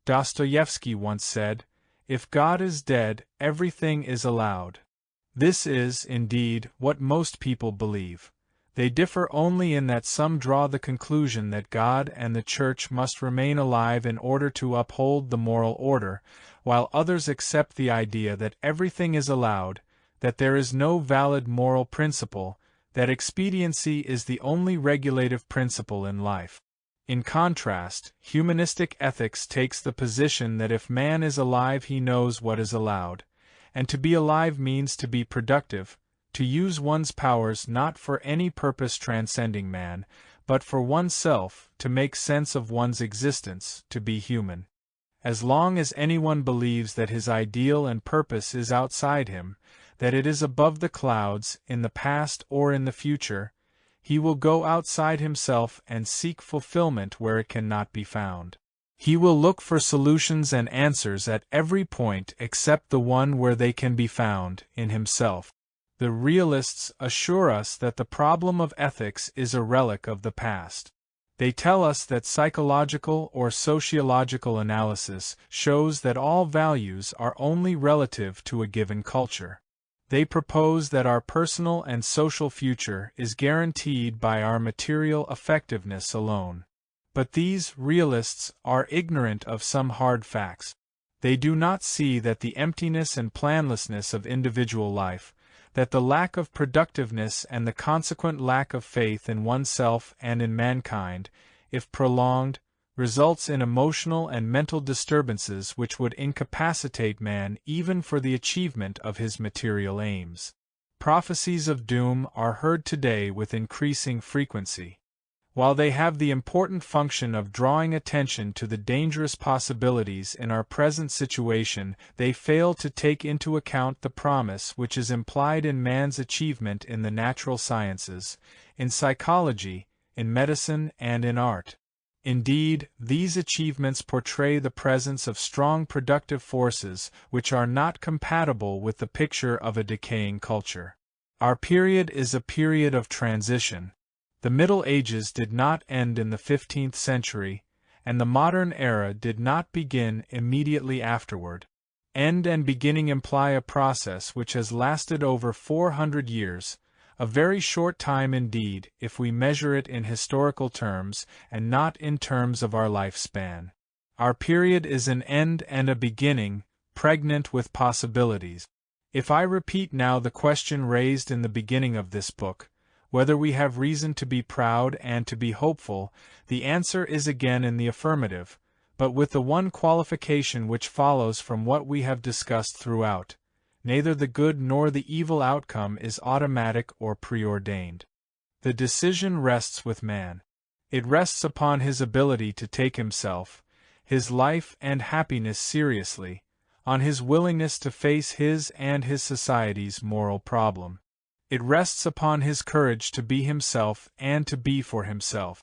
Speaker 1: Dostoevsky once said, "If God is dead, everything is allowed." This is, indeed, what most people believe. They differ only in that some draw the conclusion that God and the Church must remain alive in order to uphold the moral order, while others accept the idea that everything is allowed, that there is no valid moral principle, that expediency is the only regulative principle in life. In contrast, humanistic ethics takes the position that if man is alive he knows what is allowed, and to be alive means to be productive, to use one's powers not for any purpose transcending man, but for oneself, to make sense of one's existence, to be human. As long as anyone believes that his ideal and purpose is outside him, that it is above the clouds, in the past or in the future, he will go outside himself and seek fulfillment where it cannot be found. He will look for solutions and answers at every point except the one where they can be found, in himself. The realists assure us that the problem of ethics is a relic of the past. They tell us that psychological or sociological analysis shows that all values are only relative to a given culture. They propose that our personal and social future is guaranteed by our material effectiveness alone. But these realists are ignorant of some hard facts. They do not see that the emptiness and planlessness of individual life, that the lack of productiveness and the consequent lack of faith in oneself and in mankind, if prolonged, results in emotional and mental disturbances which would incapacitate man even for the achievement of his material aims. Prophecies of doom are heard today with increasing frequency. While they have the important function of drawing attention to the dangerous possibilities in our present situation, they fail to take into account the promise which is implied in man's achievement in the natural sciences, in psychology, in medicine, and in art. Indeed, these achievements portray the presence of strong productive forces which are not compatible with the picture of a decaying culture. Our period is a period of transition. The Middle Ages did not end in the 15th century, and the modern era did not begin immediately afterward. End and beginning imply a process which has lasted over 400 years, a very short time indeed if we measure it in historical terms and not in terms of our lifespan. Our period is an end and a beginning, pregnant with possibilities. If I repeat now the question raised in the beginning of this book, whether we have reason to be proud and to be hopeful, the answer is again in the affirmative, but with the one qualification which follows from what we have discussed throughout. Neither the good nor the evil outcome is automatic or preordained. The decision rests with man. It rests upon his ability to take himself, his life and happiness seriously, on his willingness to face his and his society's moral problem. It rests upon his courage to be himself and to be for himself.